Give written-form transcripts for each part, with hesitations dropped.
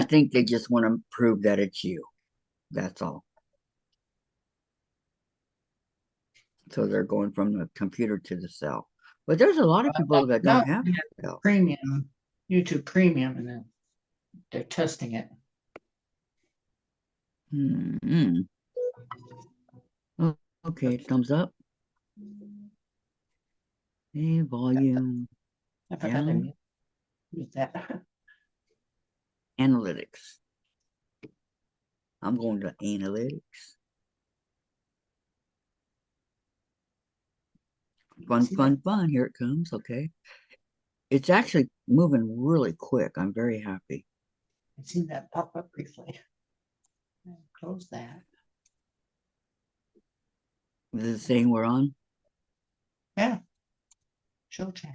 think they just want to prove that it's you. That's all. So they're going from the computer to the cell. But there's a lot of people that No, don't have they have cell. premium, YouTube Premium, and then they're testing it. Hmm. Oh, okay, thumbs up. Hey, volume I forgot down. to use that. Analytics. I'm going to analytics. Fun, See that? fun, fun. Here it comes. Okay. It's actually moving really quick. I'm very happy. I seen that pop up briefly. Close that. Is it saying we're on? Yeah, show chat.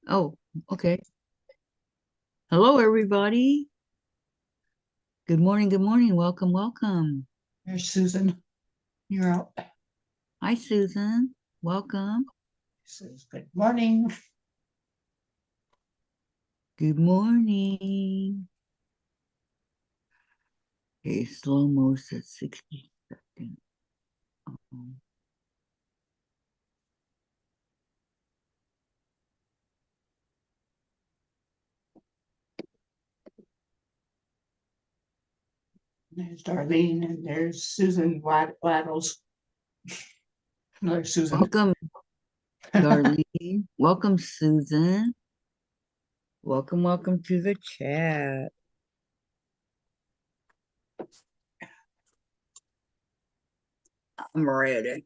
Oh, okay. Hello, everybody. Good morning. Good morning. Welcome, welcome. There's Susan. You're out. Hi, Susan. Welcome. Says good morning. Good morning. Okay, slow motion at 60 seconds. There's Darlene and there's Susan Waddles. Another Susan. Welcome, Darlene. Welcome, Susan. Welcome, welcome to the chat. I'm ready.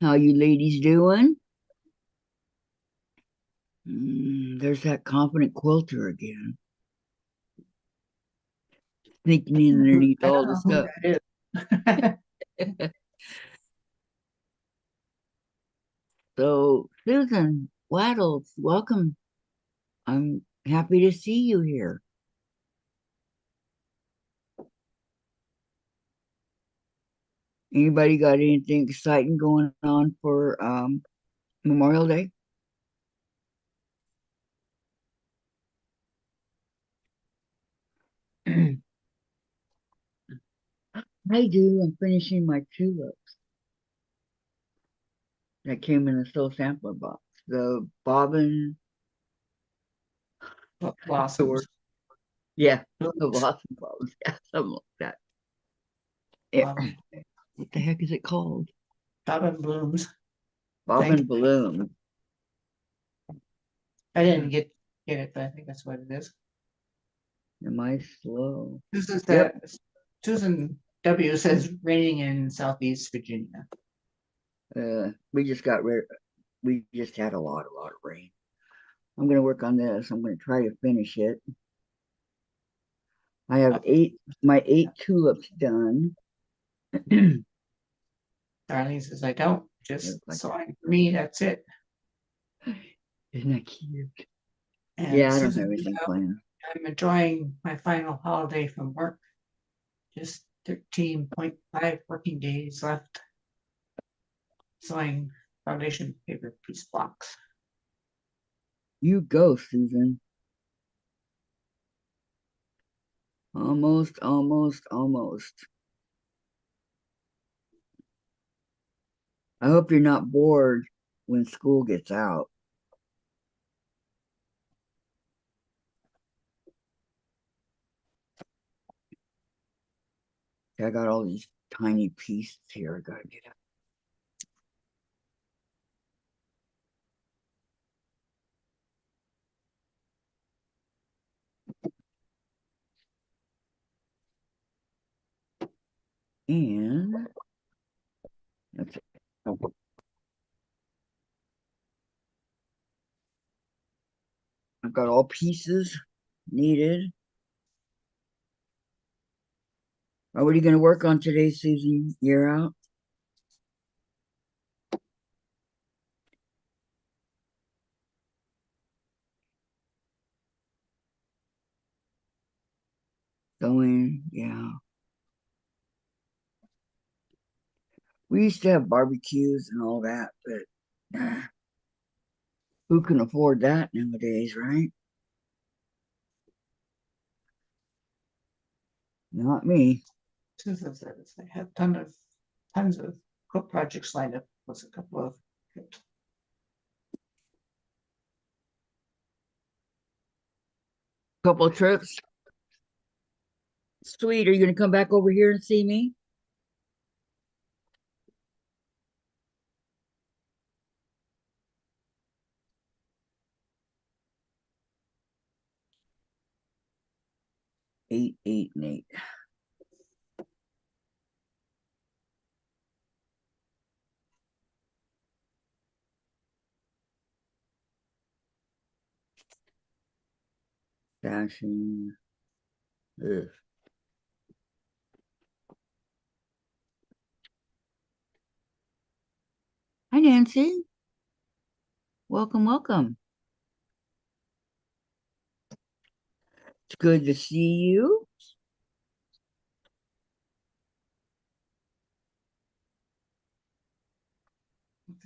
How you ladies doing? There's that confident quilter again, sneaking in underneath I all don't the know who stuff. that So, Susan Waddles, welcome. I'm happy to see you here. Anybody got anything exciting going on for Memorial Day? I do. I'm finishing my tulips that came in a slow sampler box. The bobbin, is. the word, Blossoms. yeah, the blossom bobbins, yeah, something like that. Yeah. Um, What the heck is it called? Bobbin blooms. I Bobbin think. balloon. I didn't get it, but I think that's what it is. Am I slow? This is Yep. that Susan W says raining in Southeast Virginia. We just got rid. We just had a lot of rain. I'm gonna work on this. I'm gonna try to finish it. I have Oh, my 8 tulips done. Darlene says I don't. Just Looks like sewing for me. That's it. isn't that cute? And Yeah, I don't have Susan, anything planned. I'm enjoying my final holiday from work. Just 13.5 working days left. Sewing foundation paper piece blocks. You go, Susan. Almost, almost, almost. I hope you're not bored when school gets out. I got all these tiny pieces here. I gotta get out. And that's it. I've got all pieces needed. What are you going to work on today, Susan? You're out? Going, yeah. We used to have barbecues and all that, but who can afford that nowadays, right? Not me. Susan says I have tons of quilt projects lined up. Was a couple of Couple of trips. Sweet. Are you going to come back over here and see me? Eight, 8, and 8. Fashion. Ugh. Hi, Nancy. Welcome, welcome. It's good to see you.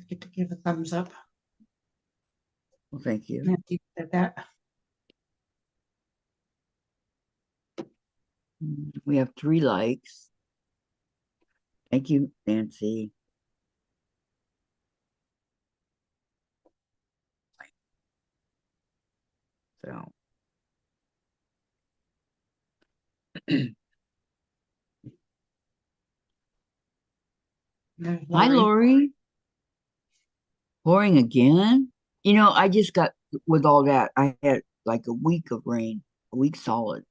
get to give a thumbs up. Well, thank you. Nancy said that. We have 3 likes. Thank you, Nancy. So, hi, Lori. Pouring again? You know, I just got with all that. I had like a week of rain, a week solid.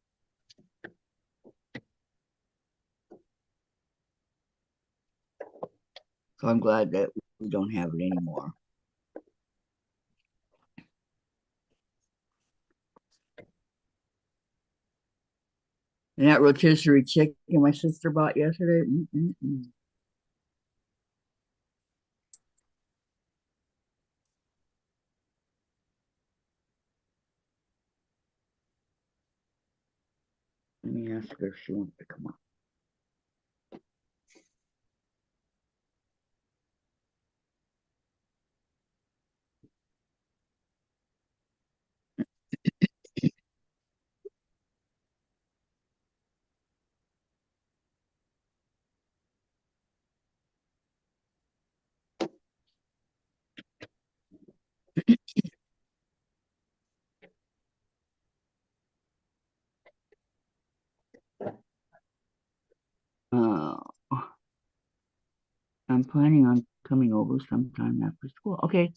So I'm glad that we don't have it anymore. And that rotisserie chicken my sister bought yesterday. Let me ask her if she wants to come up. Uh, I'm planning on coming over sometime after school. Okay,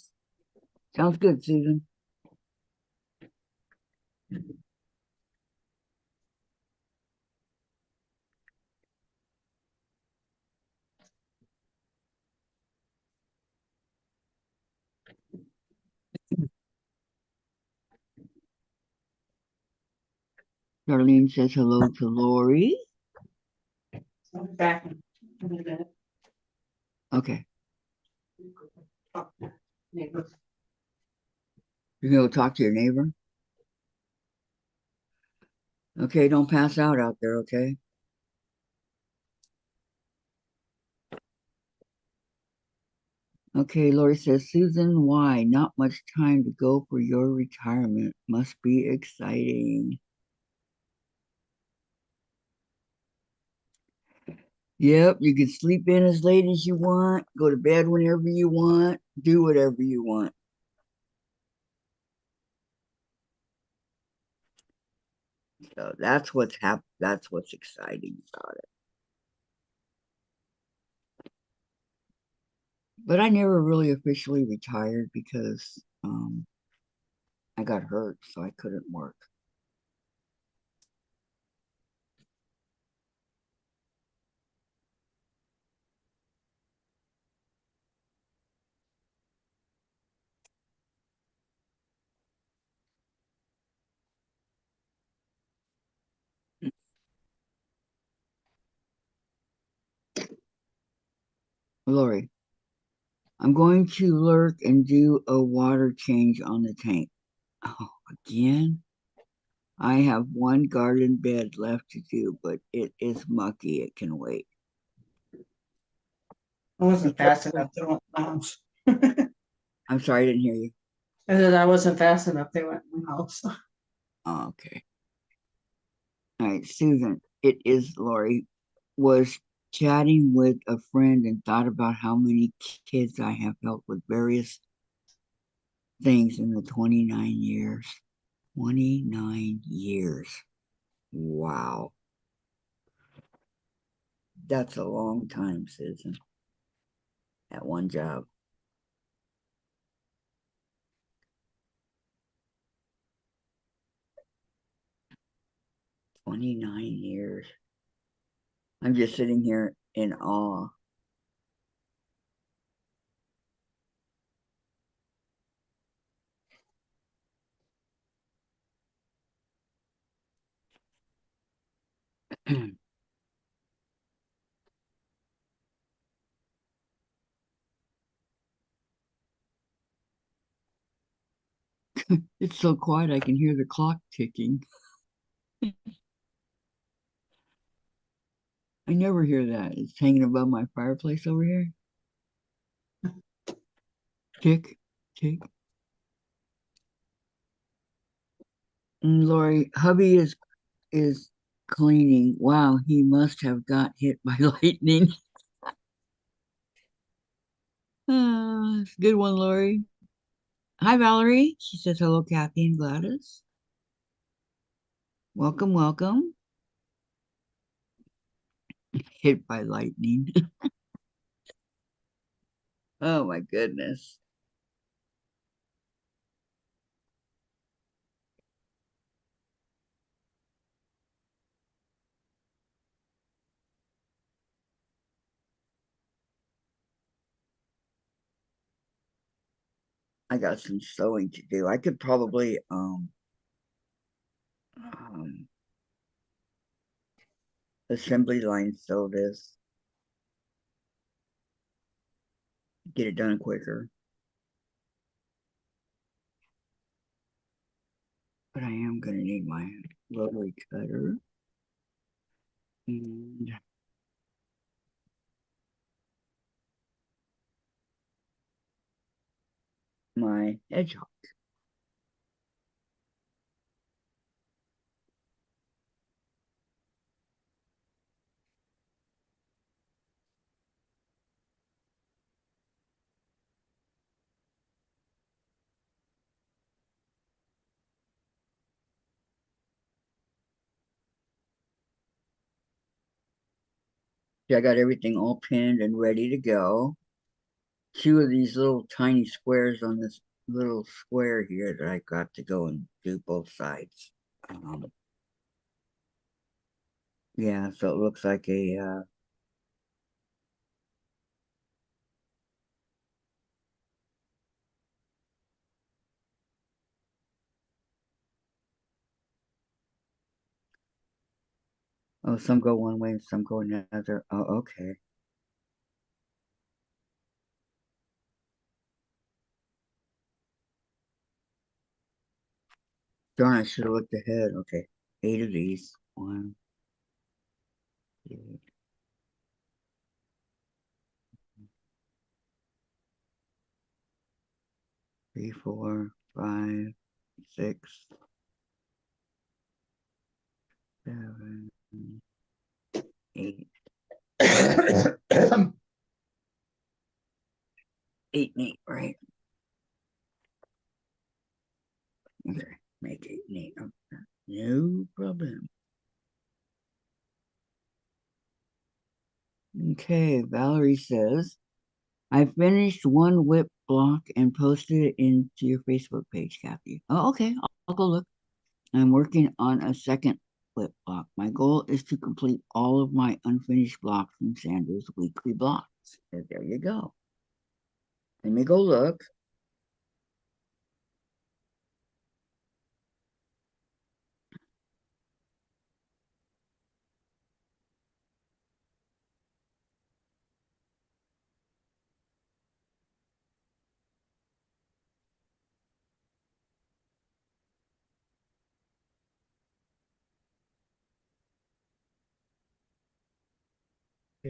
sounds good, Susan. Darlene says hello to Lori. I'll be back in a minute. Okay, Neighbors. you're gonna go talk to your neighbor. Okay, don't pass out there. Okay. Okay, Lori says, Susan, why? Not much time to go for your retirement. Must be exciting. Yep, you can sleep in as late as you want, go to bed whenever you want, do whatever you want. So that's what's exciting about it. But I never really officially retired because I got hurt, so I couldn't work. Lori, I'm going to lurk and do a water change on the tank. Oh, again? I have one garden bed left to do, but it is mucky. It can wait. I wasn't fast enough. They went in the house. I'm sorry, I didn't hear you. I said I wasn't fast enough. They went in the house. Oh, okay. All right, Susan. It is, Lori. Was chatting with a friend and thought about how many kids I have helped with various things in the 29 years. 29 years. Wow. That's a long time, Susan, at one job. 29 years. I'm just sitting here in awe. It's so quiet I can hear the clock ticking. I never hear that. It's hanging above my fireplace over here. Tick, tick. Lori, hubby is cleaning. Wow, he must have got hit by lightning. It's a good one, Lori. Hi, Valerie. She says hello, Kathy and Gladys. Welcome, welcome. Hit by lightning. Oh my goodness. I got some sewing to do. I could probably um assembly line sew this, get it done quicker. But I am gonna need my rotary cutter and my edge hook. Yeah, I got everything all pinned and ready to go. Two of these little tiny squares on this little square here that I got to go and do both sides. Um, yeah, so it looks like a oh, some go one way and some go another. Oh, okay. Darn, I should have looked ahead. Okay, 8 of these. One, two, 3, 4, 5, 6, 7, 8. 8 and 8, right? Okay, make 8 and 8. Okay. No problem. Okay, Valerie says, I finished one whip block and posted it into your Facebook page, Kathy. Oh, okay. I'll go look. I'm working on a second whip block. My goal is to complete all of my unfinished blocks from Sandra's weekly blocks. And there you go. Let me go look.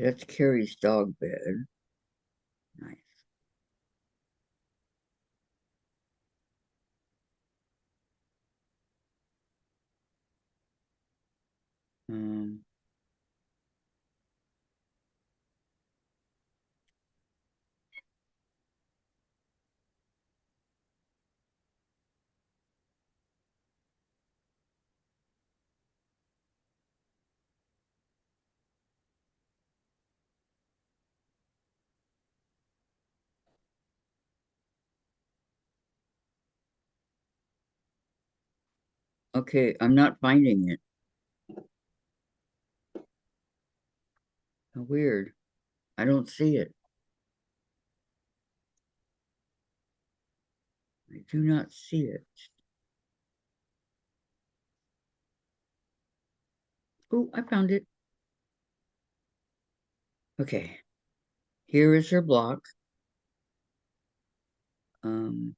That's Carrie's dog bed. Nice. Um, Okay, I'm not finding it. How weird. I don't see it. I do not see it. Oh, I found it. Okay, here is her block. Um,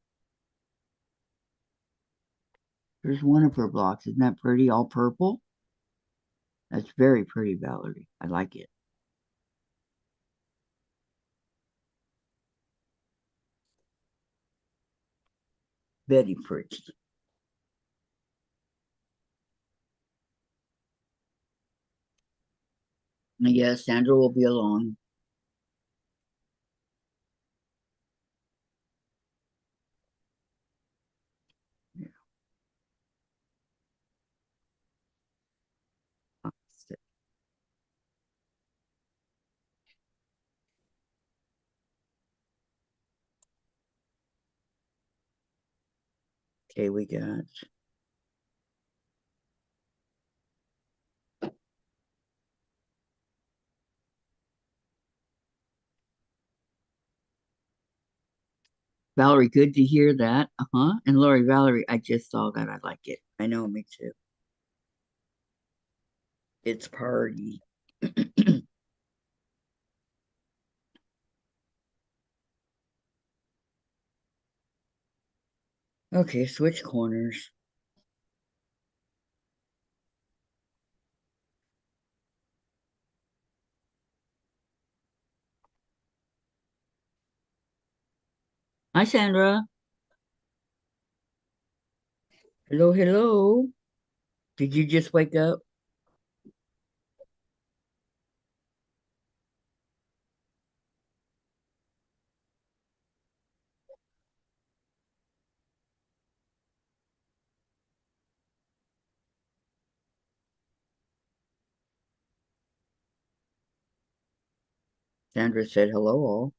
here's one of her blocks. Isn't that pretty? All purple. That's very pretty, Valerie. I like it. Very pretty. Yes, Sandra will be along. Yeah. Okay, we got Valerie. Good to hear that. Uh-huh. And Lori, Valerie, I just saw that. I like it. I know, me too. It's party. Okay, switch corners. Hi, Sandra. Hello, hello. Did you just wake up? Sandra said hello, all.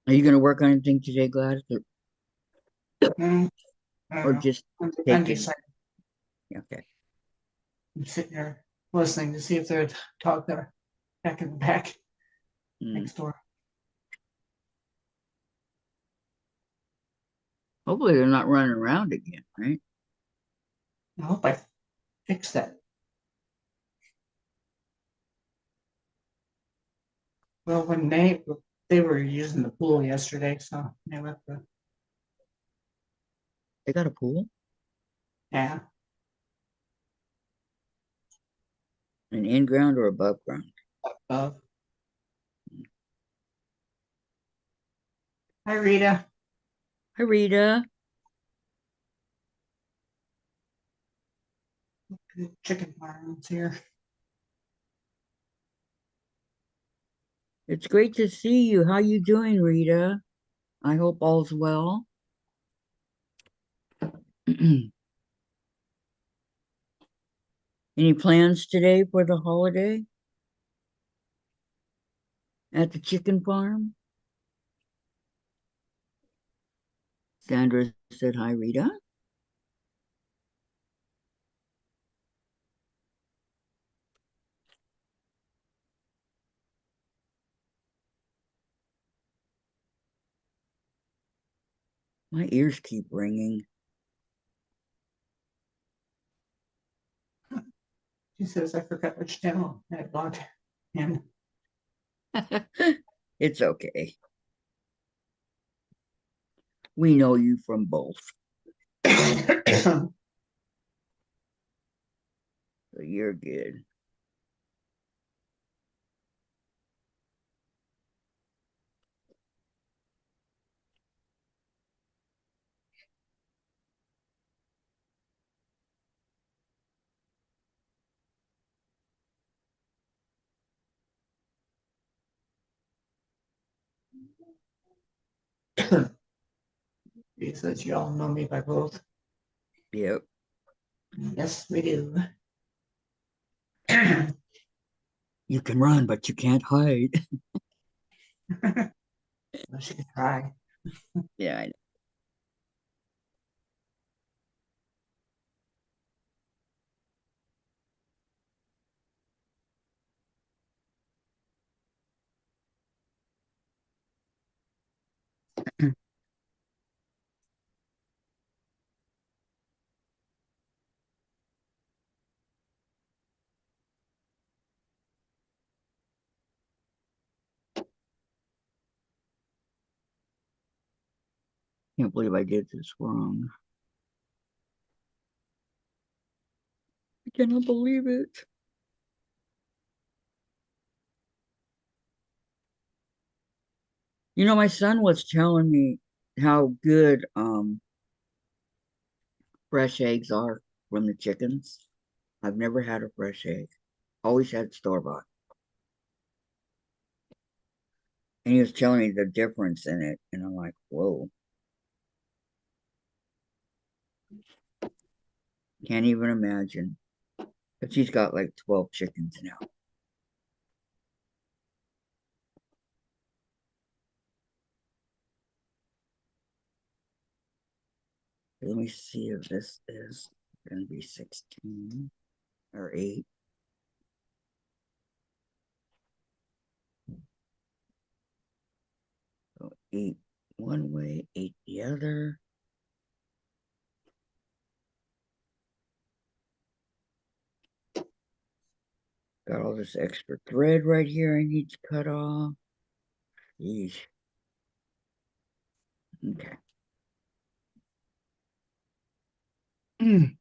Are you going to work on anything today, Gladys, Mm, I don't or know. just I'm take it? deciding. Okay. I'm sitting there listening to see if they're talking back in the back Mm. next door. Hopefully, they're not running around again, right? I hope I fixed that. Well, when they were using the pool yesterday, so they left the They got a pool, yeah. an in ground or above ground. Above. Hi Rita. Hi, Rita. Chicken farms here. It's great to see you. How you doing, Rita? I hope all's well. Any plans today for the holiday at the chicken farm? Sandra said hi, Rita. My ears keep ringing. She says I forgot which channel I logged in. It's okay. We know you from both, so you're good. He says you all know me by both. Yep. Yes, we do. You can run, but you can't hide. I should try. Yeah, I know. Can't believe I did this wrong. I cannot believe it. You know, my son was telling me how good fresh eggs are from the chickens. I've never had a fresh egg. Always had store bought. And he was telling me the difference in it. And I'm like, whoa, can't even imagine. But she's got like 12 chickens now. Let me see if this is going to be 16 or 8. So 8 one way, 8 the other. Got all this extra thread right here I need to cut off. Yeesh. Okay. Mm.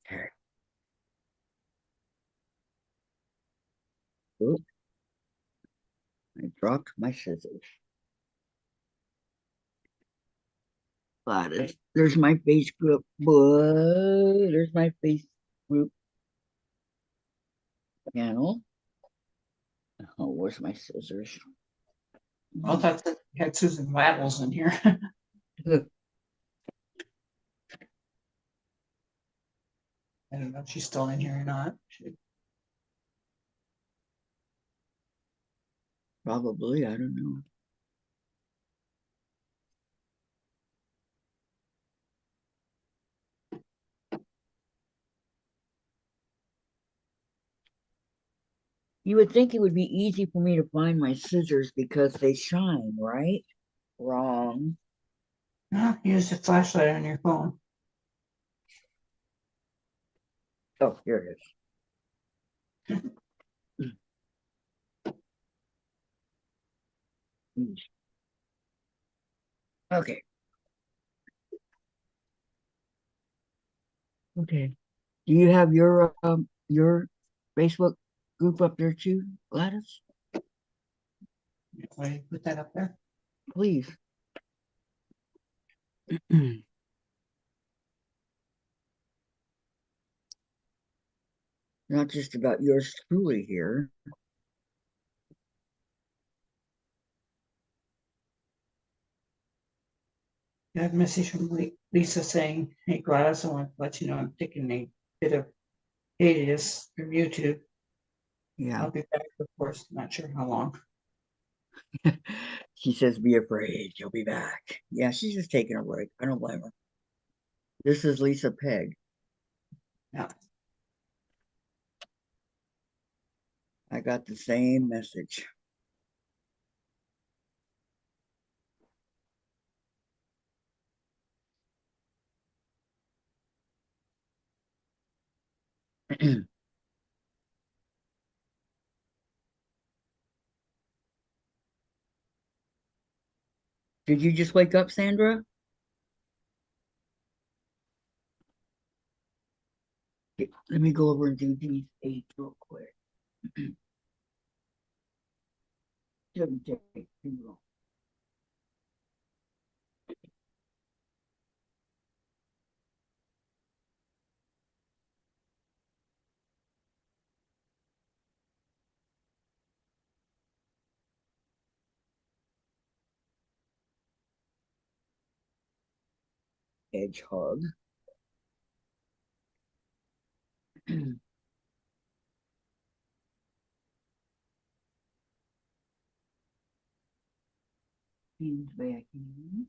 Okay. Oop, I dropped my scissors. But there's my face group. There's my face group panel. Oh, where's my scissors? Well, that's it. We had Susan Waddles in here. I don't know if she's still in here or not. Probably, I don't know. You would think it would be easy for me to find my scissors because they shine, right? Wrong. Use the flashlight on your phone. Oh, here it is. Okay. Okay. Do you have your Facebook group up there too, Gladys? Why do you put that up there? Please. Not just about yours truly here. I have a message from Lisa saying, "Hey Gladys, I want to let you know I'm taking a bit of hiatus from YouTube. Yeah. I'll be back, of course. Not sure how long." She says, be afraid, you'll be back. Yeah, she's just taking a break. I don't blame her. This is Lisa Peg. Yeah. I got the same message. Did you just wake up, Sandra? Okay, let me go over and do these 8 real quick. Shouldn't take too long. Hedgehog. Pins back in.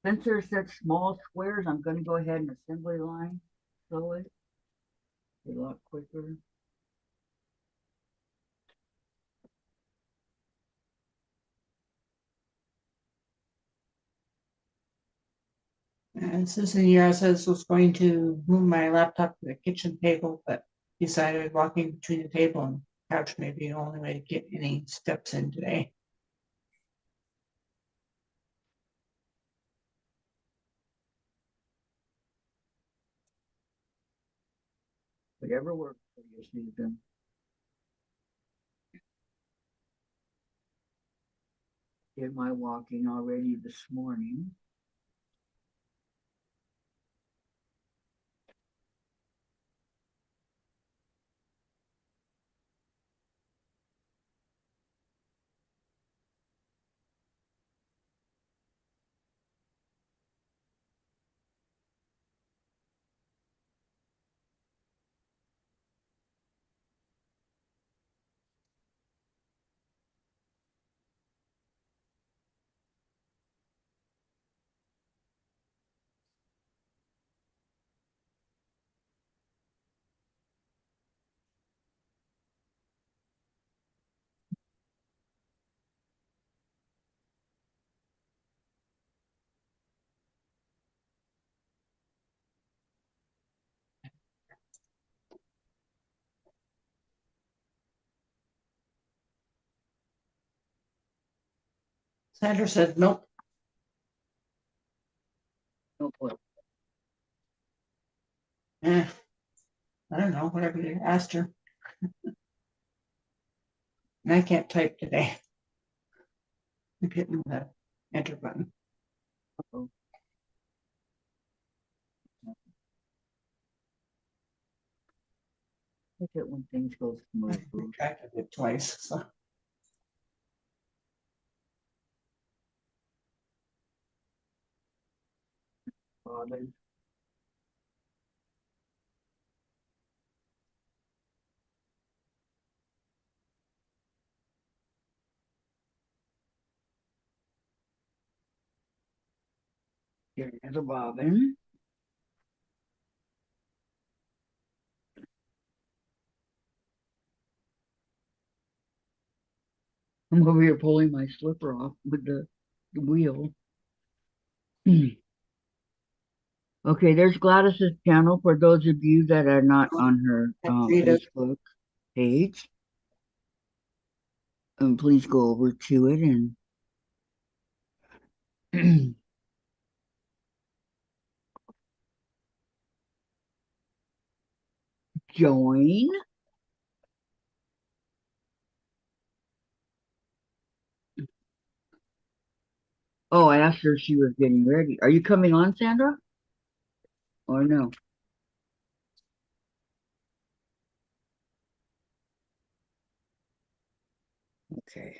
Since there's such small squares, I'm going to go ahead and assembly line sew it. Be a lot quicker. And Susan Yara says was going to move my laptop to the kitchen table, but decided walking between the table and couch may be the only way to get any steps in today. Whatever works for you, Susan. Did my walking already this morning. Sandra said, nope. No point. I don't know, whatever you asked her. And I can't type today. I'm hitting the enter button. Uh-oh. Look at when things go I smoothly. retracted it twice. So. Bobbin. Here's a bobbin. I'm over here pulling my slipper off with the wheel. Okay, there's Gladys's channel for those of you that are not on her Facebook page. Please go over to it and join. Oh, I asked her if she was getting ready. Are you coming on, Sandra? Or no? Okay.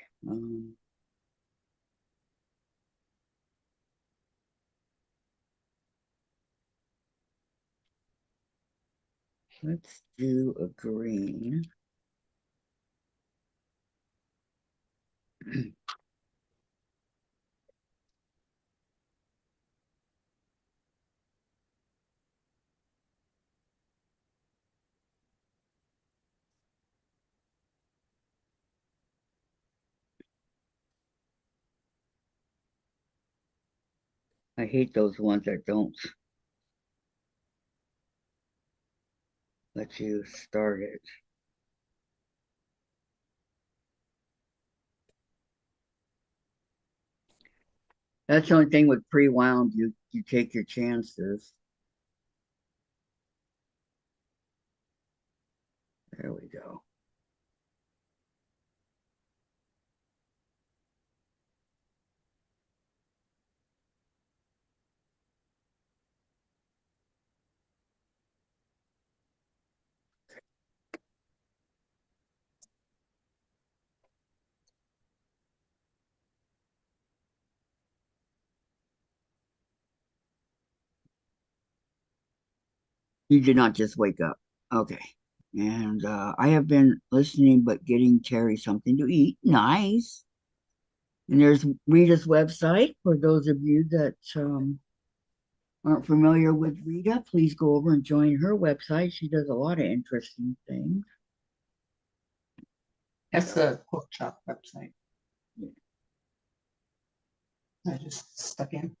Let's do a green. I hate those ones that don't let you start it. That's the only thing with pre-wound. You take your chances. There we go. You did not just wake up. Okay. And I have been listening, but getting Terry something to eat. Nice. And there's Rita's website for those of you that aren't familiar with Rita. Please go over and join her website. She does a lot of interesting things. That's the Quilt Shop website. I just stuck in.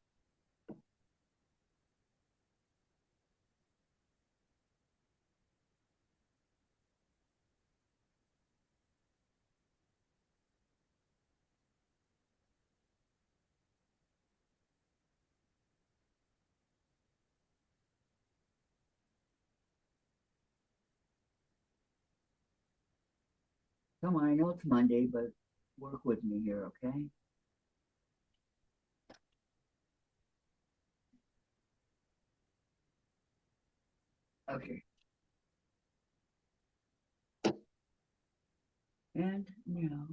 Come on, I know it's Monday, but work with me here, okay? Okay. And now,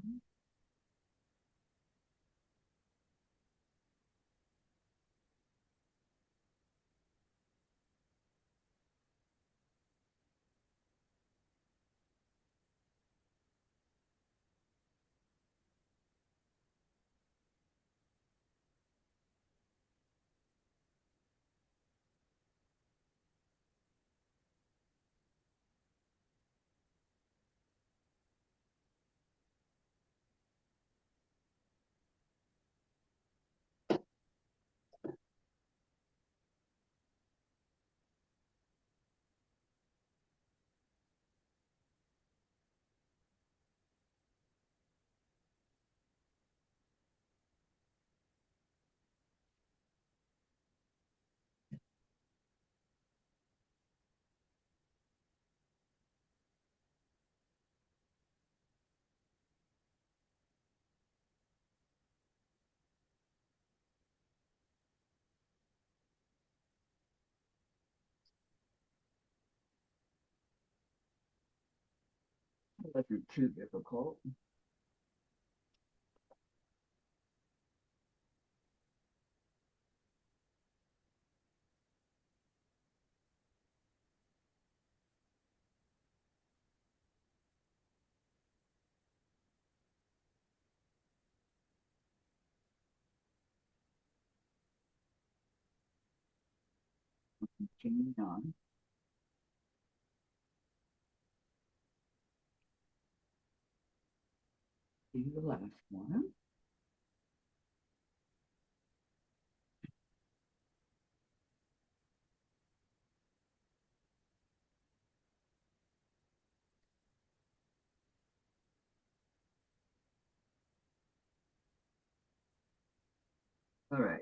it wasn't too difficult. Continuing on. Do the last one. All right.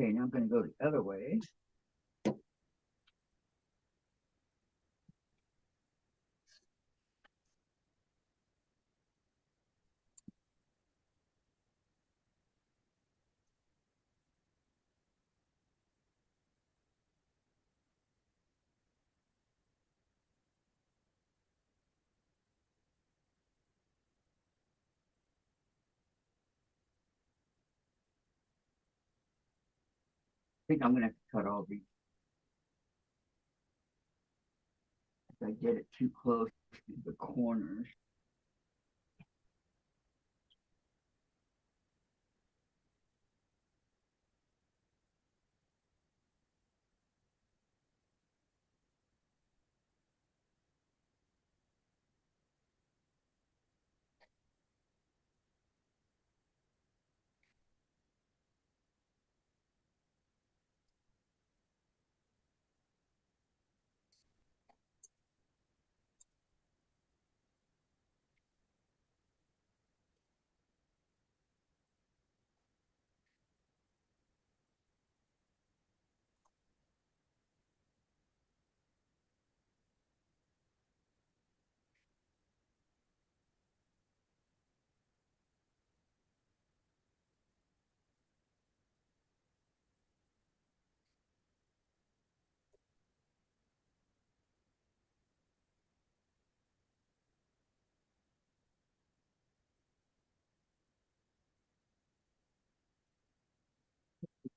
Okay, now I'm going to go the other way. I think I'm going to cut all these. If I get it too close to the corners.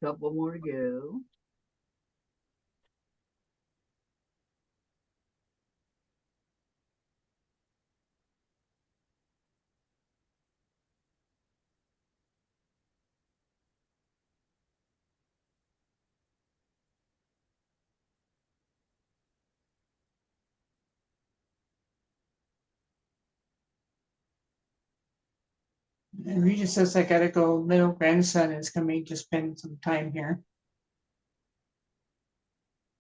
Couple more to go. And Rita says I gotta go. Little grandson is coming to spend some time here.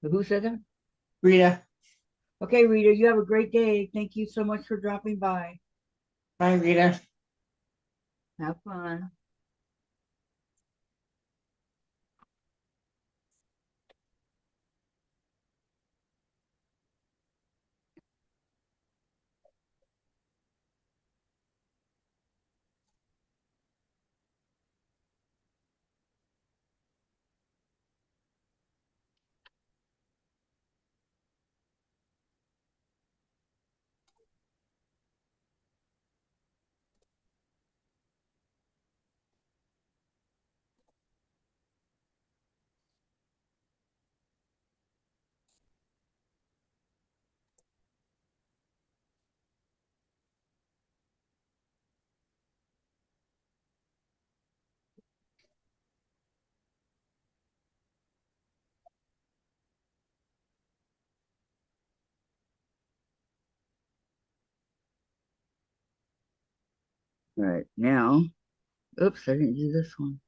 Who said that? Rita, Okay, Rita, you have a great day. Thank you so much for dropping by. bye, Rita. Have fun. All right, now, oops, I didn't do this one.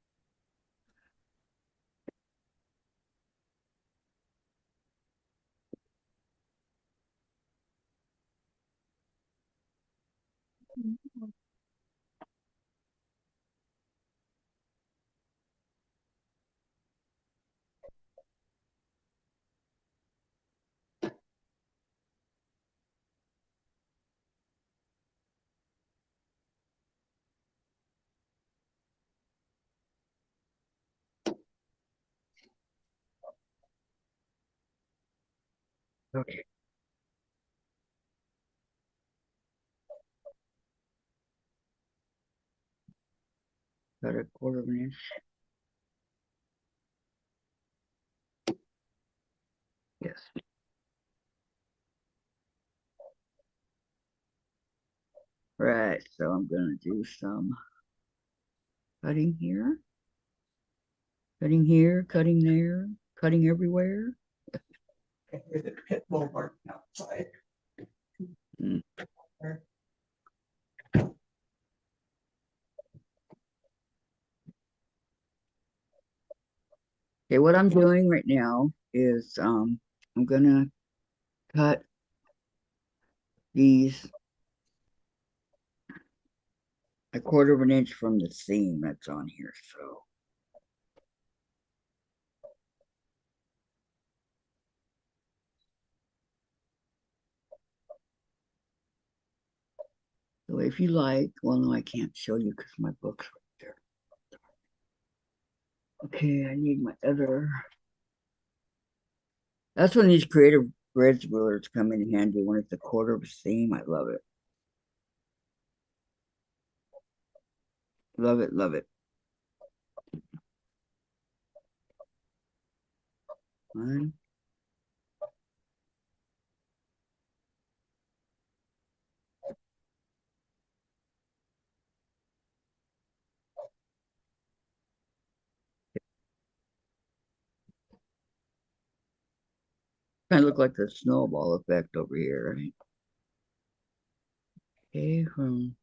Okay, got a quarter of an inch. Yes. Right, so I'm gonna do some cutting here, cutting here, cutting there, cutting everywhere. I hear the pit bull barking outside. Mm. Okay, what I'm doing right now is I'm gonna cut these a quarter of an inch from the seam that's on here. So if you like, well, no, I can't show you because my book's right there. Okay, I need my other. That's when these creative grids rulers come in handy when it's a quarter of a seam. I love it. Love it, love it. One. Kind of look like the snowball effect over here, right? Okay, from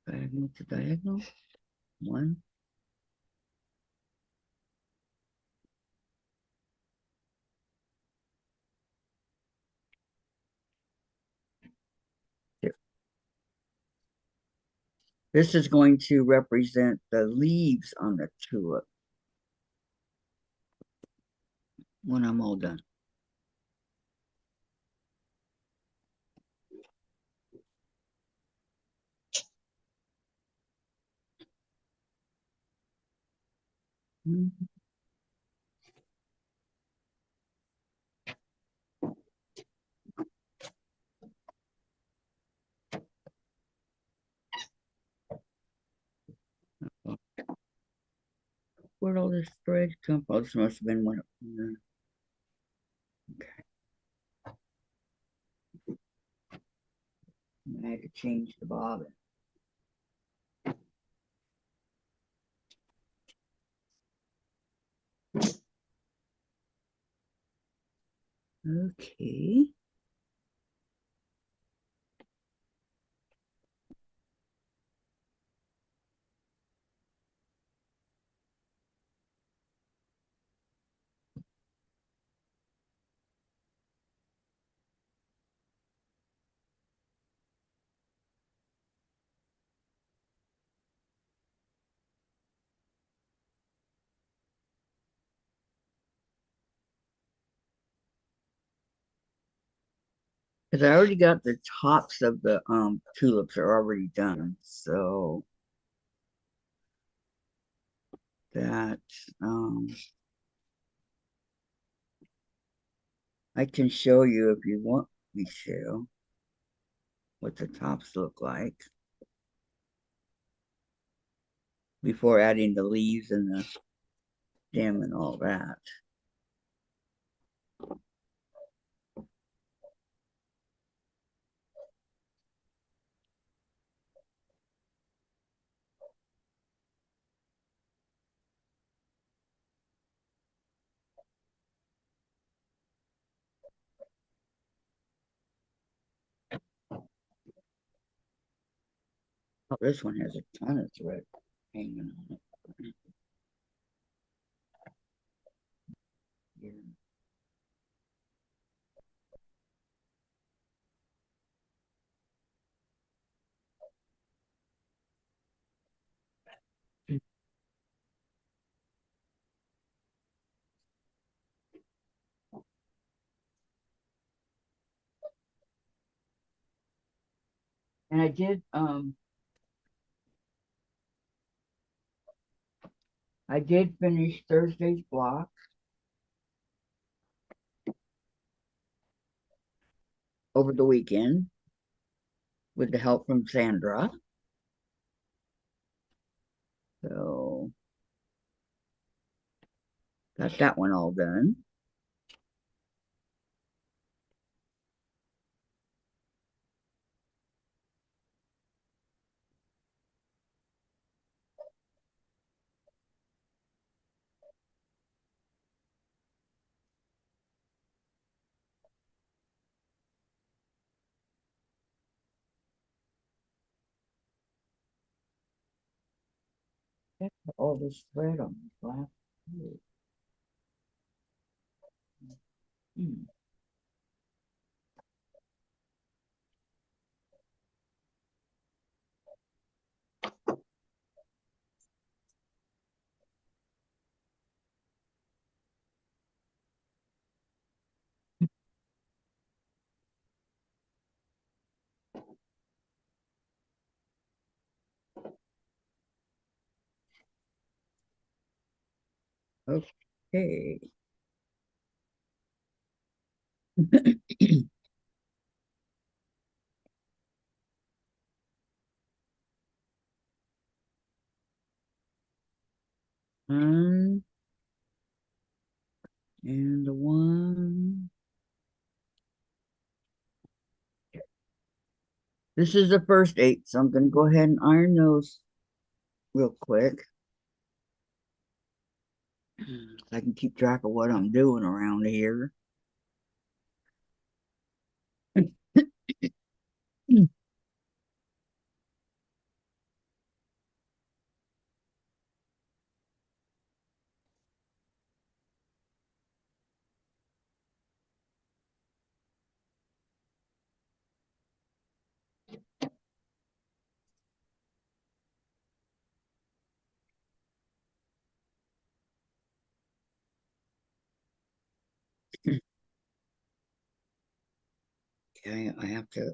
diagonal to diagonal. One. Two. This is going to represent the leaves on the tulip when I'm all done. Mhm. Where'd all this thread come from? This must have been one. Okay. I had to change the bobbin. Okay. Because I already got the tops of the tulips are already done. So that um I can show you if you want me to what the tops look like before adding the leaves and the stem and all that. Oh, this one has a ton of thread hanging on it. Yeah. And I did finish Thursday's block over the weekend with the help from Sandra. So got that one all done. Got all this thread on this last. Hmm. Okay. um, and the one. This is the first 8, so I'm going to go ahead and iron those real quick. I can keep track of what I'm doing around here. Okay, I have to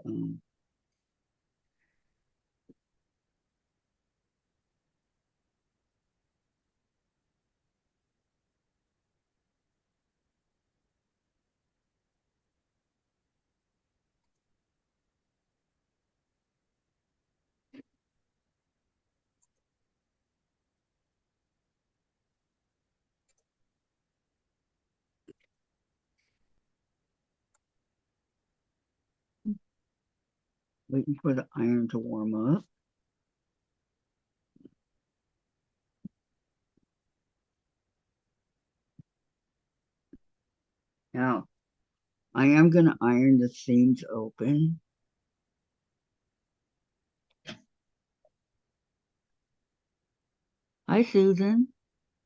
Waiting for the iron to warm up. Now, I am going to iron the seams open. Hi, Susan.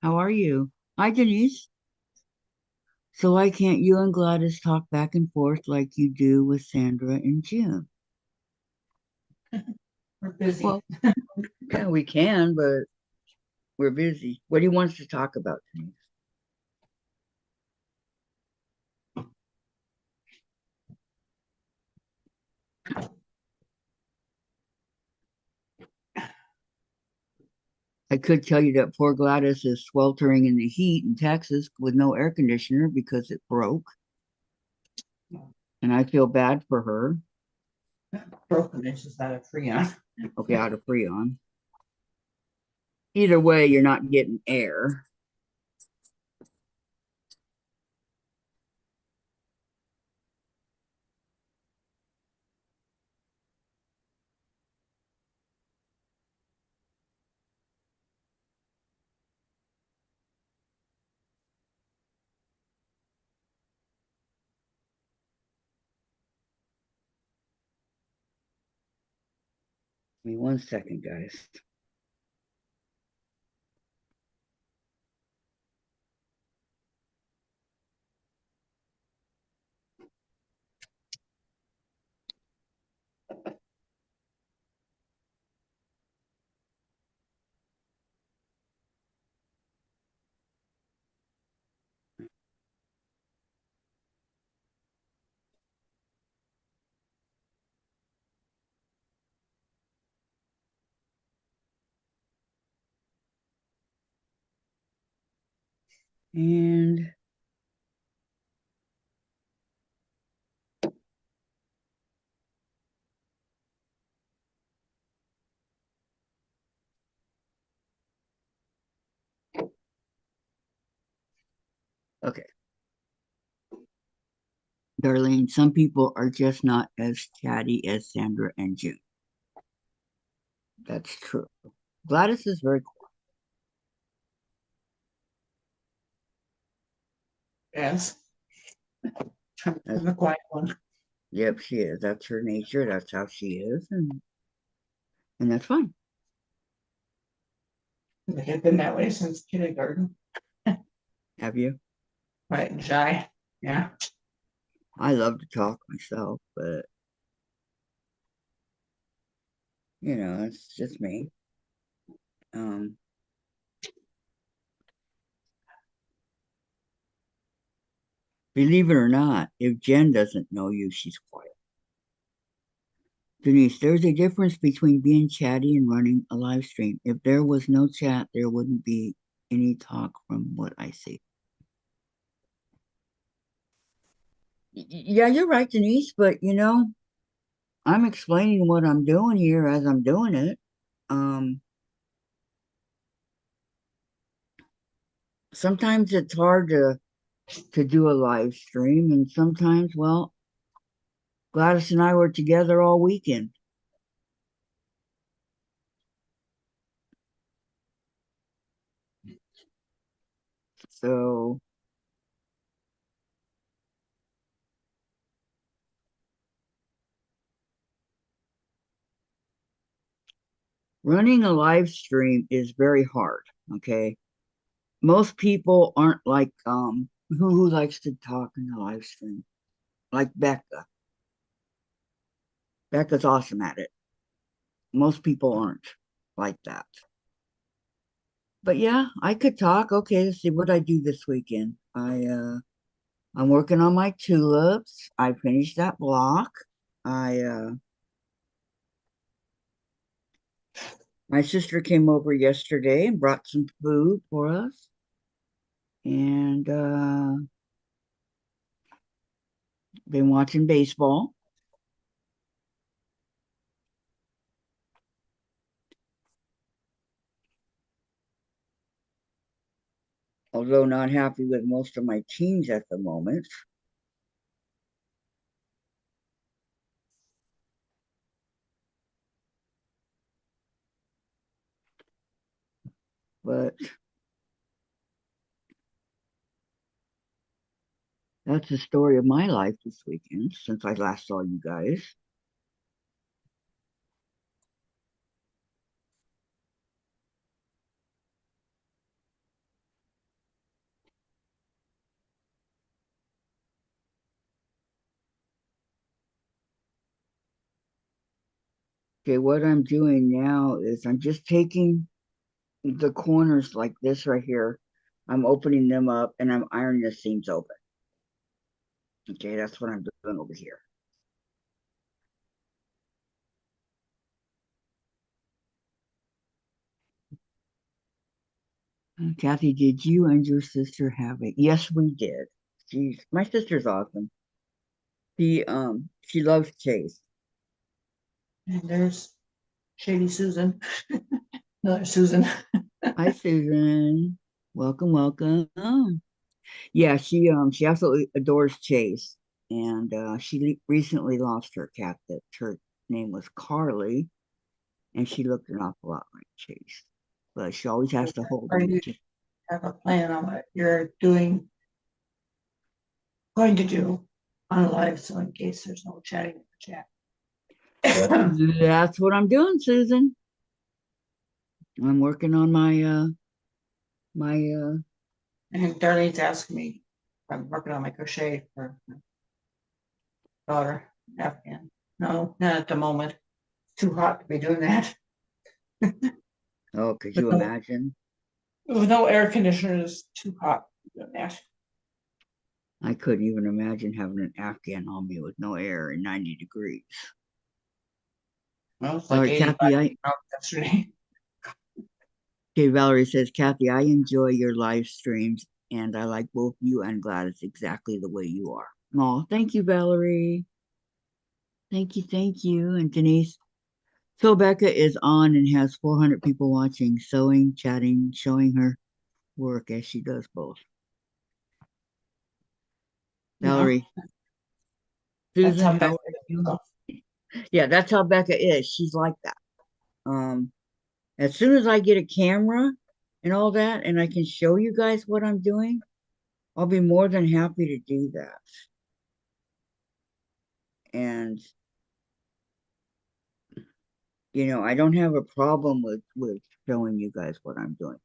How are you? Hi, Denise. So why can't you and Gladys talk back and forth like you do with Sandra and Jim? We're busy. Well, yeah, we can, but we're busy. What do you want us to talk about, Denise? I could tell you that poor Gladys is sweltering in the heat in Texas with no air conditioner because it broke, and I feel bad for her. Broken is out of Freon. Okay, out of Freon. Either way, you're not getting air. Give me 1 second, guys. And okay, Darlene, some people are just not as chatty as Sandra and June. That's true. Gladys is very cool. Yes. I'm That's, the quiet one. yep, she is. That's her nature. That's how she is, and that's fine. They've been that way since kindergarten. Have you? Quiet and shy. Yeah. I love to talk myself, but it's just me. Um, Believe it or not, if Jen doesn't know you, she's quiet. Denise, there's a difference between being chatty and running a live stream. If there was no chat, there wouldn't be any talk from what I see. Yeah, you're right, Denise, but I'm explaining what I'm doing here as I'm doing it. Um, Sometimes it's hard to do a live stream, and sometimes, well, Gladys and I were together all weekend. So running a live stream is very hard, okay? Most people aren't like who likes to talk in the live stream? Like Becca. Becca's awesome at it. Most people aren't like that. But yeah, I could talk. Okay, let's see what I do this weekend. I'm working on my tulips. I finished that block. I My sister came over yesterday and brought some food for us. And been watching baseball. Although not happy with most of my teams at the moment. But that's the story of my life this weekend since I last saw you guys. Okay, what I'm doing now is I'm just taking the corners like this right here. I'm opening them up and I'm ironing the seams open. Okay, that's what I'm doing over here. Kathy, did you and your sister have it? Yes, we did. My sister's awesome. She loves Chase. And there's Shady Susan. Another Susan. Hi, Susan. Welcome, welcome. Yeah, she absolutely adores Chase, and she recently lost her cat. That her name was Carly, and she looked an awful lot like Chase, but she always has to hold Or him. you have a plan on what you're going to do on a live, so in case there's no chatting in the chat. That's what I'm doing, Susan. I'm working on my. And Darlene's asking me if I'm working on my crochet for my daughter, Afghan. No, not at the moment. It's too hot to be doing that. Oh, could With you no, imagine? with no air conditioner, it's too hot to be doing that. I couldn't even imagine having an Afghan on me with no air and 90 degrees. Well, it's All like right, 85 Kathy. yesterday. Okay, Valerie says, Kathy, I enjoy your live streams, and I like both you and Gladys exactly the way you are. Oh, thank you, Valerie. Thank you, thank you. And Denise, so Becca is on and has 400 people watching, sewing, chatting, showing her work as she does both. Yeah, Valerie, that's Susan, how how Becca are is. you? Yeah, that's how Becca is. She's like that. Um, as soon as I get a camera and all that, and I can show you guys what I'm doing, I'll be more than happy to do that. And I don't have a problem with showing you guys what I'm doing.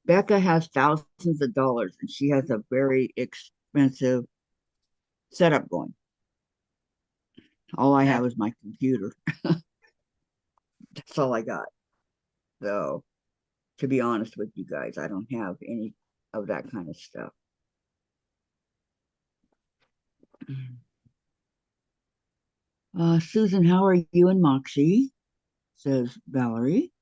Becca has thousands of dollars, and she has a very expensive setup going. All I Yeah, have is my computer. That's all I got. So, to be honest with you guys, I don't have any of that kind of stuff. Susan, how are you and Moxie? Says Valerie.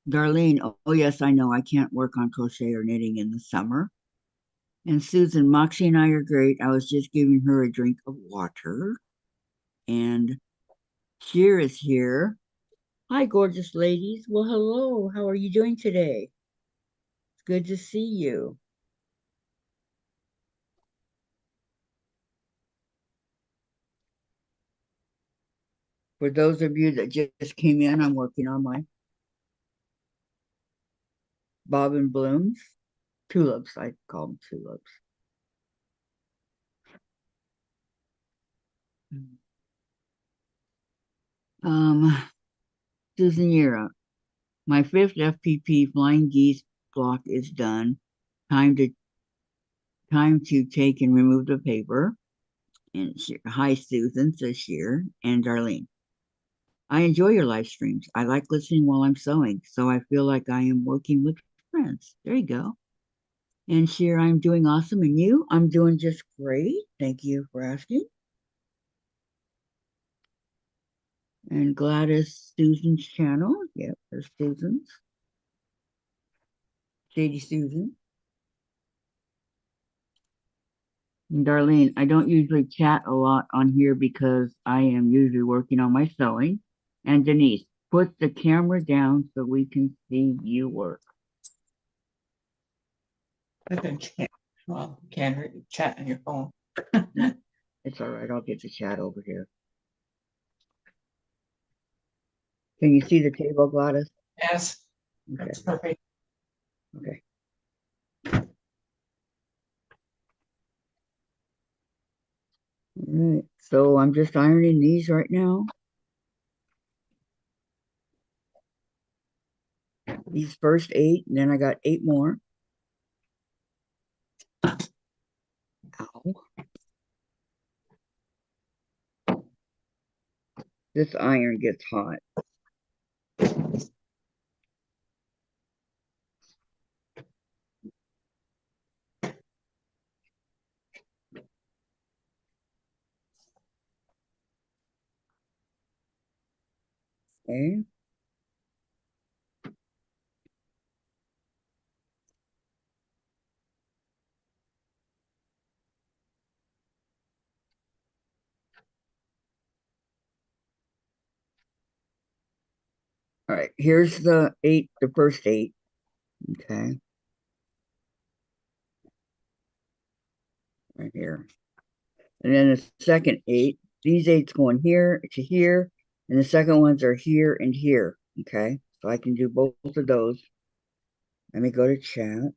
Darlene, oh yes, I know I can't work on crochet or knitting in the summer. And Susan, Moxie and I are great. I was just giving her a drink of water. And Sheer is here. Hi, gorgeous ladies. Well, hello. How are you doing today? It's good to see you. For those of you that just came in, I'm working on my bobbin blooms, tulips. I call them tulips. Um, Susan Yera, my fifth FPP flying geese block is done. Time to time to take and remove the paper. And hi, Susan, says Sheer, and Darlene. I enjoy your live streams. I like listening while I'm sewing, so I feel like I am working with friends. There you go. And Sheer, I'm doing awesome. And you? I'm doing just great. Thank you for asking. And Gladys Susan's channel. Yep, there's Susan's. Shady Susan. And Darlene, I don't usually chat a lot on here because I am usually working on my sewing. And Denise, put the camera down so we can see you work. I can't. Well, you can chat on your phone. It's all right. I'll get the chat over here. Can you see the table, Gladys? Yes, Okay. that's perfect. Okay. All right. So I'm just ironing these right now. These first 8, and then I got 8 more. Ow. This iron gets hot. Okay. All right. Here's the 8, the first 8. Okay. Right here. And then the second 8. These 8's going here to here. And the second ones are here and here. Okay. So I can do both of those. Let me go to chat.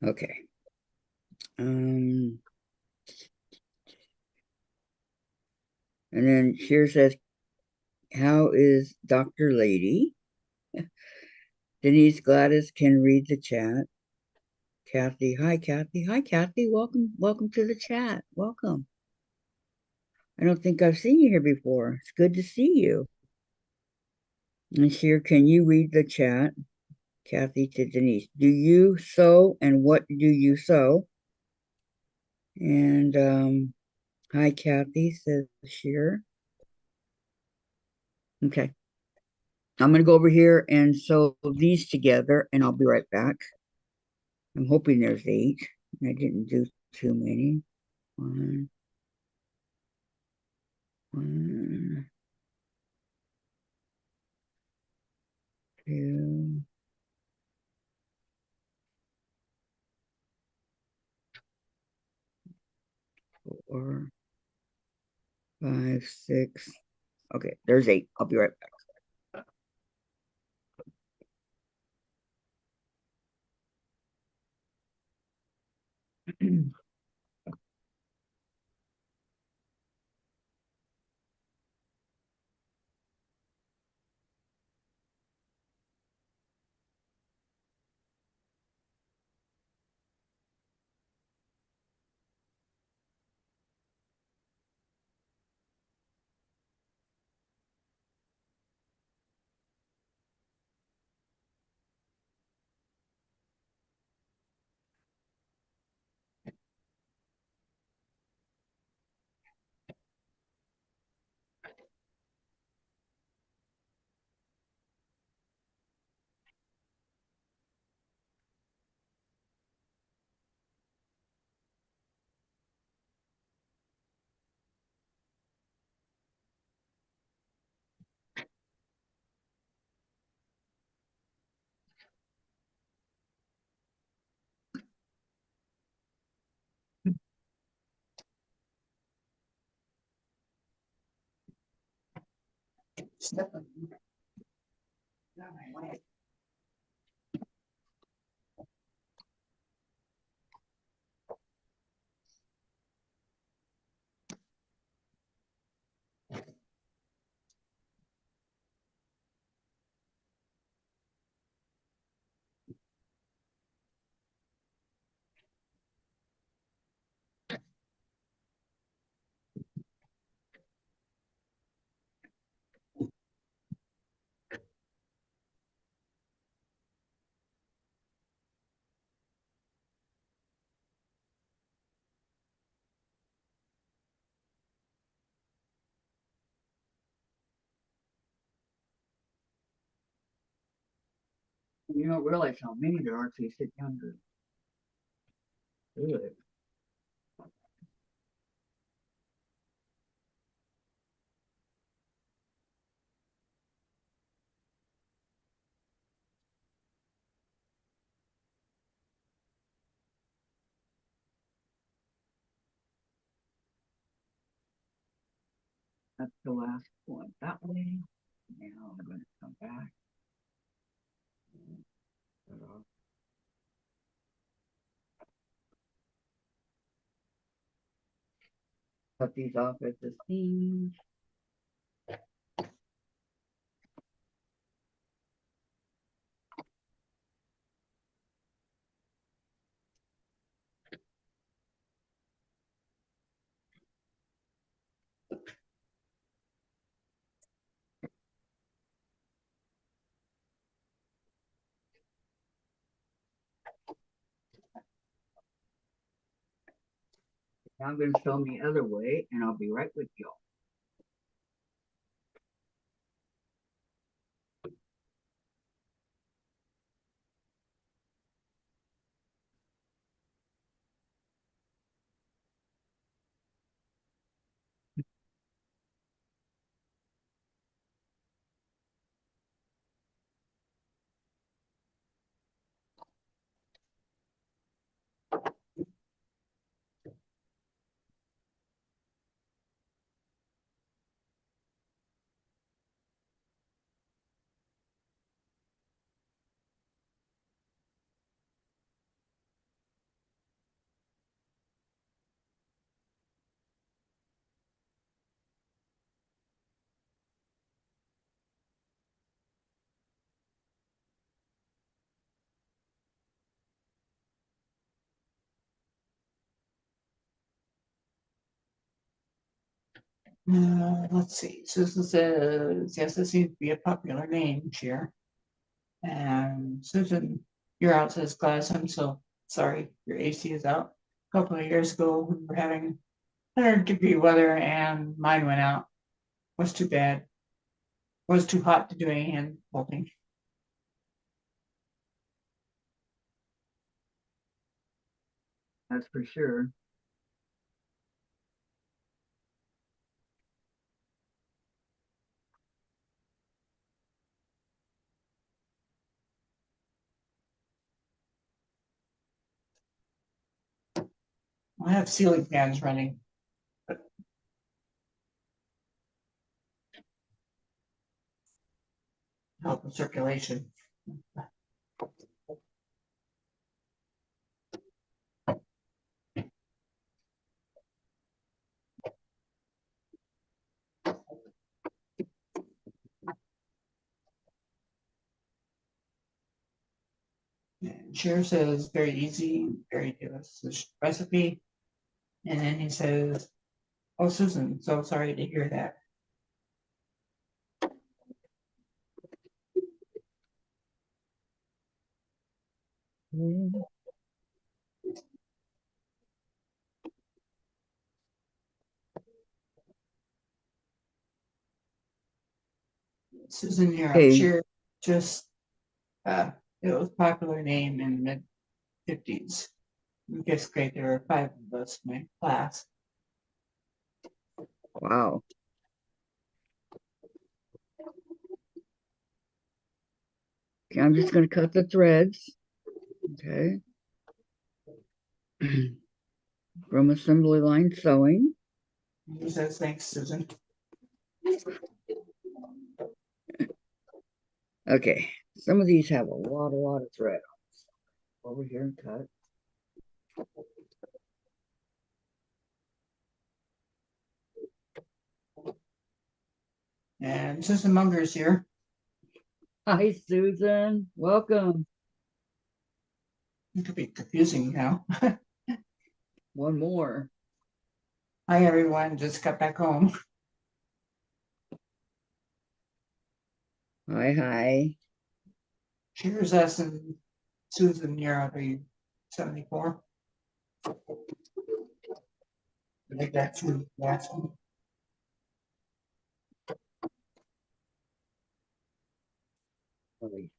Okay. And then here says, how is Dr. Lady? Denise Gladys can read the chat. Kathy, hi Kathy. Hi Kathy. Welcome to the chat. Welcome. I don't think I've seen you here before. It's good to see you. And here, can you read the chat? Kathy to Denise. Do you sew and what do you sew? And hi Kathy, says Sheer. Okay. I'm gonna go over here and sew these together and I'll be right back. I'm hoping there's 8. I didn't do too many. One, one, 2, 4, 5, 6. Okay, there's 8. I'll be right back. You don't realize how many there are till you sit down to do it. That's the last one that way. Now I'm going to come back. Cut these off at the seams. Now I'm going to show them the other way, and I'll be right with you. Let's see. Susan says, yes, this seems to be a popular name here. And Susan, you're out, says Glass. I'm so sorry your AC is out. A couple of years ago, we were having 100-degree weather and mine went out. Was too bad. Was too hot to do any hand quilting. That's for sure. I have ceiling fans running. Help with circulation. And Cher says very easy, very good recipe. And then he says, oh, Susan, so sorry to hear that. Susan, you're up. Hey, Cher just, it was a popular name in the mid 50s. I guess great, there were 5 of us in my class. wow. Okay, I'm just going to cut the threads. Okay. From assembly line sewing. He says, thanks, Susan. Okay. Some of these have a lot of thread. Over here and cut. And Susan Munger's here. Hi, Susan. Welcome. It could be confusing now. One more. Hi, everyone. Just got back home. Hi. Cheers, us and Susan, you're up. Are you 74? I think that's the last one. Really.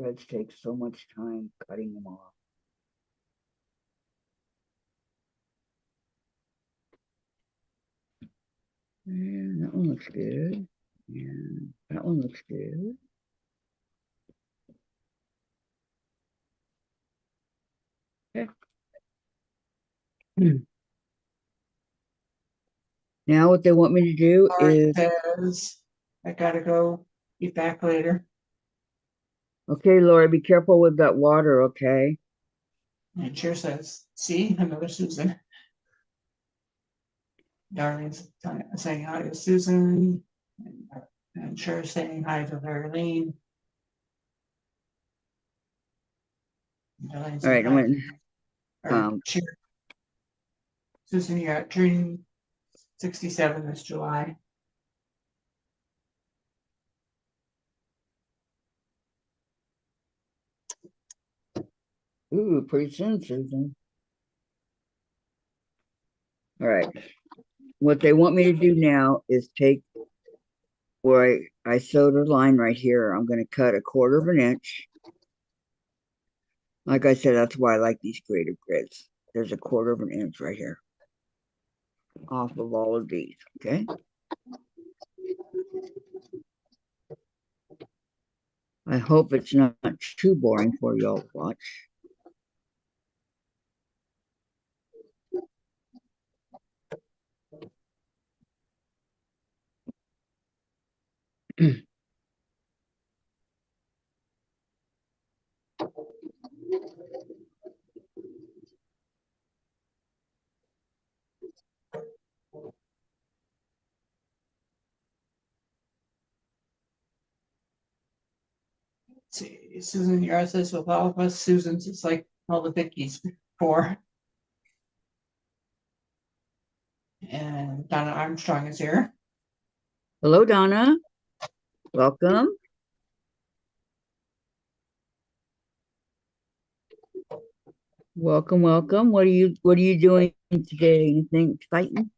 Threads take so much time cutting them off. And that one looks good. And that one looks good. Okay. Now what they want me to do Lori is, says, I gotta go. Be back later. okay, Lori, be careful with that water, okay? And Cher says, see, another Susan. Darlene's saying hi to Susan. And Cher saying hi to Darlene. Darlene All saying right, I'm hi. gonna Or Cher, Susan, you're turning 67 this July. ooh, pretty soon, Susan. All right. What they want me to do now is take where I sewed a line right here. I'm going to cut 1/4 of an inch. Like I said, that's why I like these creative grids. There's 1/4 of an inch right here off of all of these, okay? I hope it's not too boring for y'all to watch. See, Susan Yara says, with all of us, Susan's is like all the Vickies before. And Donna Armstrong is here. Hello, Donna. Welcome. Welcome, welcome. What are you doing today? Anything exciting?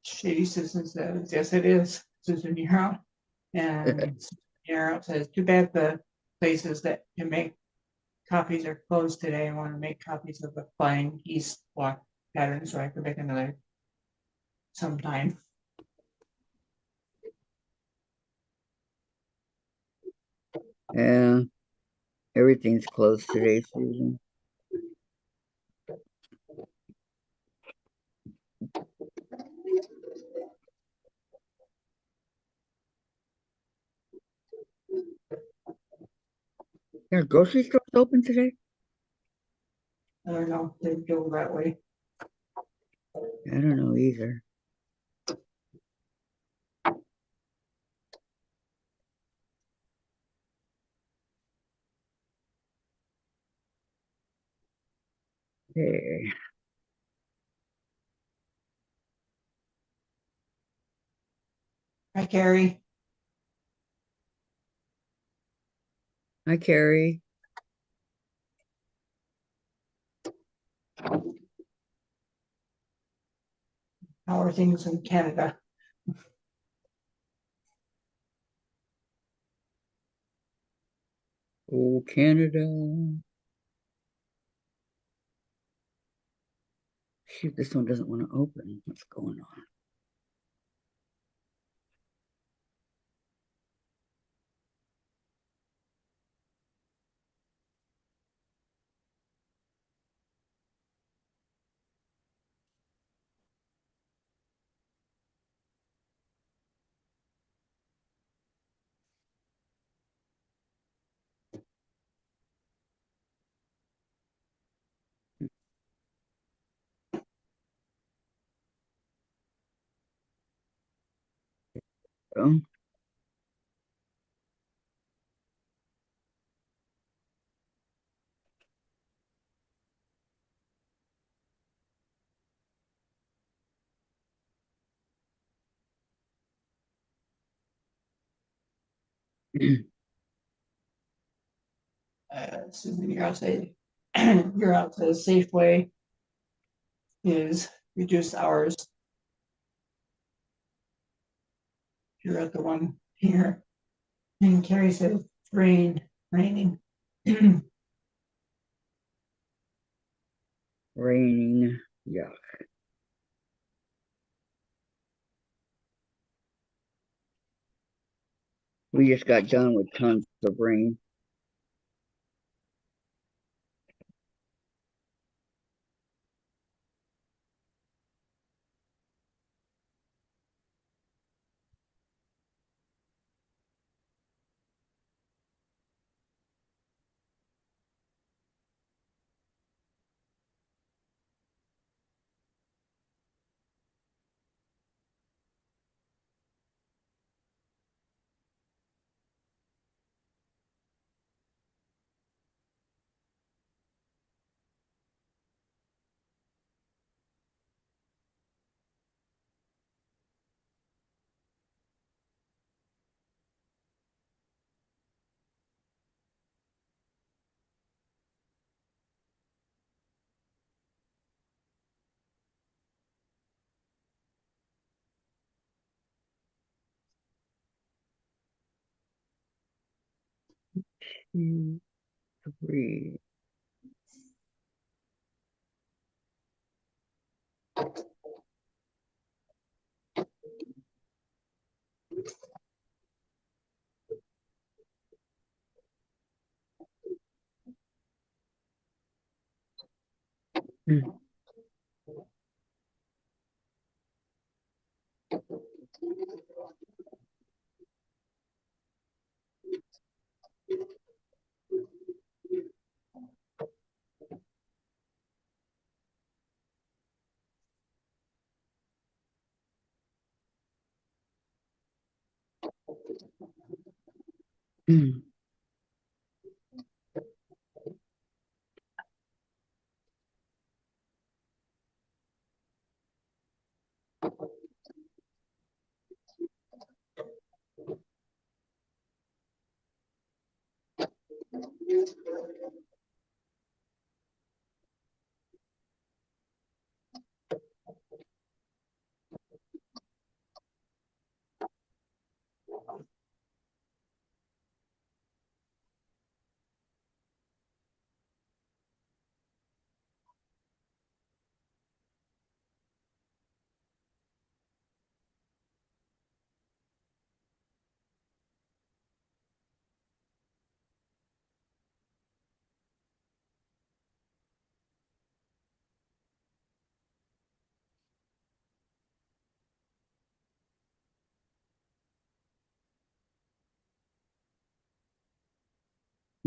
Shady Susan says, yes, it is. Susan Yara. And Susan Yara says, too bad the places that can make copies are closed today. I want to make copies of the flying geese block pattern so I can make another sometime. Yeah, everything's closed today, Susan. Are grocery stores open today? I don't know if they go that way. I don't know either. Hey, Hi, Carrie. hi, Carrie. How are things in Canada? Oh, Canada. Shoot, this one doesn't want to open. What's going on? Oh. Susan, you're outside. You're outside. Safeway is reduced hours. You're at the one here. And Carrie said raining. Raining. Yeah. We just got done with tons of rain. Two, three.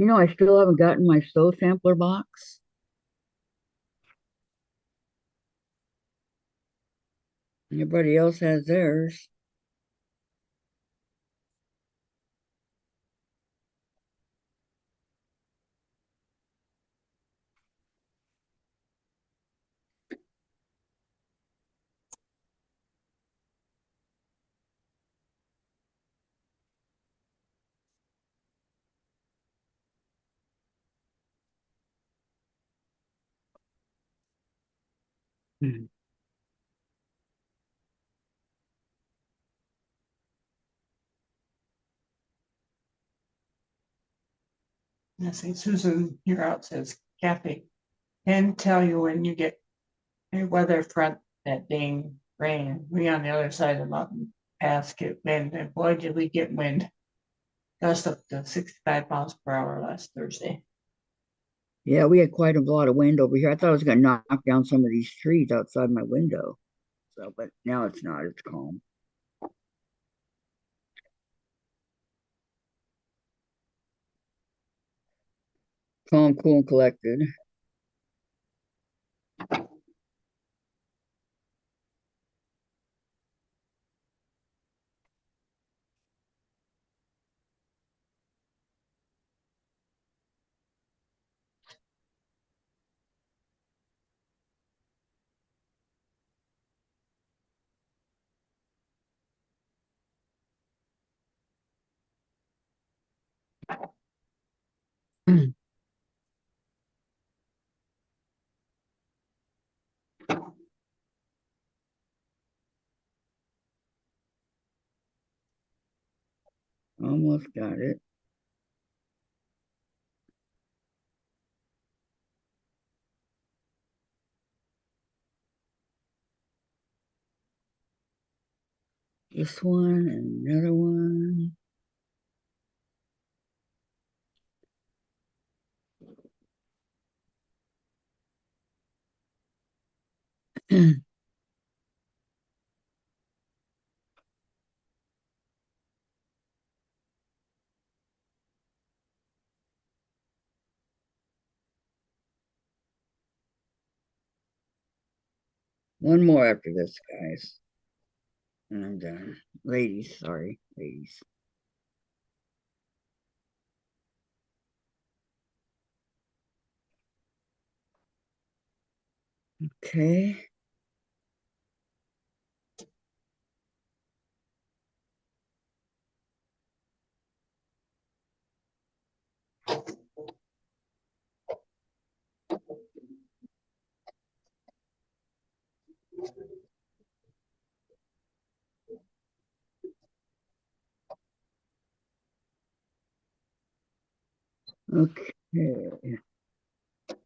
You know, I still haven't gotten my stove sampler box. Everybody else has theirs. I say Susan, you're out, says Kathy. Can tell you when you get a weather front that dang rain. We on the other side of the mountain pass get wind, and boy did we get wind. Gust up to 65 miles per hour last Thursday. Yeah, we had quite a lot of wind over here. I thought it was going to knock down some of these trees outside my window. So, but now it's not. It's calm. Calm, cool, and collected. Almost got it. This one and another one. One more after this, guys. And I'm done. Ladies, sorry, ladies. Okay. Okay.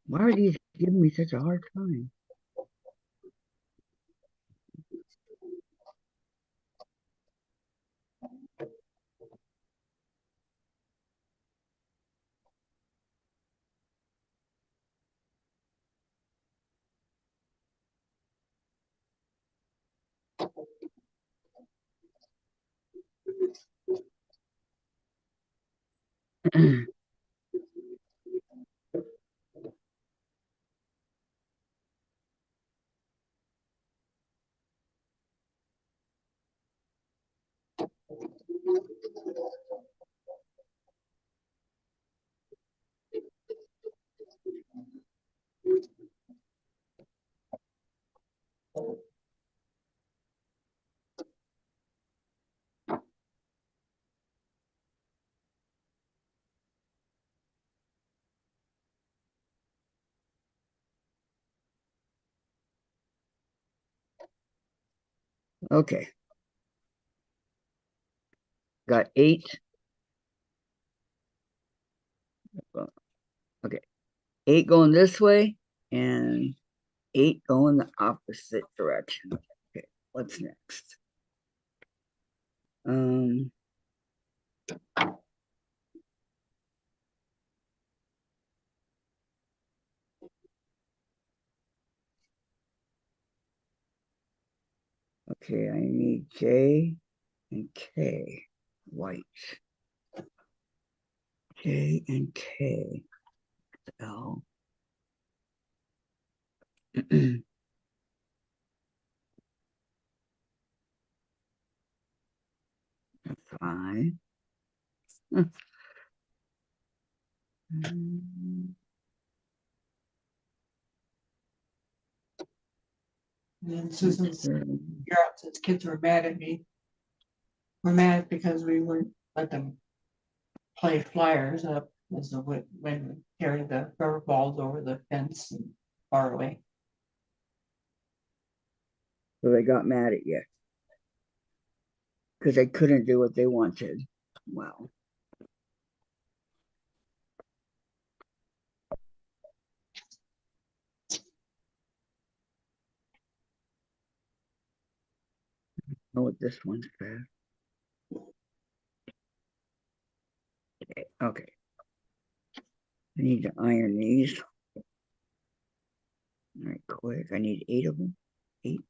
Why are these giving me such a hard time? Okay. Got 8. Okay. 8 going this way and 8 going the opposite direction. Okay. What's next? Um, okay, I need J and K. White. J and K. L. Five. And then Susan's you're out since kids were mad at me. We're mad because we wouldn't let them play flyers up as the when we carried the rubber balls over the fence and far away. So they got mad at you because they couldn't do what they wanted. Wow. Know what this one says. Okay. Okay. I need to iron these. All right, quick. I need 8 of them. 8.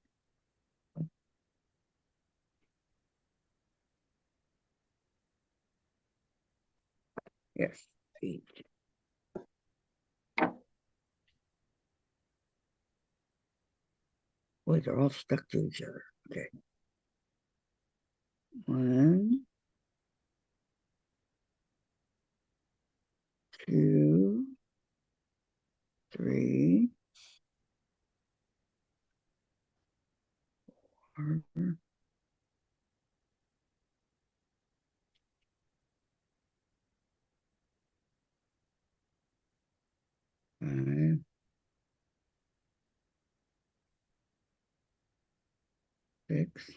Yes, 8. Boy, they're all stuck to each other. Okay. 1, 2, 3, 4, 6.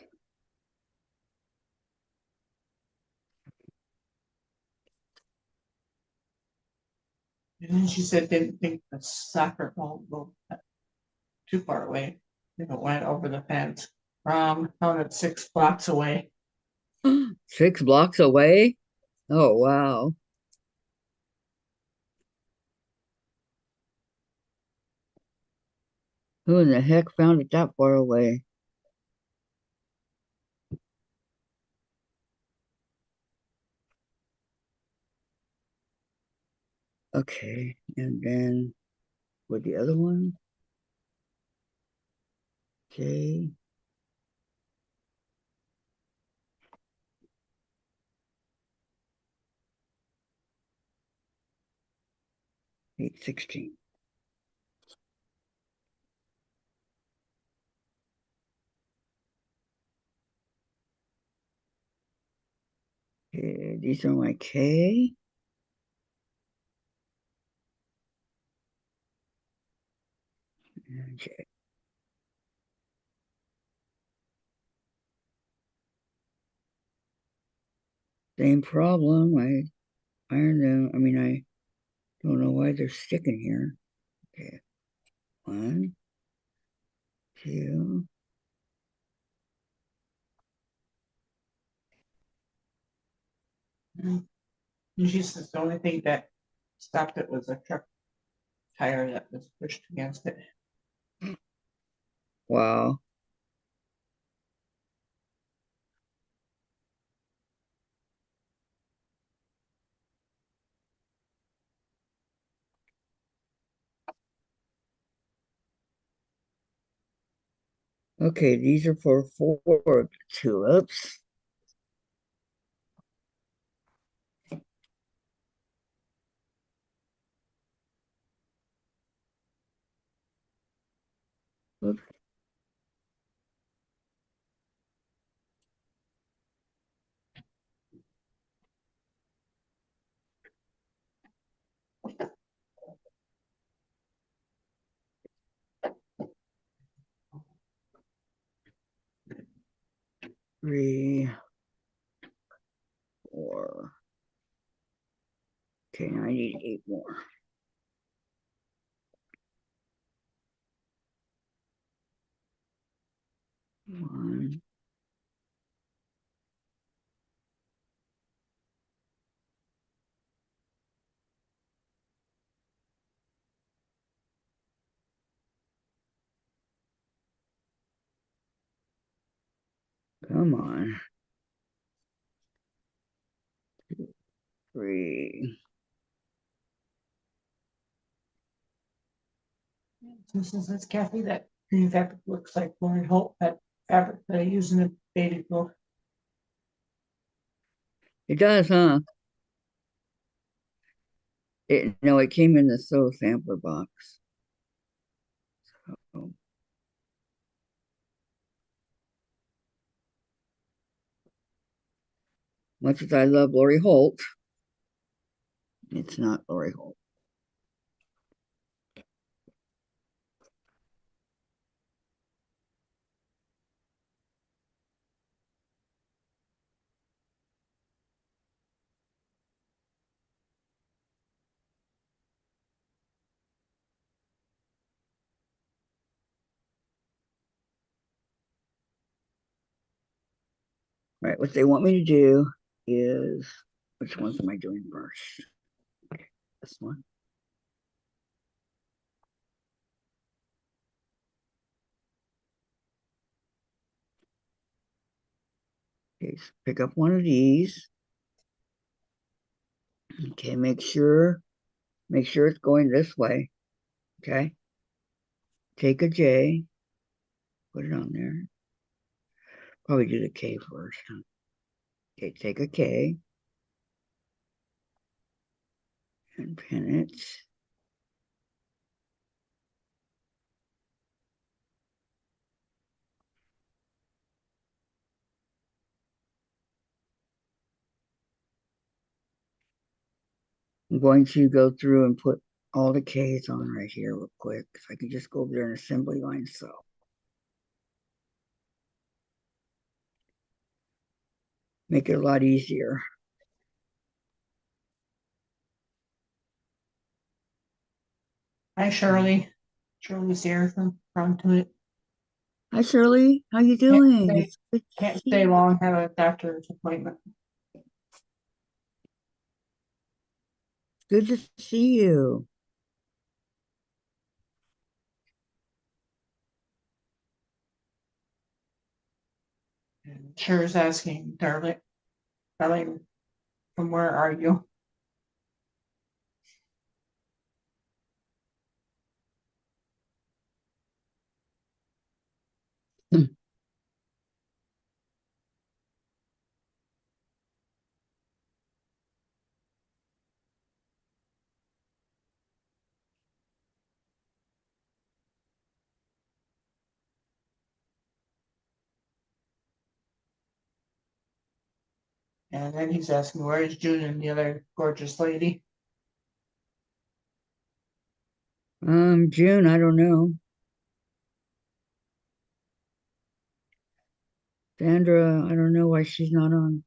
And then she said didn't think the soccer ball would go too far away if it went over the fence. Found it 6 blocks away. 6 blocks away? Oh, wow. Who in the heck found it that far away? Okay, and then with the other one? Okay. Eight 16. Okay, these are my K. And J. Same problem. I ironed them. I don't know why they're sticking here. Okay. 1, 2. And she says the only thing that stopped it was a truck tire that was pushed against it. Wow. Okay, these are for 4 tulips. Oops. Three, 4. Okay, now I need 8 more. 1. Come on. 2, 3. So says Kathy that green fabric looks like Lauren Hope, that fabric that I use in the baby book. It does, huh? No, it came in the sew sampler box. So, much as I love Lori Holt, it's not Lori Holt. Right, what they want me to do is, which ones am I doing first? Okay, this one. Okay, so pick up one of these. Okay, make sure it's going this way. Okay. Take a J, put it on there. Probably do the K first. Huh? Okay, take a K and pin it. I'm going to go through and put all the K's on right here real quick. So I can just go over there in assembly line. So make it a lot easier. Hi, Shirley. Shirley's here from to it. Hi Shirley, how you Can't doing? stay, It's good to can't see stay you. long. Have a doctor's appointment. Good to see you. And Cher's asking, darling, from where are you? And then he's asking, where is June and the other gorgeous lady? June, I don't know. Sandra, I don't know why she's not on.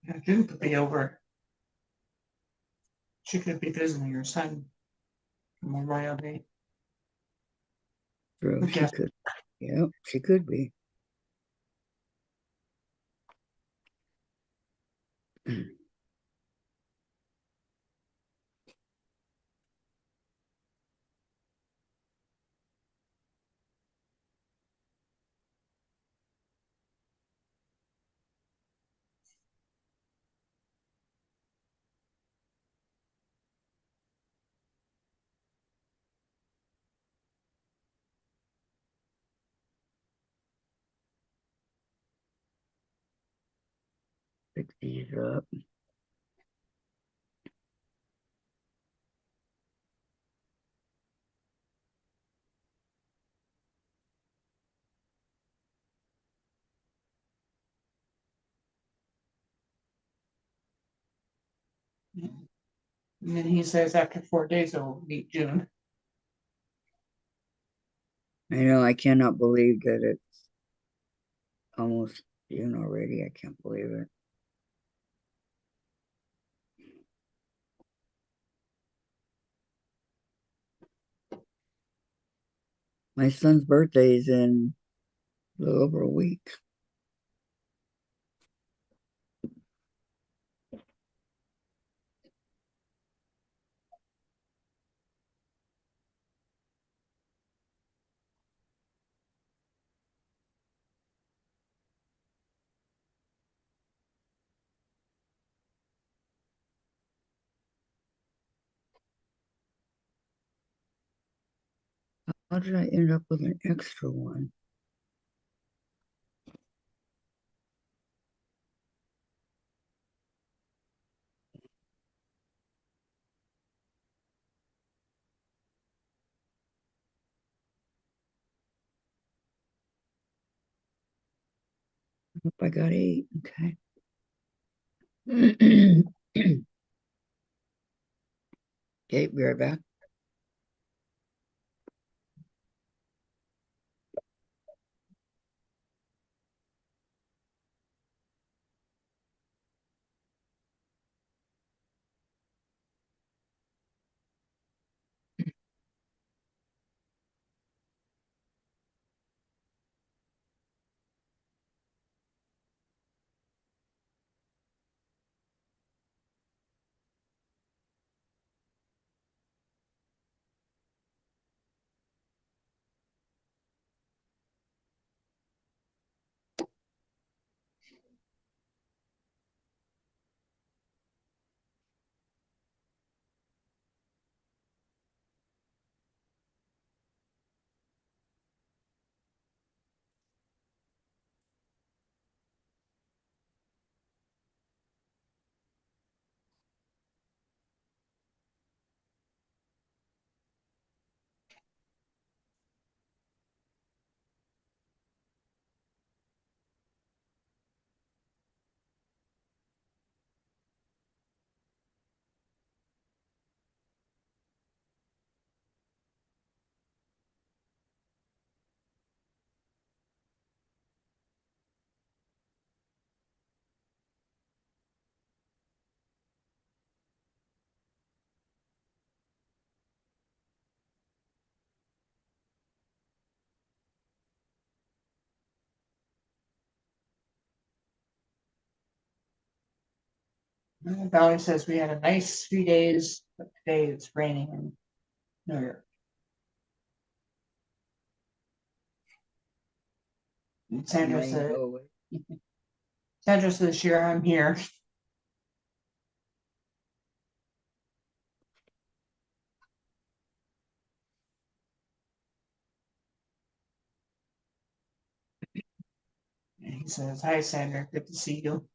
Yeah, June could be over. She could be visiting her son from Memorial Day. True, Or she Jeff. could. Yep, she could be. Pick these up. And then he says after 4 days he'll meet June. I know, I cannot believe that it's almost June already. I can't believe it. My son's birthday is in a little over a week. How did I end up with an extra one? I hope I got 8. Okay. Okay, be right back. Valerie says we had a nice 3 days, but today it's raining in New York. And Sandra Rain said, go away. Sure, I'm here. And he says, hi, Sandra, good to see you.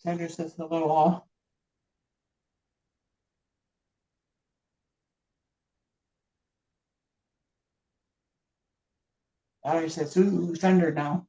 Sandra says hello all. Valerie says, ooh, thunder now.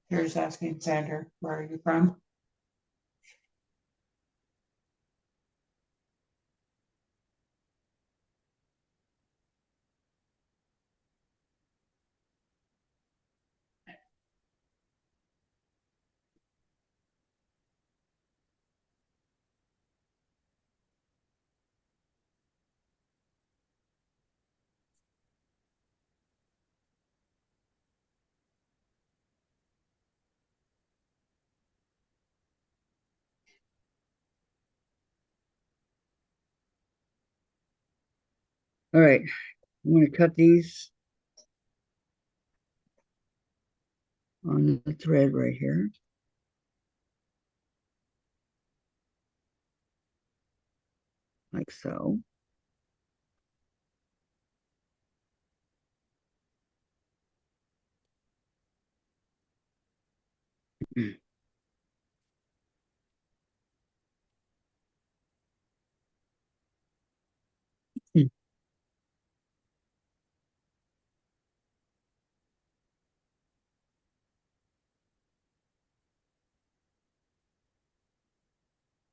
Here's asking Sandra, where are you from? All right, I'm going to cut these on the thread right here. Like so.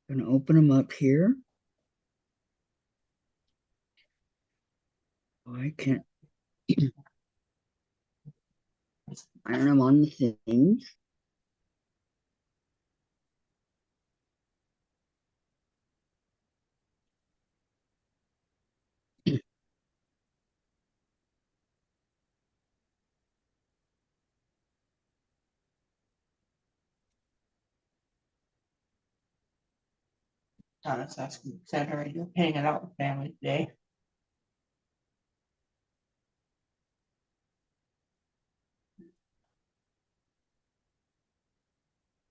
I'm going to open them up here. Oh, I can't iron them on the things. Donna's asking Sandra, are you hanging out with family today?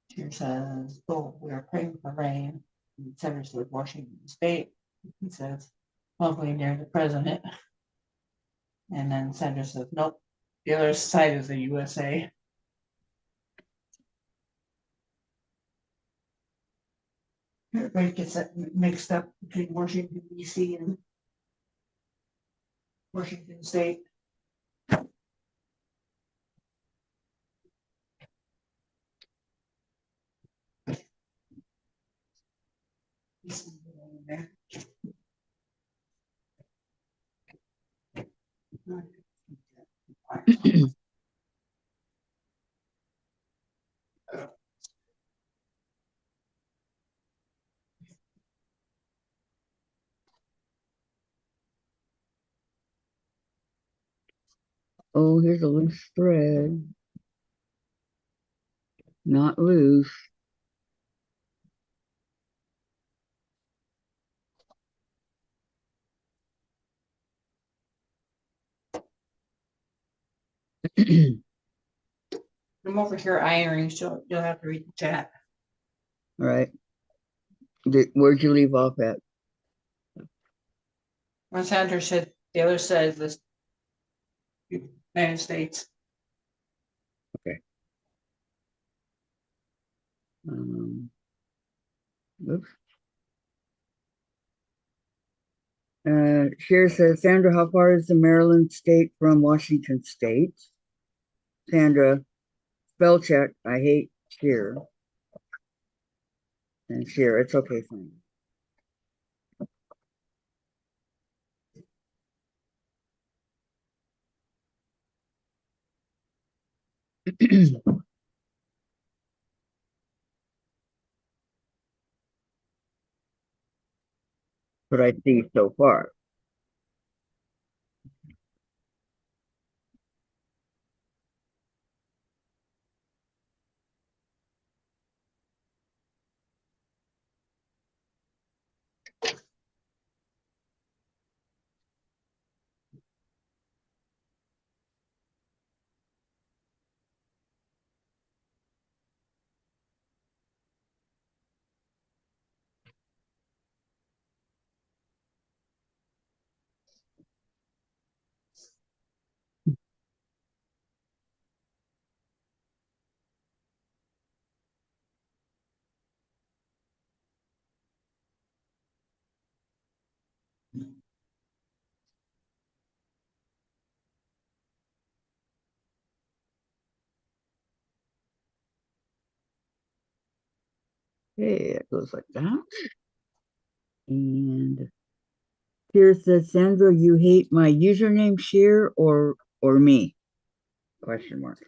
She says, oh, we are praying for rain. And Sandra says, Washington State. He says, lovely near the president. And then Sandra says, nope, the other side is the USA. Everybody gets that mixed up between Washington, D.C. and Washington State. Oh, here's a loose thread. Not loose. I'm over here ironing, so you'll have to read the chat. All right. Where'd you leave off at? When Sandra said the other side of the United States. Okay. Oops. Cher says, Sandra, how far is the Maryland state from Washington state? Sandra, spell check. I hate Cher. And Cher, it's okay, fine. What I see so far. Okay, it goes like that. And Cher says, Sandra, you hate my username, Cher, or me? Question mark.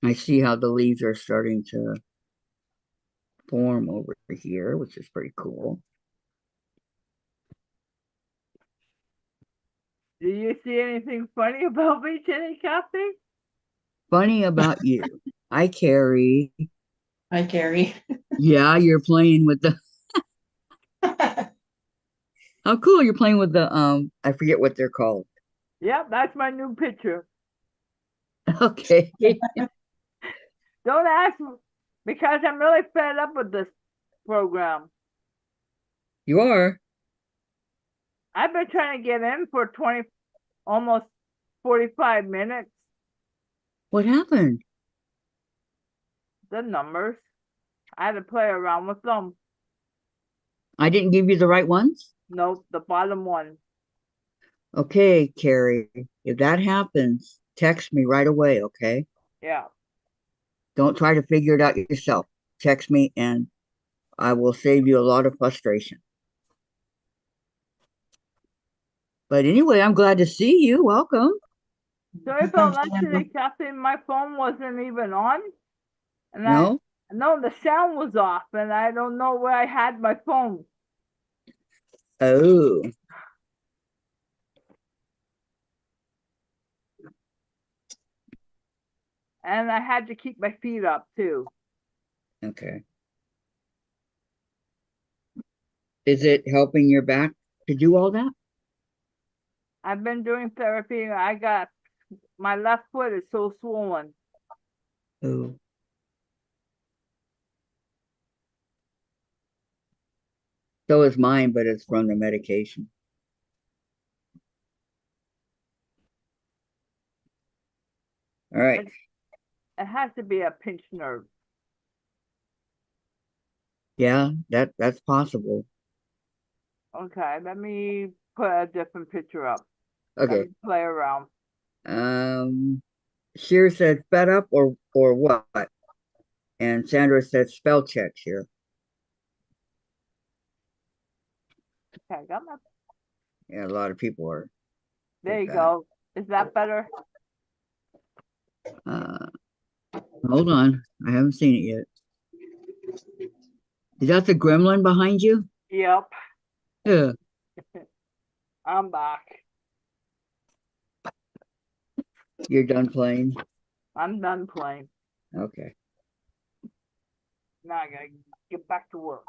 I see how the leaves are starting to form over here, which is pretty cool. Do you see anything funny about me today, Kathy? Funny about you. Hi, Carrie. Hi, Gary. Yeah, you're playing with the. Oh, cool! You're playing with the. I forget what they're called. Yep, that's my new picture. Okay. Don't ask me because I'm really fed up with this program. You are. I've been trying to get in for 20, almost 45 minutes. What happened? The numbers. I had to play around with them. I didn't give you the right ones? Nope, the bottom one. Okay, Carrie. If that happens, text me right away, okay? Yeah. Don't try to figure it out yourself. Text me and I will save you a lot of frustration. But anyway, I'm glad to see you. Welcome. Sorry about yesterday, Kathy. My phone wasn't even on. And No? no, the sound was off, and I don't know where I had my phone. Oh, And I had to keep my feet up too. okay. Is it helping your back to do all that? I've been doing therapy. I got my left foot is so swollen. Oh. So is mine, but it's from the medication. All right. It has to be a pinched nerve. Yeah, that's possible. Okay, let me put a different picture up. Let Okay. me play around. Sheer said fed up or what? And Sandra said spell check here. Okay, I got my. Yeah, a lot of people are There with you that. go. Is that better? Uh, hold on. I haven't seen it yet. Is that the gremlin behind you? Yep, Yeah. I'm back. You're done playing? I'm done playing. Okay. Now I gotta get back to work.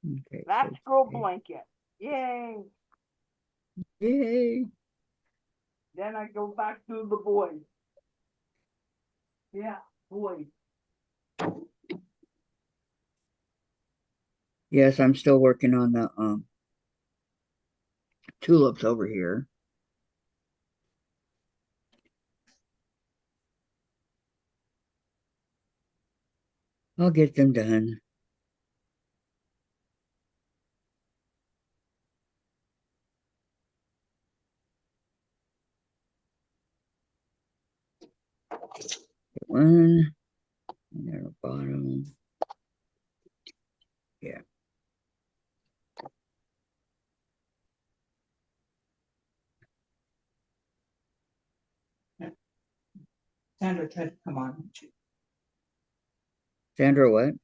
Okay. That's So, girl blanket. Yay! yay. Then I go back to the boys. Yeah, boys. Yes, I'm still working on the tulips over here. I'll get them done. One, and then the bottom. Yeah. Sandra tried to come on. She Sandra, what?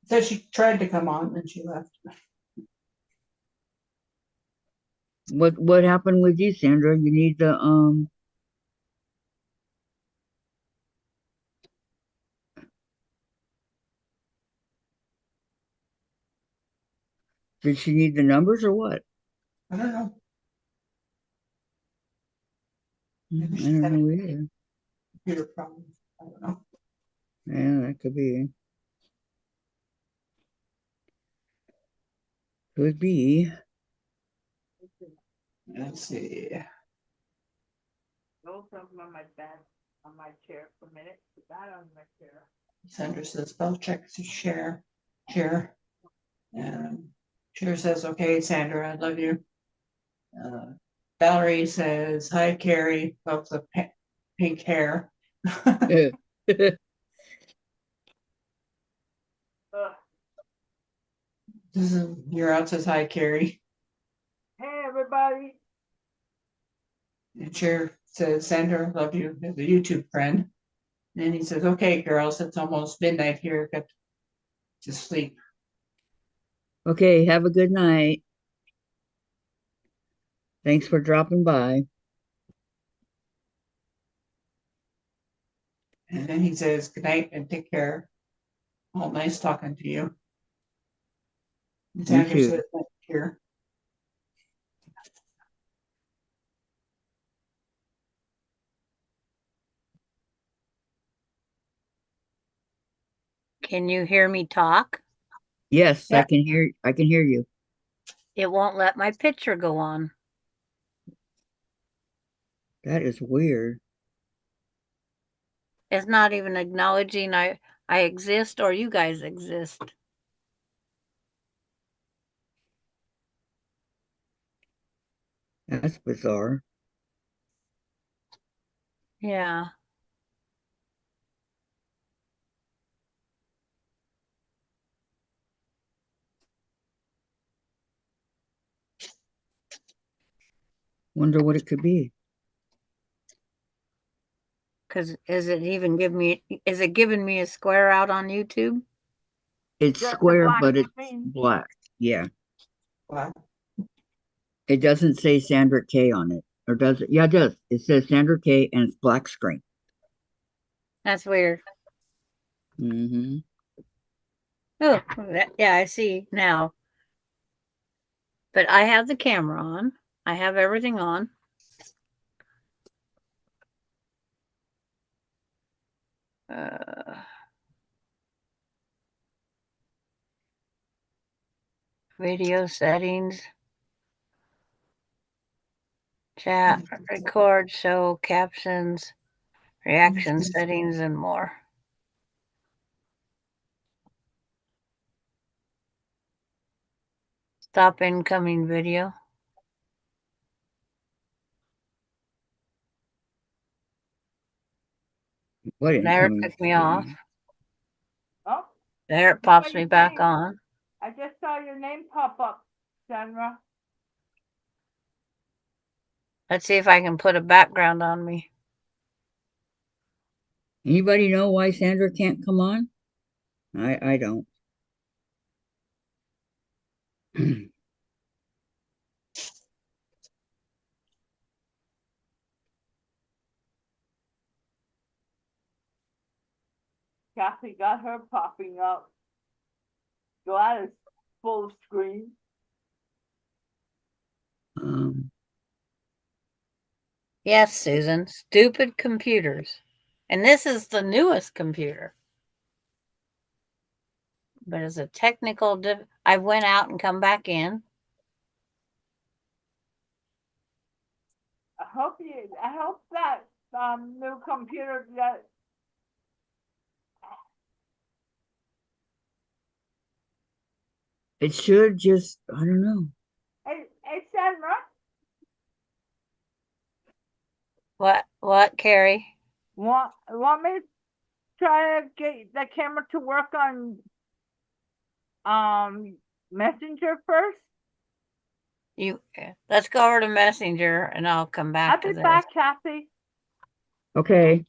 said she tried to come on and she left. What happened with you, Sandra? You need the did she need the numbers or what? I don't know. I Maybe she's don't having know either. computer problems. I don't know. Yeah, that could be. Could be. Let's see. Go something on my bed, on my chair for a minute. Put that on my chair. Sandra says spell check to share. And Share says, okay, Sandra, I love you. Uh, Valerie says, hi, Carrie, love the pink hair. Ugh. You're out says, hi, Carrie. Hey, everybody. And Share says, Sandra, love you, as a YouTube friend. And he says, okay, girls, it's almost midnight here. Got to sleep. Okay, have a good night. Thanks for dropping by. And then he says, good night and take care. All nice talking to you. And You Sandra too. says, here. Can you hear me talk? Yes, Yeah. I can hear you. It won't let my picture go on. That is weird. It's not even acknowledging I exist or you guys exist. That's bizarre. Yeah. Wonder what it could be. Because is it giving me a square out on YouTube? It's Just the square, black but it's screen. black. Yeah. Wow. It doesn't say Sandra K on it. Or does it? Yeah, it does. It says Sandra K and it's black screen. That's weird. Mm-hmm. Oh, yeah, I see now. But I have the camera on. I have everything on. Video settings. Chat, record, show, captions, reaction settings, and more. Stop incoming video. What There it incoming took me video? off. Oh, There it pops me back on. I just saw your name pop up, Sandra. Let's see if I can put a background on me. Anybody know why Sandra can't come on? I don't. Kathy got her popping up. Gladys full screen. Um, Yes, Susan, stupid computers. And this is the newest computer. But it's a technical I went out and come back in. I hope that new computer that it should just, I don't know. hey Sandra, What, Carrie? want me to try to get the camera to work on Messenger first? Let's go over to Messenger and I'll come back I'll to be this. back, Kathy. Okay.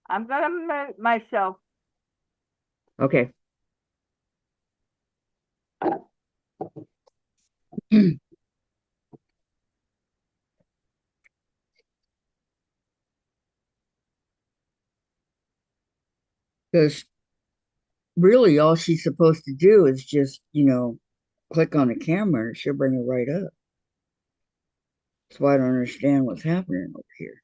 I'm gonna mute myself. Okay. Because really all she's supposed to do is just, click on the camera and she'll bring it right up. That's why I don't understand what's happening over here.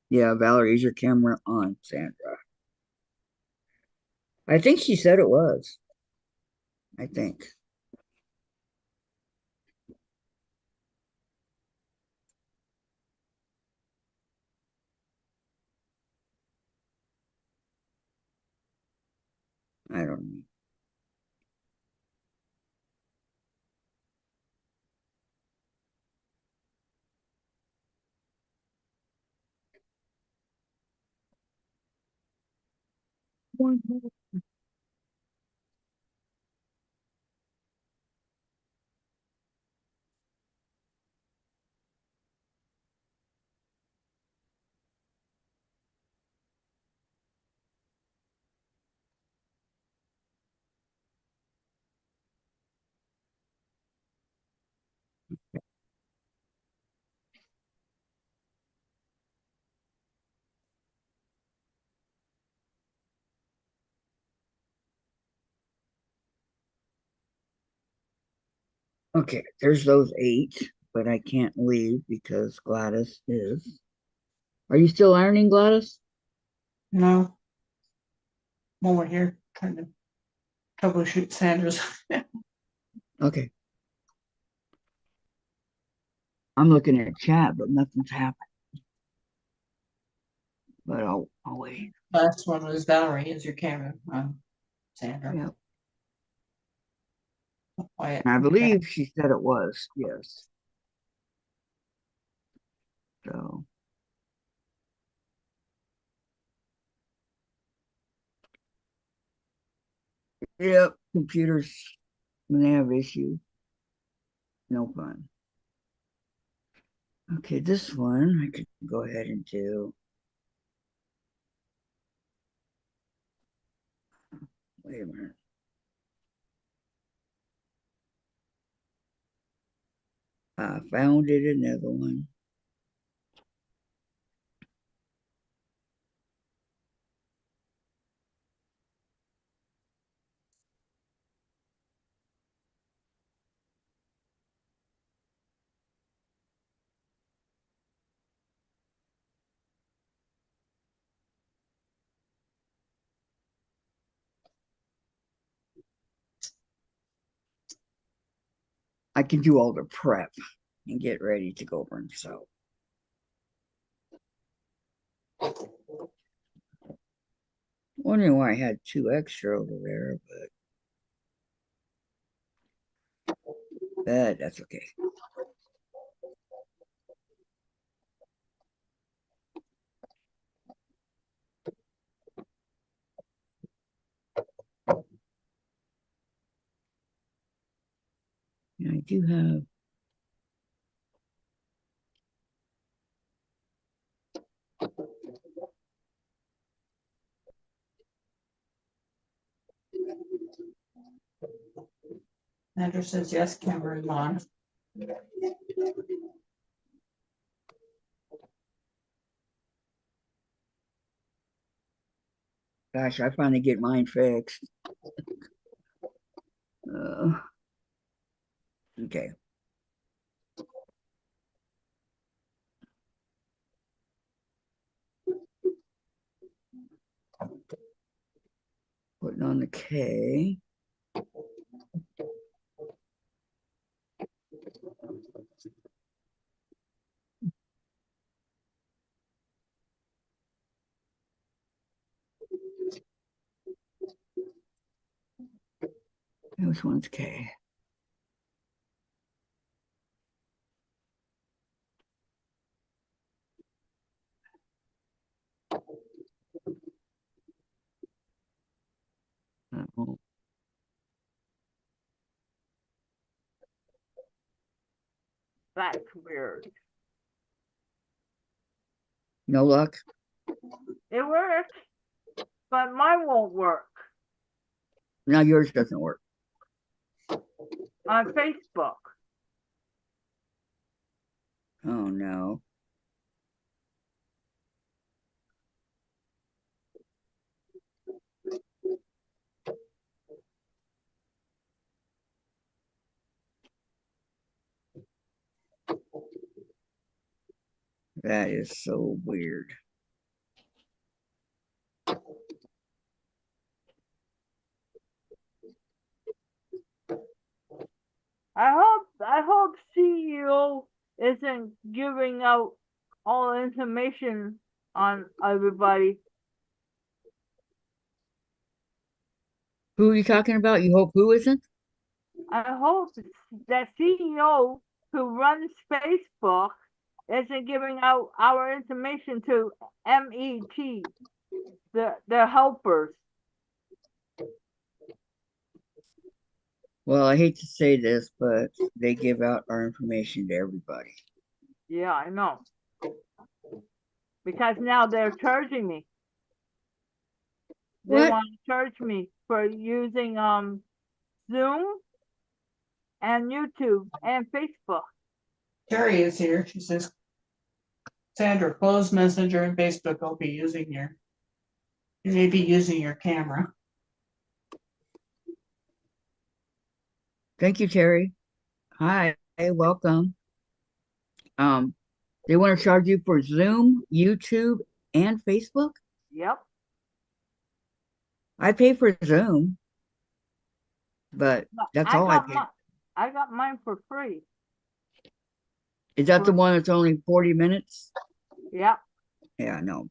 Yeah, Valerie, is your camera on, Sandra? I think she said it was. I think. I don't know. One more. Okay, there's those 8, but I can't leave because Gladys is. Are you still ironing, Gladys? No. I'm over here trying to troubleshoot Sandra's. Okay. I'm looking at chat, but nothing's happened. But I'll wait. Last one was Valerie. Is your camera on, Sandra? Yeah. Quiet. I believe she said it was, yes. So. Yep, computers, when they have issues, no fun. Okay, this one I could go ahead and do. Wait a minute. I found it, another one. I can do all the prep and get ready to go over and sew. Wondering why I had 2 extra over there, but that's okay. And I do have Andrew says yes, camera's on. Gosh, I finally get mine fixed. Okay. Putting on the K. Which one's K? Oh, That's weird. no luck. It works, but mine won't work Now yours doesn't work. on Facebook. Oh no. That is so weird. I hope CEO isn't giving out all information on everybody. Who are you talking about? You hope who isn't? I hope that CEO who runs Facebook isn't giving out our information to MET, the helpers. Well, I hate to say this, but they give out our information to everybody. Yeah, I know. Because now they're charging me. They What? want to charge me for using Zoom and YouTube and Facebook. Terry is here. She says, Sandra, close Messenger and Facebook. I'll be using you may be using your camera. Thank you, Terry. Hi, welcome. They want to charge you for Zoom, YouTube, and Facebook? Yep. I pay for Zoom, but But that's all I pay. I got mine for free. Is that the one that's only 40 minutes? Yep. Yeah, no.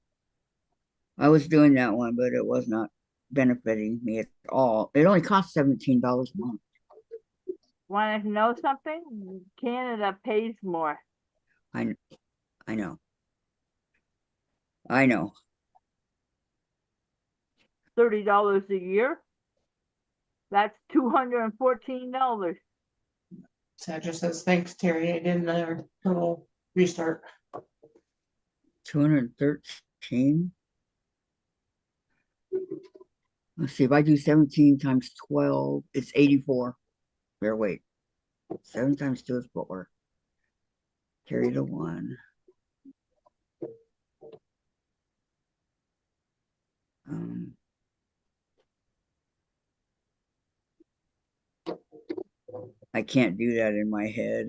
I was doing that one, but it was not benefiting me at all. It only cost $17 a month. Want to know something? Canada pays more. I know. I know. $30 a year. That's $214. Sandra says, thanks, Terry. I did another total restart. 213. Let's see, if I do 17 times 12, it's 84. Bear wait. 7 times 2 is 4. Carry the 1. I can't do that in my head.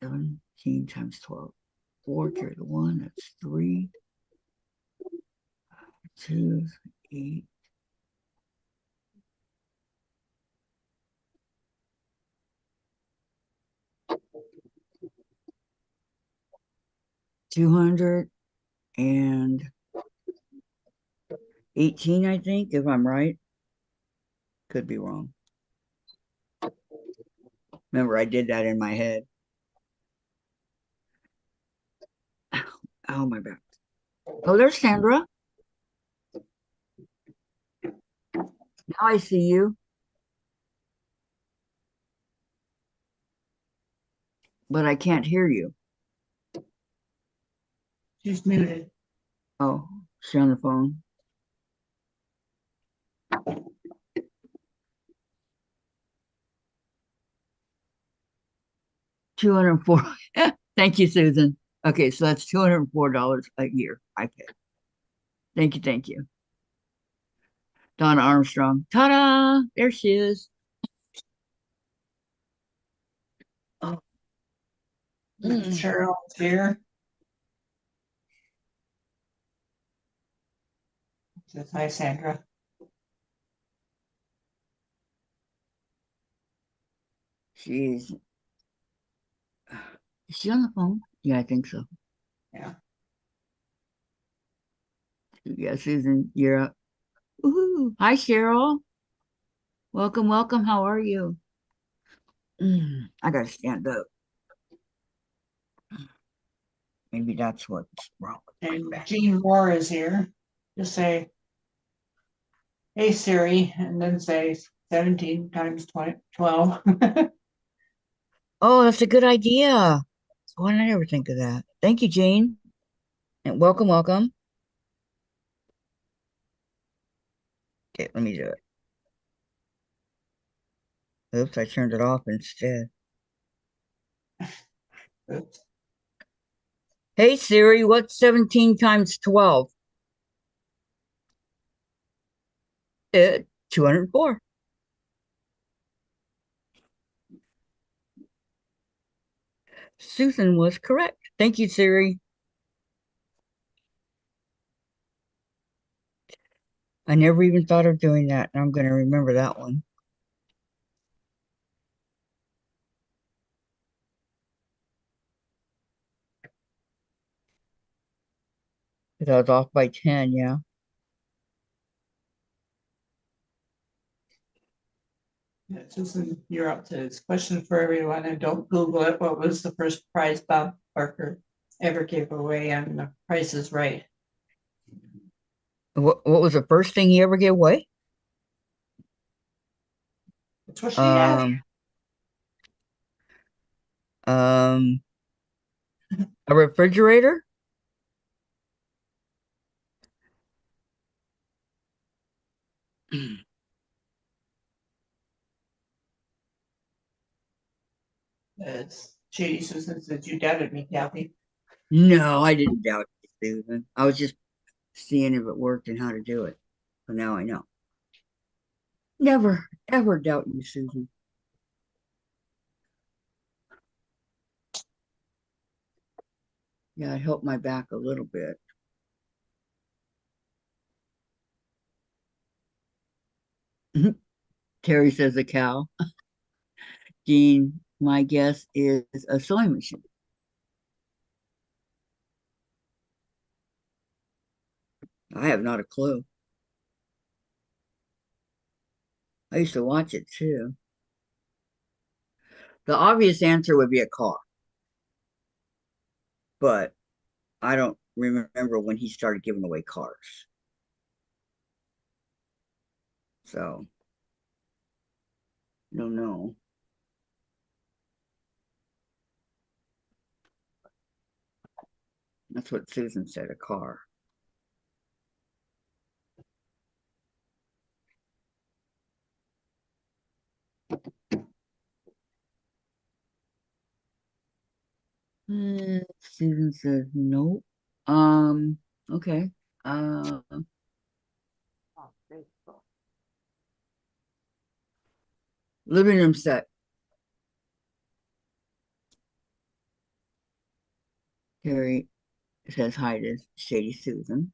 17 times 12. 4, carry the 1, that's 3. 2, 8. $218, I think, if I'm right. Could be wrong. Remember, I did that in my head. Oh, my back. Oh, there's Sandra. Now I see you. But I can't hear you. She's muted. Oh, she's on the phone. $204. Thank you, Susan. Okay, so that's $204 a year I pay. Thank you, thank you. Donna Armstrong. Ta-da! There she is. Oh. Cheryl's here. Says hi, Sandra. She's. Is she on the phone? Yeah, I think so. Yeah. Yeah, Susan, you're up. Woohoo! Hi, Cheryl. Welcome, welcome. How are you? I gotta stand up. Maybe that's what's wrong with my And back. Jean Moore is here. Just say, hey Siri, and then say 17 times 12. Oh, that's a good idea. Why did I never think of that? Thank you, Jane. And welcome, welcome. Okay, let me do it. Oops, I turned it off instead. Oops. Hey Siri, what's 17 times 12? 204. Susan was correct. Thank you, Siri. I never even thought of doing that, and I'm going to remember that one. Because I was off by 10, yeah. Yeah, Susan, you're up to this question for everyone, and don't Google it. What was the first prize Bob Barker ever gave away on The Price is Right? What was the first thing he ever gave away? That's what she asked. A refrigerator? Shady Susan said you doubted me, Kathy. No, I didn't doubt you, Susan. I was just seeing if it worked and how to do it. So now I know. Never, ever doubt you, Susan. Yeah, it helped my back a little bit. Terry says a cow. Jean, my guess is a sewing machine. I have not a clue. I used to watch it too. The obvious answer would be a car, but I don't remember when he started giving away cars. So, I don't know. That's what Susan said, a car. Susan says nope. Okay. Oh, Facebook. Living room set. Carrie says hi to Shady Susan.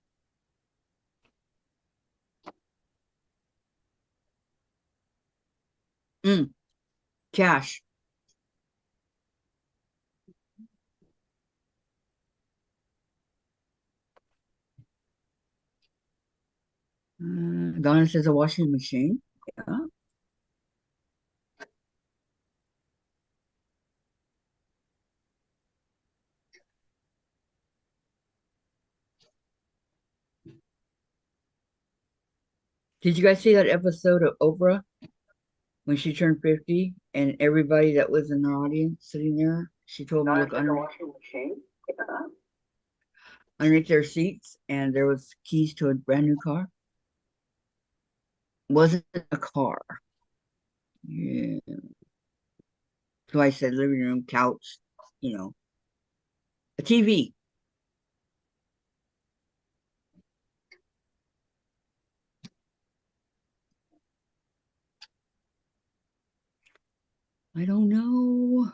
Cash. Donna says a washing machine. Yeah. Did you guys see that episode of Oprah when she turned 50 and everybody that was in the audience sitting there, she told them to look underneath their seats and there was keys to a brand new car? Wasn't a car. Yeah. So I said living room, couch, a TV. I don't know.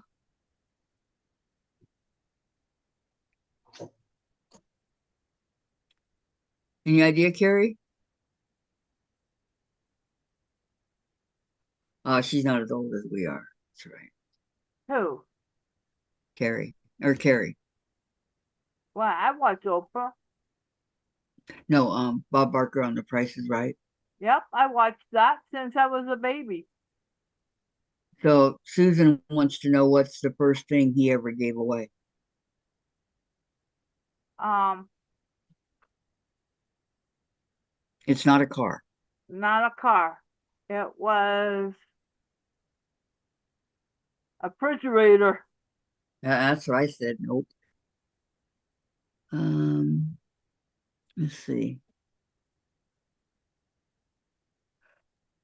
Any idea, Carrie? She's not as old as we are. That's right. Who? Carrie. Or Carrie. Well, I watch Oprah. No, Bob Barker on The Price is Right. Yep, I watched that since I was a baby. So Susan wants to know what's the first thing he ever gave away. Um, It's not a car. not a car. It was a refrigerator. That's what I said. Nope. Um, let's see.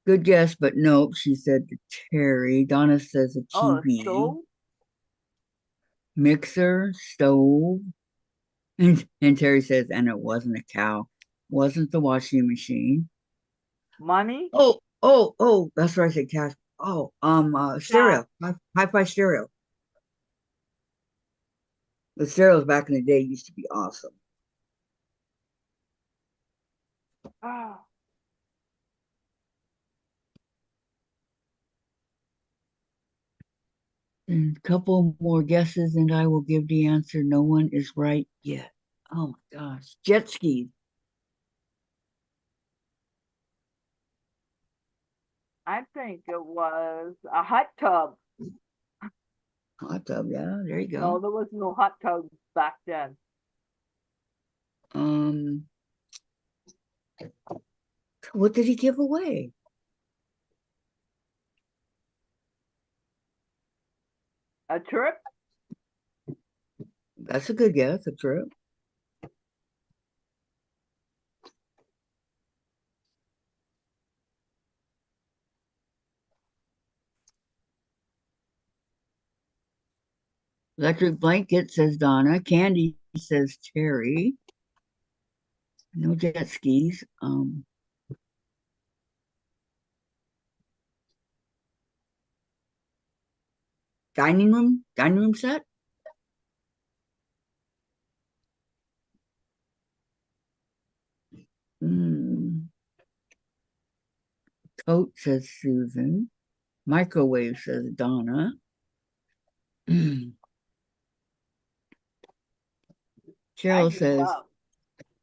Good guess, but nope. She said to Terry. Donna says a Oh, a TV, stove. mixer, stove. And Terry says, and it wasn't a cow. Wasn't the washing machine. Money. Oh, that's what I said, cash. Oh, stereo. Hi-fi stereo. The stereos back in the day used to be awesome. Oh, And a couple more guesses, and I will give the answer. No one is right yet. Oh my gosh. Jet skis. I think it was a hot tub. Hot tub, yeah, there you No, go. there was no hot tubs back then. Um, what did he give away? A trip. That's a good guess, a trip. Electric blanket, says Donna. Candy, says Terry. No jet skis. Dining room set. Hmm. Coat, says Susan. Microwave, says Donna. I Cheryl give says, up.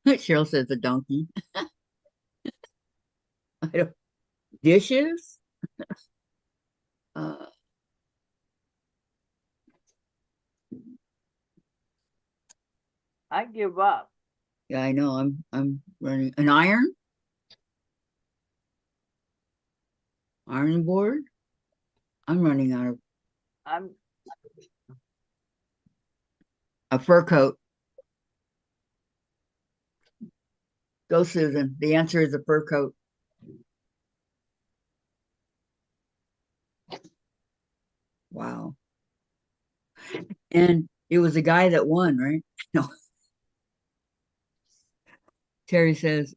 Cheryl says a donkey. I don't, dishes. Uh, I give up. yeah, I know. I'm running an ironing board. I'm running out of I'm a fur coat. Go, Susan. The answer is a fur coat. Wow. And It was the guy that won, right? No. Terry says,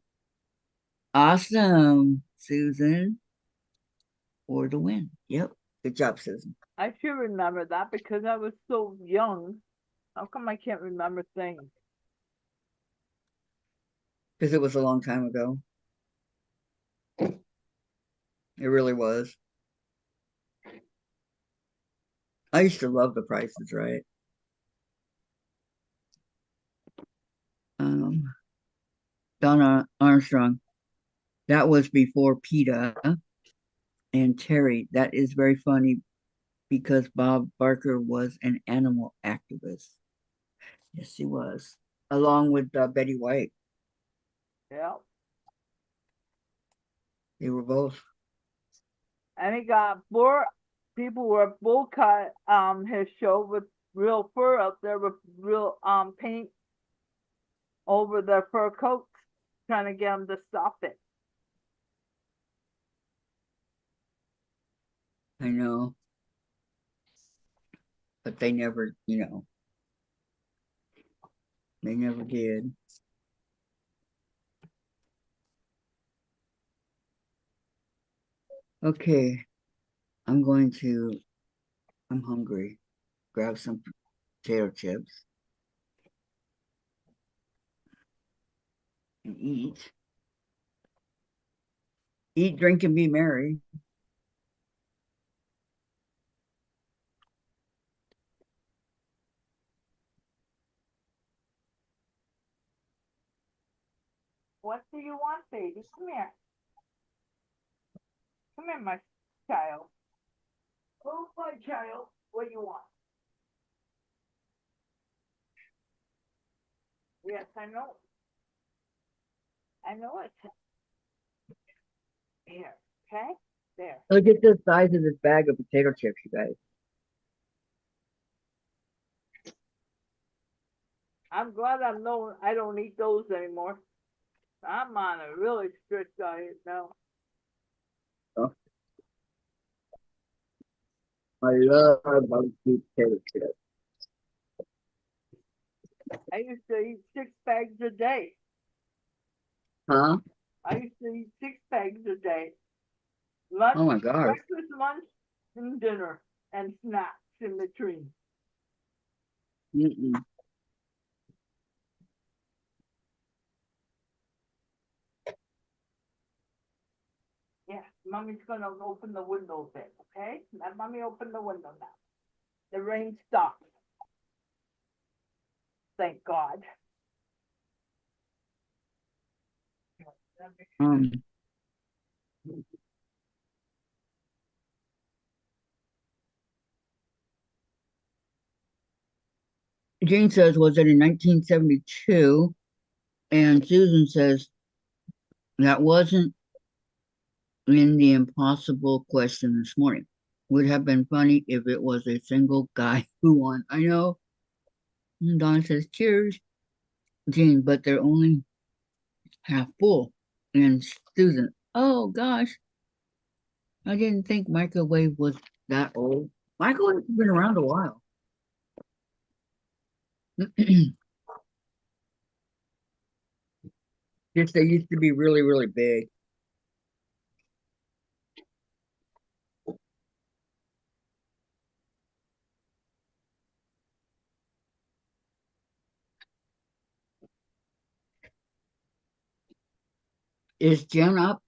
awesome, Susan. For the win. Yep. Good job, Susan. I should remember that because I was so young. How come I can't remember things? Because it was a long time ago. It really was. I used to love The Price is Right. Donna Armstrong. That was before PETA and Terry. That is very funny because Bob Barker was an animal activist. Yes, he was. Along with Betty White. Yeah. They were both. And he got four people were boycott his show with real fur out there with real paint over their fur coats, trying to get them to stop it. I know. But they never, they never did. Okay. I'm hungry. Grab some potato chips and eat. Eat, drink, and be merry. What do you want, baby? Come here. Come here, my child. Oh, my child. What do you want? Yes, I know. I know it. Here, okay? There. Look at the size of this bag of potato chips, you guys. I'm glad I don't eat those anymore. I'm on a really strict diet now. Oh, I love barbecue potato chips. I used to eat 6 bags a day. Huh? I used to eat 6 bags a day. Lunch, Oh my gosh. breakfast, lunch, and dinner, and snacks in between. Mm-mm. Yeah, mommy's gonna open the window a bit, okay? Let mommy open the window now. The rain stopped. Thank God. Um, Jane says, was it in 1972? And Susan says, that wasn't in the impossible question this morning. Would have been funny if it was a single guy who won. I know. And Donna says, cheers, Jean, but they're only half full. And Susan, oh gosh, I didn't think microwave was that old. Microwave's been around a while. Just they used to be really, really big. Is Jen up?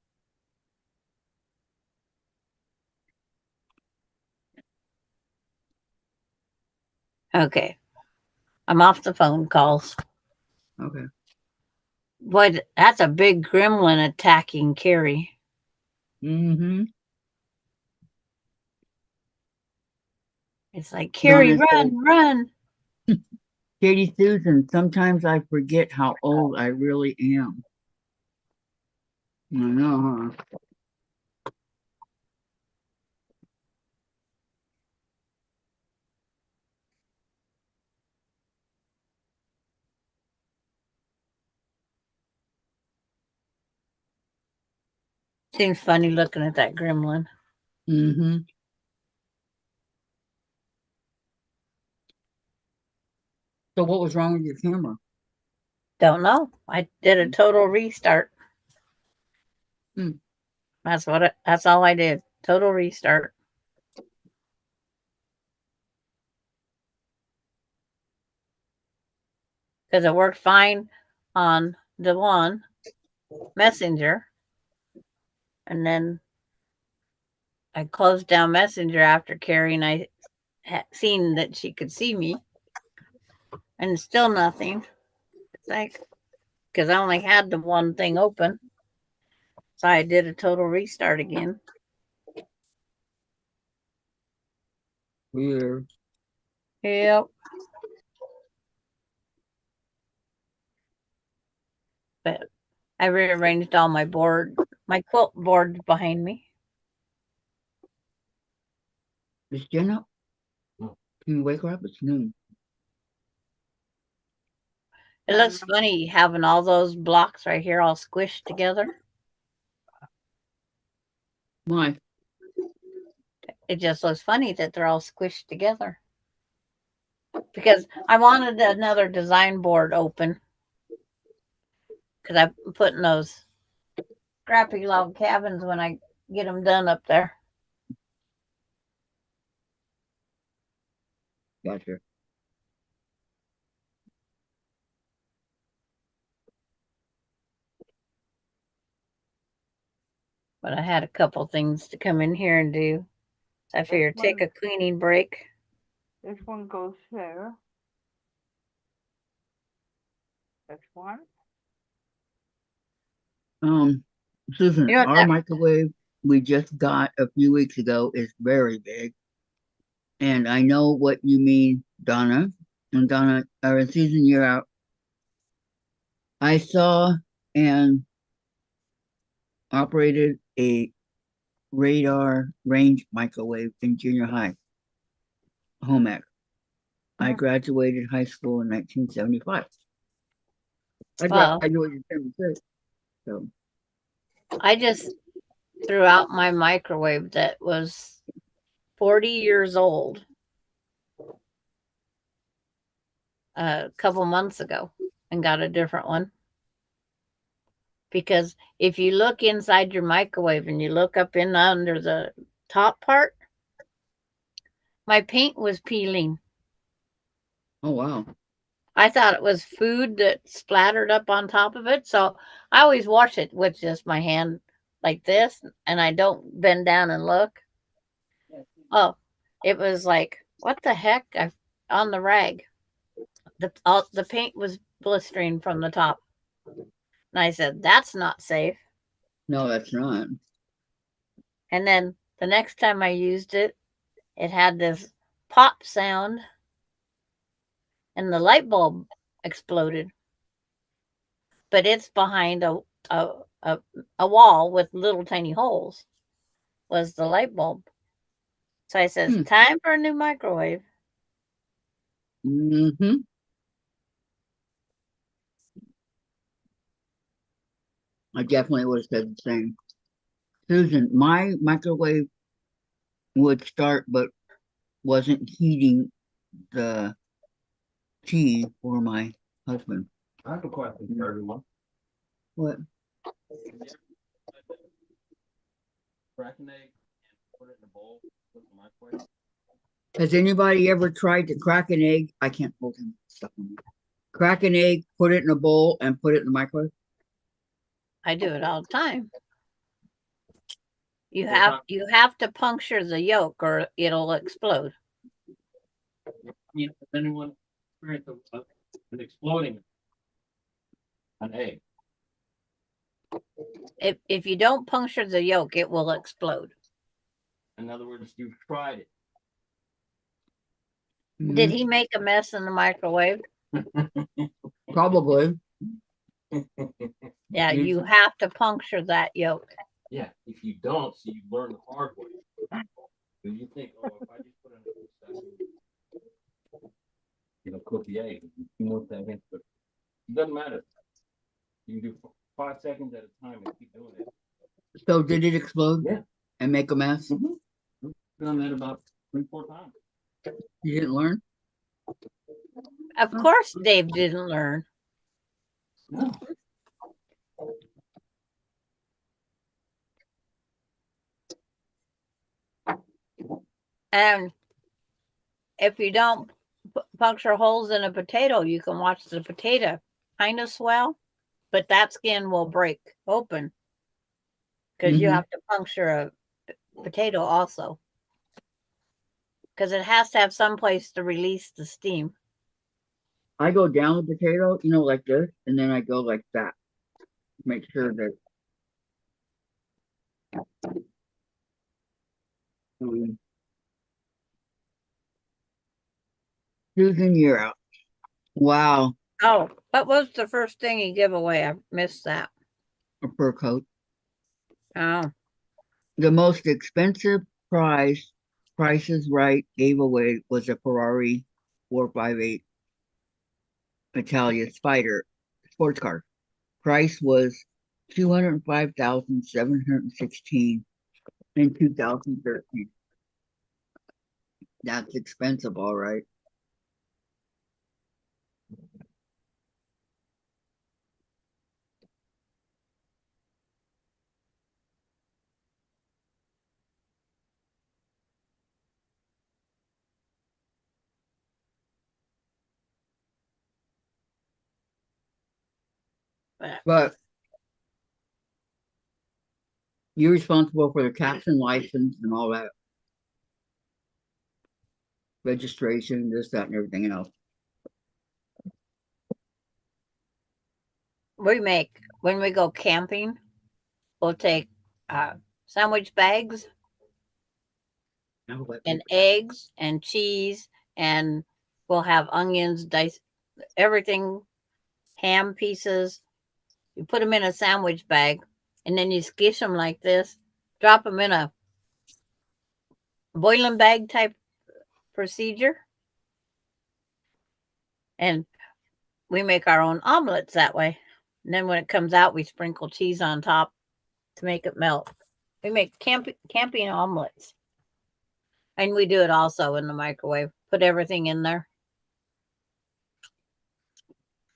Okay. I'm off the phone calls. Okay. Boy, that's a big gremlin attacking Carrie. Mm-hmm. It's like, Carrie, Donna says, run. Katie Susan, sometimes I forget how old I really am. I know, huh? Seems funny looking at that gremlin. Mm-hmm. So what was wrong with your camera? Don't know. I did a total restart. Hmm. That's all I did. Total restart. Because it worked fine on the one Messenger. And then I closed down Messenger after Carrie and I had seen that she could see me. And still nothing. It's like, because I only had the one thing open. So I did a total restart again. Weird. Yep. But I rearranged all my quilt boards behind me. Is Jen up? Can you wake her up? It's noon. It looks funny having all those blocks right here all squished together. Why? It just looks funny that they're all squished together. Because I wanted another design board open. Because I'm putting those scrappy log cabins when I get them done up there. Gotcha. But I had a couple things to come in here and do. So I figured take a cleaning break. This one goes there. This one. Susan, You know what our microwave we just got a few weeks ago is very big. And I know what you mean, Donna. And Donna, or Susan, you're out. I saw and operated a radar range microwave in junior high, home ec. I graduated high school in 1975. Well, I graduated in 76. So, I just threw out my microwave that was 40 years old a couple months ago and got a different one. Because if you look inside your microwave and you look up in under the top part, my paint was peeling. oh wow. I thought it was food that splattered up on top of it. So I always wash it with just my hand like this, and I don't bend down and look. Oh, it was like, what the heck? On the rag. The paint was blistering from the top. And I said, that's not safe. No, that's not. And then the next time I used it, it had this pop sound and the light bulb exploded. But it's behind a wall with little tiny holes was the light bulb. So I says, time for a new microwave. Mm-hmm. I definitely would have said the same. Susan, my microwave would start but wasn't heating the tea for my husband. I have a question for everyone. What? Crack an egg and put it in a bowl, put it in the microwave. Has anybody ever tried to crack an egg? I can't hold him stuff on me. Crack an egg, put it in a bowl, and put it in the microwave? I do it all the time. You have to puncture the yolk or it'll explode. Has anyone experienced an exploding an egg? If you don't puncture the yolk, it will explode. In other words, you've tried it. Did he make a mess in the microwave? Probably. Yeah, you have to puncture that yolk. Yeah, if you don't, so you learn the hard way. So you think, oh, if I just put in a few seconds, cook the egg, a few more seconds, but it doesn't matter. You can do 5 seconds at a time and keep doing it. So did it explode? Yeah. And make a mess? I've done that about 3-4 times. You didn't learn? Of course, Dave didn't learn. No. And if you don't puncture holes in a potato, you can watch the potato kind of swell, but that skin will break open because you Mhm. have to puncture a potato also. Because it has to have some place to release the steam. I go down the potato, like this, and then I go like that. Make sure that um, Susan, you're out. Wow, Oh, what was the first thing you give away? I missed that. a fur coat. Oh, The most expensive Prices Right gave away was a Ferrari 458 Italia Spider sports car. Price was 205,716 in 2013. That's expensive, all right. But you're responsible for the caption license and all that registration, this, that, and everything else. we make, when we go camping, we'll take sandwich bags and eggs and cheese, and we'll have onions, diced, everything, ham pieces. You put them in a sandwich bag, and then you squish them like this, drop them in a boiling bag type procedure, and we make our own omelets that way. And then when it comes out, we sprinkle cheese on top to make it melt. We make camping omelets. And we do it also in the microwave. Put everything in there.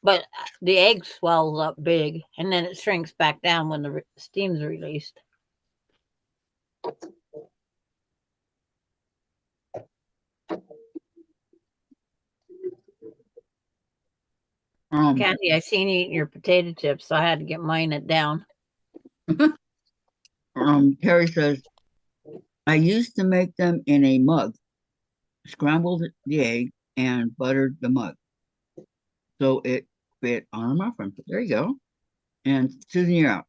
But the egg swells up big, and then it shrinks back down when the steam's released. Kathy, I seen you eating your potato chips, so I had to get mine it down. Terry says, I used to make them in a mug, scrambled the egg, and buttered the mug. So it fit on a muffin. There you go. And Susan, you're out.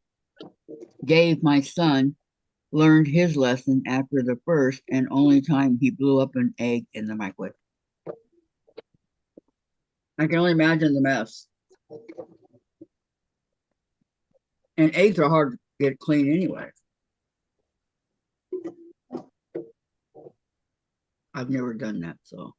Dave, my son, learned his lesson after the first and only time he blew up an egg in the microwave. I can only imagine the mess. And eggs are hard to get clean anyway. I've never done that, so.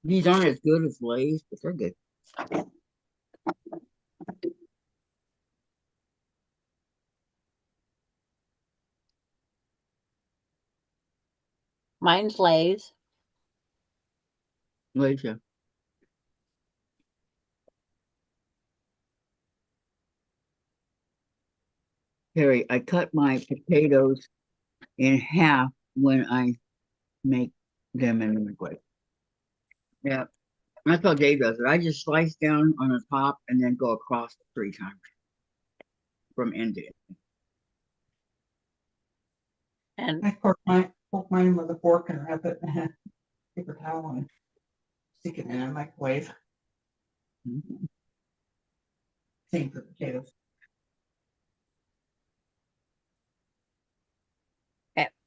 These aren't as good as Lay's, but they're good. Mine's Lay's. Lay's, yeah. Harry, I cut my potatoes in half when I make them in the microwave. Yeah, that's how Dave does it. I just slice down on the top and then go across 3 times from end to end. And I poke mine with a fork and wrap it in a paper towel and stick it in a microwave. Mhm. Same for potatoes.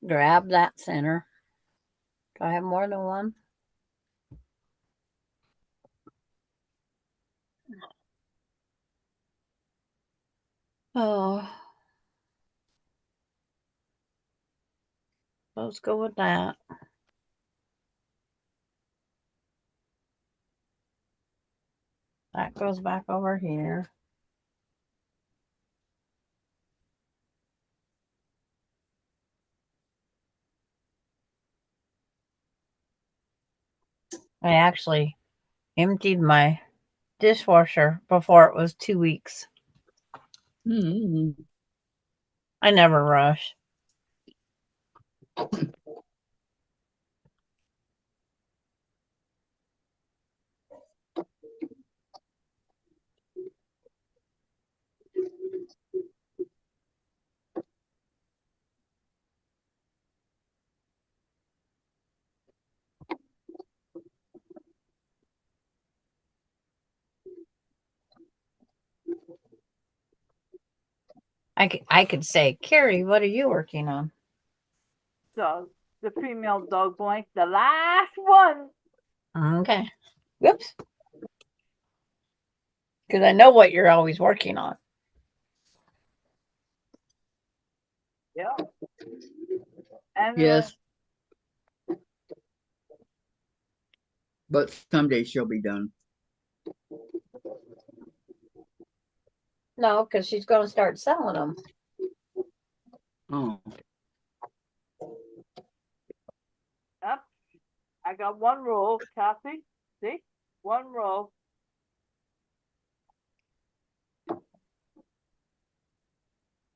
grab that center. Do I have more than one? Oh, let's go with that. That goes back over here. I actually emptied my dishwasher before it was 2 weeks. Mm-hmm. I never rush. I could say, Carrie, what are you working on? So the female dog blank, the last one. Okay. Whoops. Because I know what you're always working on. Yeah. And Yes. But someday she'll be done. No, because she's going to start selling them. Oh. Yep. I got one roll, Kathy. See? One roll.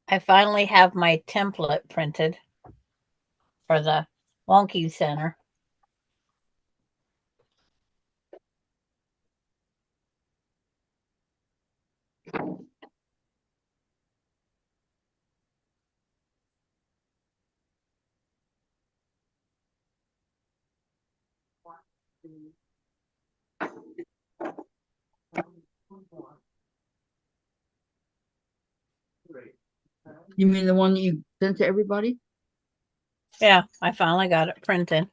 I finally have my template printed for the Wonky Center. You mean the one that you sent to everybody? Yeah, I finally got it printed.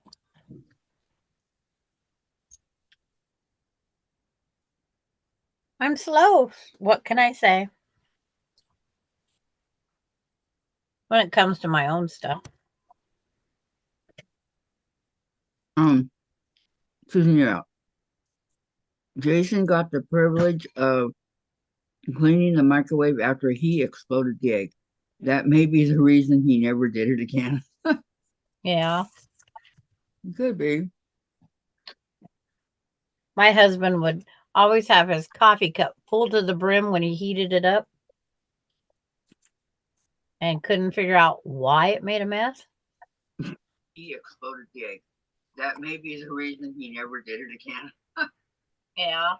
I'm slow. What can I say? When it comes to my own stuff. Susan, you're out. Jason got the privilege of cleaning the microwave after he exploded the egg. That may be the reason he never did it again. Yeah. Could be. My husband would always have his coffee cup full to the brim when he heated it up and couldn't figure out why it made a mess. He exploded the egg. That may be the reason he never did it again. Yeah.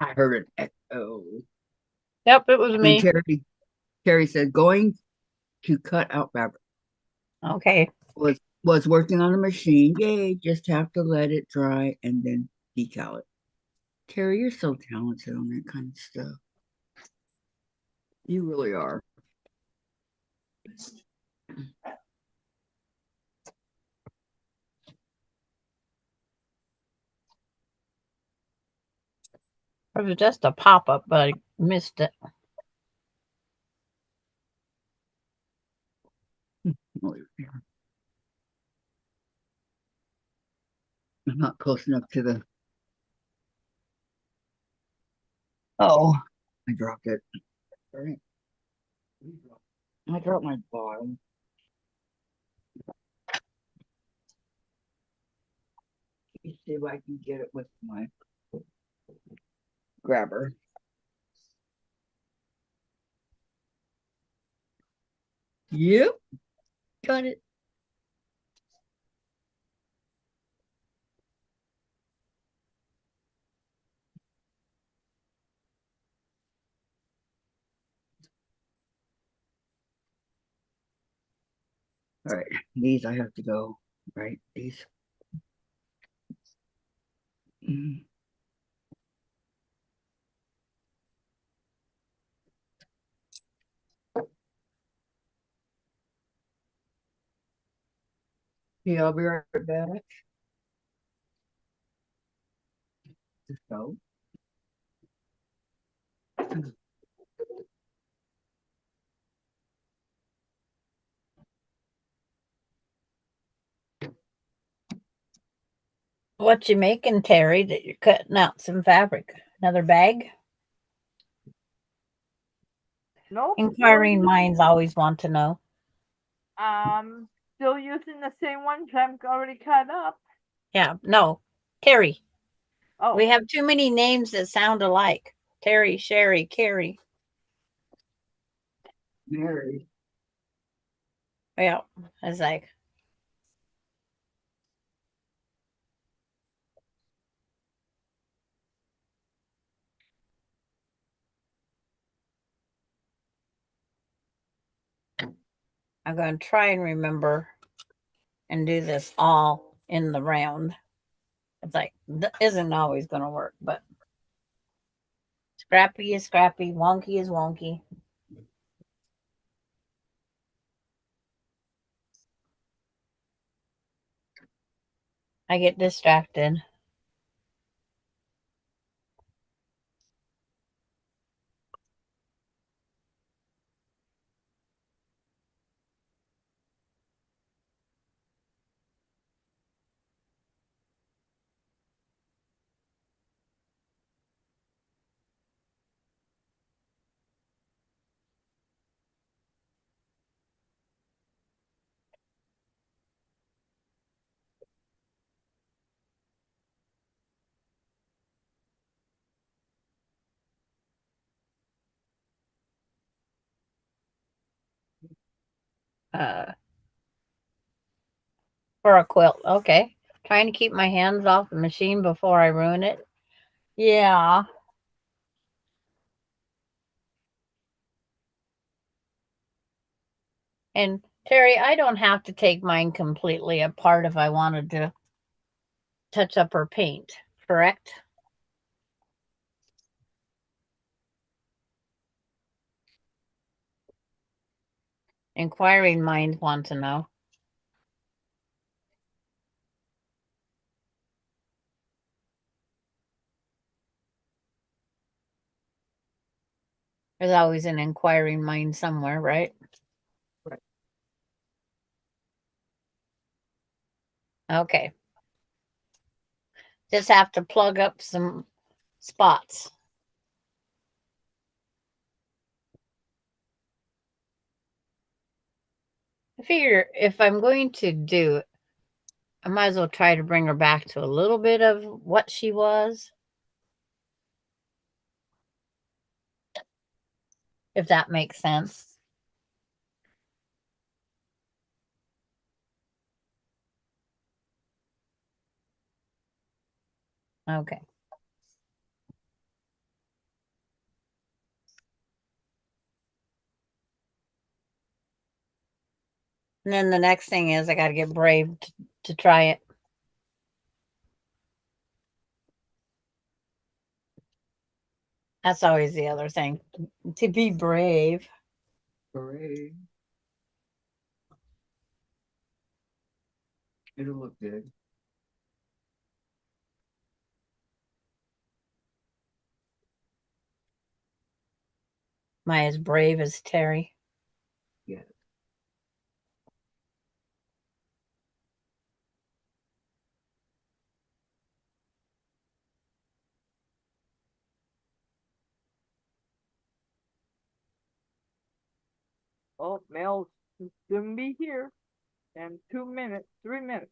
I heard an echo. Yep, it was And me. Terry said, going to cut out fabric. Okay. Was working on a machine. Yay, just have to let it dry and then decal it. Terry, you're so talented on that kind of stuff. You really are. It was just a pop-up, but I missed it. I'm not close enough to the. Oh, I dropped it. All right. I dropped my bottom. Let me see if I can get it with my grabber. Yep, got it. All right, these I have to go. Right, these. Mm. Yeah, I'll be right back. the stove. What you making, Terry, that you're cutting out some fabric? Another bag? Nope. Inquiring minds always want to know. Still using the same ones I'm already cut up. Yeah, no. Terry. Oh, We have too many names that sound alike. Terry, Sherry, Carrie. Mary. Yeah, it's like, I'm going to try and remember and do this all in the round. It's like, isn't always going to work, but scrappy is scrappy, wonky is wonky. I get distracted. Uh, for a quilt. Okay. Trying to keep my hands off the machine before I ruin it. Yeah. And Terry, I don't have to take mine completely apart if I wanted to touch up or paint, correct? Inquiring minds want to know. There's always an inquiring mind somewhere, right? Right. Okay. Just have to plug up some spots. I figure if I'm going to do it, I might as well try to bring her back to a little bit of what she was. If that makes sense. Okay. And then the next thing is I got to get brave to try it. That's always the other thing. To be brave. Hooray. It'll look good. Am I as brave as Terry? Yeah. oh, mail's soon be here in 2 minutes, 3 minutes.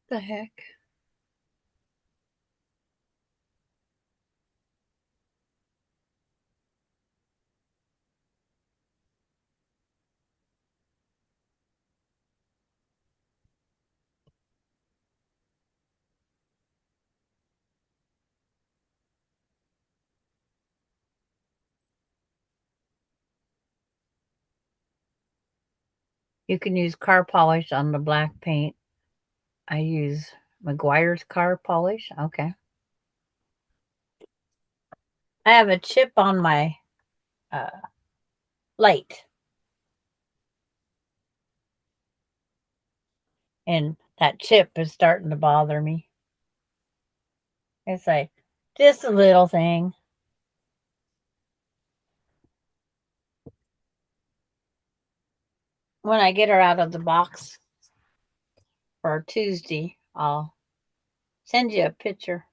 The heck? You can use car polish on the black paint. I use McGuire's car polish. Okay. I have a chip on my light. And that chip is starting to bother me. It's like just a little thing. When I get her out of the box for Tuesday, I'll send you a picture.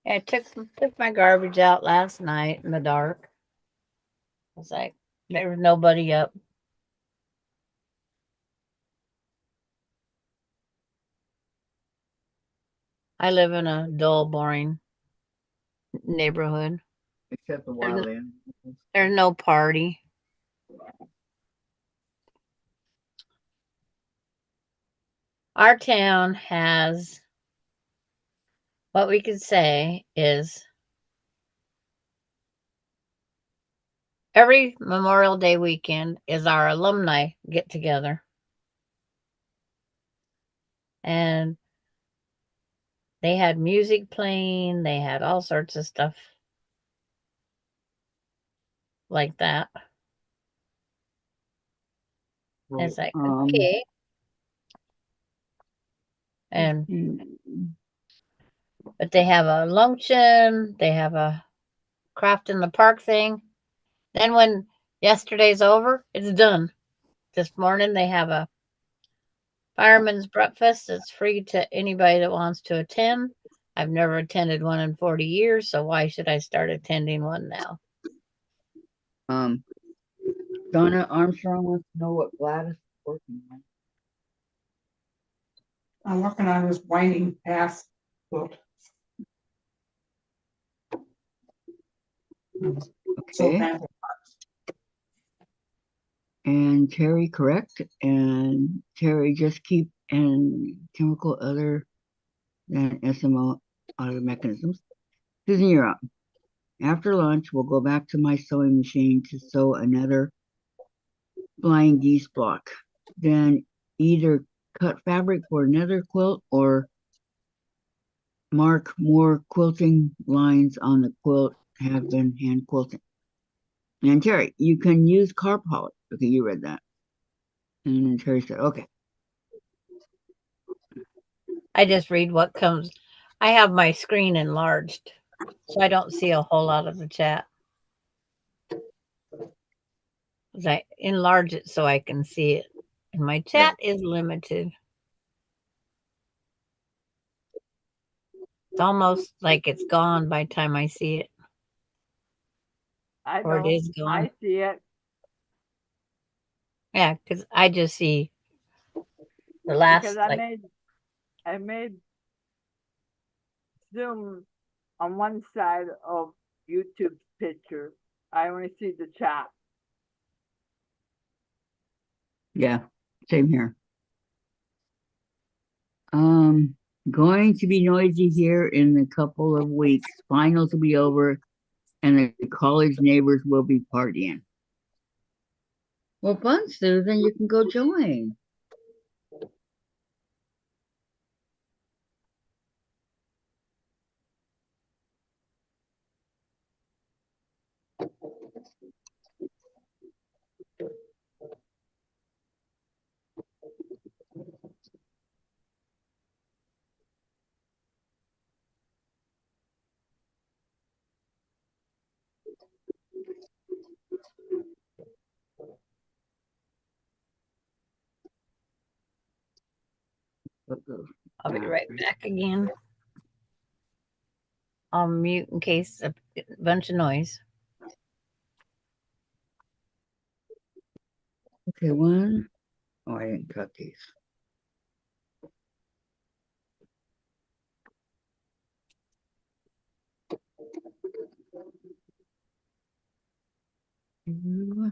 I took my garbage out last night in the dark. It's like there was nobody up. I live in a dull, boring neighborhood. Except the wild animals. There's no party. Our town has what we could say is every Memorial Day weekend is our alumni get together. And they had music playing, they had all sorts of stuff like that. It's like, okay. And but they have a luncheon, they have a craft in the park thing. Then when yesterday's over, it's done. This morning they have a fireman's breakfast. It's free to anybody that wants to attend. I've never attended one in 40 years, so why should I start attending one now? Donna Armstrong wants to know what Gladys is working on. I'm working on this winding path quilt. So Okay. And Terry, correct. And Terry, just keep and chemical other than SMO auto mechanisms. Susan, you're up. After lunch, we'll go back to my sewing machine to sew another flying geese block. Then either cut fabric for another quilt or mark more quilting lines on the quilt have been hand quilting. And Terry, you can use carb polish. Okay, you read that. And then Terry said, okay. I just read what comes. I have my screen enlarged, so I don't see a whole lot of the chat. I enlarge it so I can see it. And my chat is limited. It's almost like it's gone by the time I see it. I Or it know. is gone. I see it. Yeah, because I just see the last. Because I made Zoom on one side of YouTube's picture. I only see the chat. Yeah, same here. Going to be noisy here in a couple of weeks. Finals will be over and the college neighbors will be partying. Well, fun, Susan. You can go join. I'll be right back again. I'll mute in case a bunch of noise. Okay, one. Oh, I didn't cut these. Two.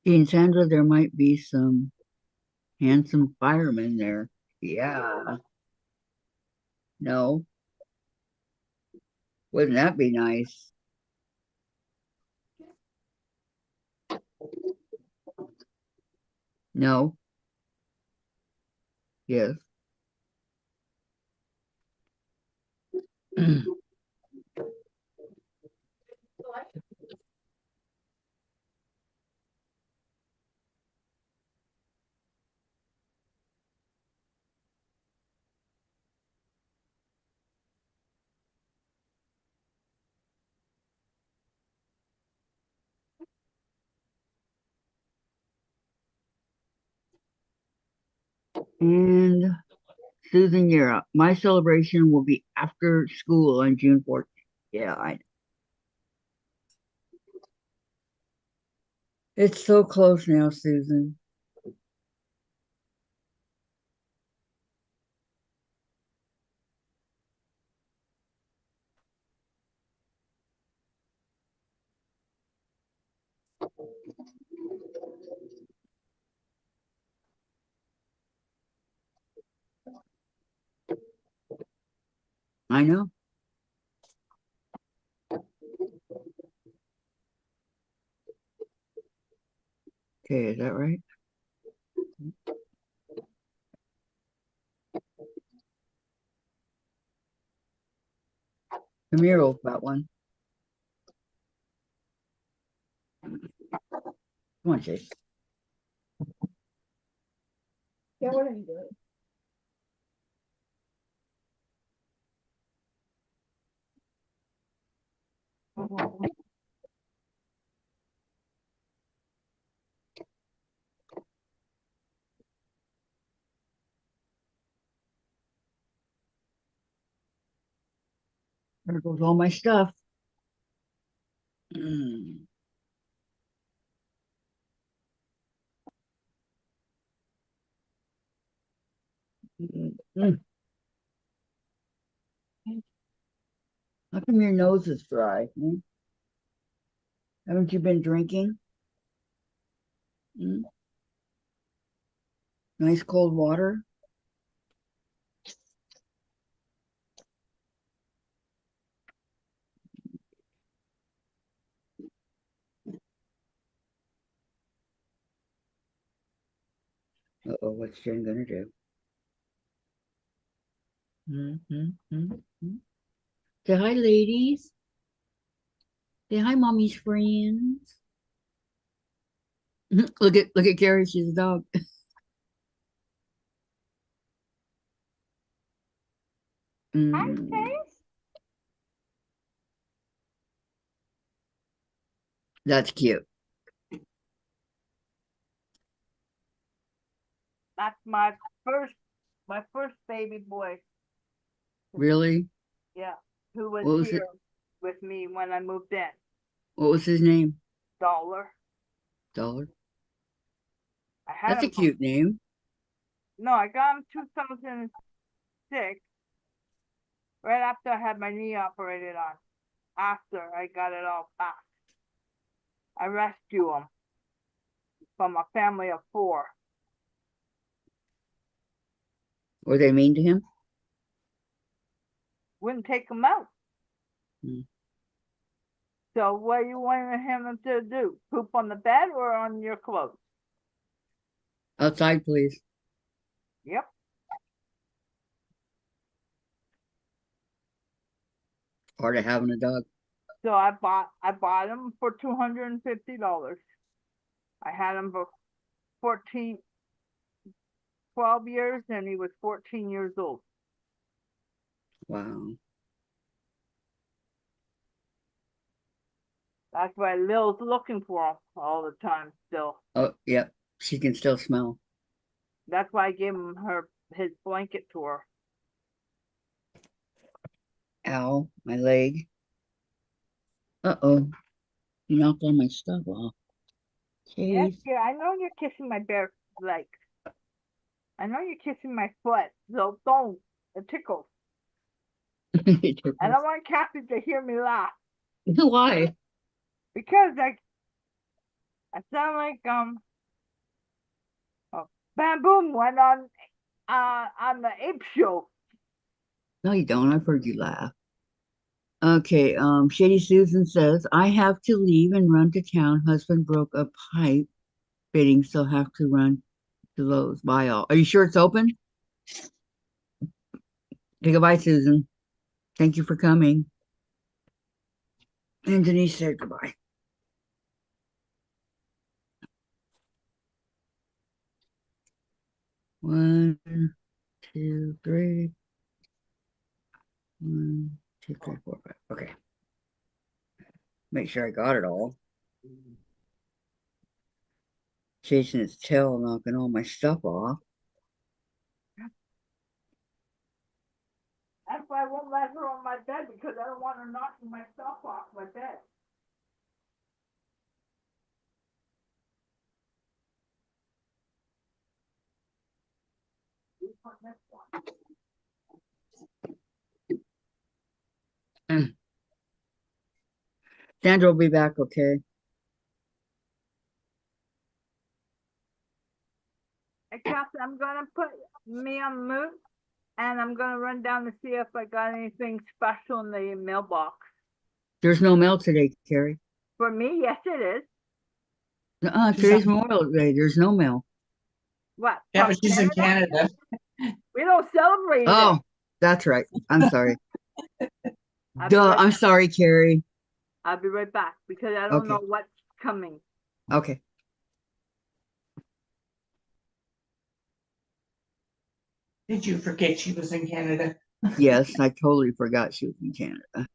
And Sandra, there might be some handsome firemen there. Yeah. No. Wouldn't that be nice? No. Yes. And Susan, you're up. My celebration will be after school on June 14th. Yeah, it's so close now, Susan. I know. Okay, is that right? Come here, old fat one. Come on, Chase. Yeah, what are you doing? There goes all my stuff. Mm. Mm. How come your nose is dry? Haven't you been drinking? Mm. Nice cold water? Uh-oh, what's Jen gonna do? Mm. Say hi, ladies. Say hi, mommy's friends. Look at Carrie, she's a dog. Hi, Mm. Chase. That's cute. That's my first baby boy. Really? Yeah, who was What was it? here with me when I moved in. What was his name? Dollar. Dollar. I had That's a him. cute name. No, I got him 2006, right after I had my knee operated on. After I got it all back, I rescued him from a family of 4. Were they mean to him? Wouldn't take him out. Hmm. So what you wanted him to do? Poop on the bed or on your clothes? Outside, please. Yep. Part of having a dog. So I bought him for $250. I had him for 12 years, and he was 14 years old. Wow. That's why Lil's looking for him all the time still. Oh, yep. She can still smell. That's why I gave him his blanket to her. Ow, my leg. Uh-oh. You knocked all my stuff off. Yes, Jeez. yeah, I know you're kissing my bare legs. I know you're kissing my foot, so don't. It tickles. I don't want Kathy to hear me laugh Why? because I sound like oh, Bam went on the ape show. No, you don't. I've heard you laugh. Okay, Shady Susan says, I have to leave and run to town. Husband broke a pipe fitting, so have to run to Lowe's. Bye all. Are you sure it's open? Okay, goodbye, Susan. Thank you for coming. And Denise said goodbye. One, two, three. 1, 2, 3, 4, 5. Okay. Make sure I got it all. Chasing its tail, knocking all my stuff off. That's why I won't let her on my bed because I don't want her knocking my stuff off my bed. Sandra will be back, okay? Hey, Kathy, I'm gonna put me on mute, and I'm gonna run down to see if I got anything special in the mailbox. There's no mail today, Carrie. For me, yes, it is. Today's Memorial Day. There's no mail. What? Yeah, From but she's in Canada? Canada. We don't celebrate it. Oh, that's right. I'm sorry. I'll be Duh, right I'm back. sorry, Carrie. I'll be right back because I don't Okay. know what's coming. Okay. Did you forget she was in Canada? Yes, I totally forgot she was in Canada.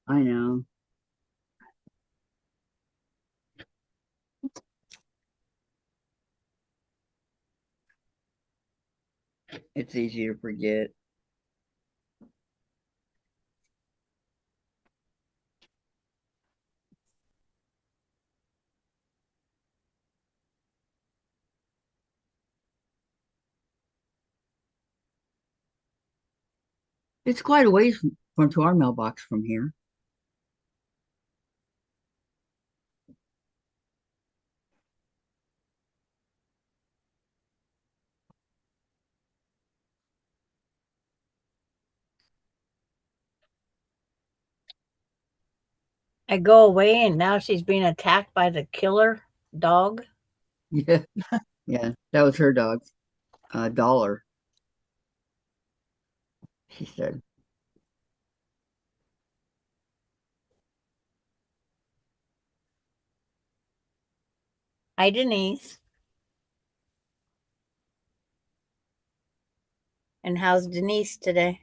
I know. It's easy to forget. It's quite a ways from to our mailbox from here. I go away and now she's being attacked by the killer dog. Yeah, yeah. That was her dog. Dollar, she said. Hi, Denise. And how's Denise today?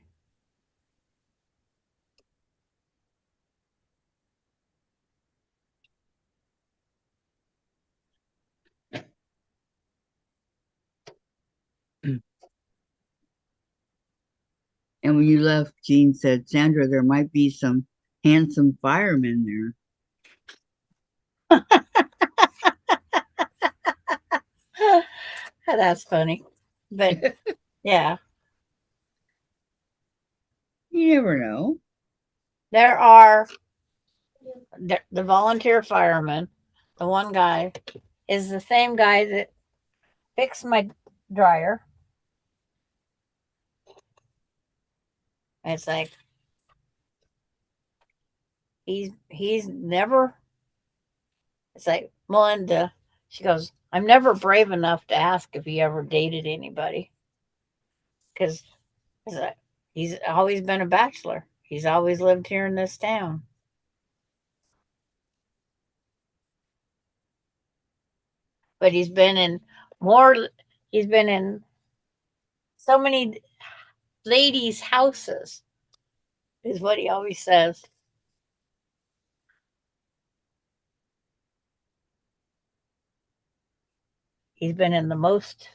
And when you left, Jean said, Sandra, there might be some handsome firemen there. That's funny. But yeah, You never know. there are the volunteer firemen. The one guy is the same guy that fixed my dryer. It's like he's never. It's like Melinda. She goes, I'm never brave enough to ask if he ever dated anybody because he's always been a bachelor. He's always lived here in this town. But he's been in more. He's been in so many ladies' houses, is what he always says. He's been in the most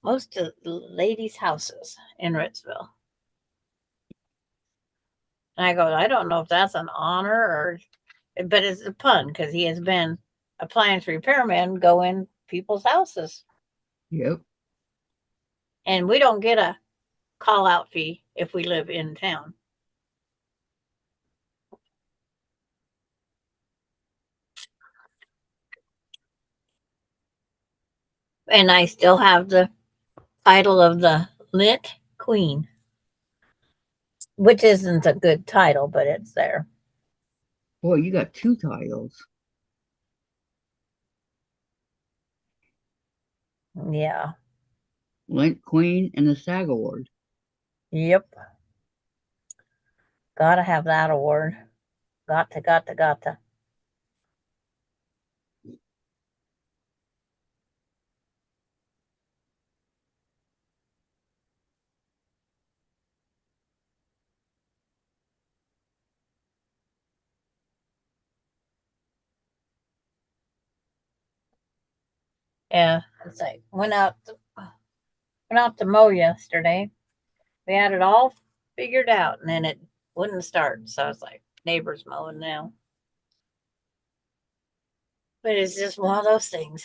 of the ladies' houses in Ritzville. And I go, I don't know if that's an honor but it's a pun because he has been appliance repairman go in people's houses. Yep. And we don't get a call out fee if we live in town. And I still have the title of the Lit Queen, which isn't a good title, but it's there. Boy, you got 2 titles. Yeah. Lent Queen and the SAG Award. Yep. Gotta have that award. Gotta. Yeah. It's like went out to mow yesterday. We had it all figured out and then it wouldn't start. So I was like, neighbors mowing now. But it's just one of those things.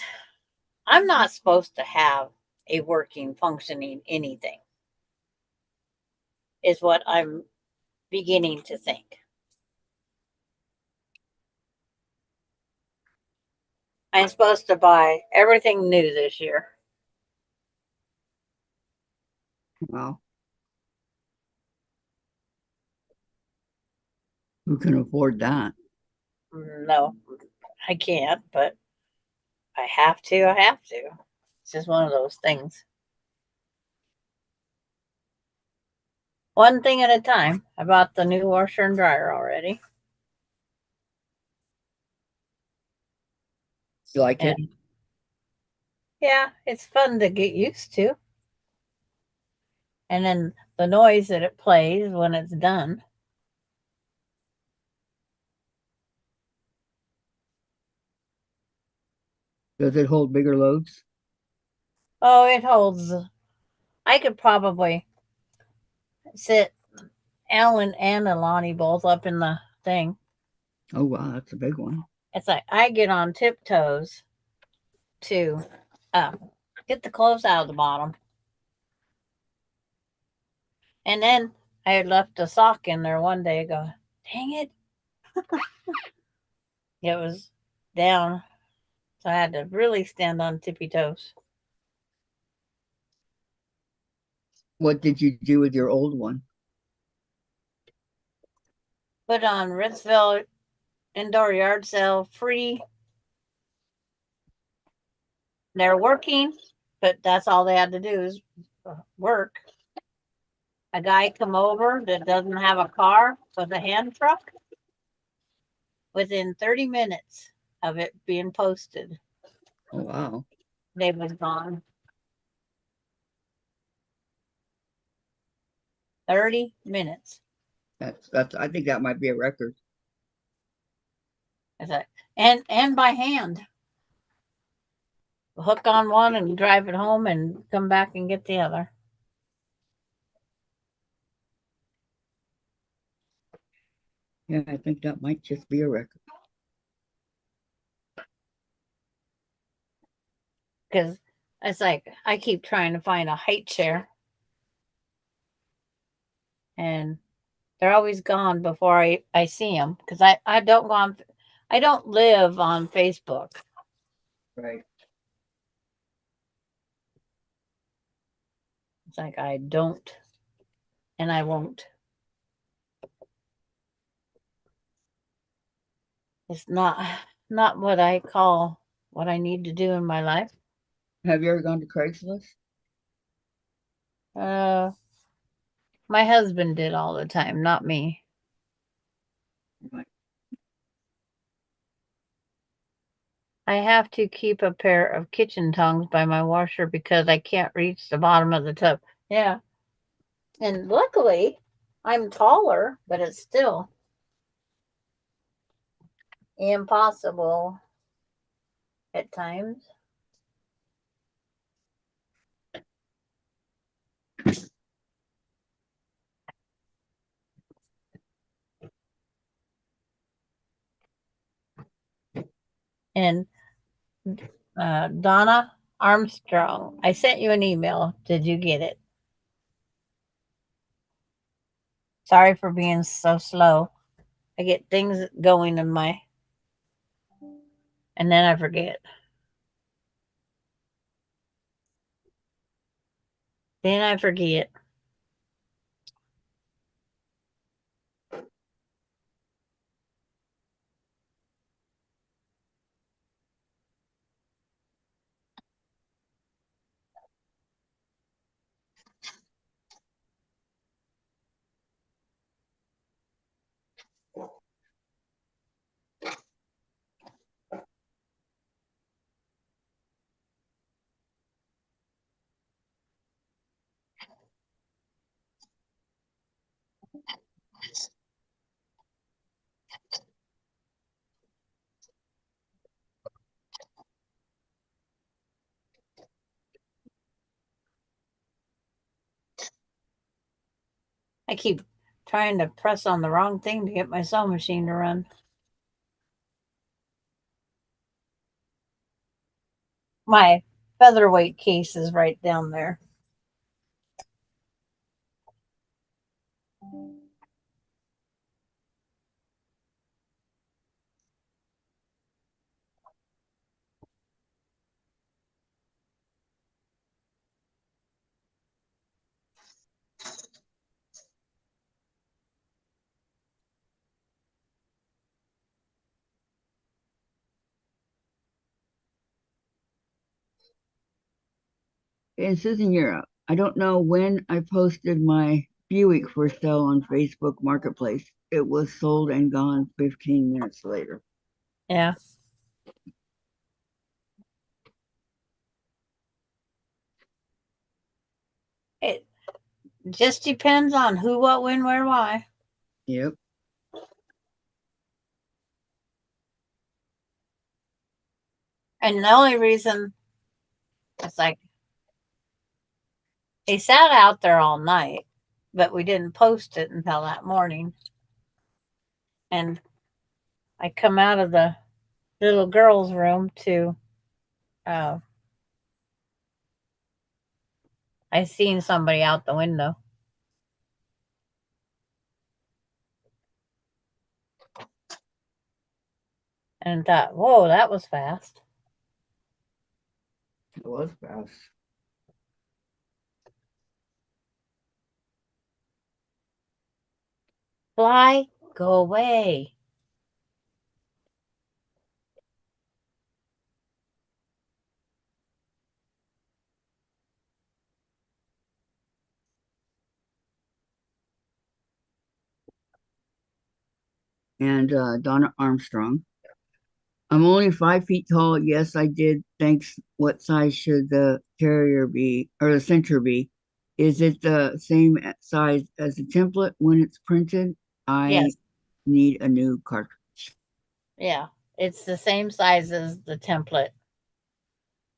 I'm not supposed to have a working, functioning anything, is what I'm beginning to think. I'm supposed to buy everything new this year. Wow. Who can afford that? No, I can't, but I have to. It's just one of those things. One thing at a time. I bought the new washer and dryer already. You like it? And yeah, it's fun to get used to. And then the noise that it plays when it's done. Does it hold bigger loads? Oh, it holds. I could probably sit Alan and Alani both up in the thing. Oh, wow, that's a big one. It's like I get on tiptoes to get the clothes out of the bottom. And then I had left a sock in there one day. Go, dang it. It was down. So I had to really stand on tippy toes. What did you do with your old one? Put on Ritzville indoor yard sale free. They're working, but that's all they had to do is work. A guy come over that doesn't have a car with a hand truck. Within 30 minutes of it being posted, Oh, wow. they was gone. 30 minutes. That's I think that might be a record. It's like, and by hand. Hook on one and drive it home and come back and get the other. Yeah, I think that might just be a record. Because it's like I keep trying to find a height chair. And they're always gone before I see them. Because I don't go on, I don't live on Facebook. Right. It's like I don't and I won't. It's not what I call what I need to do in my life. Have you ever gone to Craigslist? Uh my husband did all the time, not me. Right. I have to keep a pair of kitchen tongs by my washer because I can't reach the bottom of the tub. Yeah. And luckily, I'm taller, but it's still impossible at times. And Donna Armstrong, I sent you an email. Did you get it? Sorry for being so slow. I get things going in my, and then I forget. Then I forget. I keep trying to press on the wrong thing to get my sewing machine to run. My featherweight case is right down there. And Susan, you're up. I don't know when I posted my Buick for sale on Facebook Marketplace. It was sold and gone 15 minutes later. Yeah. It just depends on who, what, when, where, why. Yep. And the only reason it's like they sat out there all night, but we didn't post it until that morning. And I come out of the little girl's room to I seen somebody out the window. And thought, whoa, that was fast. It was fast. Fly, go away. And Donna Armstrong. I'm only 5 feet tall. Yes, I did. Thanks. What size should the carrier be or the center be? Is it the same size as the template when it's printed? I Yes. need a new cartridge. Yeah. It's the same size as the template.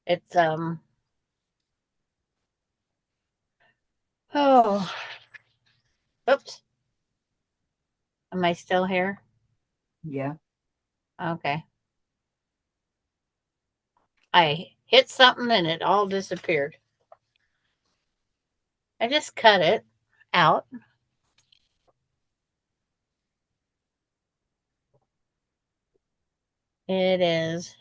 It's oh, oops. Am I still here? Yeah. Okay. I hit something and it all disappeared. I just cut it out. It is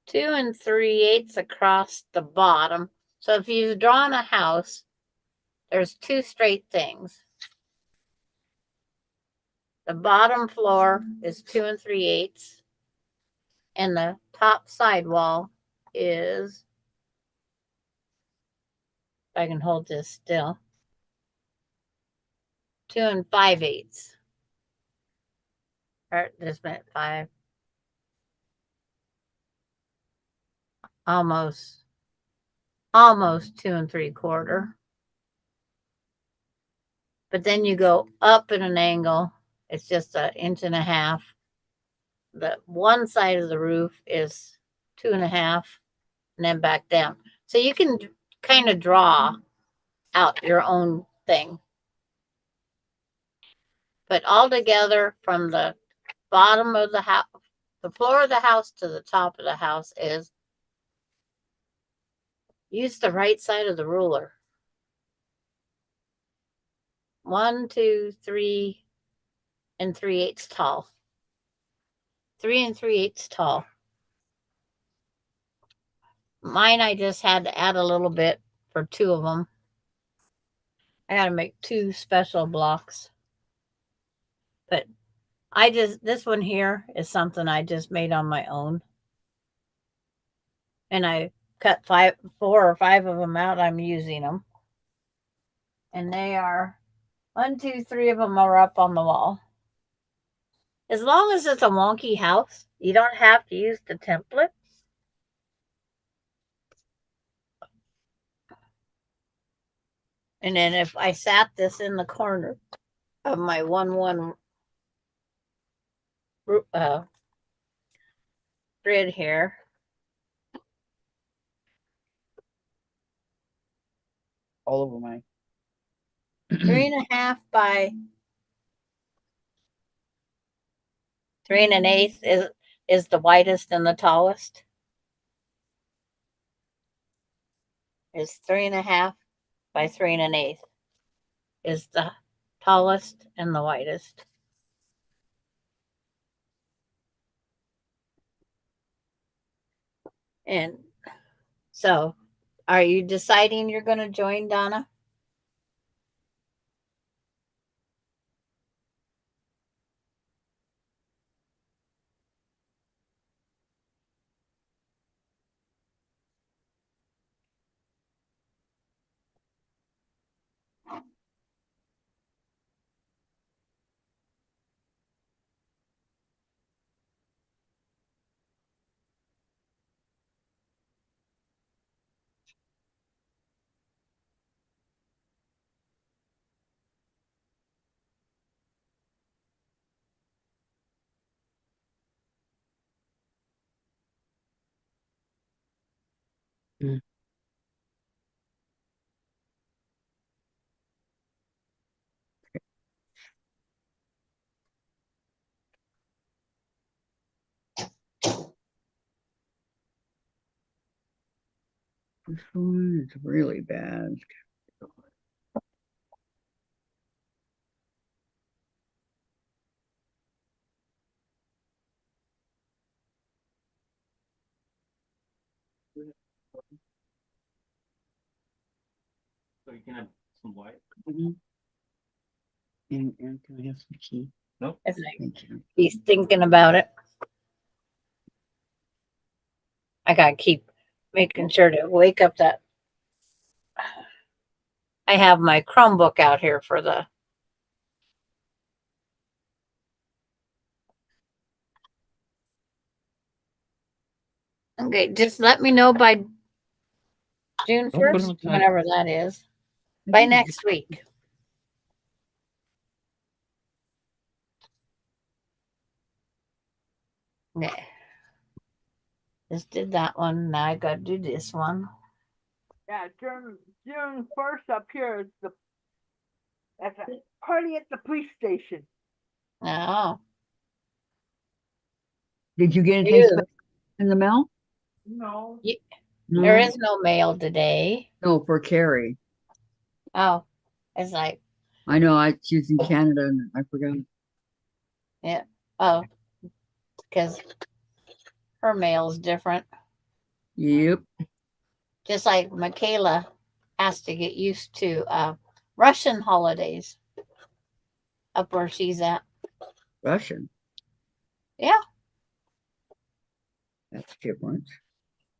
2 3/8 across the bottom. So if you've drawn a house, there's two straight things. The bottom floor is 2 3/8, and the top sidewall is, if I can hold this still, 2 5/8. Or this minute 5. Almost 2 3/4. But then you go up in an angle, it's just 1.5 inches. The one side of the roof is 2.5, and then back down. So you can kind of draw out your own thing. But altogether, from the bottom of the house, the floor of the house to the top of the house is, use the right side of the ruler. 1, 2, 3 3/8 tall. 3 3/8 tall. Mine, I just had to add a little bit for 2 of them. I got to make 2 special blocks. But this one here is something I just made on my own. And I cut 4 or 5 of them out. I'm using them. And they are 1, 2, 3 of them are up on the wall. As long as it's a wonky house, you don't have to use the template. And then if I sat this in the corner of my 1-1 grid here, All over my 3.5 by 3 1/8 is the widest and the tallest. Is 3.5 by 3 1/8 is the tallest and the widest. And so, are you deciding you're going to join, Donna? This one is really bad. So you can have some white. And can I have some tea? No. It's like Thank you. he's thinking about it. I gotta keep making sure to wake up that. I have my Chromebook out here for the. Okay, just let me know by June Don't put 1st, on time. whenever that is. By next week. Okay. Just did that one. Now I gotta do this one. Yeah, June 1st up here is that's a party at the police station. Oh. Did you get anything Ew. in the mail? No. No. There is no mail today. No, for Carrie. Oh. It's like, I know. She's in Canada and I forgot. yeah. Oh. Because her mail's different. Yep. Just like Michaela has to get used to Russian holidays up where she's at. Russian. Yeah. That's different.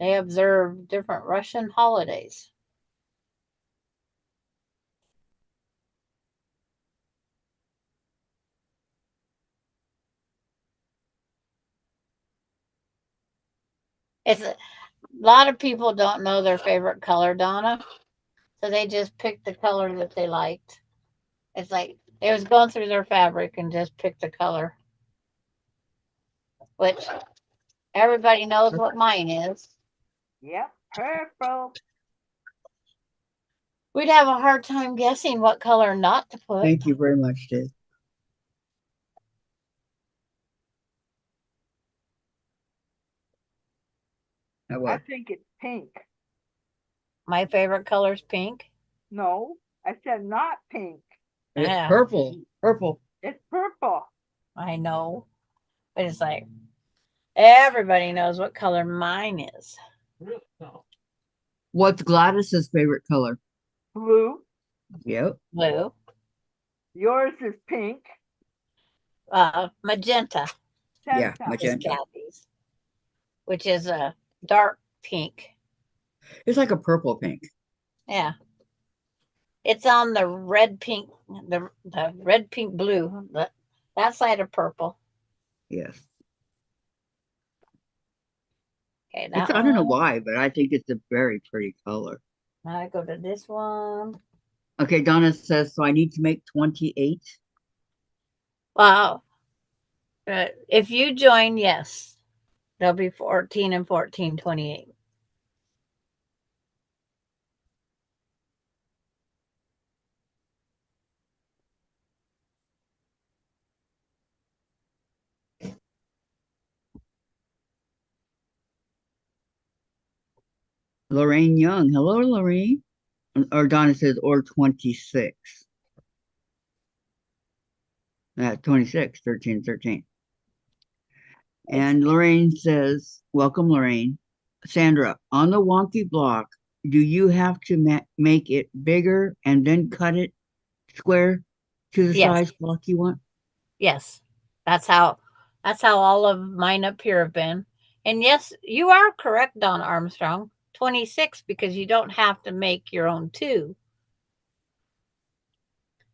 They observe different Russian holidays. A lot of people don't know their favorite color, Donna. So they just picked the color that they liked. It's like they was going through their fabric and just picked the color. Which everybody knows what mine is. Yep, purple. We'd have a hard time guessing what color not to put. Thank you very much, Dave. I think it's pink. My favorite color is pink. No, I said not pink. It's Yeah. purple. Purple. It's purple. I know. But it's like everybody knows what color mine is. Really? No. What's Gladys's favorite color? Blue. Yep. Blue. Yours is pink. Magenta Yeah, Santa. is magenta. Kathy's, which is a dark pink. It's like a purple pink. Yeah. It's on the red pink, the red pink blue, that side of purple. Yes. Okay, It's, that I don't know one. why, but I think it's a very pretty color. Now I go to this one. Okay, Donna says, so I need to make 28. Wow. If you join, yes, there'll be 14 and 14, 28. Lorraine Young. Hello, Lorraine. Or Donna says, or 26. 26, 13, 13. And Lorraine says, welcome, Lorraine. Sandra, on the wonky block, do you have to make it bigger and then cut it square to the Yes, size block you want? yes. That's how all of mine up here have been. And yes, you are correct, Don Armstrong. 26 because you don't have to make your own two.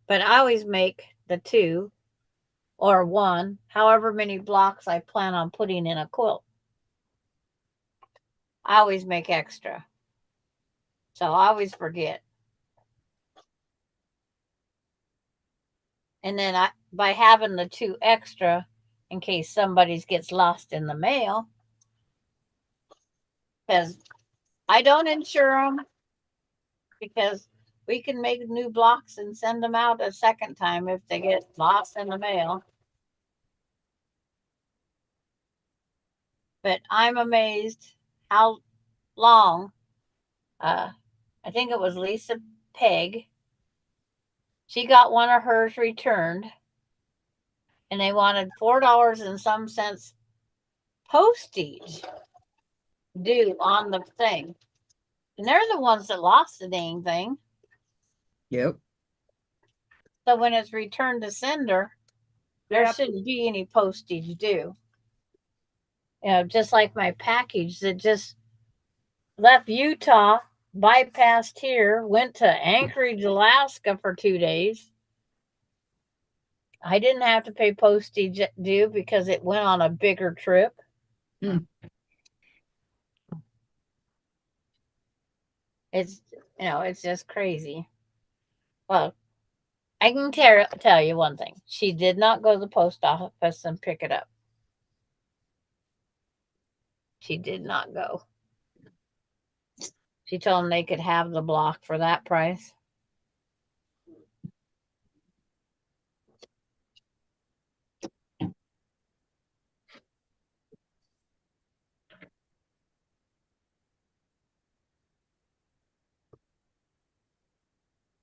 But I always make the two or one, however many blocks I plan on putting in a quilt. I always make extra. So I always forget. And then by having the two extra, in case somebody's gets lost in the mail, because I don't insure them, because we can make new blocks and send them out a second time if they get lost in the mail. But I'm amazed how long. I think it was Lisa Peg. She got one of hers returned, and they wanted $4 and some cents postage due on the thing. And they're the ones that lost the dang thing. Yep. So when it's returned to sender, there Yep. shouldn't be any postage due. You know, just like my package that just left Utah, bypassed here, went to Anchorage, Alaska for 2 days. I didn't have to pay postage due because it went on a bigger trip. It's, it's just crazy. Well, I can tell you one thing. She did not go to the post office and pick it up. She did not go. She told them they could have the block for that price.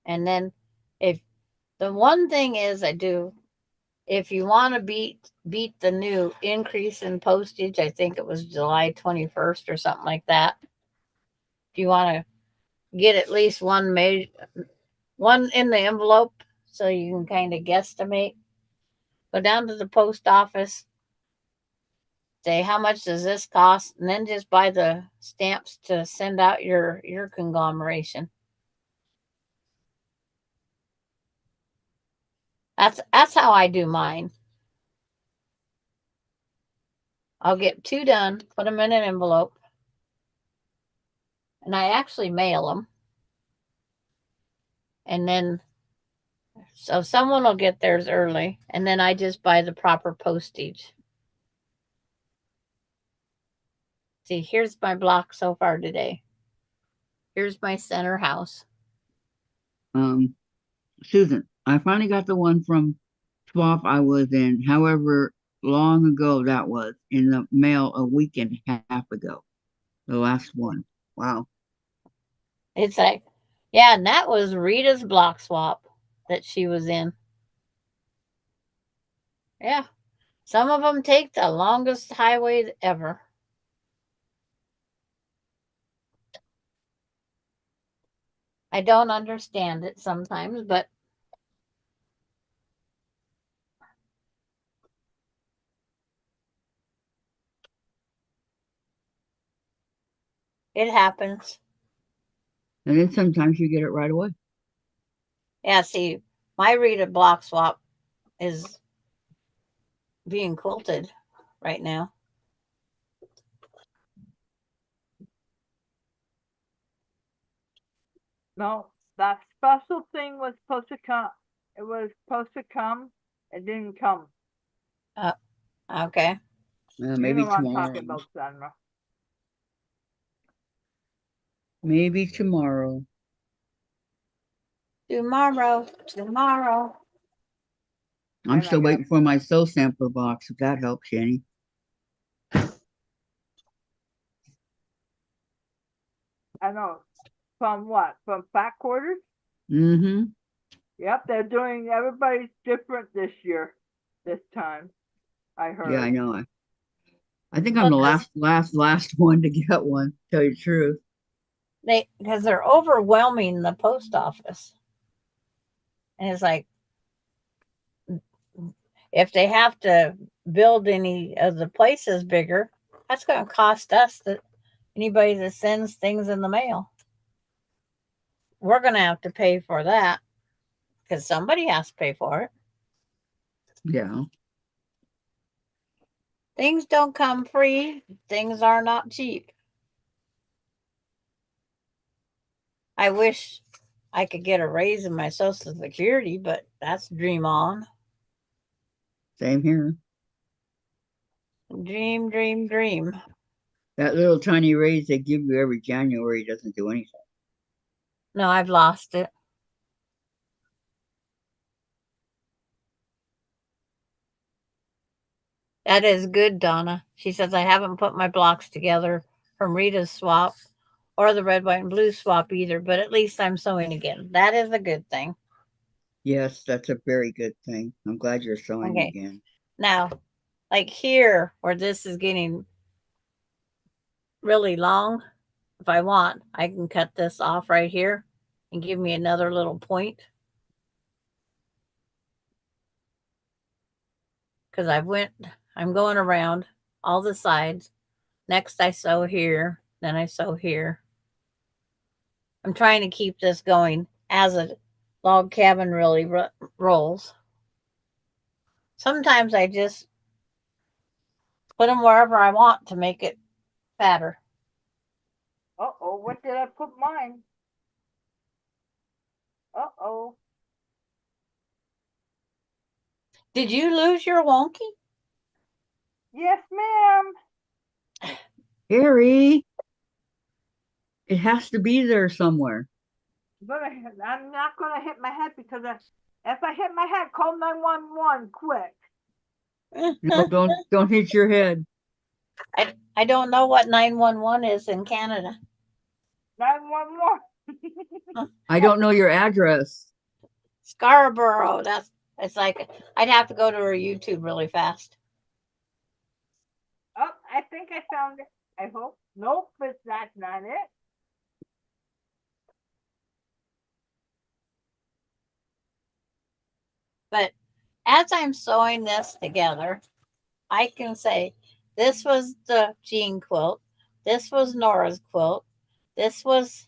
And then if the one thing is if you want to beat the new increase in postage, I think it was July 21st or something like that. If you want to get at least one in the envelope so you can kind of guesstimate, go down to the post office, say how much does this cost, and then just buy the stamps to send out your conglomeration. That's how I do mine. I'll get 2 done, put them in an envelope, and I actually mail them. And then, so someone will get theirs early, and then I just buy the proper postage. See, here's my block so far today. Here's my center house. Susan, I finally got the one from swap I was in, however long ago that was, in the mail a week and a half ago. The last one. Wow. It's like, yeah, and that was Rita's block swap that she was in. Yeah. Some of them take the longest highway ever. I don't understand it sometimes, but it happens. And then sometimes you get it right away. Yeah, see, my Rita block swap is being quilted right now. No, that special thing was supposed to come. It was supposed to come. It didn't come. Okay. You Maybe know what I'm tomorrow. talking about, Sandra. Maybe tomorrow. Tomorrow. I'm And I still got waiting for my sew sampler box, if that helps you any. I know. From what? From Fat Quarters? Mm-hmm. Yep, they're doing everybody's different this year. This time, I heard. Yeah, I know. I think I'm Well, the 'cause last one to get one, tell you the truth. because they're overwhelming the post office. And it's like, if they have to build any of the places bigger, that's going to cost us, anybody that sends things in the mail. We're going to have to pay for that because somebody has to pay for it. Yeah. Things don't come free. Things are not cheap. I wish I could get a raise in my Social Security, but that's dream on. Same here. Dream. That little tiny raise they give you every January doesn't do anything. No, I've lost it. That is good, Donna. She says, I haven't put my blocks together from Rita's swap or the red, white, and blue swap either, but at least I'm sewing again. That is a good thing. Yes, that's a very good thing. I'm glad you're sewing Okay. again. Now, like here, where this is getting really long, if I want, I can cut this off right here and give me another little point. Because I'm going around all the sides. Next, I sew here, then I sew here. I'm trying to keep this going as a log cabin really rolls. Sometimes I just put them wherever I want to make it fatter. Uh-oh, what did I put mine? Uh-oh. Did you lose your wonky? Yes, ma'am. Harry, it has to be there somewhere. I'm not gonna hit my head because if I hit my head, call 911 quick. No, don't hit your head. I don't know what 911 is in Canada. 911. I don't know your address. Scarborough. It's like I'd have to go to her YouTube really fast. Oh, I think I found it. I hope. Nope, but that's not it. But as I'm sewing this together, I can say this was the Jean quilt. This was Nora's quilt. This was,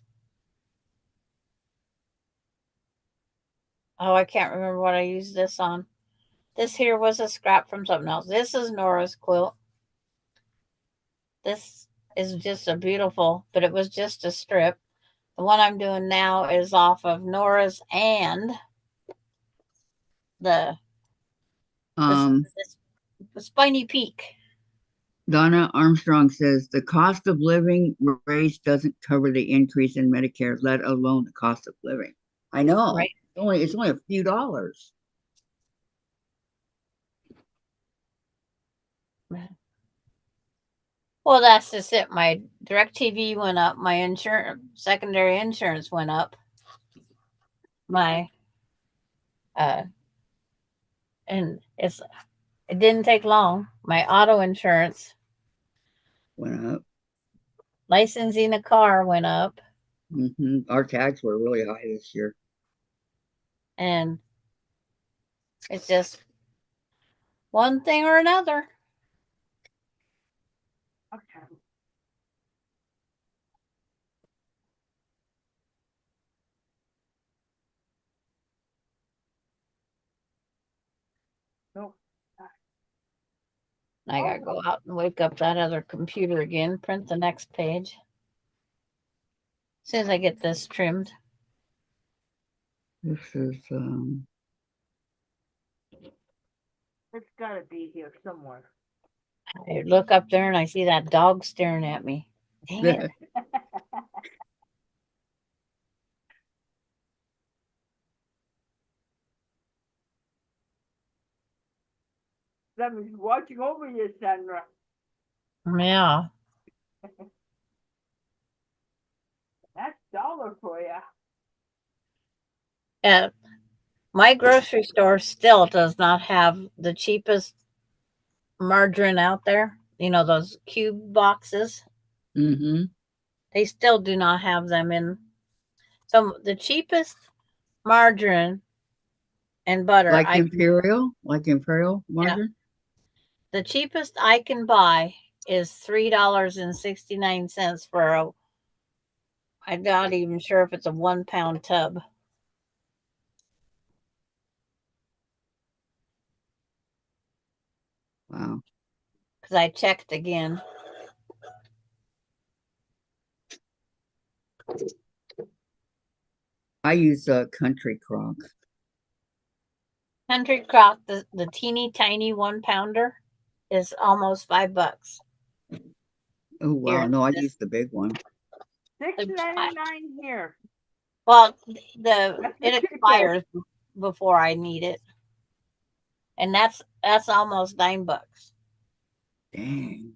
oh, I can't remember what I used this on. This here was a scrap from something else. This is Nora's quilt. This is just a beautiful, but it was just a strip. The one I'm doing now is off of Nora's and the Um, Spiny Peak. Donna Armstrong says the cost of living raise doesn't cover the increase in Medicare, let alone the cost of living. I know. Right. It's only a few dollars. Well, that's just it. My DirecTV went up. My secondary insurance went up. My and it didn't take long. My auto insurance, Went up. licensing a car went up. Our tags were really high this year. And it's just one thing or another. Okay. Nope. I gotta go out and wake up that other computer again, print the next page. As soon as I get this trimmed. This is It's gotta be here somewhere. I look up there and I see that dog staring at me. Dang it. That means watching over you, Sandra. Yeah. That's dollar for you. Yeah. My grocery store still does not have the cheapest margarine out there. You know, those cube boxes. mm-hmm. They still do not have them in. So the cheapest margarine and butter Like Imperial margarine. the cheapest I can buy is $3.69 for a, I'm not even sure if it's a 1 pound tub. Wow. Because I checked again. I use a Country Crock. Country Crock, the teeny tiny 1 pounder is almost $5. Oh wow. Here, No, I this- use the big one. $6.99 here. Well, That's the it cheapest. expires before I need it, and that's almost $9. Dang.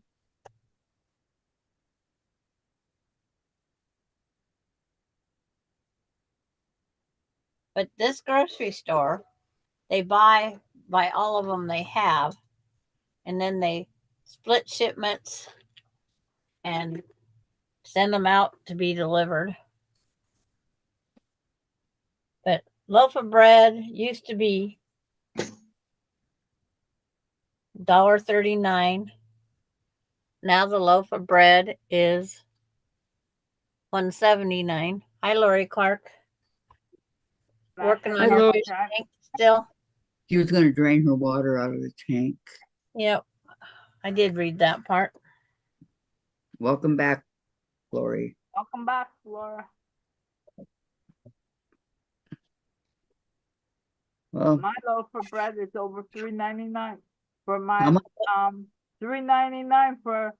But this grocery store, they buy all of them they have, and then they split shipments and send them out to be delivered. But loaf of bread used to be $1.39. Now the loaf of bread is $1.79. Hi, Lori Clark. Working on your Hello. fish tank still? She was going to drain her water out of the tank. Yep. I did read that part. Welcome back, Lori. Welcome back, Laura. Well, My loaf of bread is over $3.99 for how my much? $3.99 for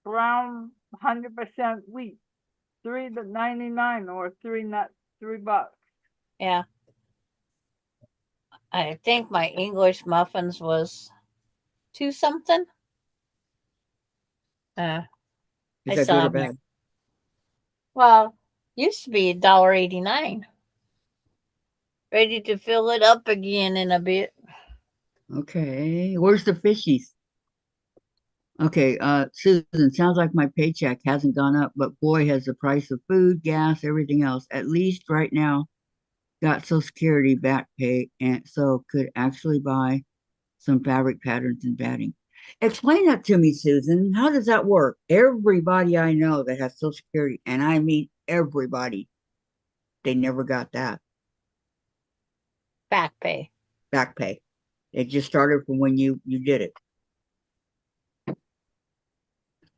brown 100% wheat. $3.99 or $3 Yeah. I think my English muffins was 2 something. Is I that still good or have my, bad? well, used to be $1.89. Ready to fill it up again in a bit. Okay. Where's the fishies? Okay, Susan, sounds like my paycheck hasn't gone up, but boy, has the price of food, gas, everything else, at least right now, got Social Security back pay, and so could actually buy some fabric patterns and batting. Explain that to me, Susan. How does that work? Everybody I know that has Social Security, and I mean everybody, they never got that Back pay. back pay. It just started from when you did it.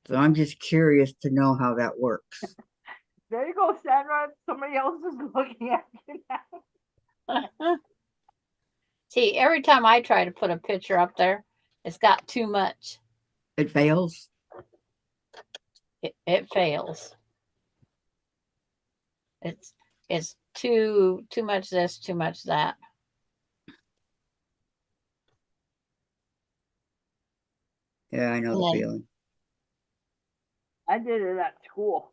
So I'm just curious to know how that works. There you go, Sandra. Somebody else is looking at you now. See, every time I try to put a picture up there, it's got too much. It fails. It fails. It's too much this, too much that. Yeah, I know the Yeah. feeling. I did it at school.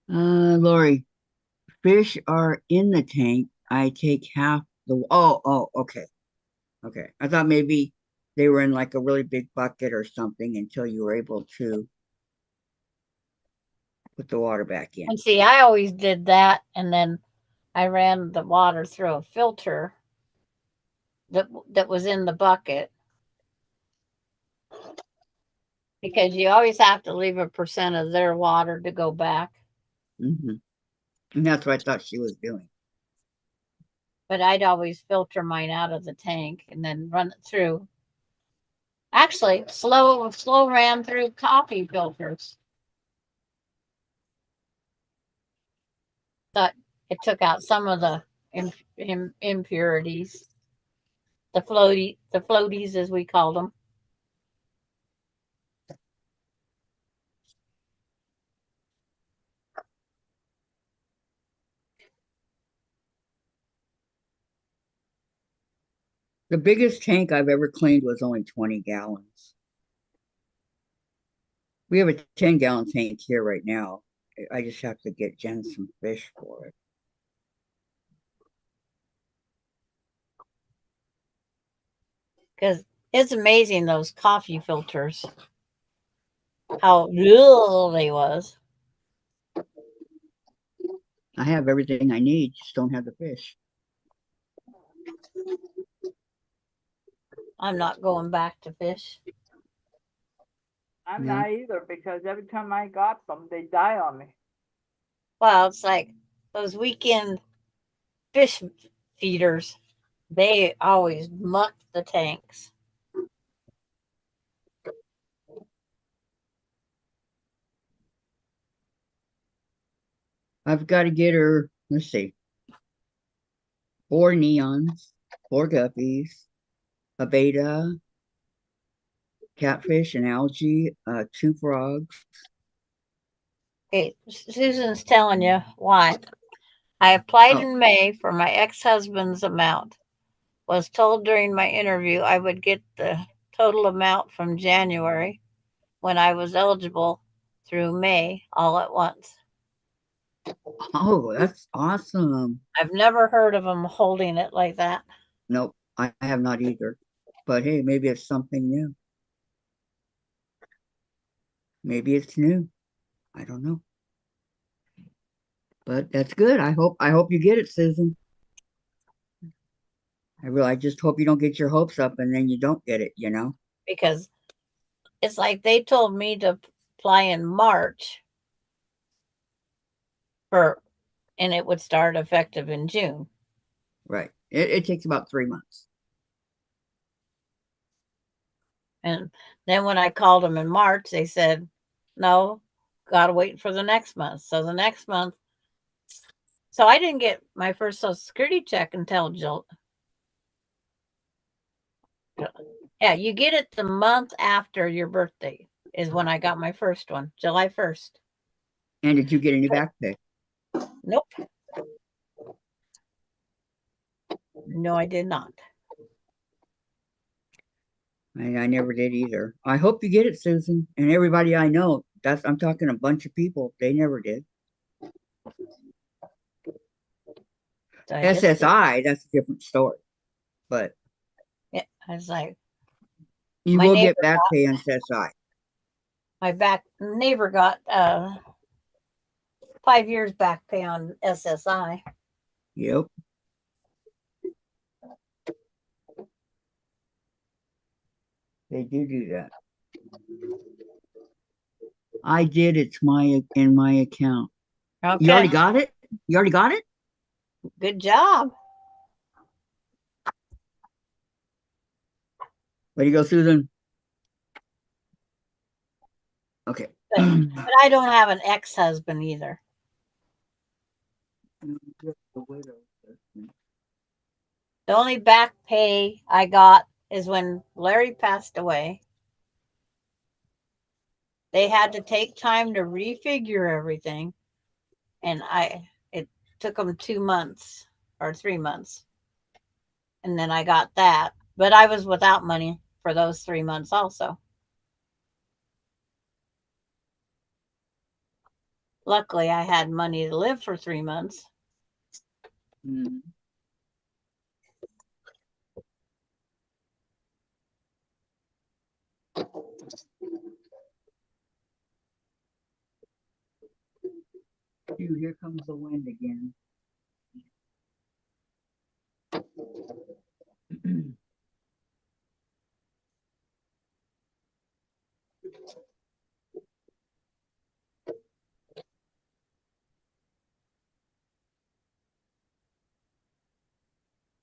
Lori, fish are in the tank. I take half Okay. Okay. I thought maybe they were in like a really big bucket or something until you were able to put the water back in. And see, I always did that, and then I ran the water through a filter that was in the bucket, because you always have to leave a percent of their water to go back. Hmm. And that's what I thought she was doing. But I'd always filter mine out of the tank and then run it through. Actually, slow ran through coffee filters. Thought it took out some of the impurities, the floaties as we called them. The biggest tank I've ever cleaned was only 20 gallons. We have a 10-gallon tank here right now. I just have to get Jen some fish for it. Because it's amazing those coffee filters, how real they was. I have everything I need, just don't have the fish. I'm not going back to fish. I'm Yeah. not either, because every time I got them, they die on me. Well, it's like those weekend fish feeders. They always muck the tanks. I've got to get her, let's see, 4 neons, 4 guppies, a beta, catfish and algae, 2 frogs. Okay, Susan's telling you why. I applied Oh, in May for my ex-husband's amount. Was told during my interview I would get the total amount from January when I was eligible through May all at once. oh, that's awesome. I've never heard of them holding it like that. Nope, I have not either. But hey, maybe it's something new. Maybe it's new. I don't know. But that's good. I hope you get it, Susan. I just hope you don't get your hopes up and then you don't get it. Because it's like they told me to apply in March for, and it would start effective in June. Right. It takes about 3 months. And then when I called them in March, they said, no, got to wait for the next month. So the next month, so I didn't get my first Social Security check until July. Yeah, you get it the month after your birthday is when I got my first one, July 1st. And did you get any back pay? Nope. No, I did not. I never did either. I hope you get it, Susan. And everybody I know, I'm talking a bunch of people, they never did. So SSI, that's a different story. But yeah, I was like, you my will neighbor get back pay on SSI. my neighbor got 5 years back pay on SSI. Yep. They do that. I did. It's in my account. Okay. You already got it? You already got it? Good job. Way to go, Susan. Okay. But I don't have an ex-husband either. The only back pay I got is when Larry passed away. They had to take time to refigure everything, and it took them 2 months or 3 months, and then I got that. But I was without money for those 3 months also. Luckily, I had money to live for 3 months. Mm. comes the wind again.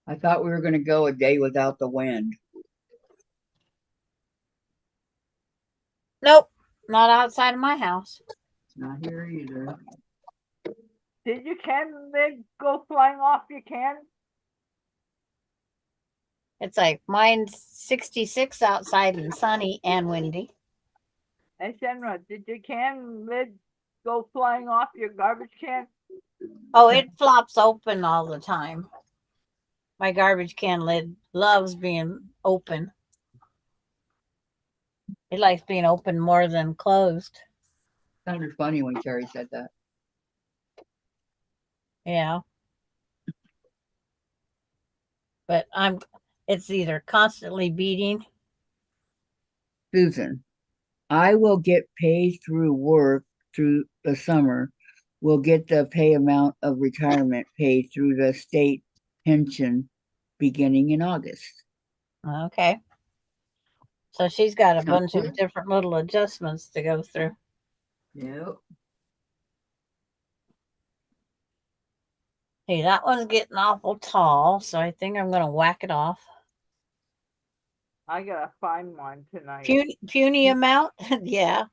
I thought we were going to go a day without the wind. Nope, not outside of my house. It's not here either. Did your can lid go flying off your can? It's like mine's 66 outside and sunny and windy. And Shenra, did your can lid go flying off your garbage can? Oh, it flops open all the time. My garbage can lid loves being open. It likes being open more than closed. Sounded funny when Carrie said that. Yeah. But it's either constantly beating. Susan, I will get paid through work through the summer. Will get the pay amount of retirement paid through the state pension beginning in August. Okay. So she's got a Sounds bunch good. of different little adjustments to go through. Yep. Hey, that one's getting awful tall, so I think I'm going to whack it off. I gotta find one tonight. Puny amount? Yeah.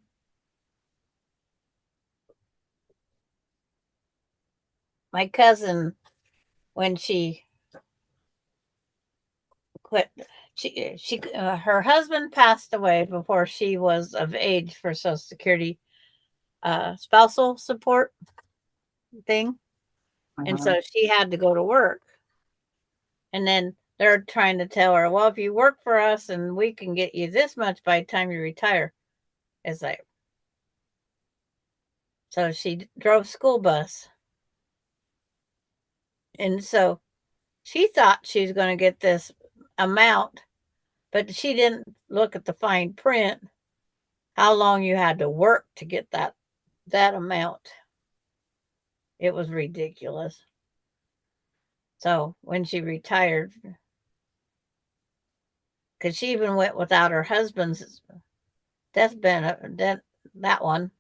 My cousin, when she quit, her husband passed away before she was of age for Social Security spousal support thing. And so she had to go to work. And then they're trying to tell her, well, if you work for us and we can get you this much by the time you retire. It's like, so she drove school bus. And so she thought she was going to get this amount, but she didn't look at the fine print, how long you had to work to get that amount. It was ridiculous. So when she retired, because she even went without her husband's death benefit, that one.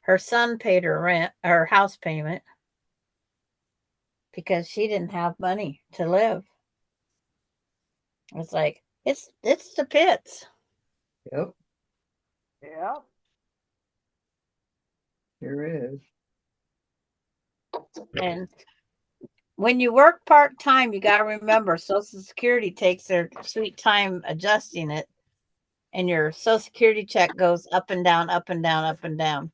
Her son paid her rent, her house payment, because she didn't have money to live. It's like it's the pits. Yep, Yeah. here is. And when you work part time, you got to remember Social Security takes their sweet time adjusting it, and your Social Security check goes up and down, up and down, up and down.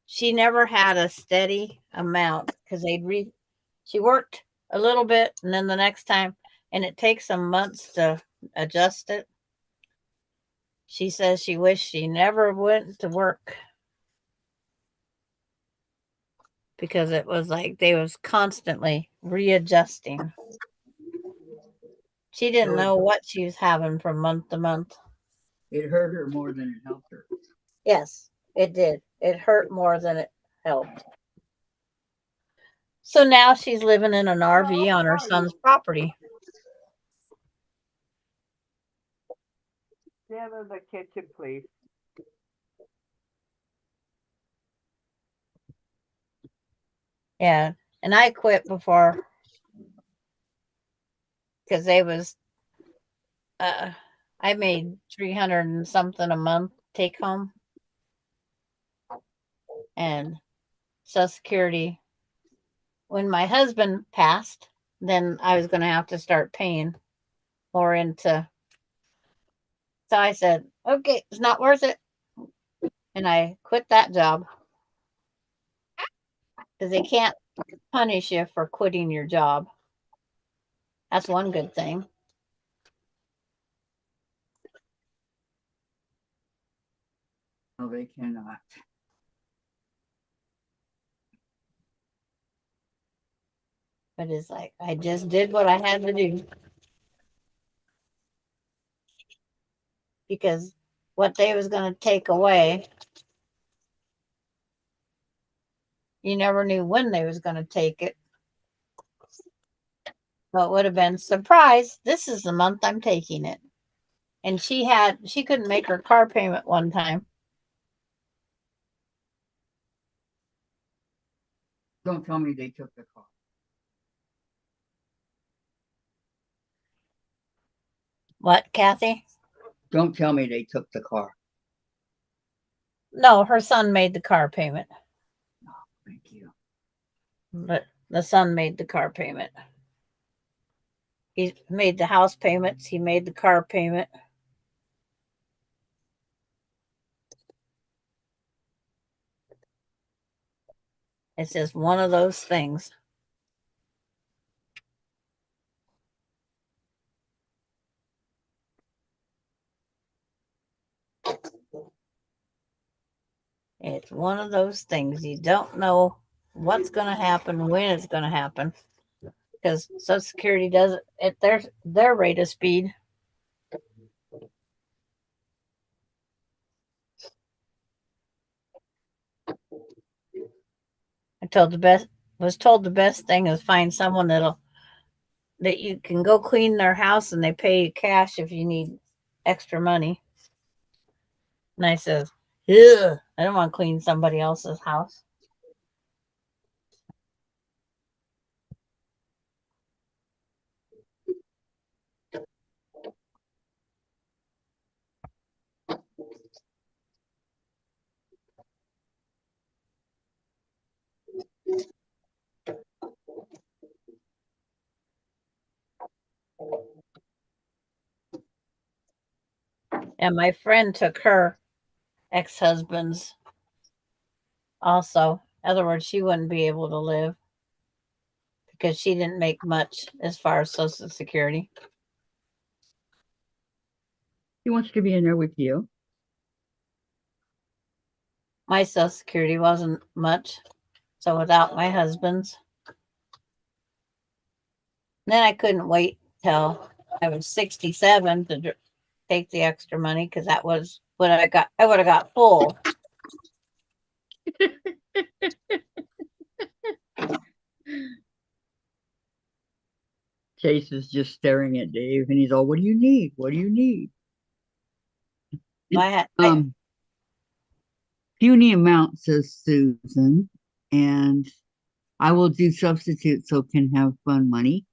She never had a steady amount because she worked a little bit and then the next time, and it takes some months to adjust it. She says she wished she never went to work because it was like they was constantly readjusting. She didn't know what she was having from month to month. It hurt her more than it helped her. Yes, it did. It hurt more than it helped. So now she's living in an RV on her son's property. Stand in the kitchen, please. Yeah, and I quit before because they was I made 300 and something a month take home, and Social Security. When my husband passed, then I was going to have to start paying more into. So I said, okay, it's not worth it. And I quit that job because they can't punish you for quitting your job. That's one good thing. No, they cannot. But it's like, I just did what I had to do. Because what they was going to take away You never knew when they was going to take it. So it would have been surprise. This is the month I'm taking it. And she couldn't make her car payment one time. Don't tell me they took the car. What, Kathy? Don't tell me they took the car. No, her son made the car payment. Thank you. But the son made the car payment. He made the house payments. He made the car payment. It's just one of those things. It's one of those things. You don't know what's going to happen, when it's going to happen. Because Social Security does it at their rate of speed. Was told the best thing is find someone that you can go clean their house and they pay you cash if you need extra money. And I says, ugh, I don't want to clean somebody else's house. And my friend took her ex-husband's also. In other words, she wouldn't be able to live because she didn't make much as far as Social Security. He wants to be in there with you. My Social Security wasn't much. So without my husband's. Then I couldn't wait till I was 67 to take the extra money because that was what I got. I would have got full. Chase is just staring at Dave and he's all, what do you need? What do you need? Puny amount, says Susan, and I will do substitute so can have fun money.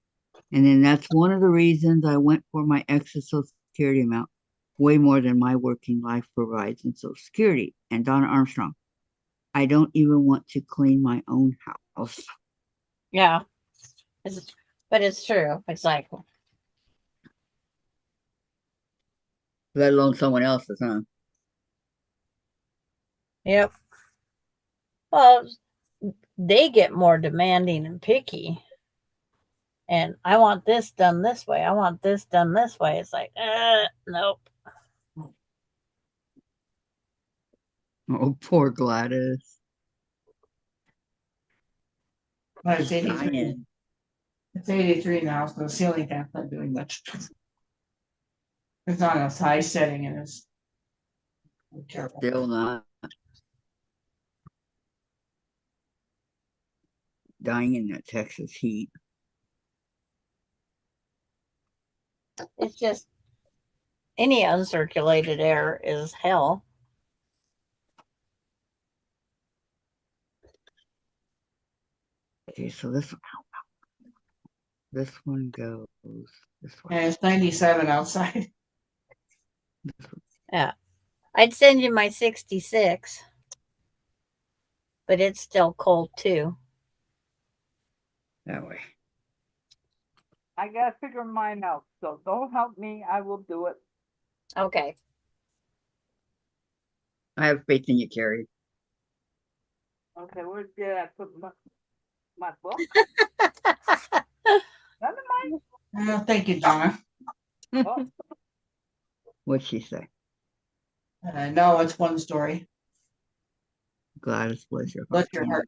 And then that's one of the reasons I went for my extra Social Security amount, way more than my working life provides in Social Security. And Donna Armstrong, I don't even want to clean my own house. Yeah. But it's true. It's like, let alone someone else's, huh? yep. Well, they get more demanding and picky. And I want this done this way. I want this done this way. It's like, nope. Oh, poor Gladys. But it's 83. Dying. It's 83 now, so the ceiling fan's not doing much. It's not a high setting and it's terrible. Still not. Dying in that Texas heat. It's just any uncirculated air is hell. Okay, so this one goes this way. And it's 97 outside. Yeah. I'd send you my 66, but it's still cold too. That way. I gotta figure mine out, so don't help me. I will do it. Okay. I have faith in you, Carrie. Okay, where did I put my book? None of mine. Thank you, Donna. Oh, What'd she say? No, it's one story. Gladys, bless your Bless heart. your heart.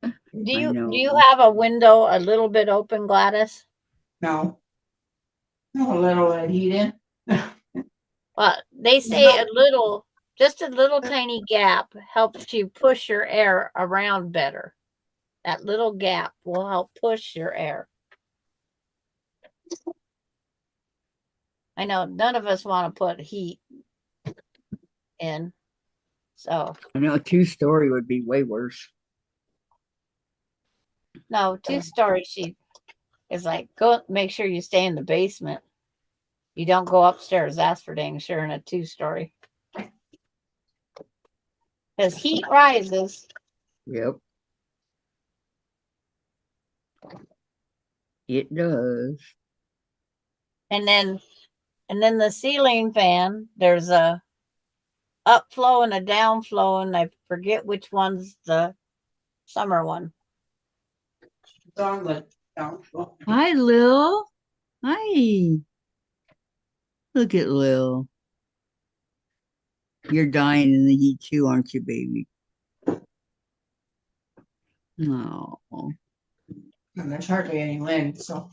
Do I know. you have a window a little bit open, Gladys? No. No, a little heat in. Well, they say just a little tiny gap helps you push your air around better. That little gap will help push your air. I know none of us want to put heat in. So I know a 2-story would be way worse. no, 2-story she is like, go make sure you stay in the basement. You don't go upstairs, that's for dang sure in a 2-story. Because heat rises. Yep. It does. And then the ceiling fan, there's a upflow and a downflow, and I forget which one's the summer one. It's on the down. Hi, Lil. Hi. Look at Lil. You're dying in the heat too, aren't you, baby? No. And there's hardly any wind, so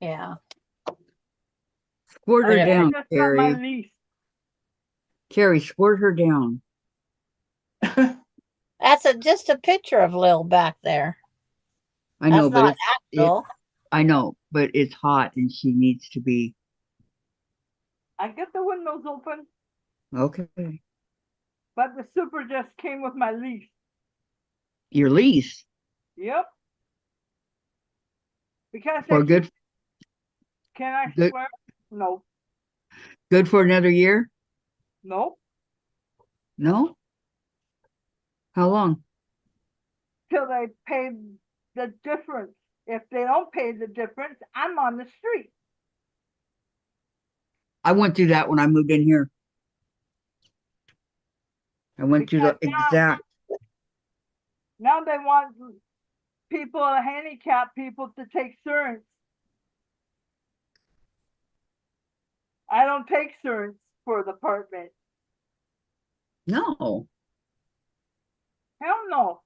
Yeah. Squirt her But I down, just got my Carrie. lease. Carrie, squirt her down. That's just a picture of Lil back there. I know, That's but not it's actual. I know, but it's hot and she needs to be I get the windows open, okay. but the super just came with my lease. Your lease Yep. Because for they keep, can I good swear? No, good for another year? no. No? How long? Till they pay the difference. If they don't pay the difference, I'm on the street. I went through that when I moved in here. I went through the Because exact now they want people, handicapped people, to take insurance. I don't take insurance for the apartment. no. Hell no.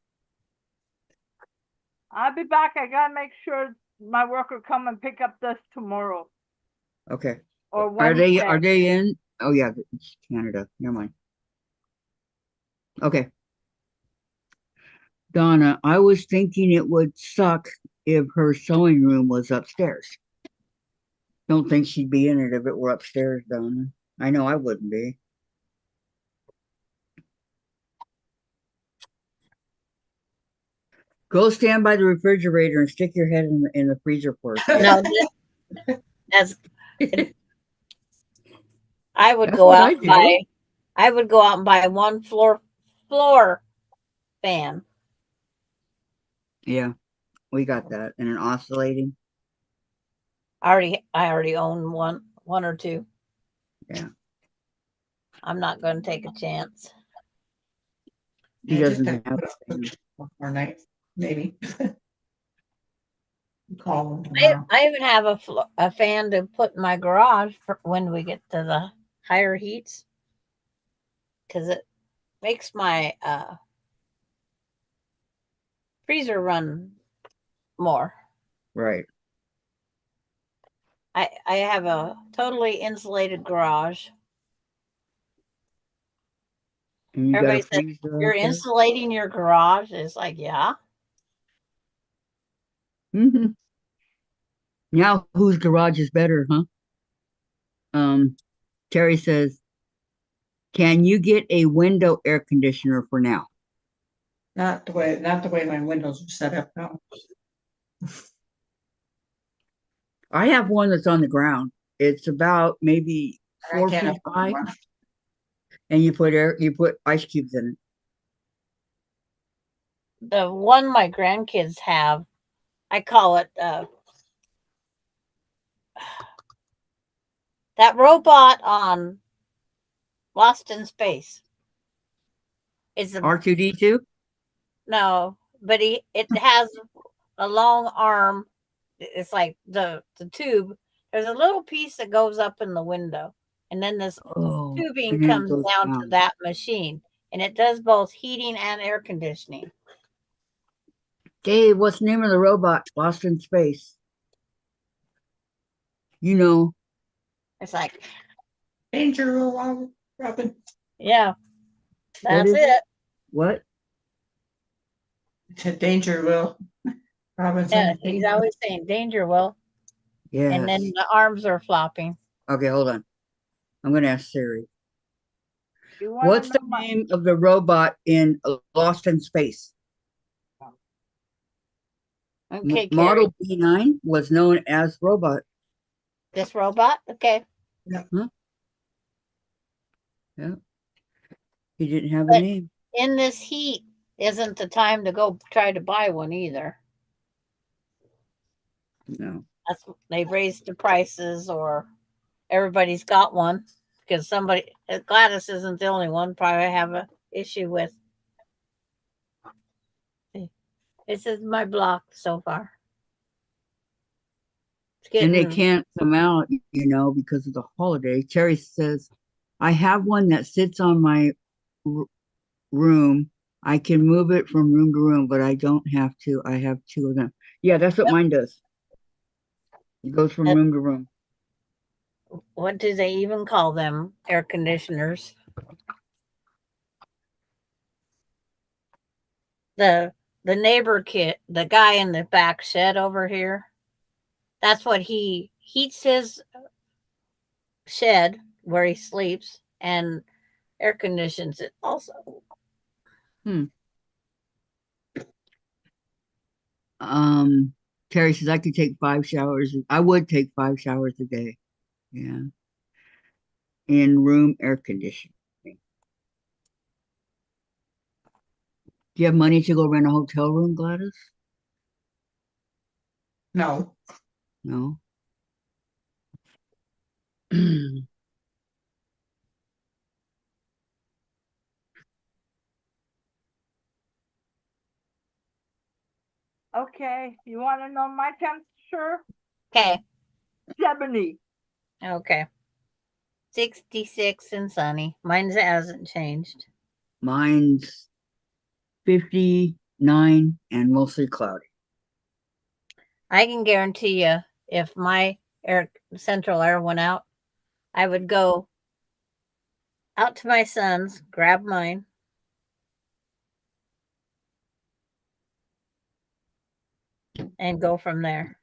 I'll be back. I gotta make sure my worker come and pick up this tomorrow Okay. or Are Wednesday. they in? Oh yeah, it's Canada. Never mind. Okay. Donna, I was thinking it would suck if her sewing room was upstairs. Don't think she'd be in it if it were upstairs, Donna. I know I wouldn't be. Go stand by the refrigerator and stick your head in the freezer for us. No, that's I would That's go what out I and do. buy. I would go out and buy one floor fan. Yeah, we got that. And an oscillating. I already own one or two. Yeah. I'm not going to take a chance. He Yeah, just doesn't have or night, maybe. Call them tomorrow. I even have a fan to put in my garage for when we get to the higher heats, because it makes my freezer run more. right. I have a totally insulated garage. And you got a Everybody says freezer you're out there? insulating your garage. It's like, yeah. Mm-hmm. Now whose garage is better, huh? Terry says, can you get a window air conditioner for now? Not the way my windows are set up now. I have one that's on the ground. It's about maybe I 4 can't feet afford high, one. and you put ice cubes in it. The one my grandkids have, I call it that robot on Lost in Space. It's a R2D2? no, but it has a long arm. It's like the tube. There's a little piece that goes up in the window, and then this Oh, tubing and then it comes goes down to down. that machine, and it does both heating and air conditioning. Dave, what's the name of the robot? Lost in Space. You know. It's like, Danger, Robin. yeah, What that's is it. What? To danger, Will. Robinson. Yeah, he's always saying danger, Will. And then Yes. the arms are flopping. Okay, hold on. I'm going to ask Siri. You want What's to the know my name of the robot in Lost in Space? Okay, Carrie. Model B9 was known as robot. This robot? Okay. Huh? Yeah. He didn't have a But name. in this heat isn't the time to go try to buy one either. No. They've raised the prices, or everybody's got one, because somebody, Gladys isn't the only one, probably have a issue with. This is my block so far. It's And they getting, can't come out, because of the holiday. Terry says, I have one that sits on my room. I can move it from room to room, but I don't have to. I have two of them. Yeah, that's what mine does. It goes from room to room. what do they even call them? Air conditioners. The neighbor kid, the guy in the back shed over here, that's what he heats his shed where he sleeps and air conditions it also. Terry says I could take 5 showers. I would take 5 showers a day. Yeah. In room air conditioning. Do you have money to go rent a hotel room, Gladys? No. No. okay, you want to know my temperature? Okay. 70. Okay. 66 and sunny. Mine hasn't changed. Mine's 59 and mostly cloudy. I can guarantee you, if my central air went out, I would go out to my son's, grab mine, and go from there.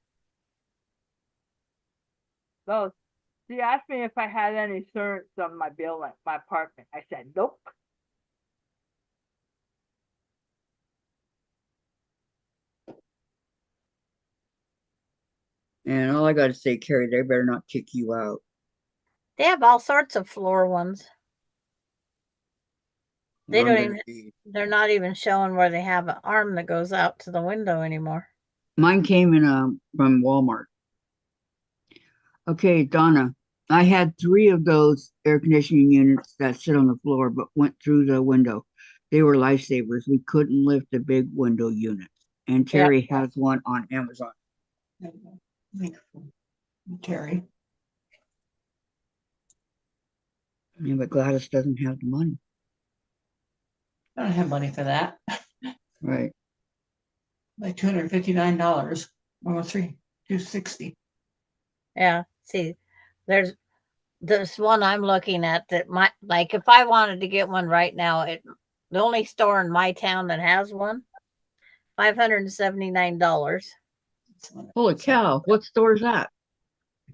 So she asked me if I had any insurance on my building, my apartment. I said, nope. And all I got to say, Carrie, they better not kick you out. They have all sorts of floor ones. They don't even, they're not even showing where they have an arm that goes out to the window anymore. Mine came in from Walmart. Okay, Donna, I had 3 of those air conditioning units that sit on the floor but went through the window. They were lifesavers. We couldn't lift the big window units. And Terry has one on Amazon. Terry. Yeah, but Gladys doesn't have the money. I don't have money for that. Right. Like $259. Almost $260. Yeah. See, there's this one I'm looking at that might, like, if I wanted to get one right now, the only store in my town that has one, $579. Holy cow! What store is that?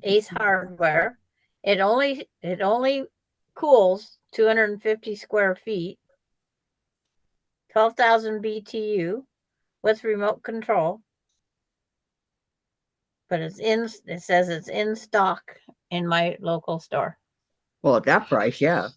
Ace Hardware. It only cools 250 square feet, 12,000 BTU with remote control. But it says it's in stock in my local store. Well, at that price, yeah.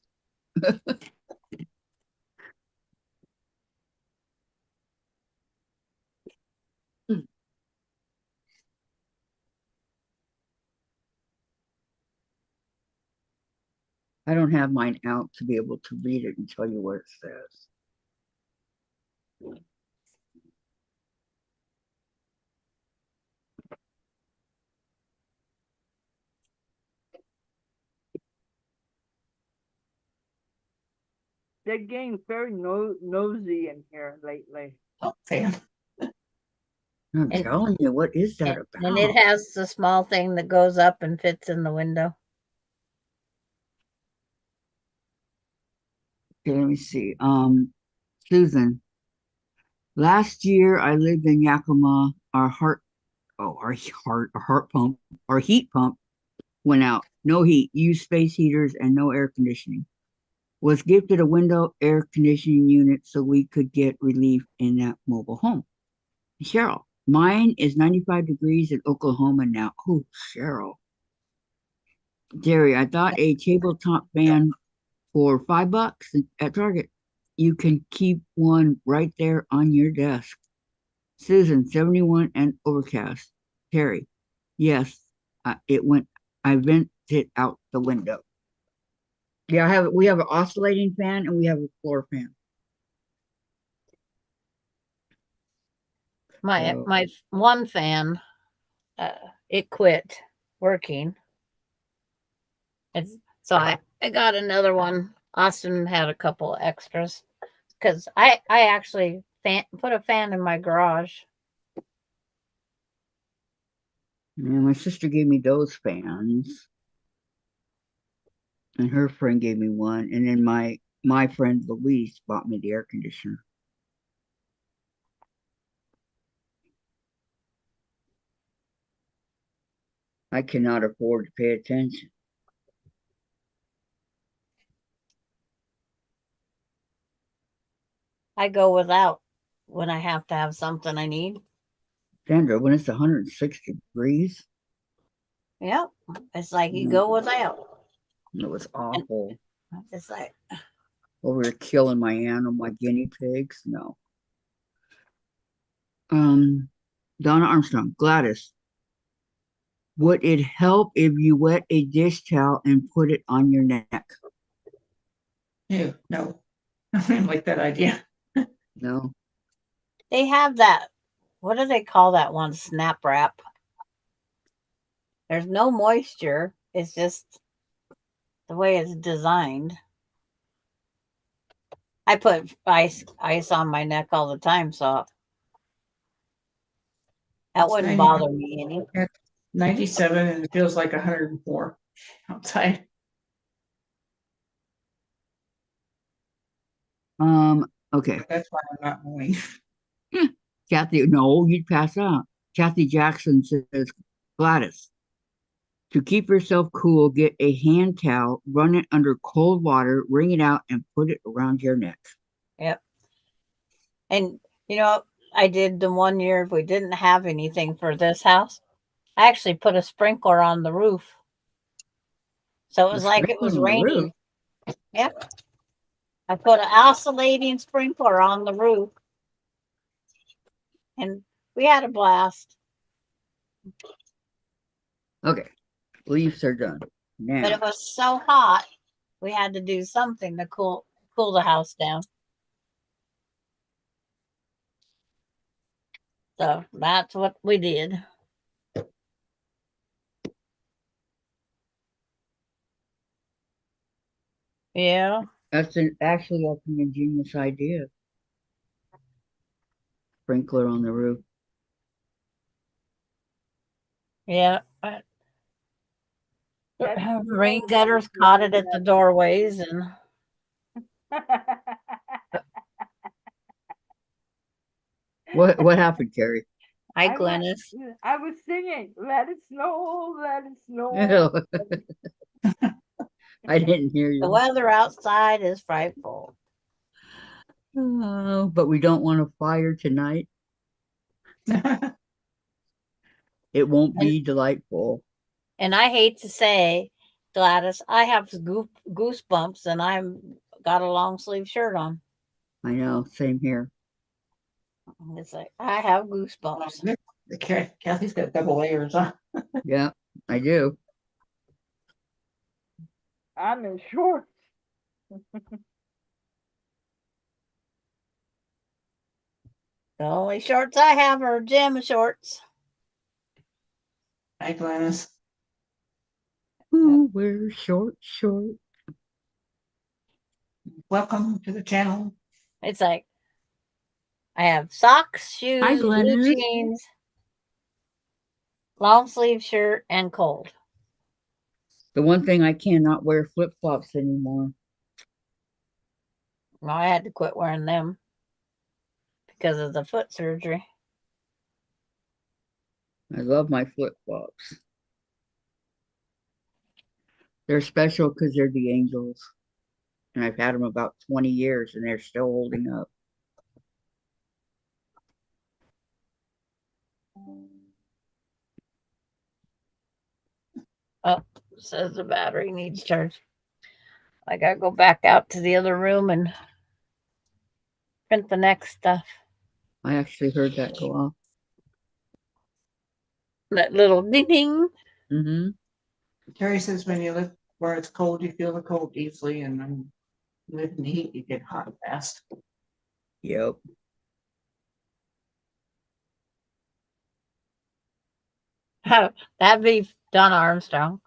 I don't have mine out to be able to read it and tell you what it says. They're getting very nosy in here lately. Oh, fan. I'm telling you, what is that about? And it has the small thing that goes up and fits in the window. Okay, let me see. Susan, Last year I lived in Yakima. Our heat pump went out. No heat, used space heaters and no air conditioning. Was gifted a window air conditioning unit so we could get relief in that mobile home. Cheryl, mine is 95 degrees in Oklahoma now. Oh, Cheryl. Jerry, I thought a tabletop fan for $5 at Target. You can keep one right there on your desk. Susan, 71 and overcast. Terry, yes, it went. I vent it out the window. Yeah, we have an oscillating fan and we have a floor fan. My So, my one fan, it quit working. It's, so I got another one. Austin had a couple extras because I actually put a fan in my garage. yeah, my sister gave me those fans, and her friend gave me one, and then my friend Louise bought me the air conditioner. I cannot afford to pay attention. I go without when I have to have something I need. Sandra, when it's 106 degrees, Yep, it's like you go without. it was And awful. it's like Over here killing my guinea pigs. No. Donna Armstrong, Gladys, would it help if you wet a dish towel and put it on your neck? Ew, no. I didn't like that idea. No. they have that. What do they call that one? Snap wrap. There's no moisture. It's just the way it's designed. I put ice on my neck all the time, so that It's wouldn't 90, bother me any. 97 and it feels like 104 outside. Okay. That's why I'm not moving. Kathy, no, you'd pass out. Kathy Jackson says, Gladys, to keep yourself cool, get a hand towel, run it under cold water, wring it out, and put it around your neck. Yep. And you know, I did the one year we didn't have anything for this house. I actually put a sprinkler on the roof. So it The was like it sprinkler was on the roof. raining. Yep. I put an oscillating sprinkler on the roof and we had a blast. Okay, leaves are done. But it Now, was so hot, we had to do something to cool the house down. So that's what we did. Yeah. actually that's an ingenious idea. Sprinkler on the roof. Yeah. That's Rain so gutters funny. caught it at the doorways and What happened, Carrie? hi I went. Glennis. I was singing, "Let it snow, let it snow." Ew. I didn't hear The you. weather outside is frightful. Oh, but we don't want a fire tonight. It won't And be delightful. and I hate to say, Gladys, I have goosebumps and I'm got a long sleeve shirt on. I know, same here. It's like I have goosebumps. Kathy's got double layers on. Yeah, I do. I'm in shorts. The only shorts I have are gym shorts. Hi, Glennis. Ooh, we're short. Welcome to the channel. It's like I have socks, Hi, shoes, blue Glennis. jeans, long sleeve shirt, and cold. The one thing I cannot wear flip flops anymore. Well, I had to quit wearing them because of the foot surgery. I love my flip-flops. They're special because they're the angels. And I've had them about 20 years and they're still holding up. Oh, says the battery needs charge. I gotta go back out to the other room and print the next stuff. I actually heard that go off. That little ding ding. Mm-hmm. Terry says when you live where it's cold, you feel the cold easily, and when you live in the heat, you get hot fast. Yep. That'd be Donna Armstrong.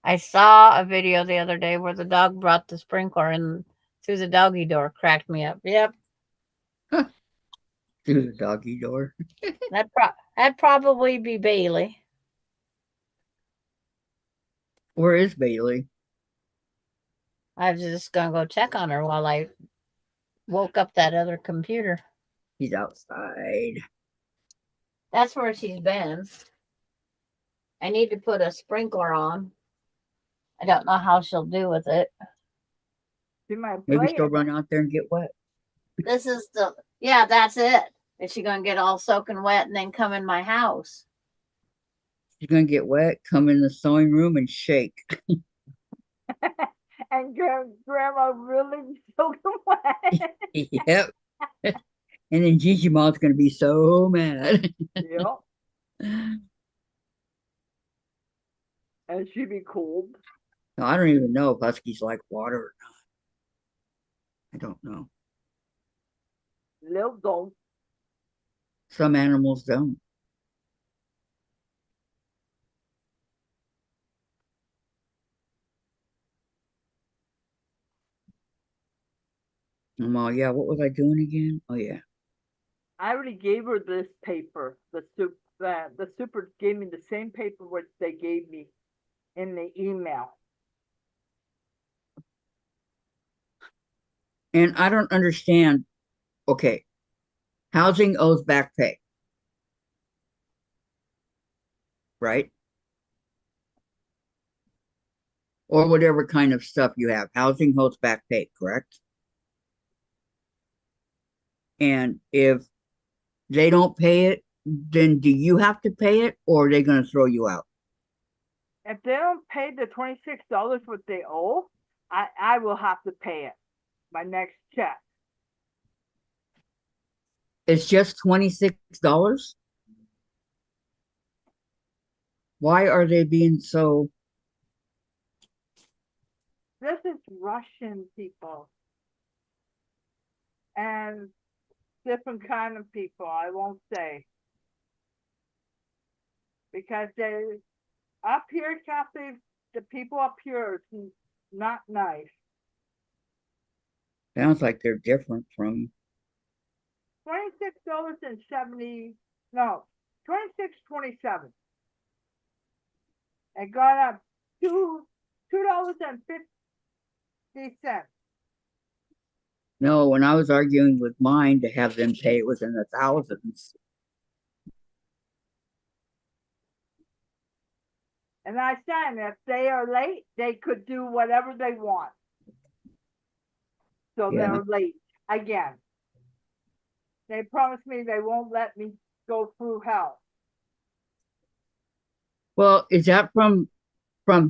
I saw a video the other day where the dog brought the sprinkler in through the doggy door. Cracked me up. Yep. Through the doggy door. That'd probably be Bailey. Where is Bailey? I was just gonna go check on her while I woke up that other computer. He's outside. That's where she's been. I need to put a sprinkler on. I don't know how she'll do with it. She might Maybe play she'll it. run out there and get wet. This is yeah, that's it. Is she gonna get all soaking wet and then come in my house? She's gonna get wet, come in the sewing room and shake. And grandma really soaking wet. Yep. And then Gigi Mom's gonna be so mad. Yep. And she'd be cold. No, I don't even know if huskies like water or not. I don't know. Little don't. Some animals don't. Oh yeah, what was I doing again? Oh yeah. I already gave her this paper. The super gave me the same paper which they gave me in the email. And I don't understand. Okay. Housing owes back pay. Right? Or whatever kind of stuff you have. Housing holds back pay, correct? And if they don't pay it, then do you have to pay it or are they going to throw you out? If they don't pay the $26 what they owe, I will have to pay it. My next check. It's just $26? Why are they being so? This is Russian people. And different kind of people, I won't say. Because they up here, Kathy, the people up here is not nice. Sounds like they're different from. $26.70, no, $26.27. It got up $2.50. No, when I was arguing with mine to have them pay, it was in the thousands. And I said, if they are late, they could do whatever they want. So Yeah. they're late again. They promised me they won't let me go through hell. Well, is that from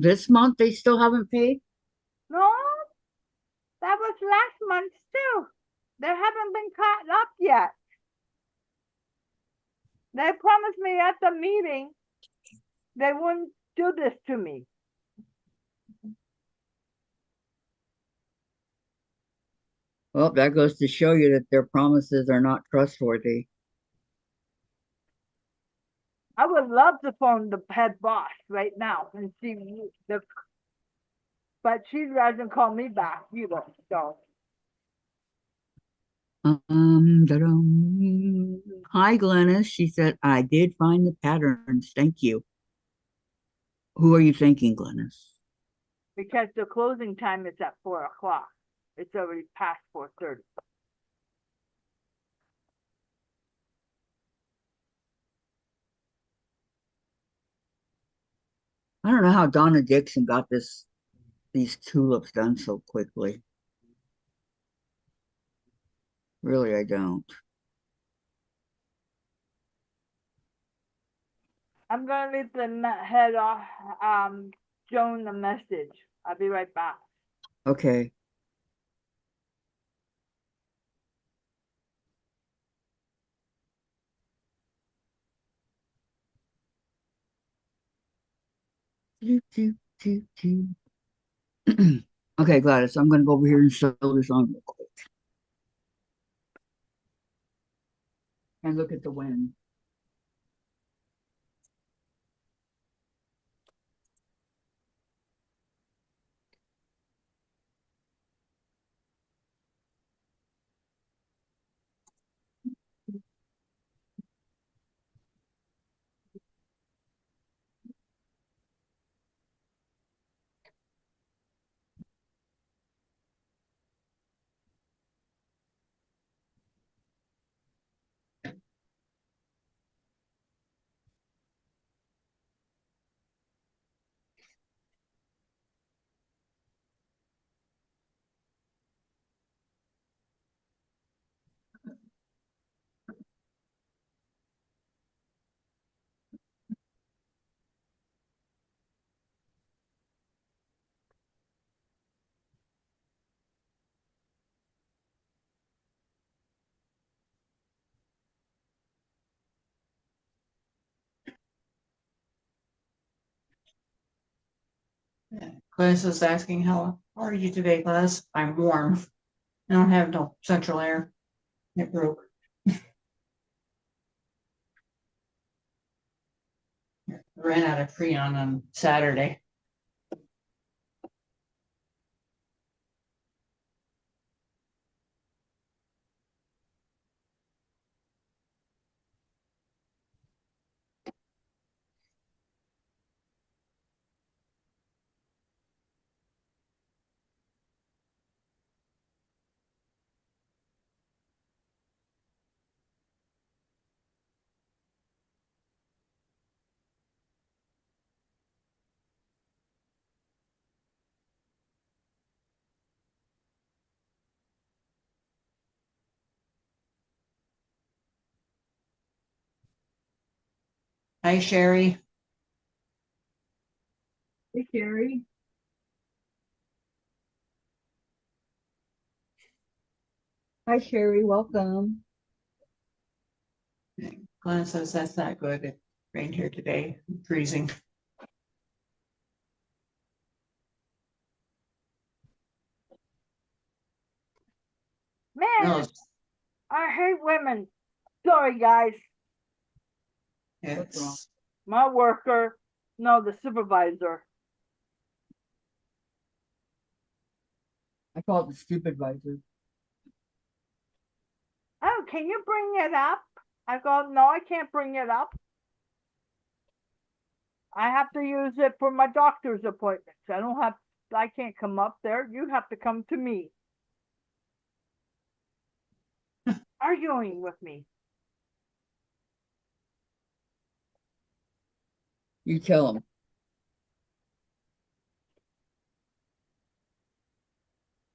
this month they still haven't paid? No, that was last month too. They haven't been caught up yet. They promised me at the meeting they wouldn't do this to me. Well, that goes to show you that their promises are not trustworthy. I would love to phone the head boss right now and see but she doesn't call me back either. So Hi, Glennis. She said, I did find the patterns. Thank you. Who are you thanking, Glennis? because the closing time is at 4 o'clock. It's already past 4:30. I don't know how Donna Dixon got these tulips done so quickly. Really, I don't. I'm gonna leave the head off, Joan the message. I'll be right back. Okay. Doot, doot, doot, doot. Okay, Gladys, I'm going to go over here and sew this on real quick. And look at the wind. Glennis is asking, how are you today, Glennis? I'm warm. I don't have no central air. It broke. Ran out of Freon on Saturday. Hi, Sherry. Hey, Carrie. Hi, Sherry. Welcome. Glennis says that's not good. It rained here today. Freezing. Man, No, I hate women. Sorry, guys. it's My worker, no, the supervisor. I call it the stupid advisor. Oh, can you bring it up? I go, no, I can't bring it up. I have to use it for my doctor's appointments. I can't come up there. You have to come to me. Arguing with me. You tell them.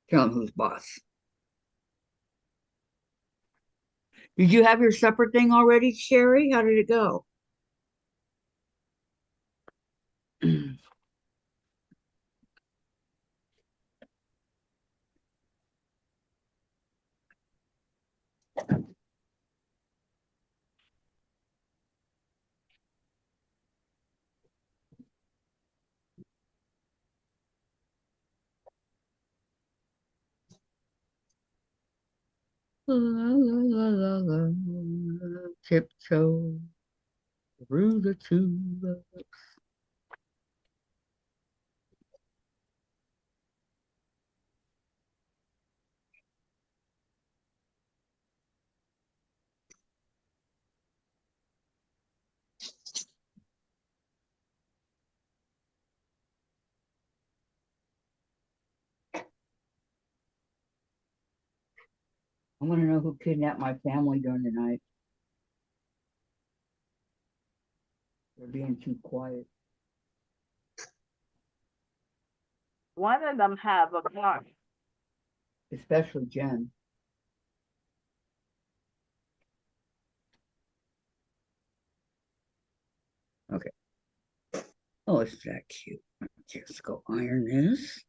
Tell them who's boss. Did you have your supper thing already, Sherry? How did it go? La, la, la, la, la, tiptoe through the tulips. I want to know who kidnapped my family during the night. They're being too quiet. One of them have a car. especially Jen. Okay. Oh, it's that cute. Okay, let's go iron this.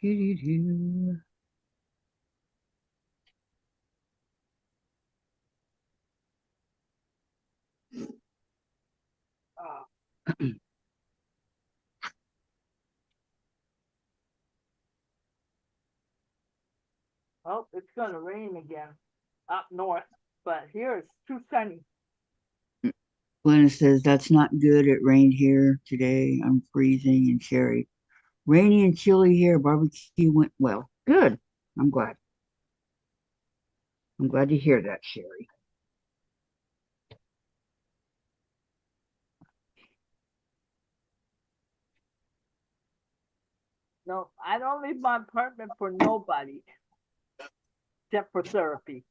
Doo-doo-doo. Oh, it's gonna rain again up north, but here it's too sunny. Glenna says, that's not good. It rained here today. I'm freezing. And Sherry, rainy and chilly here. Barbecue went well. Good. I'm glad. I'm glad to hear that, Sherry. No, I don't leave my apartment for nobody except for therapy.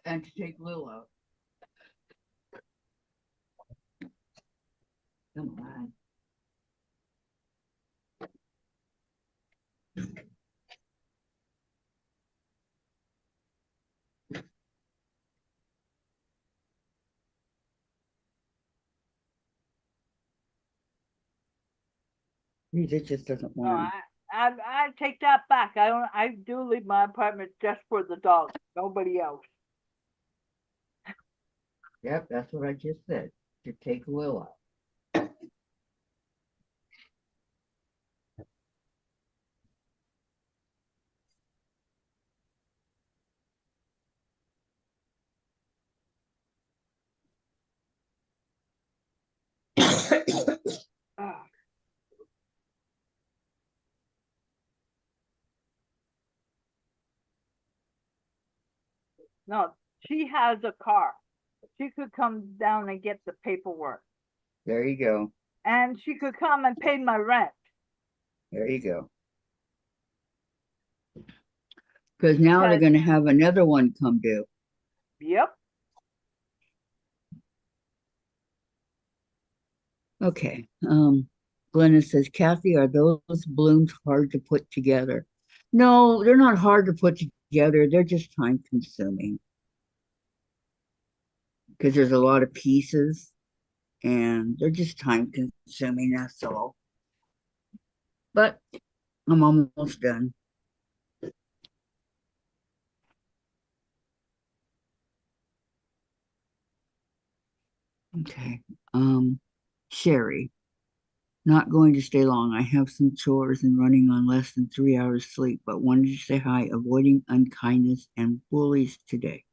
And to take Lil out. Come on. It just doesn't No, want I take that back. I do leave my apartment just for the dog, nobody else. to. Yep, that's what I just said. To take Lil out. Ah. No, she has a car. She could come down and get the paperwork. There you go. And she could come and pay my rent. There you go. Because now they're Because, going to have another one come due. yep. Okay. Glenna says, Kathy, are those blooms hard to put together? No, they're not hard to put together. They're just time consuming because there's a lot of pieces and they're just time consuming. That's all. But I'm almost done. Okay. Sherry, not going to stay long. I have some chores and running on less than 3 hours sleep, but wanted to say hi, avoiding unkindness and bullies today.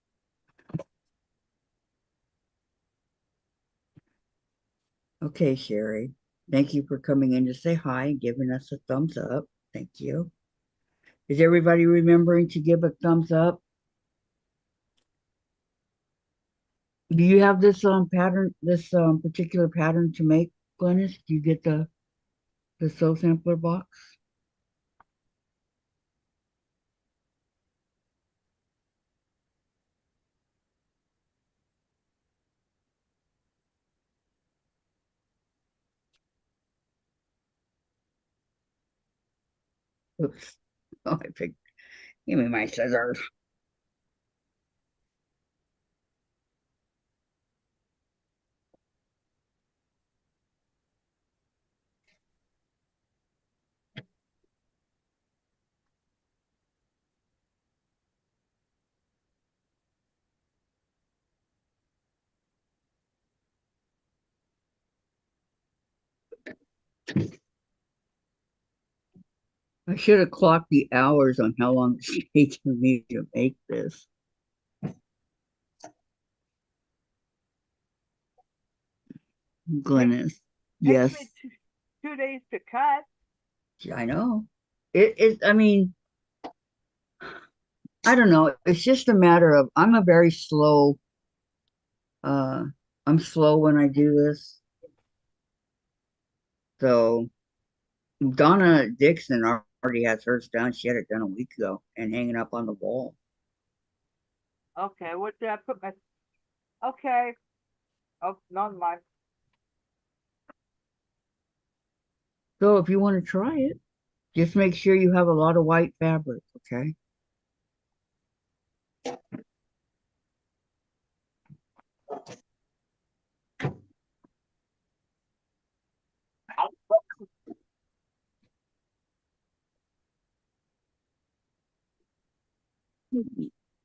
Okay, Sherry. Thank you for coming in to say hi and giving us a thumbs up. Thank you. Is everybody remembering to give a thumbs up? Do you have this pattern, this particular pattern to make, Glennis? Do you get the sew sampler box? Oops. Oh, I picked. Give me my scissors. I should have clocked the hours on how long it's taking me to make this. Glennis. Takes Yes, me 2 days to cut. I know. I mean, I don't know. It's just a matter of I'm a very slow, uh, I'm slow when I do this. So Donna Dixon already has hers done. She had it done a week ago and hanging up on the wall. Okay, what did I put my Okay. Oh, not mine. So if you want to try it, just make sure you have a lot of white fabric, okay?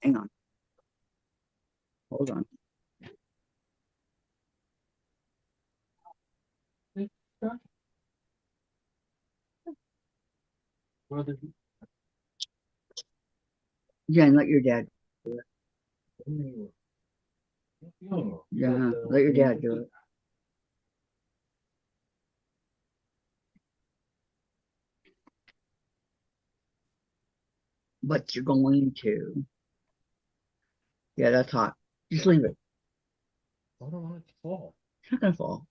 Hang on. Hold on. Brother, Jen, let your dad. Yeah, let your dad do it. But you're going to. Yeah, that's hot. Just leave it. I don't want it to fall. It's not gonna fall.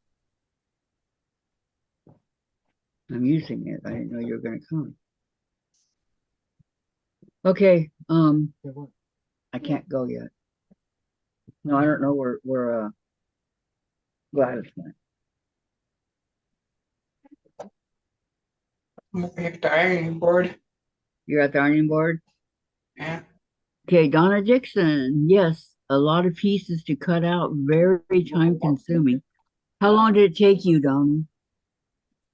I'm using it. I didn't know you were gonna come. Okay, Yeah, what? I can't go yet. No, I don't know where Gladys went. I'm gonna pick the ironing board. You're at the ironing board? Yeah. Okay, Donna Dixon. Yes, a lot of pieces to cut out, very time consuming. How long did it take you, Donna?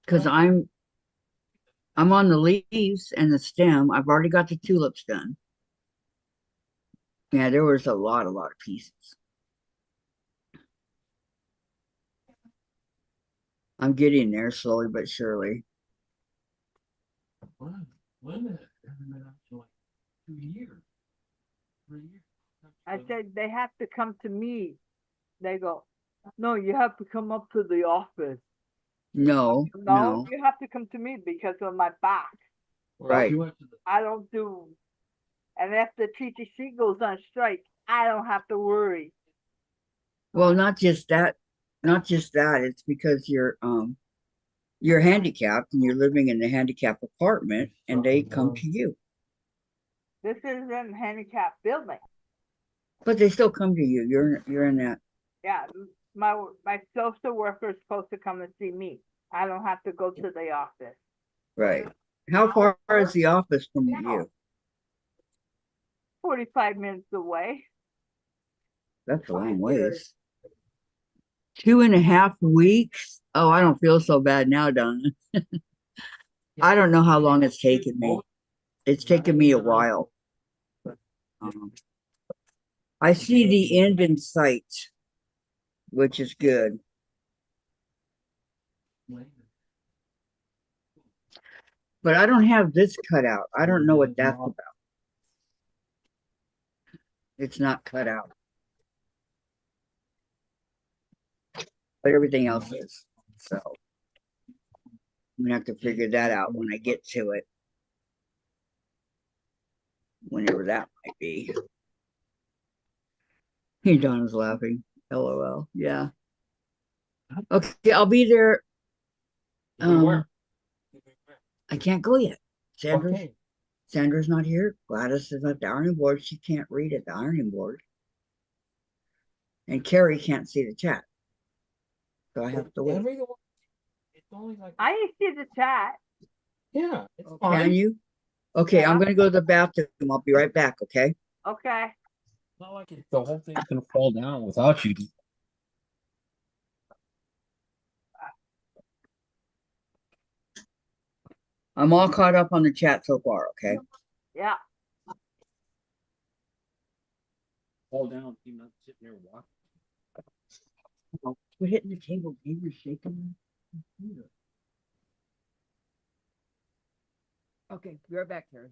Because I'm on the leaves and the stem. I've already got the tulips done. Yeah, there was a lot of pieces. I'm getting there slowly but surely. When did it? Haven't been out for like 2 years. 3 years. I said they have to come to me. They go, no, you have to come up to the office. No, No, no. you have to come to me because of my back. Right. You went to the I don't do. And if the TTC goes on strike, I don't have to worry. Well, not just that. Not just that. It's because you're handicapped and you're living in a handicapped apartment and they come to you. This isn't a handicapped building. But they still come to you. You're in that. Yeah, my social worker is supposed to come and see me. I don't have to go to the office. Right. How far is the office from you? 45 minutes away. That's a long ways. 2.5 weeks? Oh, I don't feel so bad now, Donna. I don't know how long it's taken me. It's taken me a while. I see the end in sight, which is good. But I don't have this cut out. I don't know what that's about. It's not cut out. But everything else is. So I'm gonna have to figure that out when I get to it. Whenever that might be. Hey, Donna's laughing. LOL. Yeah. Okay, I'll be there. where? I can't go yet. Sandra's Okay. Sandra's not here. Gladys is at the ironing board. She can't read at the ironing board. And Carrie can't see the chat. So I have to wait. It's only like I see the chat. yeah, it's Oh, fine. can you? Okay, I'm gonna go to the bathroom. I'll be right back, okay? Okay. It's not like the whole thing's gonna fall down without you. I'm all caught up on the chat so far, okay? Yeah. Fall down, you're not sitting there watching. Oh, quit hitting the table, babe. You're shaking. Okay, be right back, Carrie.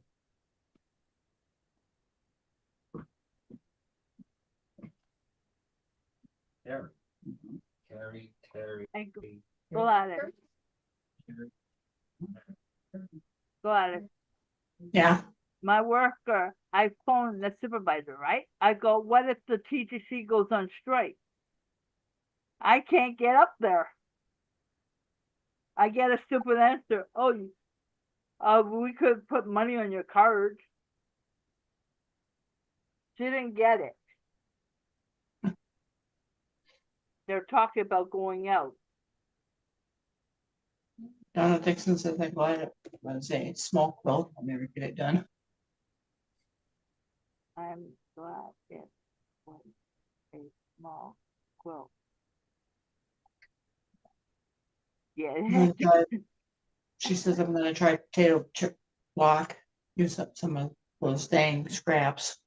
Carrie. And go at it. Go at it. Yeah. My worker, I phoned the supervisor, right? I go, what if the TTC goes on strike? I can't get up there. I get a stupid answer. Oh, we could put money on your card. She didn't get it. they're talking about going out. Donna Dixon says I'm glad it say small quilt. I'll never get it done. I'm glad it was a small quilt. Yeah. She says I'm gonna try potato chip block. Use up some of those dang scraps.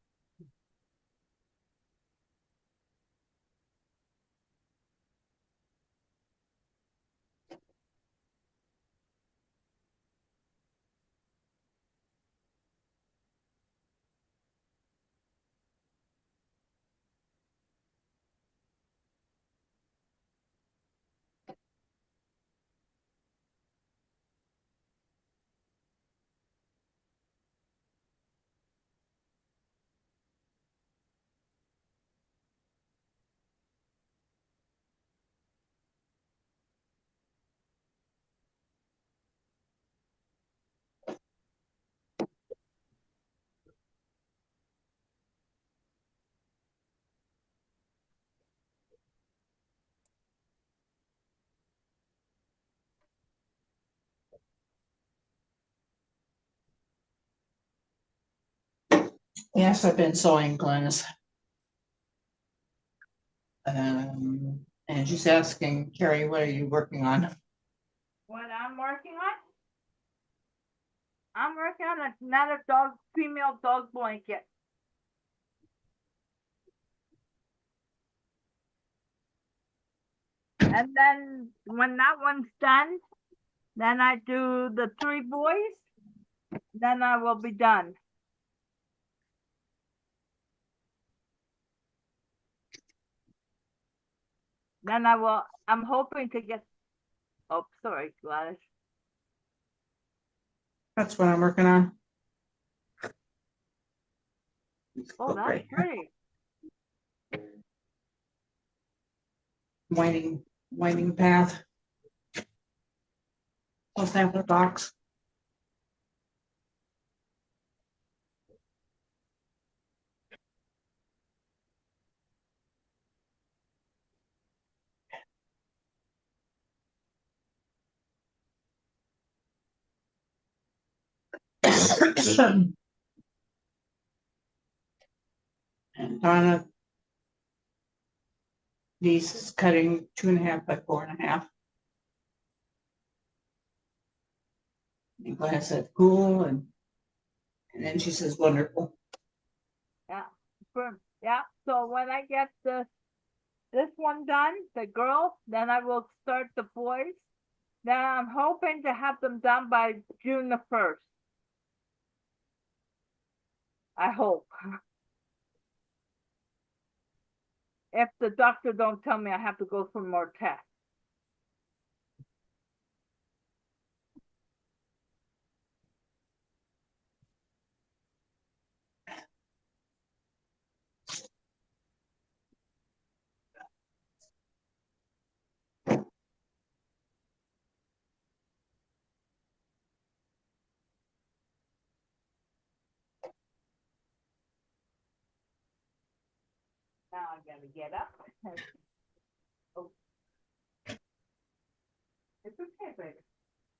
Yes, I've been sewing, Glennis. And she's asking, Carrie, what are you working on? What I'm working on? I'm working on another dog, female dog blanket. And then when that one's done, then I do the 3 boys. Then I will be done. Then I'm hoping to get, oh, sorry, Gladys. That's what I'm working on. Oh, that's Right. pretty. Winding path. I'll sample box. And Donna, these is cutting 2.5 by 4.5. And Glenn said cool, and then she says wonderful. Yeah. Yeah. So when I get this one done, the girl, then I will start the boys. Then I'm hoping to have them done by June the 1st. I hope. If the doctor don't tell me I have to go for more tests. Now I gotta get up. Oh. It's okay, baby.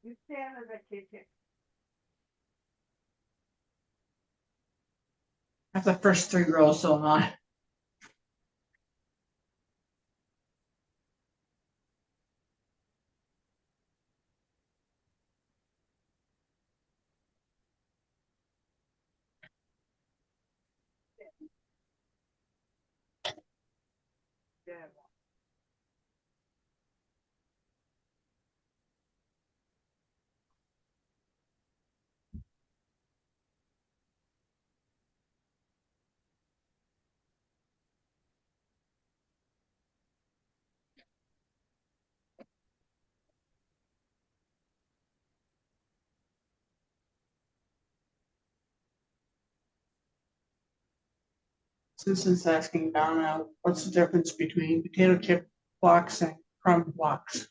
You stand in the kitchen. That's the first 3 rows sewn on. Yeah. Susan's asking Donna, what's the difference between potato chip blocks and crumb blocks?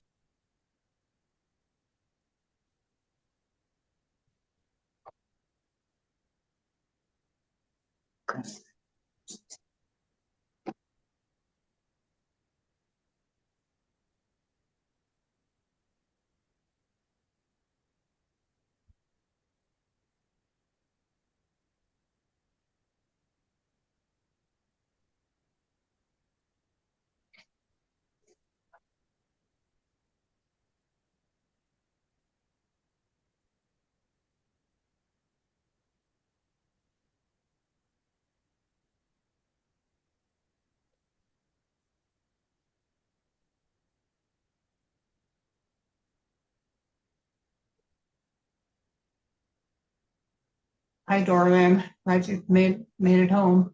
Hi, Dorlan. Glad you made it home.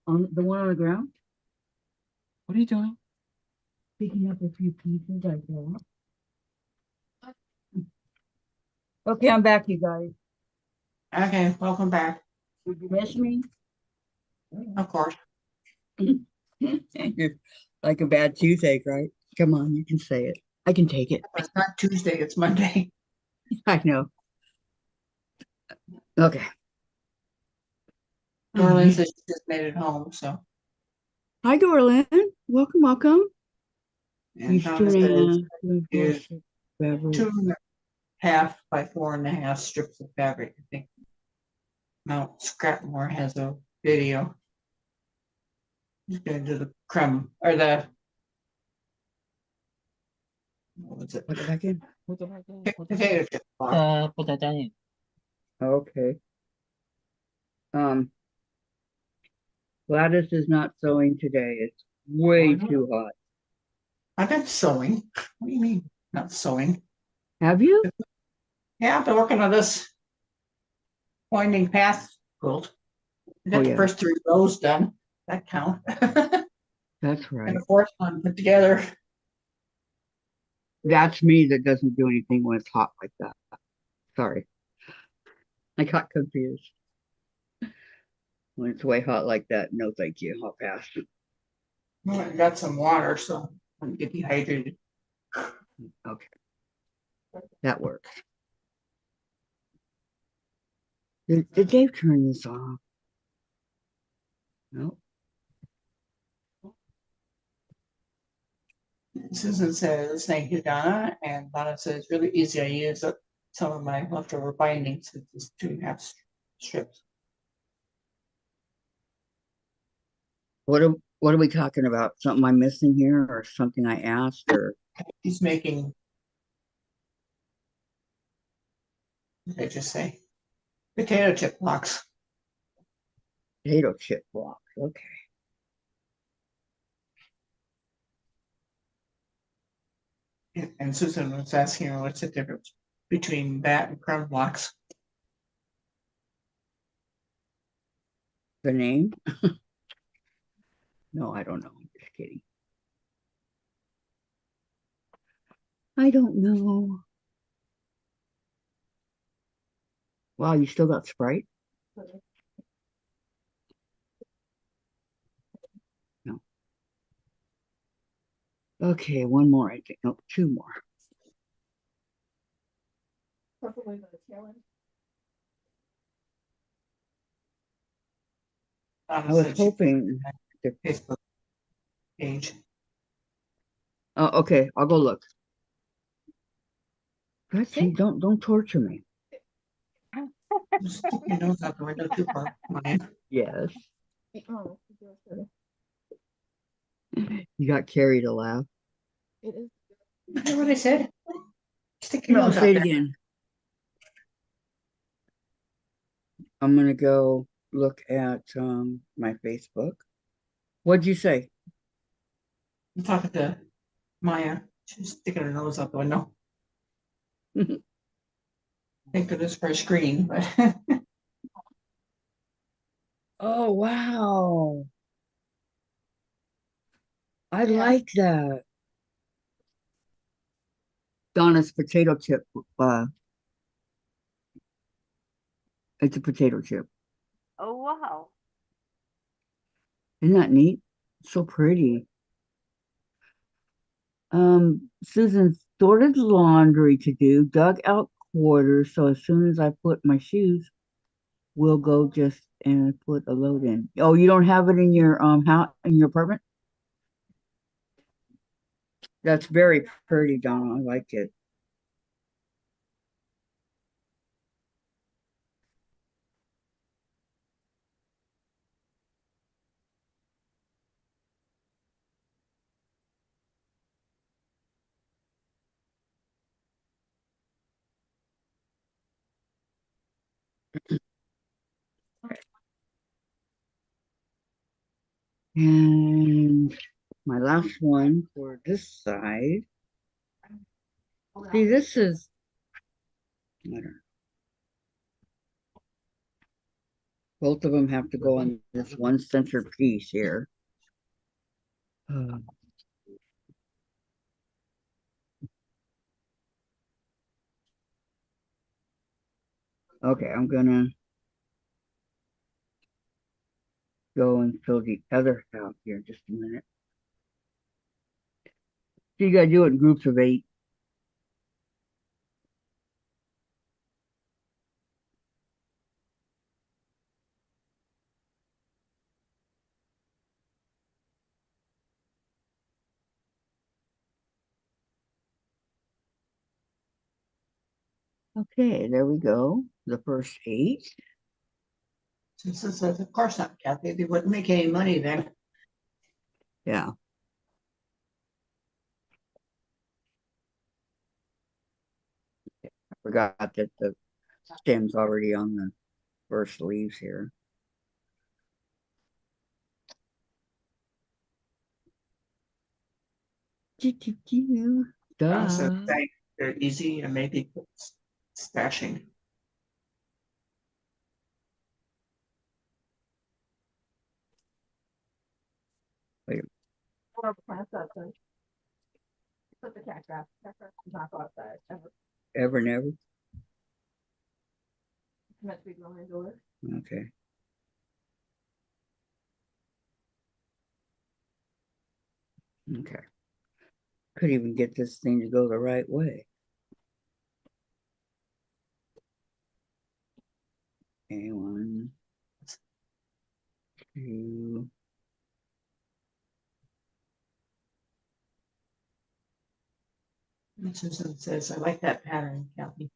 On the one on the ground? What are you doing? Picking up a few pieces I bought. Okay, I'm back, you guys. Okay, welcome back. Did you miss me? Of course. Like a bad toothache, right? Come on, you can say it. I can take it. It's not Tuesday, it's Monday. I know. Okay. Dorlan says she just made it home, so. Hi, Dorlan. Welcome, welcome. And Donna says is Beverage. 2.5 by 4.5 strips of fabric. I think Mount Scrapmore has a video. He's going to do the crumb or the what was it? Put it back in. Potato chip box. Put that down in. Okay. Gladys is not sewing today. It's way too hot. I've been sewing. What do you mean not sewing? Have you? Yeah, I've been working on this winding path quilt. I got Oh, the yeah. first 3 rows done. That count. That's right. And the 4th one put together. That's me that doesn't do anything when it's hot like that. Sorry. I got confused. When it's way hot like that, no thank you. I'll pass. Well, I got some water, so I don't get dehydrated. Okay. That works. Did Dave turn this off? No. Susan says, thank you, Donna. And Donna says, really easy. I use up some of my leftover bindings. It's just 2.5 strips. What are we talking about? Something I'm missing here, or something I asked, or He's making, what did I just say? Potato chip blocks. potato chip blocks? Okay. And Susan was asking her what's the difference between that and crumb blocks. The name? No, I don't know. I'm just kidding. I don't know. Wow, you still got Sprite? No. Okay, one more, I think. No, 2 more. Donna I was said she- hoping. Facebook page. Oh, okay, I'll go look. Betsy, don't torture me. Just stick your nose out the window too far. Yes. You got Carrie to laugh. You hear what I said? Stick your No, nose out say it there. again. I'm gonna go look at my Facebook. What'd you say? I'm talking to Maya. She's sticking her nose out the window. Thank goodness for a screen, but Oh wow. I Yeah. like that. Donna's potato chip. It's a potato chip. Oh wow. Isn't that neat? So pretty. Susan sorted laundry to do, dug out quarter. So as soon as I put my shoes, we'll go just and put a load in. Oh, you don't have it in your house in your apartment? That's very pretty, Donna. I like it. And my last one for this side. See, this is, I don't know, both of them have to go on this one center piece here. Uh, okay, I'm gonna go and fill the other half here in just a minute. So you gotta do it in groups of 8. Okay, there we go. The first 8. Susan says, of course not, Kathy. They wouldn't make any money then. Yeah. Forgot that the stem's already on the first leaves here. I said, Duh. thanks. They're easy and maybe stashing. Wait, Or plants outside. Put the cat grass. Cat grass is not go outside. Ever. ever never? It's meant to be grown indoors. Okay. Okay. Could even get this thing to go the right way. Okay, 1, 2. And Susan says, I like that pattern, Kathy.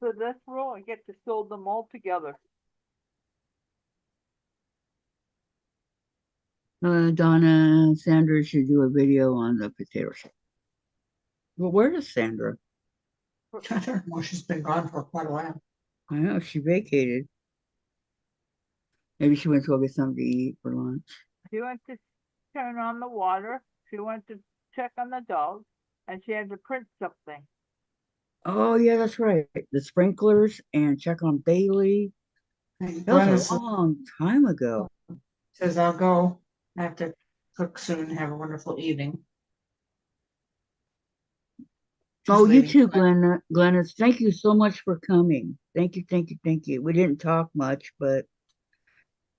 So this row, I get to sew them all together. Donna, Sandra should do a video on the potato salad. Well, where is Sandra? I don't know. She's been gone for quite a while. I know she vacated. Maybe she went to go get something to eat for lunch. She went to turn on the water. She went to check on the dog, and she had to print something. Oh yeah, that's right. The sprinklers and check on Bailey. And That was Glennis a long time ago. says, I'll go. I have to cook soon. Have a wonderful evening. She's Oh, you leaving too, tonight. Glennis. Thank you so much for coming. Thank you, thank you, thank you. We didn't talk much, but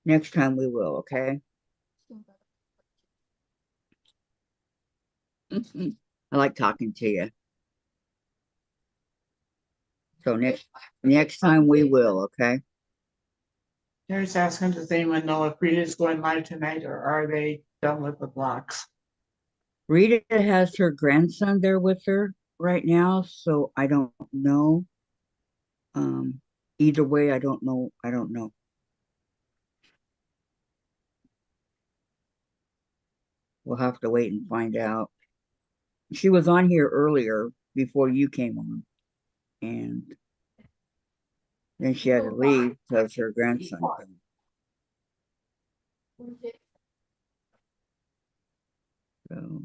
next time we will, okay? I like talking to you. So next time we will, okay? Terry's asking, does anyone know if Rita's going live tonight or are they done with the blocks? Rita has her grandson there with her right now, so I don't know. Either way, I don't know. I don't know. We'll have to wait and find out. She was on here earlier before you came on, and then she had to leave because her grandson came. So,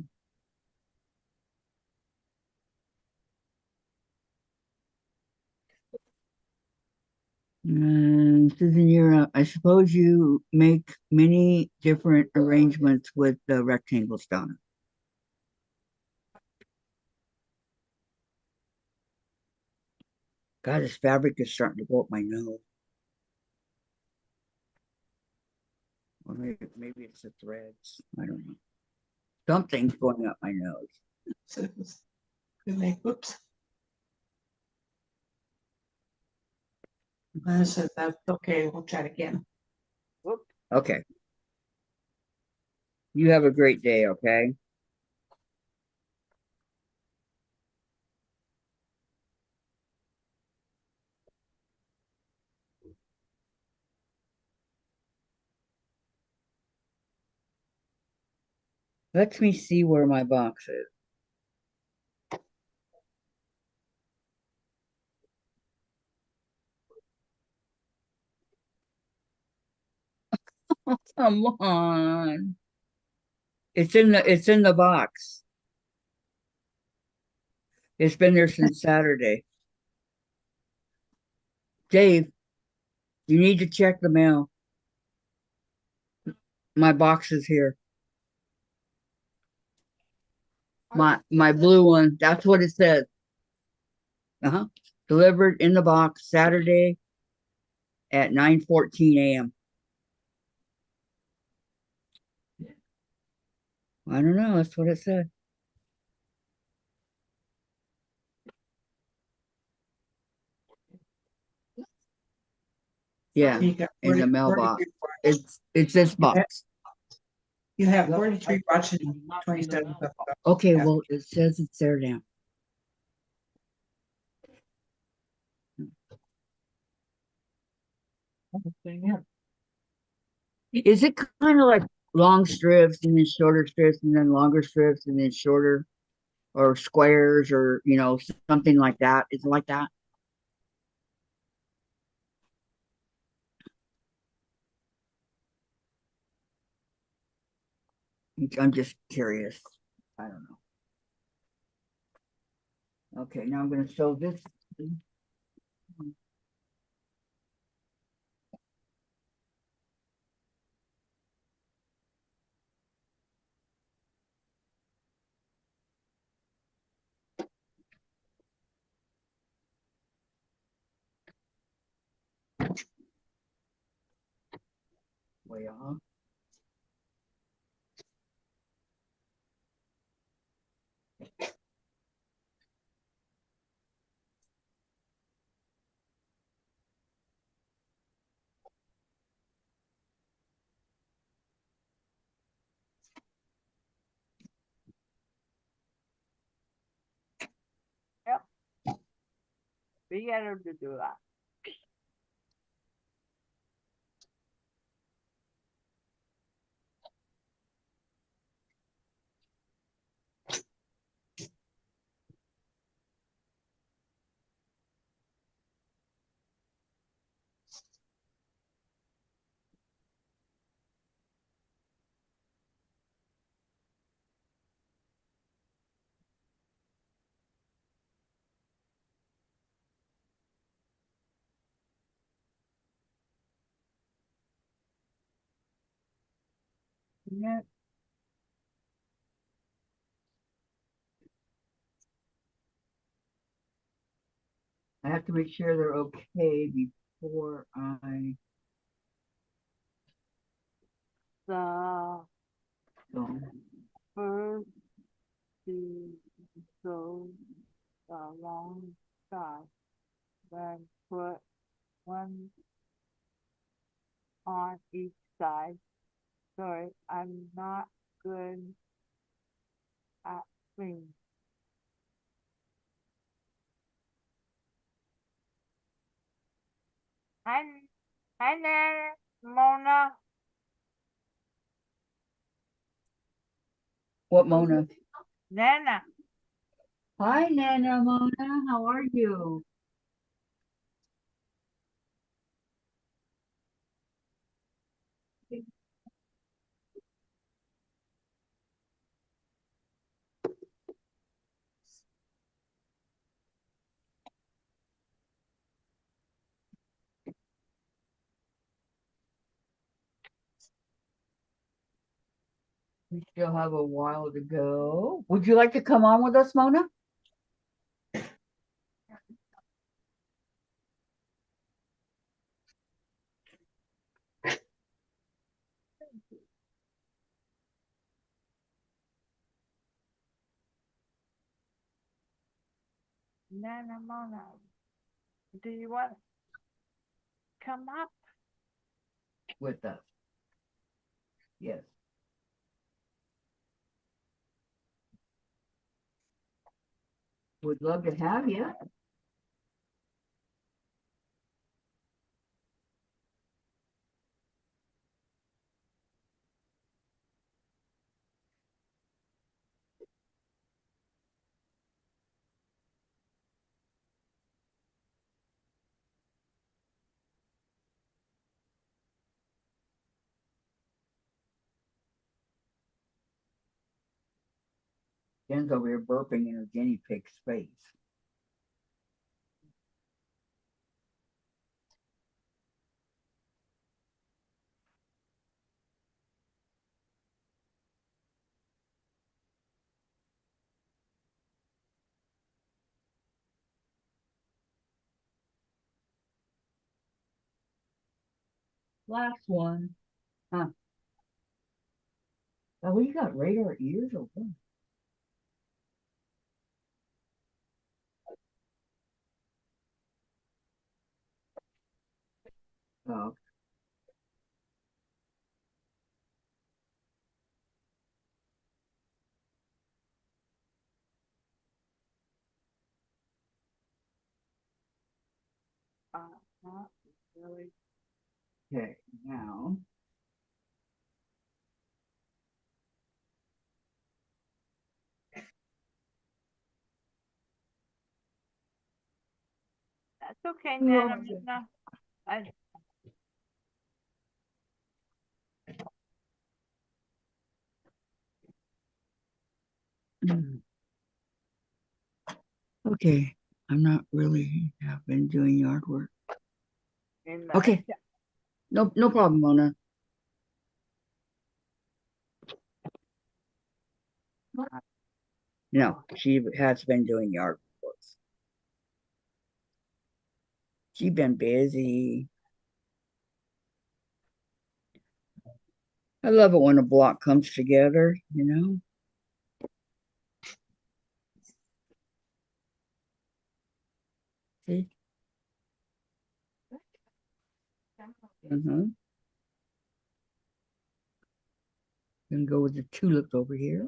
Susan, you're up. I suppose you make many different arrangements with the rectangles, Donna. God, this fabric is starting to go up my nose. Or maybe it's the threads. I don't know. Something's going up my nose. Citizens. Whoops. I said that's okay. We'll chat again. Okay. You have a great day, okay? Let me see where my box is. Oh, come on. It's in the box. It's been there since Saturday. Dave, you need to check the mail. My box is here. My blue one. That's what it says. Uh-huh. Delivered in the box Saturday at 9:14 a.m. I don't know. That's what it said. Yeah, You got in the 40 mailbox. 43 It's this box. You have 43 watching, 27. Okay, Yeah. well, it says it's there now. Is it kind of like long strips and then shorter strips and then longer strips and then shorter or squares or, something like that? Is it like that? I'm just curious. I don't know. Okay, now I'm going to sew this. Way off. We get her to do that. Yeah. I have to make sure they're okay before I The go. first to sew the long side, then put one on each side. Sorry, I'm not good at things. Hi, hi there, Mona. What, Mona? Nana. Hi, Nana Mona. How are you? We still have a while to go. Would you like to come on with us, Mona? Nana Mona, do you want to come up? with us. Yes. Would love to have you. Jen's over here burping in her guinea pig's face. Last one. Huh. Oh, you got radar ears or what? Oh, Not really. okay. Now, That's okay, Oh, Nana okay. Mona. I, okay. I'm not really have been doing yard work. in the Okay. No, no problem, Mona. No, she has been doing yard work. She's been busy. I love it when a block comes together, you know? See? Mm-hmm. Gonna go with the tulips over here.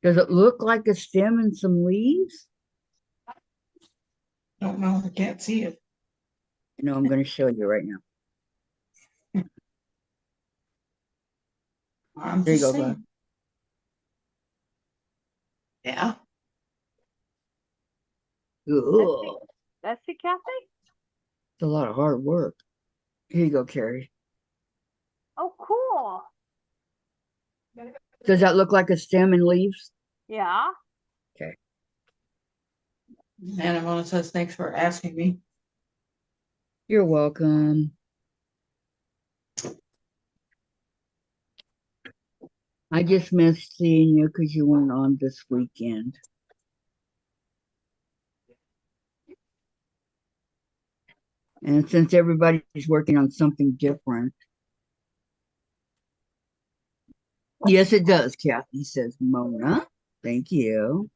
Does it look like a stem and some leaves? Don't know, I can't see it. No, I'm gonna show you right now. I'm There you just go, bud. saying. Yeah. Ugh. That's it, Kathy? It's a lot of hard work. Here you go, Carrie. Oh, cool. Does that look like a stem and leaves? Yeah. Okay. Nana Mona says, thanks for asking me. You're welcome. I just missed seeing you because you weren't on this weekend. And since everybody's working on something different. Yes, it does, Kathy, says Mona. Thank you.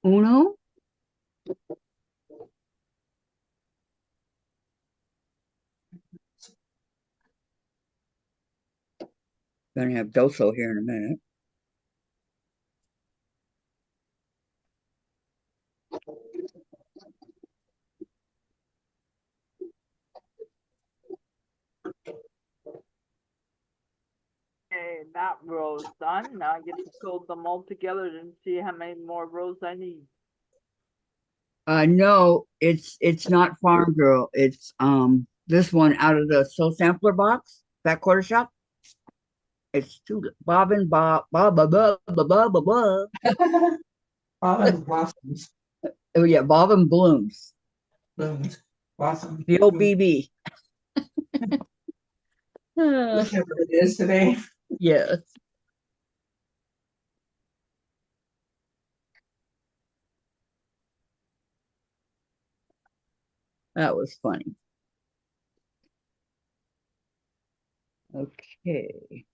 Uno? Gonna have Doso here in a minute. Okay, that row's done. Now I get to fold them all together and see how many more rows I need. No, it's not Farm Girl. It's this one out of the Soul Sampler box, that quarter shop. It's two Bob and Bob, Bob, Bob, Bob, Bob, Bob, Bob, Bob. Autumn blossoms. Oh yeah, Bob and Blooms. Blooms. Blossoms. BOBB. Whichever it is today. Yes. That was funny. Okay.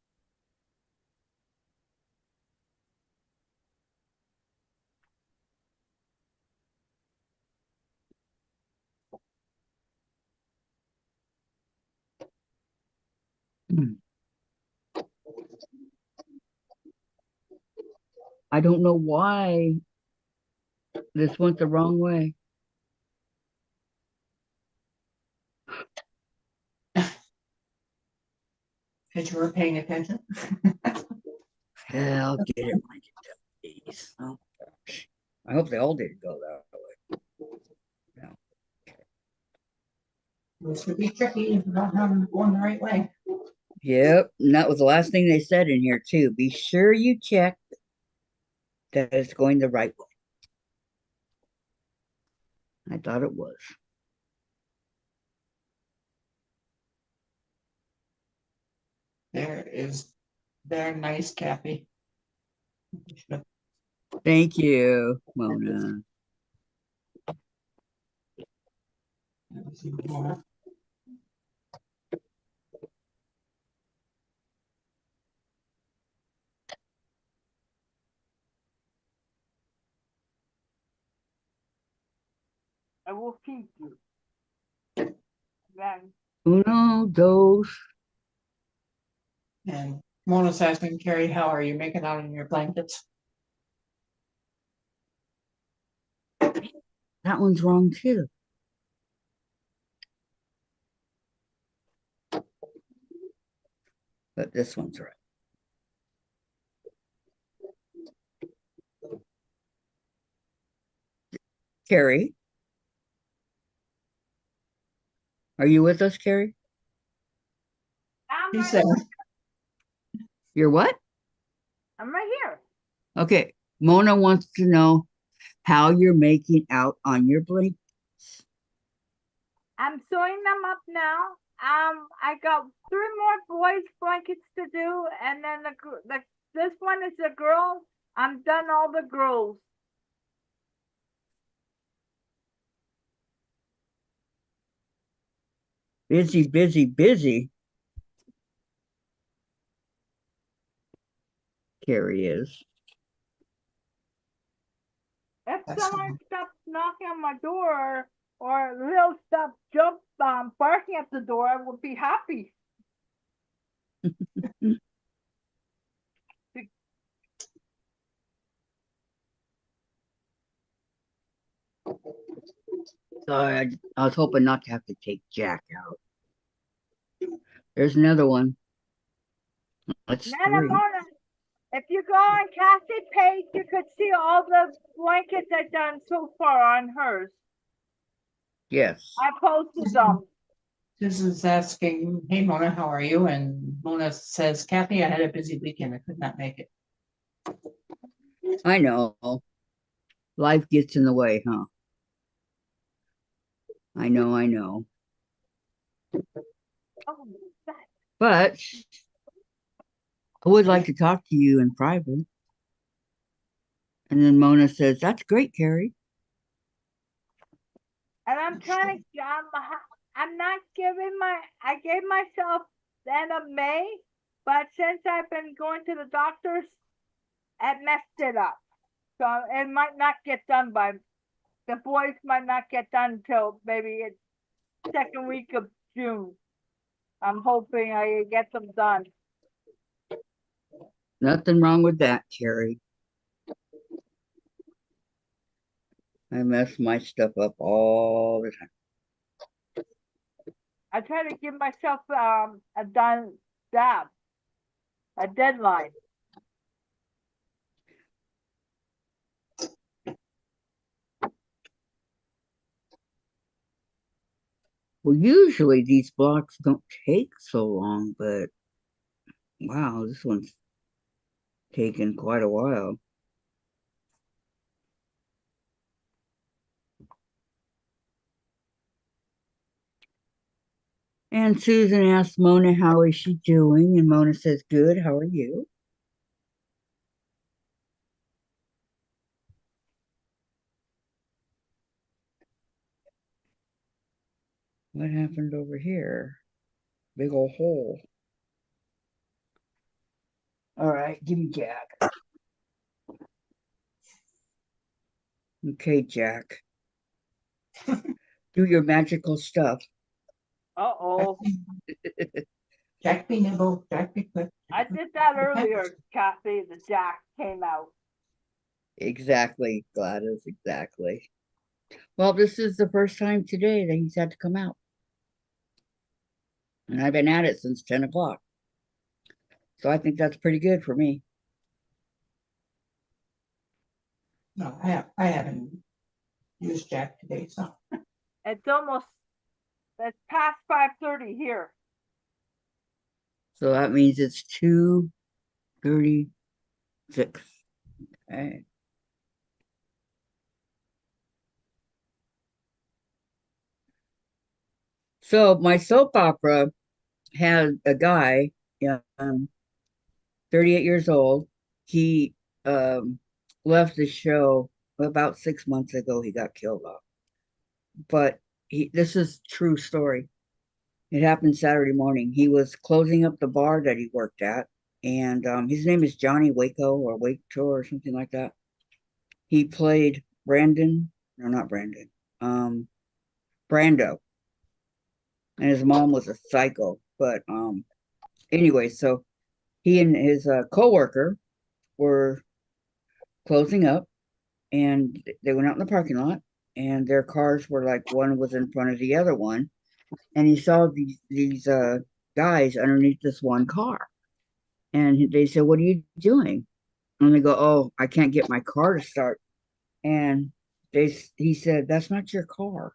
I don't know why this went the wrong way. Because you were paying attention. I'll get it when I get to these. Oh gosh. I hope they all didn't go that way. No. This would be tricky if you don't have them going the right way. Yep. And that was the last thing they said in here too. Be sure you check that it's going the right way. I thought it was. They're nice, Kathy. Thank you, Mona. I will feed you. Then Uno, dos. And Mona's asking Carrie, how are you making out in your blankets? That one's wrong too. But this one's right. Carrie, are you with us, Carrie? I'm He right, said, You're what? I'm right here. Okay. Mona wants to know how you're making out on your blankets. I'm sewing them up now. I got 3 more boys blankets to do, and then this one is a girl. I'm done all the girls. Busy, busy, busy. Carrie is. If That's someone fine. stops knocking on my door or little stuff jump barking at the door, I would be happy. I was hoping not to have to take Jack out. There's another one. That's Nana three. Mona, if you go on Cassie's page, you could see all the blankets I've done so far on hers. Yes. I posted them. Susan's asking, hey Mona, how are you? And Mona says, Kathy, I had a busy weekend. I could not make it. I know. Life gets in the way, huh? I know, I know. Oh, that. But I would like to talk to you in private. And then Mona says, that's great, Carrie. And I'm trying to, I'm not giving I gave myself the end of May, but since I've been going to the doctors, it messed it up. So it might not get done the boys might not get done until maybe it's second week of June. I'm hoping I get them done. Nothing wrong with that, Carrie. I mess my stuff up all the time. I try to give myself a deadline. Well, usually these blocks don't take so long, but wow, this one's taken quite a while. And Susan asked Mona, how is she doing? And Mona says, good, how are you? What happened over here? Big old hole. All right, give me Jack. Okay, Jack. Do your magical stuff. Uh-oh. Jack be nimble, Jack be quick. I did that earlier, Kathy. The jack came out. Exactly, Gladys, exactly. Well, this is the first time today that he's had to come out. And I've been at it since 10 o'clock. So I think that's pretty good for me. No, I haven't used Jack today, so It's past 5:30 here. So that means it's 2:36. Okay. So my soap opera had a guy, 38 years old. He left the show about 6 months ago. He got killed off. But this is true story. It happened Saturday morning. He was closing up the bar that he worked at, and his name is Johnny Waco or Waco or something like that. He played Brandon, no, not Brandon, Brando, and his mom was a psycho. But anyway, so he and his coworker were closing up, and they went out in the parking lot, and their cars were like one was in front of the other one, and he saw these guys underneath this one car, and they said, "What are you doing?" And they go, "Oh, I can't get my car to start." And he said, "That's not your car."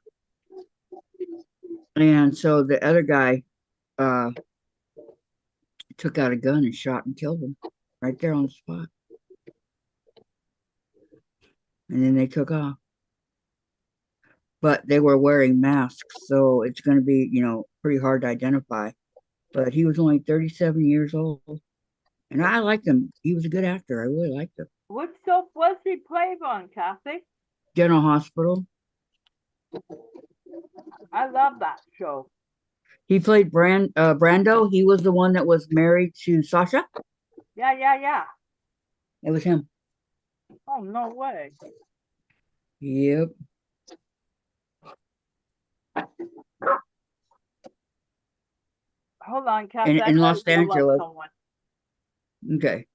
And so the other guy uh, took out a gun and shot and killed him right there on the spot. And then they took off. But they were wearing masks, so it's going to be, pretty hard to identify. But he was only 37 years old. And I liked him. He was a good actor. I really liked him. What soap was he played on, Kathy? General Hospital. I love that show. He played Brando. He was the one that was married to Sasha. Yeah. It was him. Oh, no way. Yep. Hold on, Kathy. In Los I love Angeles. someone. Okay.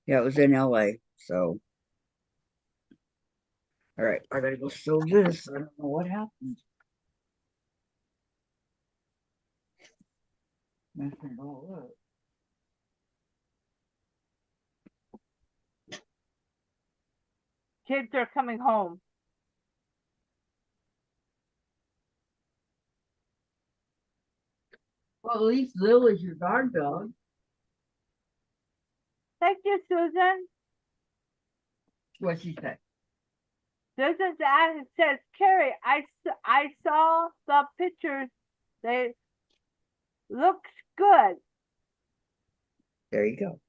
Yeah, it was in LA. So, all right, I gotta go sew this. I don't know what happened. Messing it all up. Kids are coming home. Well, at least Lil is your guard dog. Thank you, Susan. What'd she say? Susan's ad says, Carrie, I saw the pictures. They looks good. There you go.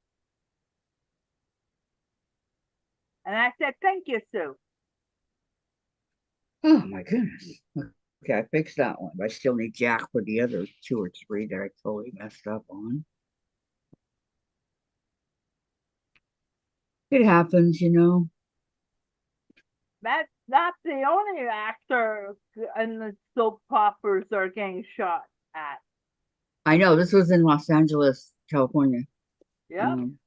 And I said, thank you, Sue. Oh my goodness. Okay, I fixed that one, but I still need Jack for the other 2 or 3 that I totally messed up on. It happens, That's not the only actor in the soap operas are getting shot at. I know this was in Los Angeles, California. Yep. Young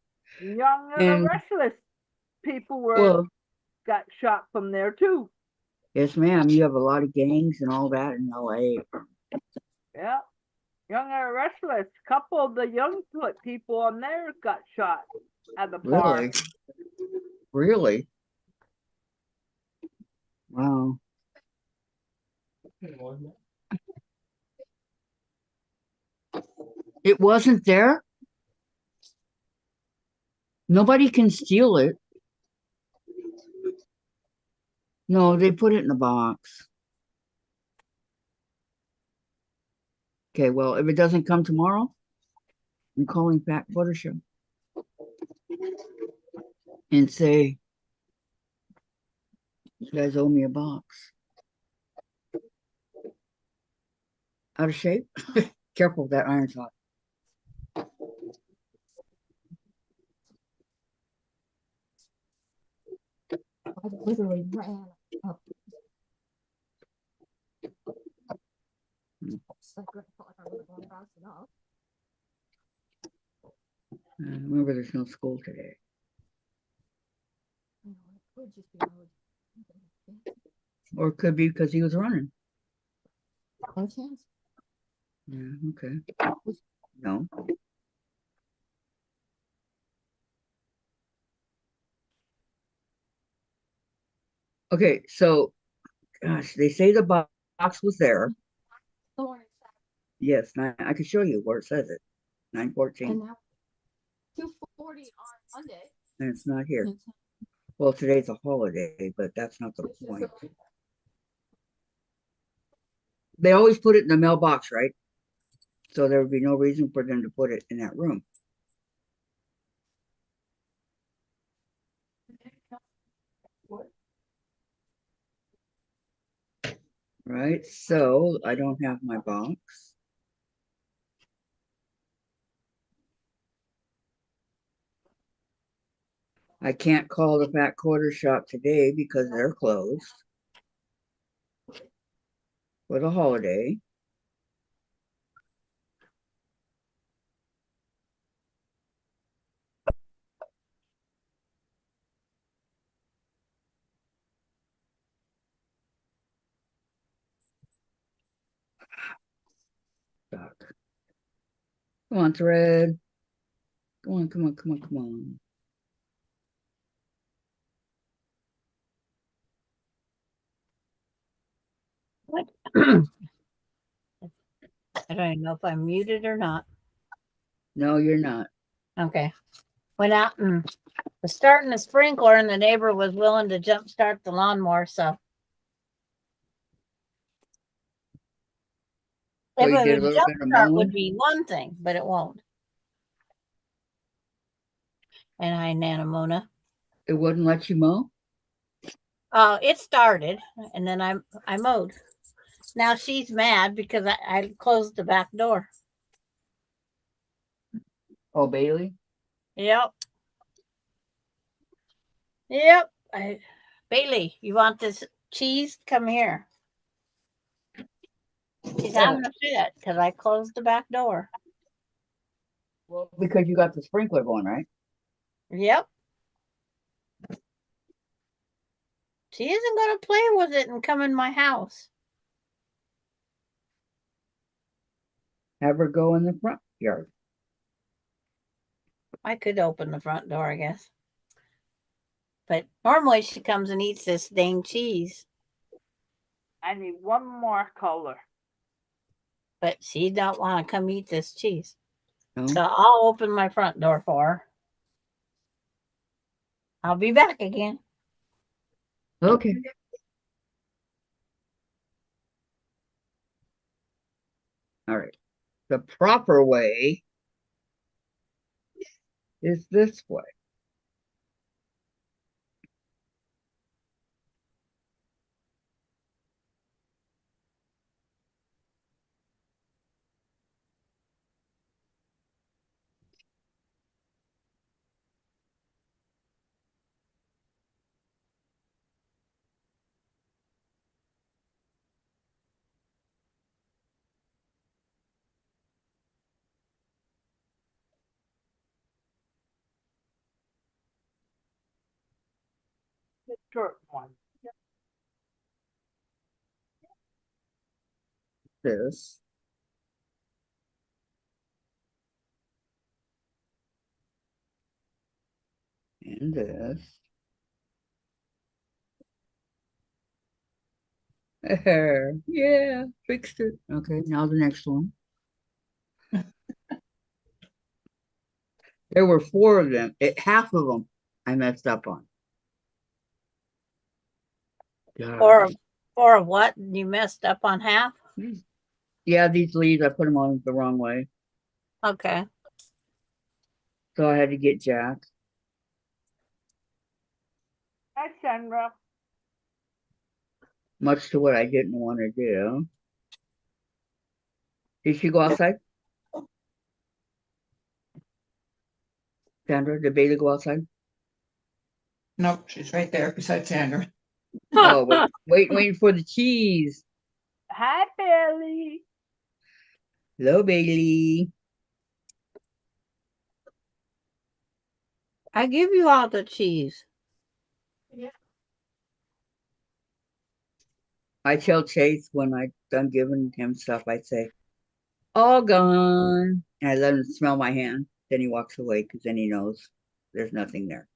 and and- the Restless people Well, got shot from there too. yes, ma'am. You have a lot of gangs and all that in LA. Yeah. Young and Restless. Couple of the young people on there got shot at the bar. Really? Really? Wow. It wasn't there? Nobody can steal it. No, they put it in a box. Okay, well, if it doesn't come tomorrow, I'm calling Fat Quarter Show and say, you guys owe me a box. Out of shape? Careful, that iron's hot. I literally ran up. It's like, I felt like I was going fast enough. Remember, there's no school today. You know, it could just be I was. Or it could be because he was running. No chance. Yeah, okay. No. Okay, so, gosh, they say the box was there. The one inside. Yes, I can show you where it says it. 914. And now 2:40 on Monday. And it's not here. It's Well, today's a holiday, but that's not the point. They always put it in the mailbox, right? So there would be no reason for them to put it in that room. Right, so I don't have my box. I can't call the Fat Quarter Shop today because they're closed for the holiday. Stuck. Come on, thread. Come on, come on, come on, come on. What? I don't even know if I'm muted or not. No, you're not. Okay. Went out and was starting the sprinkler, and the neighbor was willing to jump start the lawnmower. So So if you it did a would little jump bit of start would mowing? be one thing, but it won't. And hi, Nanamona. It wouldn't let you mow? It started, and then I mowed. Now she's mad because I closed the back door. Oh, Bailey? Yep. Yep. Bailey, you want this cheese? Come here. She's having a fit because I closed the back door. Well, because you got the sprinkler going, right? Yep. She isn't going to play with it and come in my house. Have her go in the front yard. I could open the front door, I guess. But normally she comes and eats this dang cheese. I need one more color. But she don't want to come eat this cheese. No? So I'll open my front door for her. I'll be back again. Okay. All right. The proper way is this way. The short one. This. And this. Yeah, fixed it. Okay, now the next one. There were four of them. Half of them I messed up on. Or Gosh. or what? You messed up on half? Yeah, these leaves, I put them on the wrong way. Okay. So I had to get Jack. Hi, Sandra. Much to what I didn't want to do. Did she go outside? Sandra, did Bailey go outside? Nope, she's right there beside Sandra. Oh, waiting for the cheese. Hi, Billy. Hello, Bailey. I give you all the cheese. I tell Chase when I done giving him stuff, I say, all gone. And I let him smell my hand. Then he walks away because then he knows there's nothing there.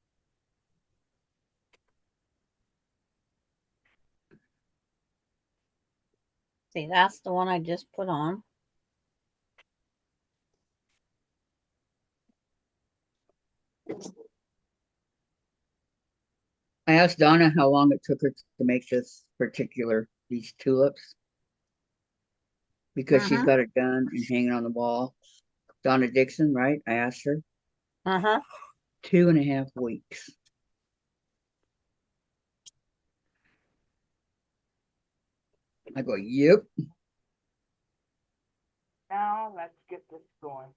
See, that's the one I just put on. I asked Donna how long it took her to make these tulips, because she's Uh-huh. got it done and hanging on the wall. Donna Dixon, right? I asked her. Uh-huh. 2.5 weeks. I go, yep. Now let's get this going.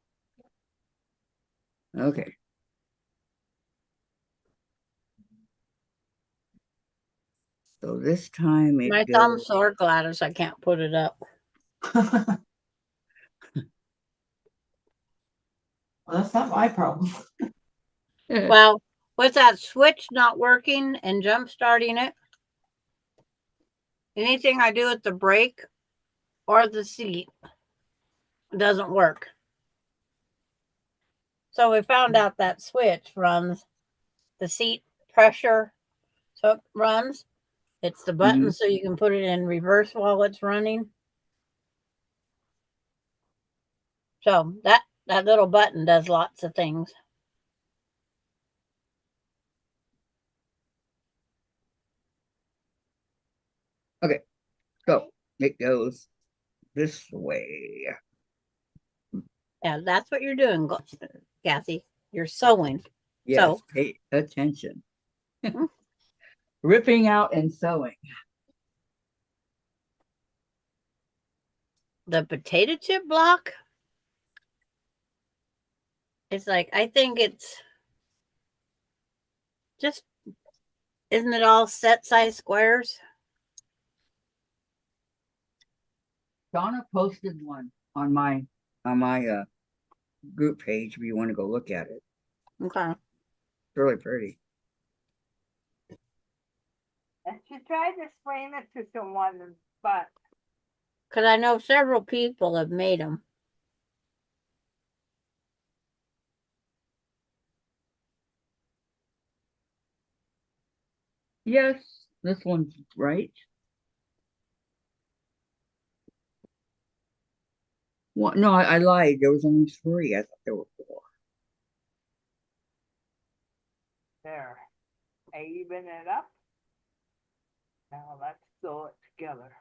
Okay. So this time My it thumb's goes. sore, Gladys. I can't put it up. Well, that's not my problem. Well, with that switch not working and jump starting it, anything I do with the brake or the seat doesn't work. So we found out that switch runs the seat pressure, so it runs. It's the button so you can put it in reverse while it's running. So that little button does lots of things. Okay. So it goes this way. Yeah, that's what you're doing, Kathy. You're sewing. Yes, So pay attention. Ripping out and sewing. the potato chip block, it's like, I think it's just, isn't it all set size squares? Donna posted one on my group page if you want to go look at it. Okay. It's really pretty. And she tried to explain it to someone, but Because I know several people have made them. Yes, this one's right. Well, no, I lied. There was only 3. I thought there were 4. there. I even it up. Now let's sew it together.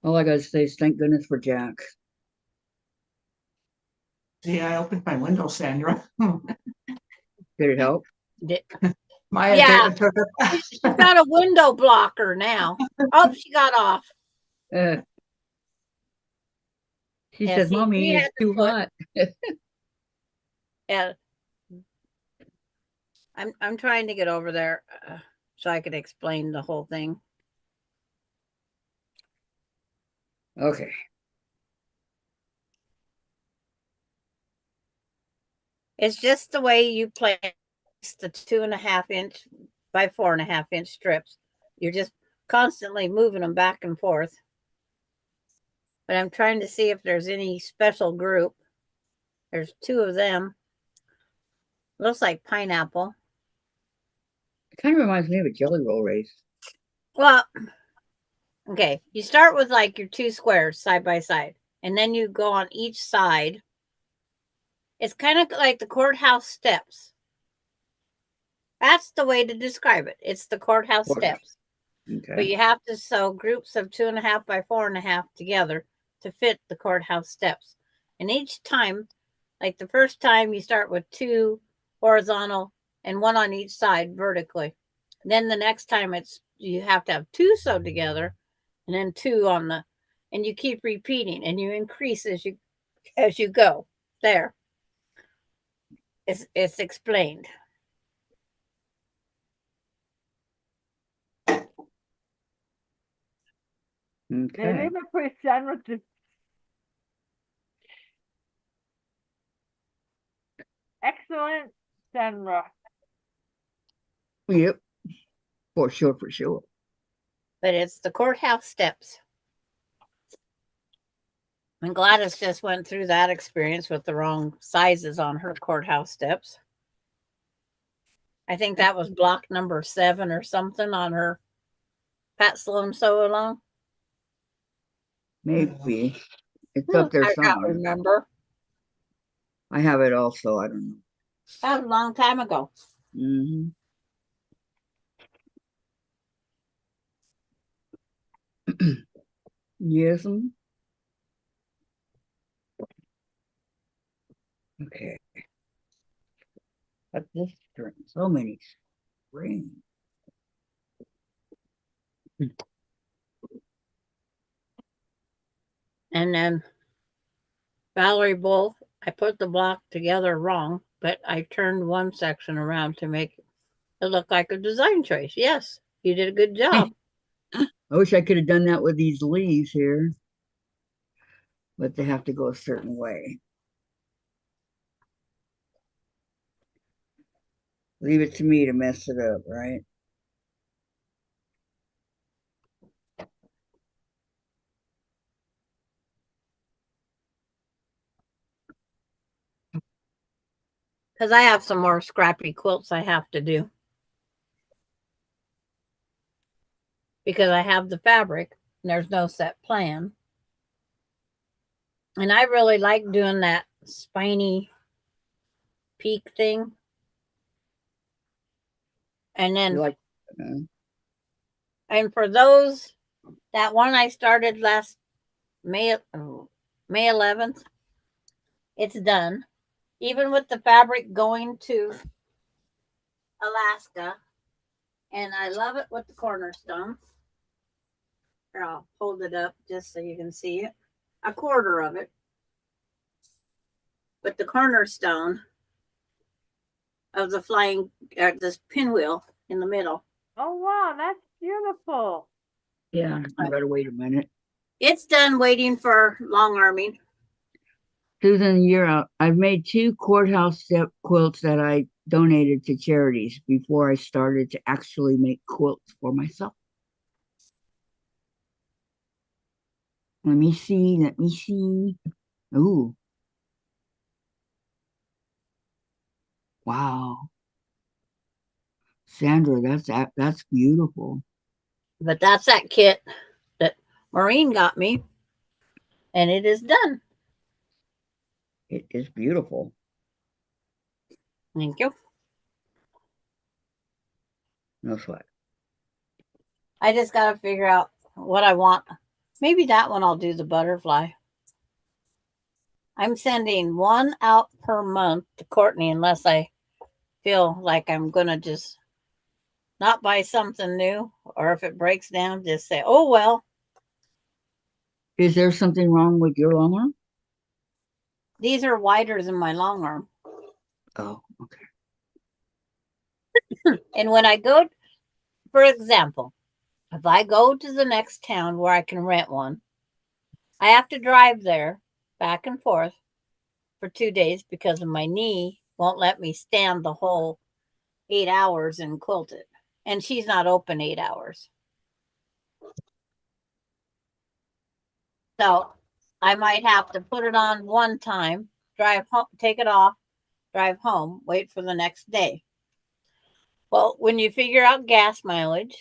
All I gotta say is thank goodness for Jack. See, I opened my window, Sandra. Did it help? Maya Yeah. took it. She's got a window blocker now. Oh, she got off. She Yeah, says, see, we Mommy, had it's to too put- hot. Yeah. I'm trying to get over there so I could explain the whole thing. Okay. It's just the way you place the 2.5 inch by 4.5 inch strips. You're just constantly moving them back and forth. But I'm trying to see if there's any special group. There's 2 of them. Looks like pineapple. It kind of reminds me of a jelly roll race. Well, okay. You start with like your 2 squares side by side, and then you go on each side. It's kind of like the courthouse steps. That's the way to describe it. It's the courthouse steps. But Okay. you have to sew groups of 2.5 by 4.5 together to fit the courthouse steps. And each time, like the first time, you start with 2 horizontal and 1 on each side vertically. Then the next time you have to have 2 sewed together, and then 2 on the, and you keep repeating, and you increase as you go. There, it's explained. They Okay. made me pretty sandwiches. Excellent, Sandra. Yep. For sure, for sure. But it's the courthouse steps. And Gladys just went through that experience with the wrong sizes on her courthouse steps. I think that was block number 7 or something on her Pat Sloan sew along. Maybe. It's up there I can't somewhere. remember. I have it also. I don't That was a long time ago. know. Yes. Okay. But this string, so many strings. And then Valerie Bull, I put the block together wrong, but I turned one section around to make it look like a design choice. Yes, you did a good job. I wish I could have done that with these leaves here, but they have to go a certain way. Leave it to me to mess it up, right? Because I have some more scrappy quilts I have to do. Because I have the fabric and there's no set plan. And I really like doing that spiny peak thing. And then, You like, and for those, that one I started last May 11th, it's done. Even with the fabric going to Alaska. And I love it with the cornerstone. Here, I'll hold it up just so you can see it. A quarter of it. With the cornerstone of the flying, this pinwheel in the middle. Oh wow, that's beautiful. yeah, I gotta wait a minute. It's done waiting for long arming. Susan, you're out. I've made 2 courthouse step quilts that I donated to charities before I started to actually make quilts for myself. Let me see. Let me see. Ooh. Wow. Sandra, that's beautiful. But that's that kit that Maureen got me. And it is done. It is beautiful. Thank you. No sweat. I just got to figure out what I want. Maybe that one I'll do the butterfly. I'm sending 1 out per month to Courtney unless I feel like I'm going to just not buy something new, or if it breaks down, just say, oh, well. Is there something wrong with your long arm? These are wider than my long arm. Oh, okay. And when I go, for example, if I go to the next town where I can rent one, I have to drive there back and forth for 2 days because of my knee won't let me stand the whole 8 hours and quilt it. And she's not open 8 hours. So I might have to put it on one time, drive home, take it off, drive home, wait for the next day. Well, when you figure out gas mileage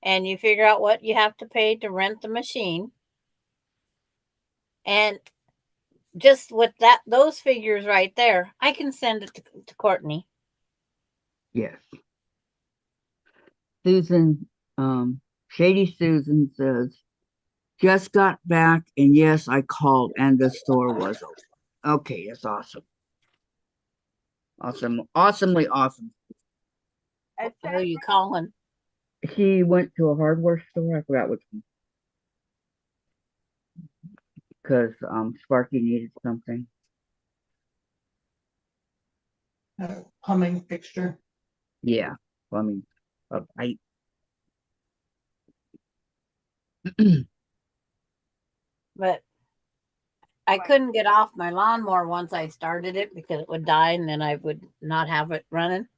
and you figure out what you have to pay to rent the machine, and just with those figures right there, I can send it to Courtney. Yes. Susan, Shady Susan says, just got back, and yes, I called, and the store was open. Okay, that's awesome. Awesome. Awesomely awesome. It Who says you calling? She went to a hardware store. I forgot which one. Because Sparky needed something. Plumbing fixture. Yeah. Well, I mean, I But I couldn't get off my lawnmower once I started it because it would die and then I would not have it running.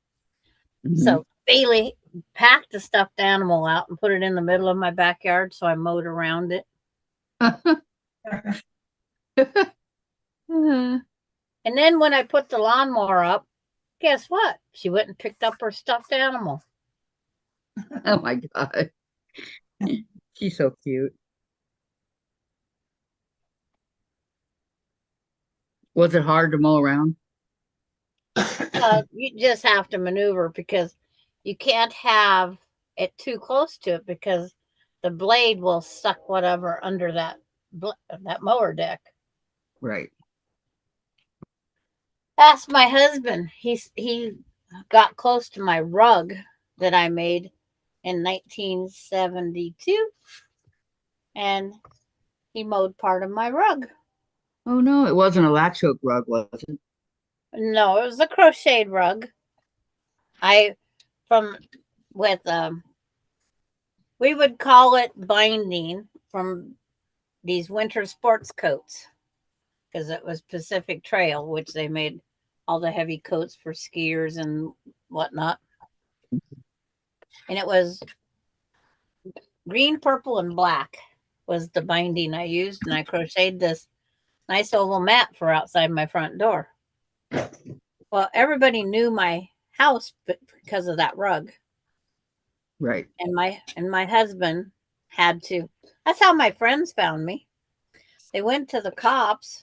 Mhm. So Bailey packed the stuffed animal out and put it in the middle of my backyard. So I mowed around it. And then when I put the lawnmower up, guess what? She went and picked up her stuffed animal. Oh my God. She's so cute. Was it hard to mow around? You just have to maneuver because you can't have it too close to it because the blade will suck whatever under that mower deck. Right. Ask my husband. He got close to my rug that I made in 1972, and he mowed part of my rug. Oh no, it wasn't a latch hook rug, was it? No, it was a crocheted rug. I from with we would call it binding from these winter sports coats because it was Pacific Trail, which they made all the heavy coats for skiers and whatnot. And it was green, purple, and black was the binding I used, and I crocheted this nice oval mat for outside my front door. Well, everybody knew my house because of that rug, Right. and my husband had to. That's how my friends found me. They went to the cops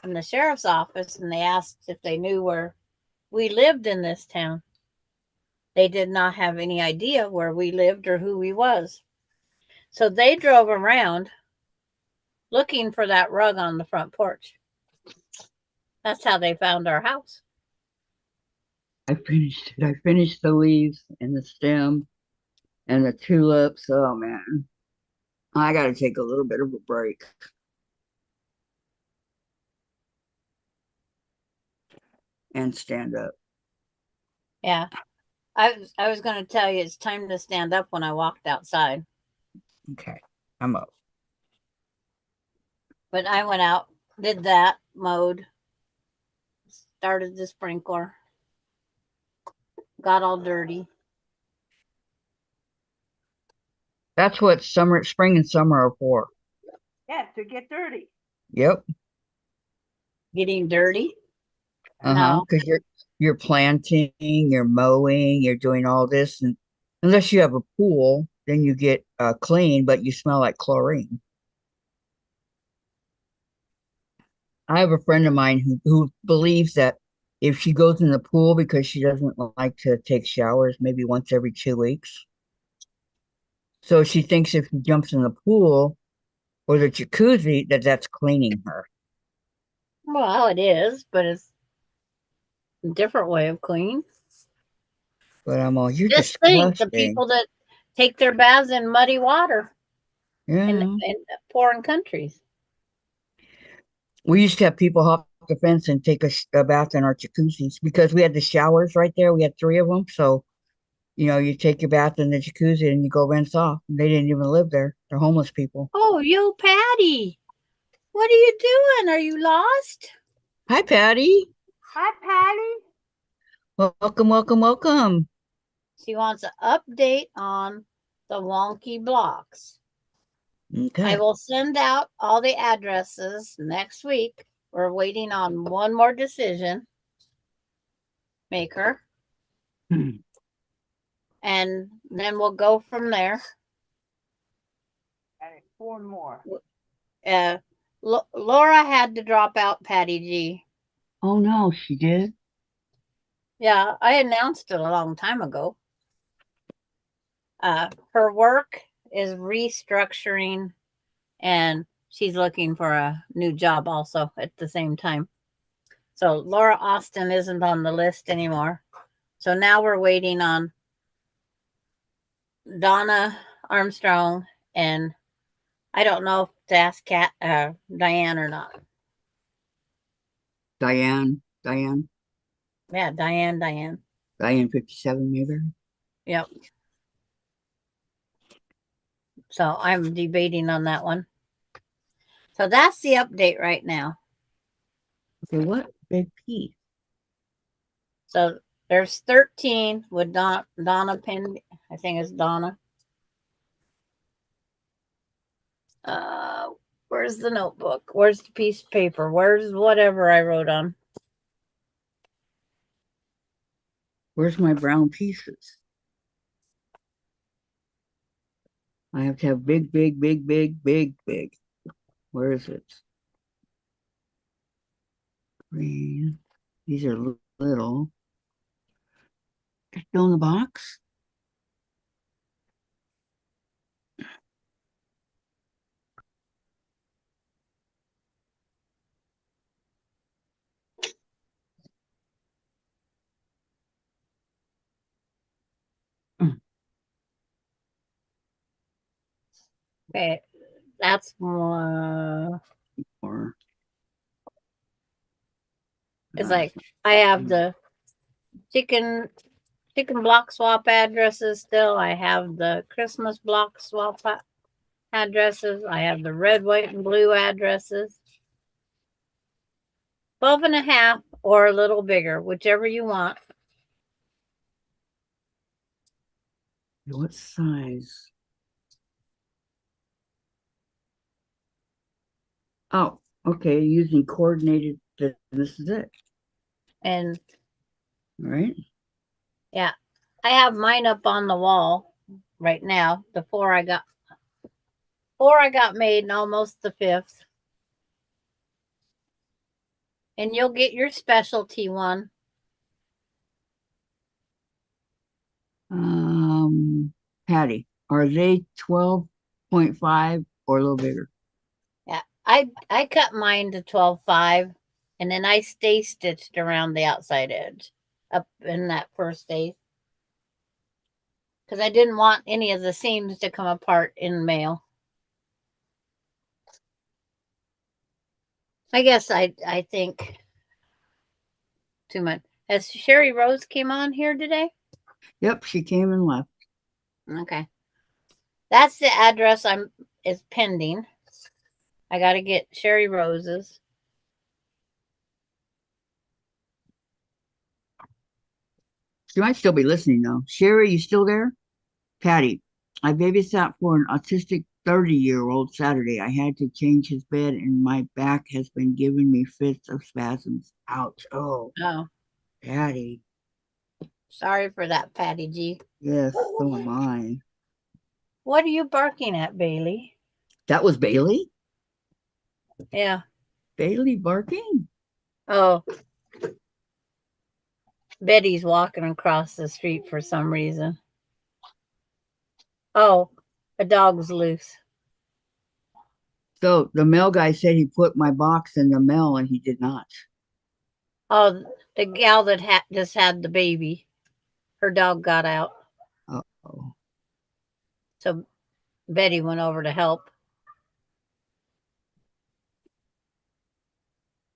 from the sheriff's office and they asked if they knew where we lived in this town. They did not have any idea where we lived or who we was. So they drove around looking for that rug on the front porch. That's how they found our house. I finished it. I finished the leaves and the stem and the tulips. Oh man. I gotta take a little bit of a break and stand up. Yeah. I was going to tell you it's time to stand up when I walked outside. Okay. I'm up. But I went out, did that, mowed, started the sprinkler, got all dirty. That's what spring and summer are for. yeah, to get dirty. Yep. Getting dirty? Uh-huh. No. Because you're planting, you're mowing, you're doing all this, and unless you have a pool, then you get clean, but you smell like chlorine. I have a friend of mine who believes that if she goes in the pool because she doesn't like to take showers maybe once every 2 weeks. So she thinks if she jumps in the pool or the jacuzzi, that's cleaning her. Well, it is, but it's a different way of clean. But I'm all, you're Just think the disgusting. people that take their baths in muddy water in, Yeah. in foreign countries. We used to have people hop the fence and take a bath in our jacuzzis because we had the showers right there. We had three of them. So, you take your bath in the jacuzzi and you go rinse off. They didn't even live there. They're homeless people. Oh, yo, Patty, what are you doing? Are you lost? Hi, Patty. Hi, Patty. Welcome, welcome, welcome. She wants an update on the wonky blocks. Okay. I will send out all the addresses next week. We're waiting on one more decision maker, Hmm. and then we'll go from there. And 4 more. Laura had to drop out, Patty G. Oh no, she did. Yeah, I announced it a long time ago. Her work is restructuring, and she's looking for a new job also at the same time. So Laura Austin isn't on the list anymore. So now we're waiting on Donna Armstrong, and I don't know if to ask Diane or not. Diane, Yeah, Diane. 57 maybe. Yep. So I'm debating on that one. So that's the update right now. Okay, what big piece? So there's 13 with Donna Penn. I think it's Donna. Uh, where's the notebook? Where's the piece of paper? Where's whatever I wrote on? Where's my brown pieces? I have to have big. Where is it? Green. These are little. They're still in the box? Okay, that's more. Or It's like I have the chicken block swap addresses still. I have the Christmas block swap addresses. I have the red, white, and blue addresses. 12 and a half or a little bigger, whichever you want. what size? Oh, okay. Using coordinated. This is it. And All right. yeah, I have mine up on the wall right now. The four I got made, and almost the fifth. And you'll get your specialty one. Patty, are they 12.5 or a little bigger? Yeah, I cut mine to 12.5, and then I stay stitched around the outside edge up in that first eighth because I didn't want any of the seams to come apart in mail. I guess I think too much. Has Sherry Rose came on here today? Yep, she came and left. Okay. That's the address is pending. I got to get Sherry Rose's. She might still be listening though. Sherry, you still there? Patty, I babysat for an autistic 30-year-old Saturday. I had to change his bed and my back has been giving me fits of spasms. Ouch. Oh, Oh, Patty. sorry for that, Patty G. Yes, so am I. What are you barking at, Bailey? That was Bailey? Yeah. Bailey barking? Oh, Betty's walking across the street for some reason. Oh, a dog's loose. So the mail guy said he put my box in the mail and he did not. Oh, the gal that just had the baby. Her dog got out. Uh-oh. So Betty went over to help.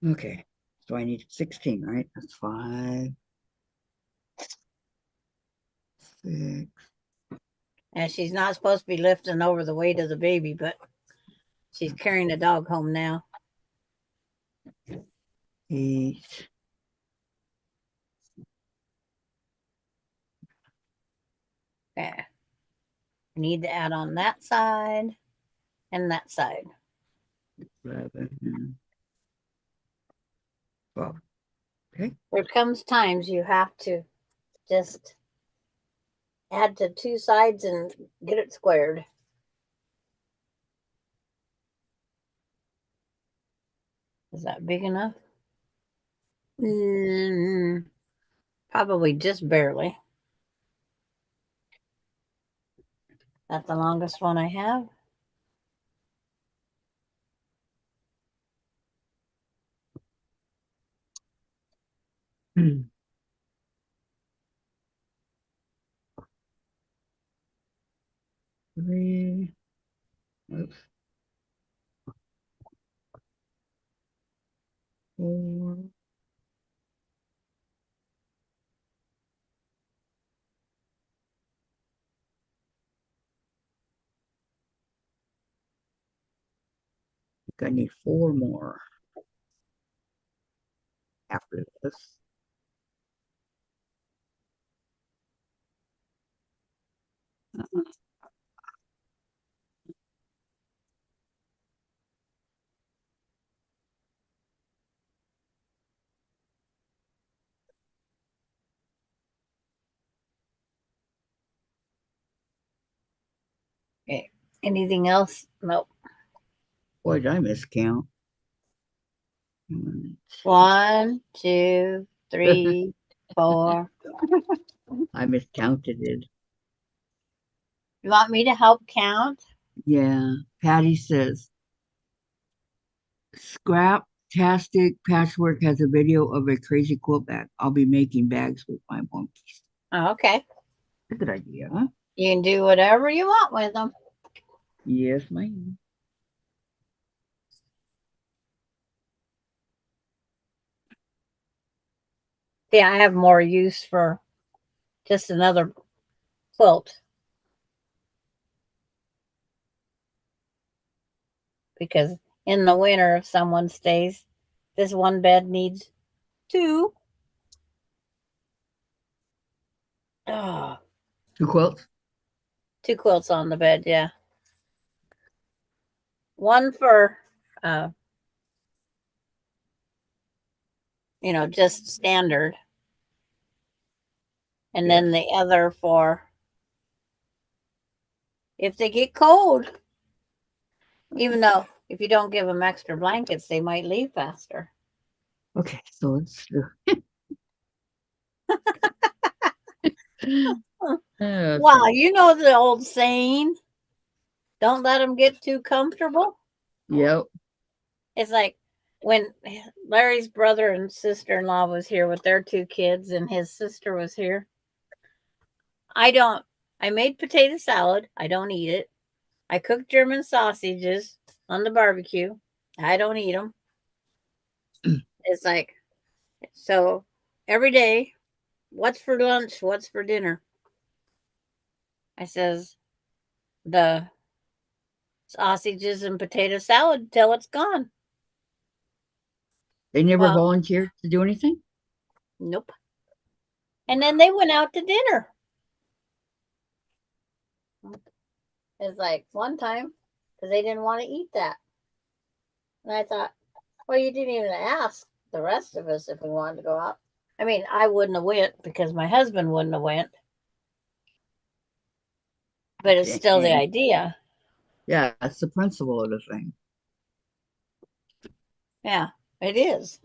Okay. So I need 16, right? That's 5, 6. And she's not supposed to be lifting over the weight of the baby, but she's carrying the dog home now. 8. Yeah. I need to add on that side and that side. 11. 12. Okay. There comes times you have to just add to two sides and get it squared. Is that big enough? Probably just barely. That's the longest one I have. Three. Oops. 4. I need 4 more after this. Okay. Anything else? Nope. Boy, did I miscount. 1, 2, 3, 4. I miscounted it. You want me to help count? Yeah. Patty says, Scrap-tastic Patchwork has a video of a crazy quilt bag. I'll be making bags with my monkeys. Oh, okay. A good idea, huh? You can do whatever you want with them. Yes, ma'am. Yeah, I have more use for just another quilt. Because in the winter, if someone stays, this one bed needs 2. Oh, 2 quilts? 2 quilts on the bed, yeah. One for, just standard. And then the other for if they get cold. Even though if you don't give them extra blankets, they might leave faster. Okay, so let's do. Well, you know the old saying, don't let them get too comfortable. Yep. It's like when Larry's brother and sister-in-law was here with their 2 kids and his sister was here. I made potato salad. I don't eat it. I cooked German sausages on the barbecue. I don't eat them. It's like, so every day, what's for lunch? What's for dinner? I says, the sausages and potato salad till it's gone. They never Well, volunteered to do anything? nope. And then they went out to dinner. It's like one time because they didn't want to eat that. And I thought, well, you didn't even ask the rest of us if we wanted to go out. I mean, I wouldn't have went because my husband wouldn't have went. But it's still the idea. Yeah, that's the principle of the thing. Yeah, it is.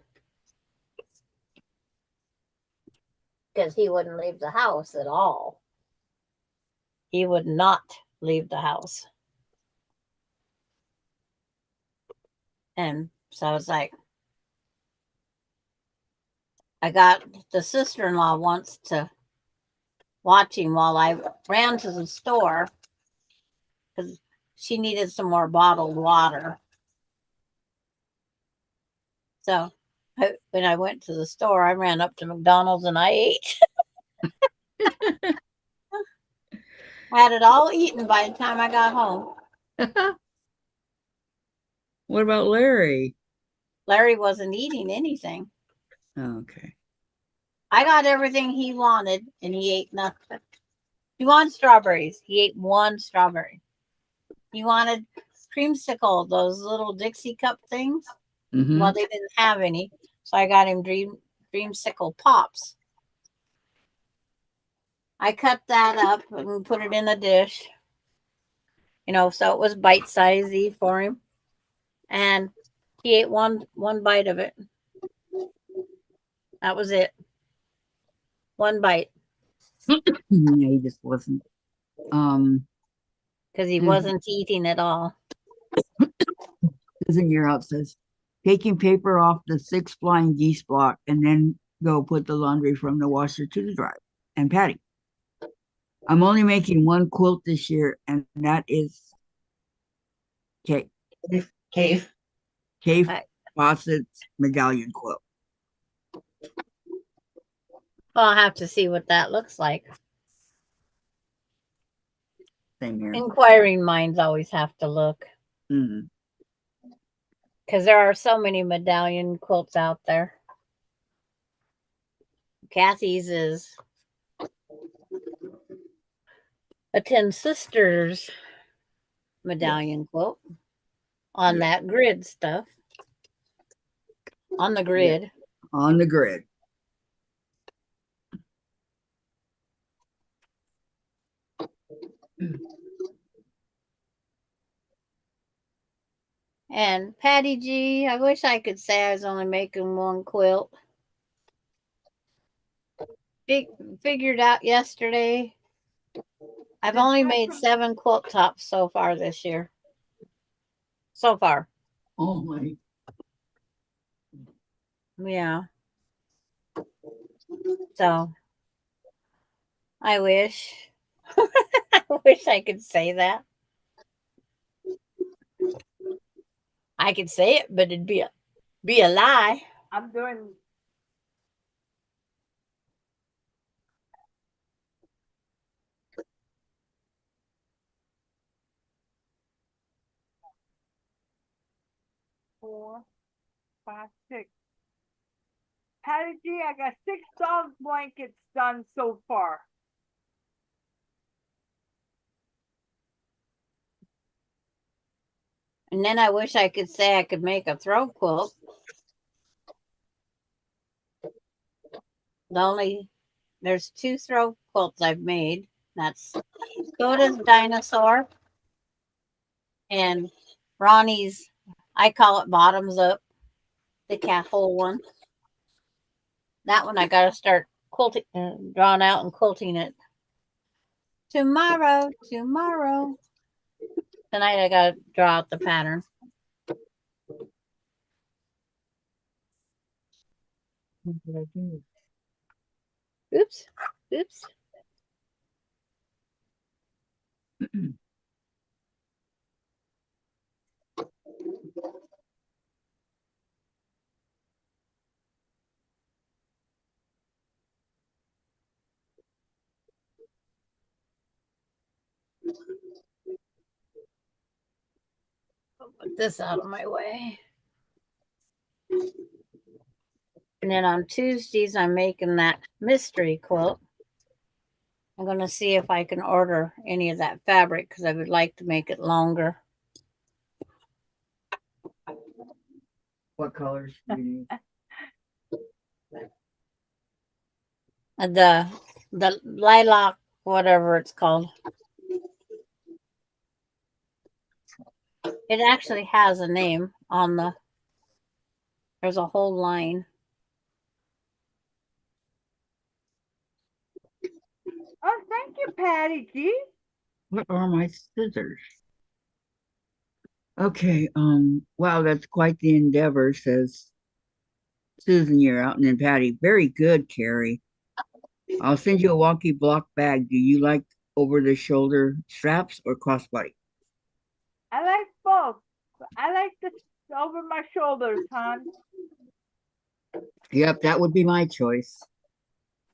Because he wouldn't leave the house at all. He would not leave the house. And so I was like, I got the sister-in-law wants to watch him while I ran to the store because she needed some more bottled water. So when I went to the store, I ran up to McDonald's and I ate. I had it all eaten by the time I got home. What about Larry? Larry wasn't eating anything. Oh, okay. I got everything he wanted and he ate nothing. He wanted strawberries. He ate 1 strawberry. He wanted creamsicle, those little Dixie cup things. Mm-hmm. Well, they didn't have any. So I got him dreamsicle pops. I cut that up and put it in the dish. So it was bite-sizey for him. And he ate one bite of it. That was it. 1 bite. Yeah, he just wasn't. because he Mhm. wasn't eating at all. Susan Year Out says, taking paper off the 6 flying geese block and then go put the laundry from the washer to the dryer. And Patty, I'm only making one quilt this year, and that is cave, Cave. cave Right. faucets medallion quilt. Well, I'll have to see what that looks like. Same here. Inquiring minds always have to look Mhm. because there are so many medallion quilts out there. Kathy's is a 10 Sisters medallion quilt on Yeah. that grid stuff. On the grid. On the grid. And Patty G, I wish I could say I was only making one quilt. Figured out yesterday. I've only made 7 quilt tops so far this year. So far. Oh my. Yeah. So I wish. I wish I could say that. I could say it, but it'd be a lie. I'm doing. Four, five, six. Patty G, I got 6 dog blankets done so far. And then I wish I could say I could make a throw quilt. There's 2 throw quilts I've made. That's Coda's dinosaur and Ronnie's, I call it bottoms up, the cat hole one. That one I got to start quilting, drawing out and quilting it tomorrow. Tonight I got to draw out the pattern. What did I do? Oops. Put this out of my way. And then on Tuesdays, I'm making that mystery quilt. I'm going to see if I can order any of that fabric because I would like to make it longer. What colors do you need? The lilac, whatever it's called. It actually has a name on there's a whole line. Oh, thank you, Patty G. What are my scissors? Okay, wow, that's quite the endeavor, says Susan Year Out. And then Patty, very good, Carrie. I'll send you a wonky block bag. Do you like over the shoulder straps or crossbody? I like both. I like the over my shoulders, hon. Yep, that would be my choice.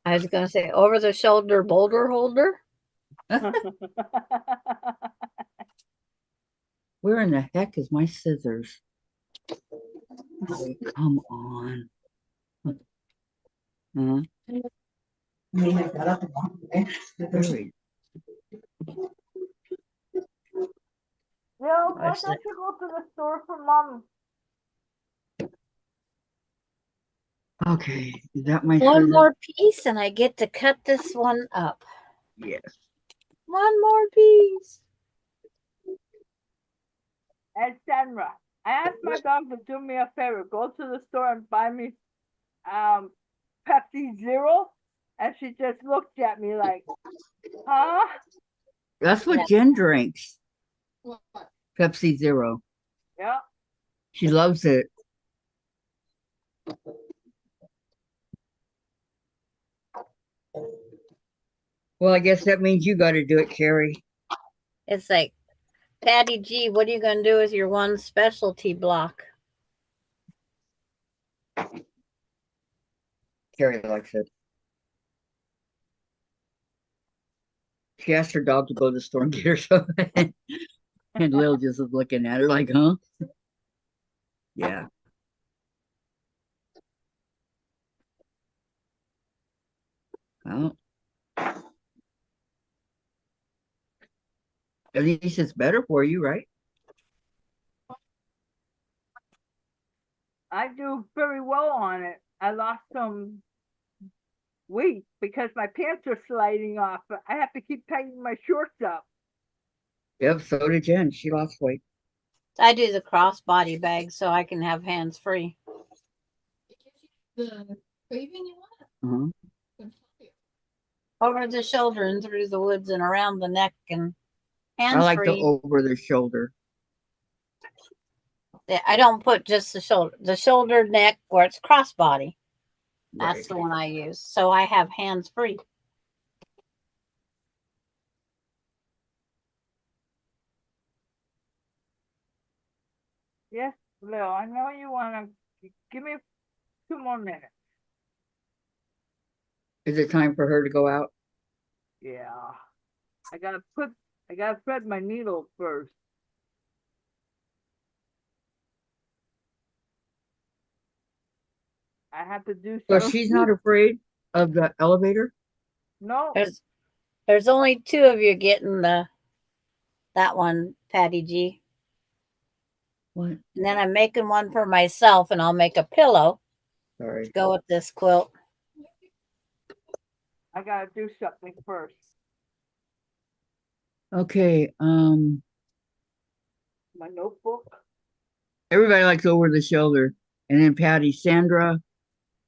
I was going to say over the shoulder boulder holder. Where in the heck is my scissors? Oh, come on. Huh? Me, I got up and walked away. Buried. Bill, why don't you go to the store for Mom? Okay, is that my One scissors? more piece and I get to cut this one up. Yes. One more piece. And Sandra, I asked my dog to do me a favor. Go to the store and buy me Pepsi Zero. And she just looked at me like, huh? That's what Yeah. Jen drinks. What? Pepsi Zero. Yeah. She loves it. Well, I guess that means you got to do it, Carrie. It's like, Patty G, what are you going to do with your one specialty block? Carrie likes it. She asked her dog to go to the store and get her something. And Lil just was looking at her like, huh? Yeah. Well, at least it's better for you, right? I do very well on it. I lost some weight because my pants are sliding off. But I have to keep tightening my shorts up. Yep, so did Jen. She lost weight. I do the crossbody bag so I can have hands free. It gives you the craving you want. Uh-huh. Can help you. Over the shoulder and through the woods and around the neck and I hands like the free. over the shoulder. I don't put just the shoulder, neck, where it's crossbody. That's Right. the one I use. So I have hands free. Yes, Lil, I know you want to give me 2 more minutes. Is it time for her to go out? Yeah. I gotta thread my needle first. I have to do So so. she's not afraid of the elevator? No, There's only 2 of you getting that one, Patty G. What? And then I'm making one for myself, and I'll make a pillow to Sorry. go with this quilt. I gotta do something first. Okay. My notebook. Everybody likes over the shoulder. And then Patty, Sandra,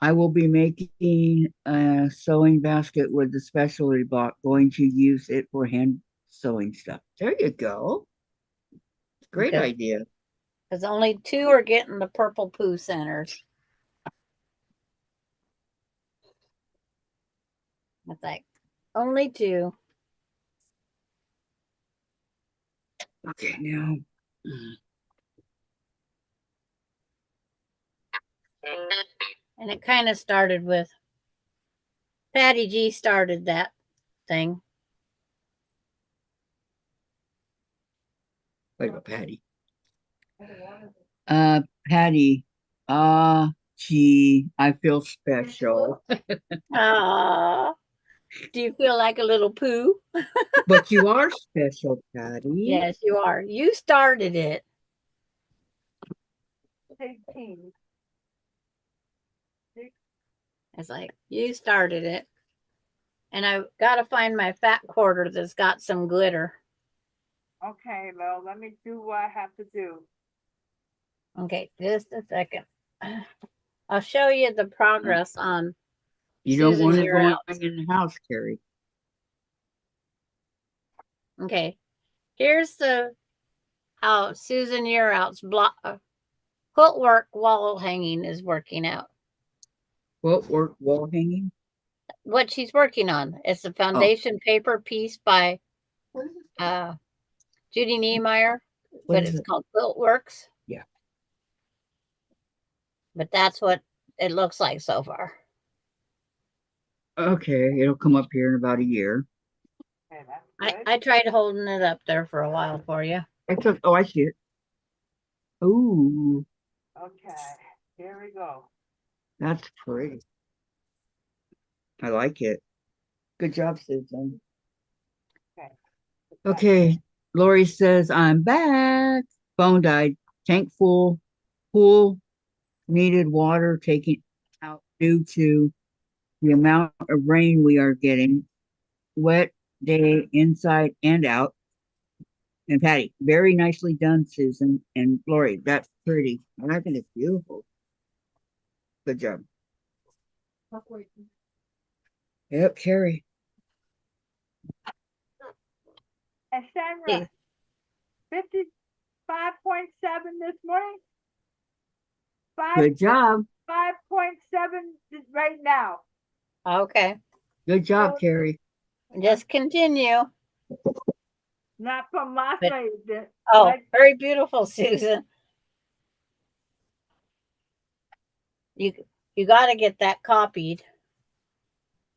I will be making a sewing basket with the specialty block. Going to use it for hand sewing stuff. There you go. Great Because idea. only 2 are getting the purple poo centers. It's like, only 2. Okay, now. And it kind of started with Patty G started that thing. Wait about Patty. Patty. Gee, I feel special. Ah, do you feel like a little poo? But you are special, Patty. Yes, you are. You started it. 18. It's like, you started it. And I've got to find my fat quarter that's got some glitter. Okay, Lil, let me do what I have to do. Okay, just a second. I'll show you the progress on You don't Susan, want it you're going out. in the house, Carrie. Okay, here's how Susan Year Out's quilt work wall hanging is working out. What work wall hanging? What she's working on. It's a foundation paper piece by What is it? Judy Niemeyer, What but is it's it? called Quilt Works. Yeah. But that's what it looks like so far. Okay, it'll come up here in about a year. Okay, that's good. I tried holding it up there for a while for you. Oh, I see it. Ooh, Okay, here we go. that's pretty. I like it. Good job, Susan. Okay. Okay, Lori says, I'm back. Phone died. Tank full. Pool needed water taken out due to the amount of rain we are getting. Wet day inside and out. And Patty, very nicely done, Susan. And Lori, that's pretty. I think it's beautiful. Good job. Halfway. Yep, Carrie. And Sandra, 55.7 this morning. Good job. 5.7 right now. Okay. Good job, Carrie. Just continue. Not from last But- night. Oh, Like, very beautiful, Susan. You got to get that copied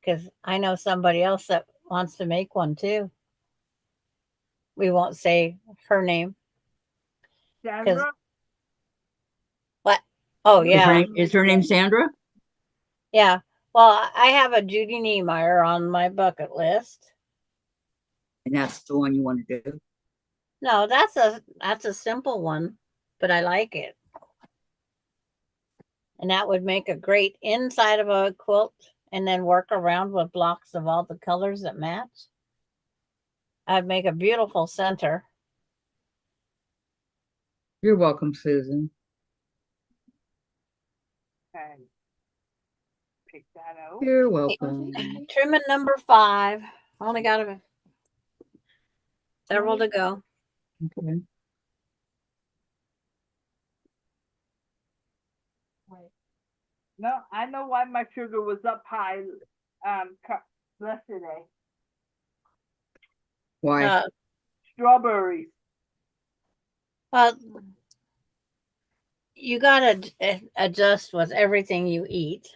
because I know somebody else that wants to make one too. We won't say her name. Sandra, What? Oh Is her yeah, name, is her name Sandra? yeah. Well, I have a Judy Niemeyer on my bucket list. And that's the one you want to do. No, that's a simple one, but I like it. And that would make a great inside of a quilt and then work around with blocks of all the colors that match. I'd make a beautiful center. You're welcome, Susan. and pick that out. You're welcome. Trimming number 5. Only got several to go. Okay. No, I know why my sugar was up high yesterday. Why? Strawberries. Well, you gotta adjust with everything you eat.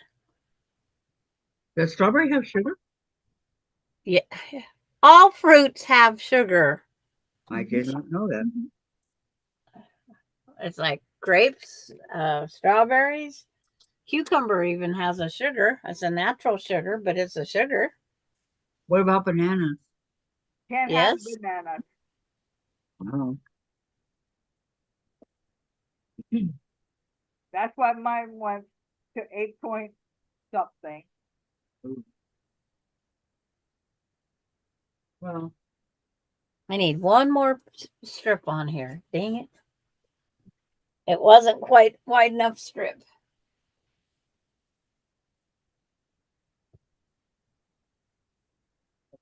Does strawberry have sugar? Yeah, all fruits have sugar. I did not know that. It's like grapes, strawberries, cucumber even has a sugar. It's a natural sugar, but it's a sugar. What about bananas? Can't Yes. have bananas. Oh. That's why mine went to 8 point something. Well, I need one more strip on here. Dang it. It wasn't quite wide enough strip.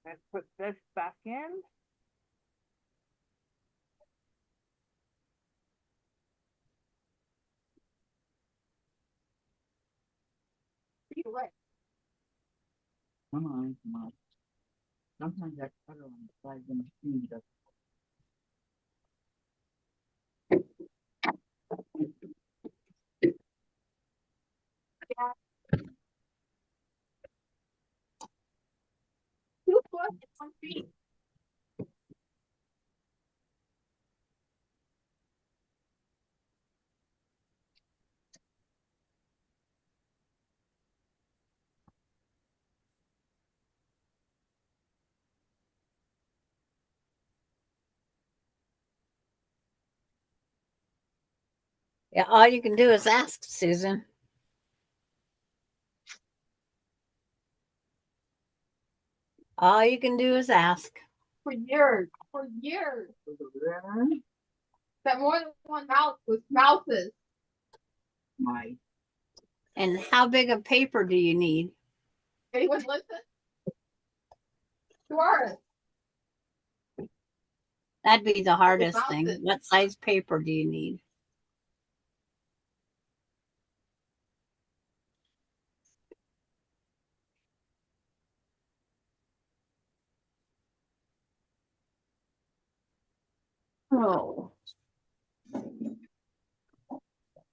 Let's put this back in. come on, come on. Sometimes that color on the side of the machine does. Yeah, all you can do is ask, Susan. All you can do is ask. For years. For years. That more than one mouse with mouses. My, And how big of paper do you need? Anyone listen? Sure. That'd be the hardest thing. mouses. What size paper do you need? Oh,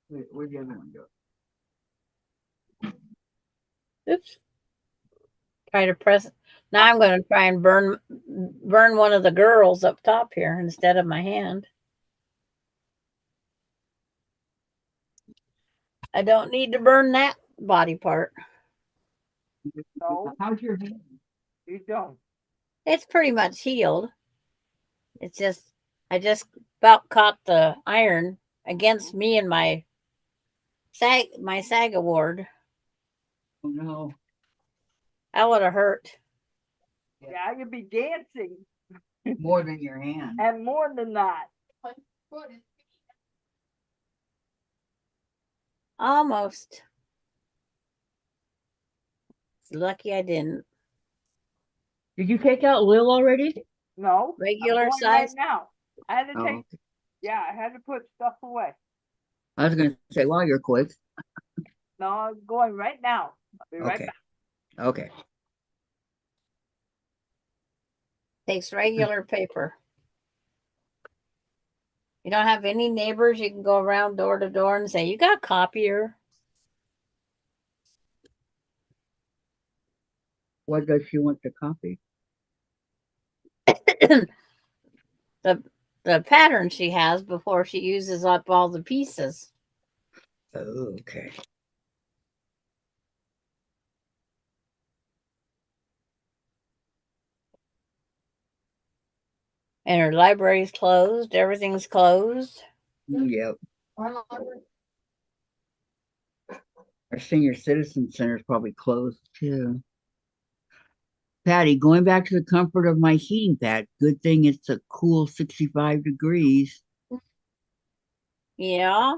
where'd the other one go? oops. Try to press. Now I'm going to try and burn one of the girls up top here instead of my hand. I don't need to burn that body part. No. How's your hand? You don't. It's pretty much healed. It's just, I just about caught the iron against me and my SAG award. Oh no. That would have hurt. Yeah, you'd be dancing. More than your hand. And more than that. Almost. Lucky I didn't. Did you take out Lil already? No. I'm Regular going size? right now. I had to Oh, take, okay. yeah, I had to put stuff away. I was gonna say while you're quick. No, I'm going right now. I'll be right Okay. back. Okay. Takes regular paper. You don't have any neighbors you can go around door to door and say, you got a copier? What does she want to copy? the the pattern she has before she uses up all the pieces. Oh, okay. And her library's closed. Everything's closed. Yep. Our library. Our senior citizen center is probably closed too. Patty, going back to the comfort of my heating pad. Good thing it's a cool 65 degrees. Yeah.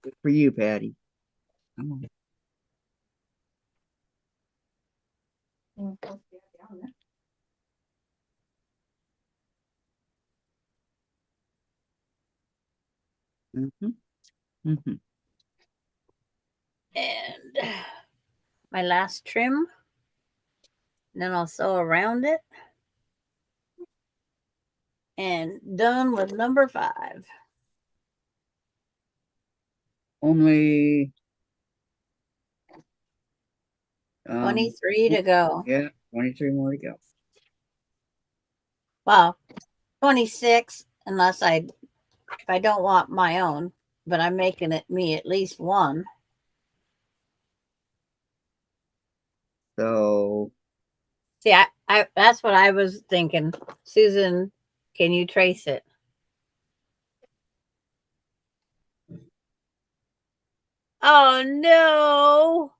Good for you, Patty. Come on. Mm-hmm. Mm-hmm. And my last trim. And then I'll sew around it. And done with number 5. Only 23 to go. Yeah, 23 more to go. Well, 26 unless if I don't want my own, but I'm making it me at least one. So See, I that's what I was thinking. Susan, can you trace it? Oh no.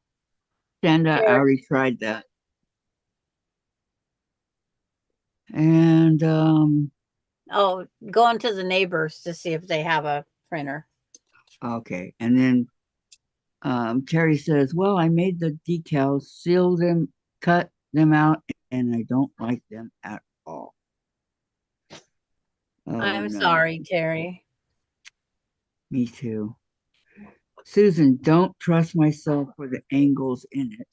Sanda, I already tried that. And Oh, going to the neighbors to see if they have a printer. okay. And then Terry says, well, I made the decals, sealed them, cut them out, and I don't like them at all. Oh, I'm no. sorry, Terry. Me too. Susan, don't trust myself for the angles in it.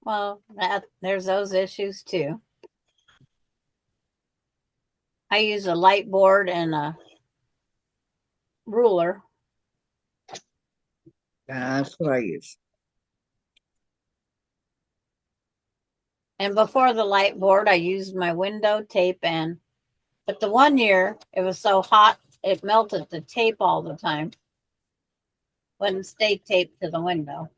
Well, there's those issues too. I use a light board and a ruler. That's what I use. And before the light board, I used my window tape but the one year it was so hot, it melted the tape all the time. Wouldn't stay taped to the window.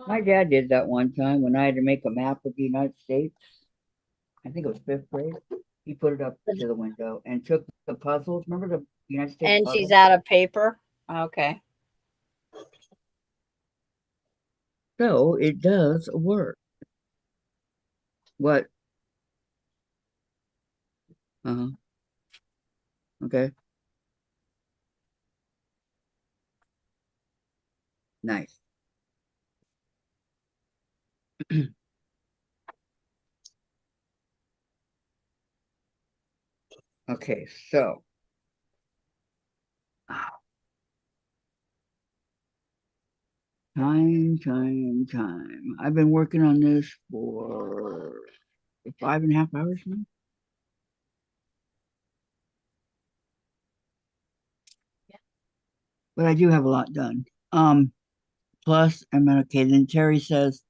My dad did that one time when I had to make a map of the United States. I think it was 5th grade. He put it up to the window and took the puzzles. Remember the United States And puzzle? she's out of paper. Okay. So it does work. What? Uh-huh. Okay. Nice. Okay, so time. I've been working on this for 5.5 hours now. But I do have a lot done. Plus, I'm okay. Then Terry says,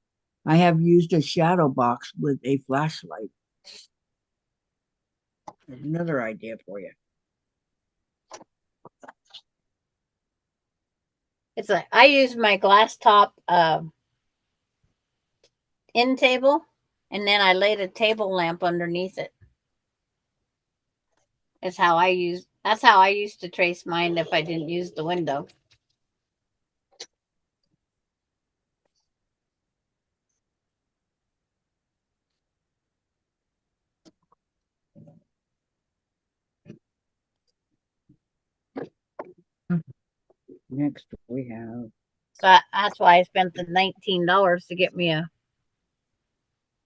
I have used a shadow box with a flashlight. There's another idea for you. It's like I use my glass top end table, and then I laid a table lamp underneath it. That's how I used to trace mine if I didn't use the window. Next, we have So that's why I spent the $19 to get me a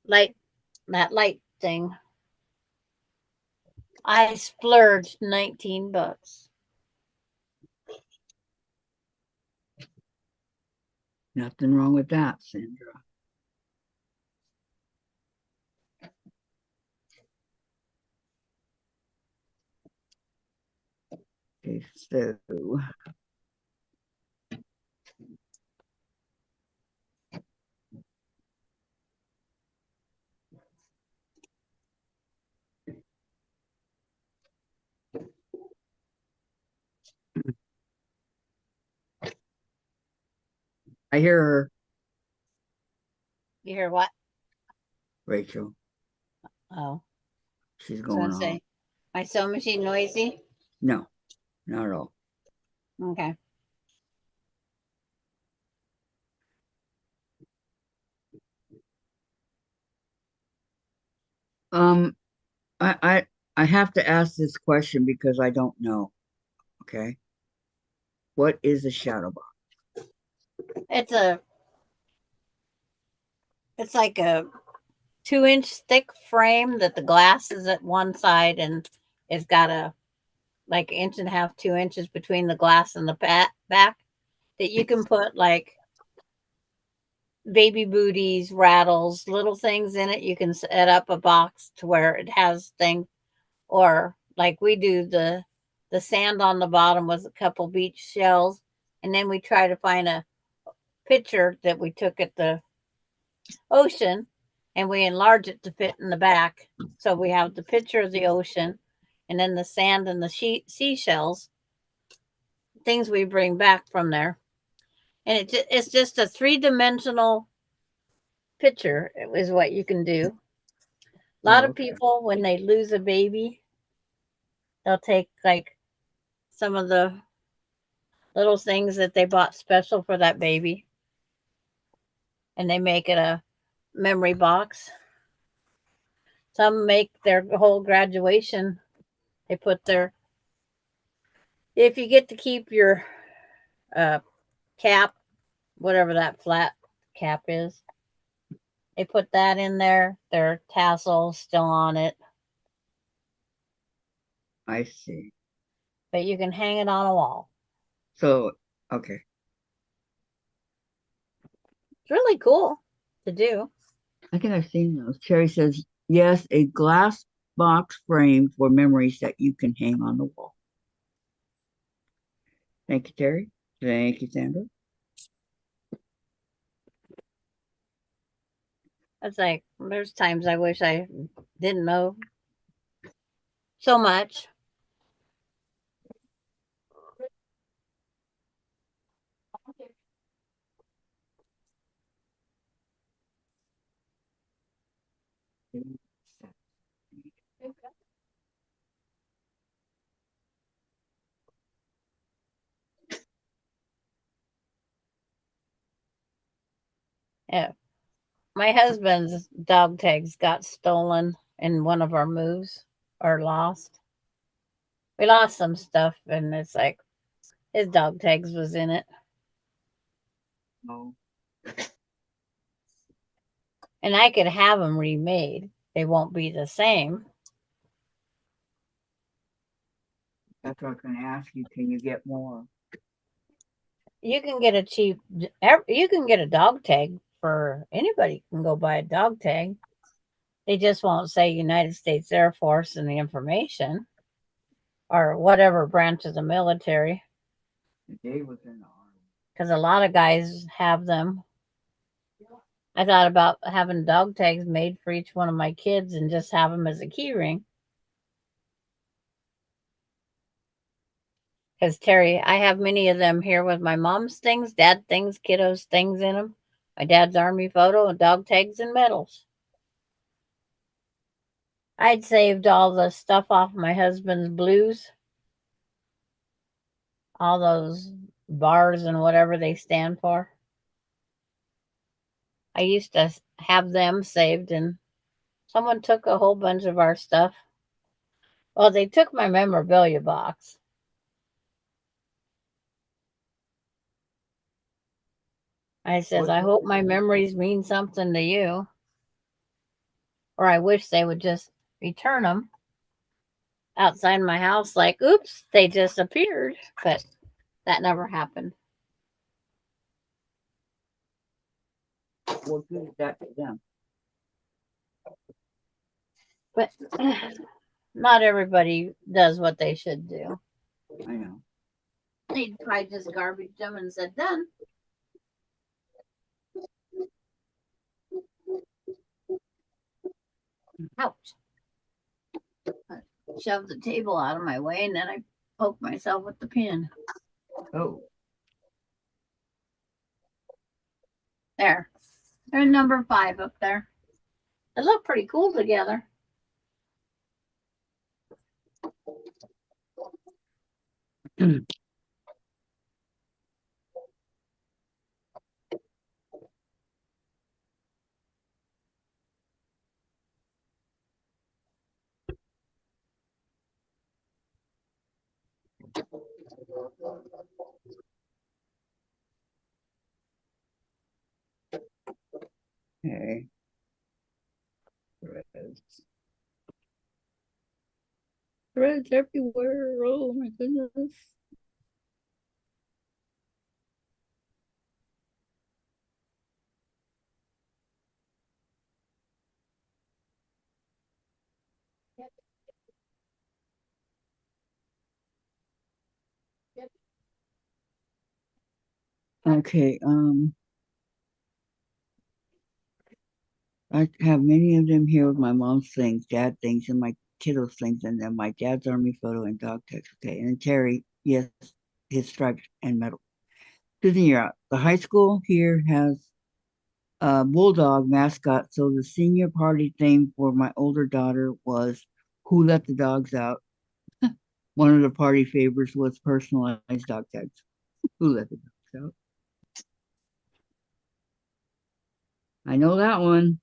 light, that light thing. I splurged $19. Nothing wrong with that, Sandra. Okay, so I hear her, You hear what? Rachel. Oh, She's I was going gonna on. say, my sewing machine noisy? No, not at all. Okay. Um, I have to ask this question because I don't know. Okay, what is a shadow box? It's like a 2-inch thick frame that the glass is at one side and it's got a like 1.5 inches, 2 inches between the glass and the back that you can put like baby booties, rattles, little things in it. You can set up a box to where it has things, or like we do the sand on the bottom with a couple beach shells, and then we try to find a picture that we took at the ocean and we enlarge it to fit in the back. So we have the picture of the ocean and then the sand and the seashells, things we bring back from there. And it's just a 3-dimensional picture is what you can do. A lot of Okay. people, when they lose a baby, they'll take like some of the little things that they bought special for that baby and they make it a memory box. Some make their whole graduation. They put their, if you get to keep your uh, cap, whatever that flat cap is, they put that in there. Their tassel still on it, I see. but you can hang it on a wall. So, okay. It's really cool to do. I think I've seen those. Terry says, yes, a glass box frame for memories that you can hang on the wall. Thank you, Terry. Thank you, Sandra. It's like there's times I wish I didn't know so much. Yeah. My husband's dog tags got stolen in one of our moves or lost. We lost some stuff and it's like his dog tags was in it. Oh, And I could have them remade. They won't be the same. that's what I was going to ask you. Can you get more? You can get you can get a dog tag for anybody can go buy a dog tag. They just won't say United States Air Force in the information or whatever branch of the military. Dave was in the army. Because a lot of guys have them. I thought about having dog tags made for each one of my kids and just have them as a key ring. Because Terry, I have many of them here with my mom's things, dad things, kiddos things in them. My dad's army photo and dog tags and medals. I'd saved all the stuff off my husband's blues. All those bars and whatever they stand for. I used to have them saved and someone took a whole bunch of our stuff. Well, they took my memorabilia box. I says, What- I hope my memories mean something to you. Or I wish they would just return them outside my house, like, oops, they just appeared. But that never happened. What good is that to them? But not everybody does what they should do. I know. They'd probably just garbage them and said, done. Ouch. I shoved the table out of my way and then I poked myself with the pin. Oh, There. There's number 5 up there. They look pretty cool together. okay. Threads. Threads everywhere. Oh my goodness. Okay, I have many of them here with my mom's things, dad things, and my kiddos things, and then my dad's army photo and dog text. Okay, and Terry, yes, his stripes and medal. Susan, you're out. The high school here has a bulldog mascot, so the senior party theme for my older daughter was "Who Let the Dogs Out." One of the party favors was personalized dog tags. Who let the dogs out? I know that one.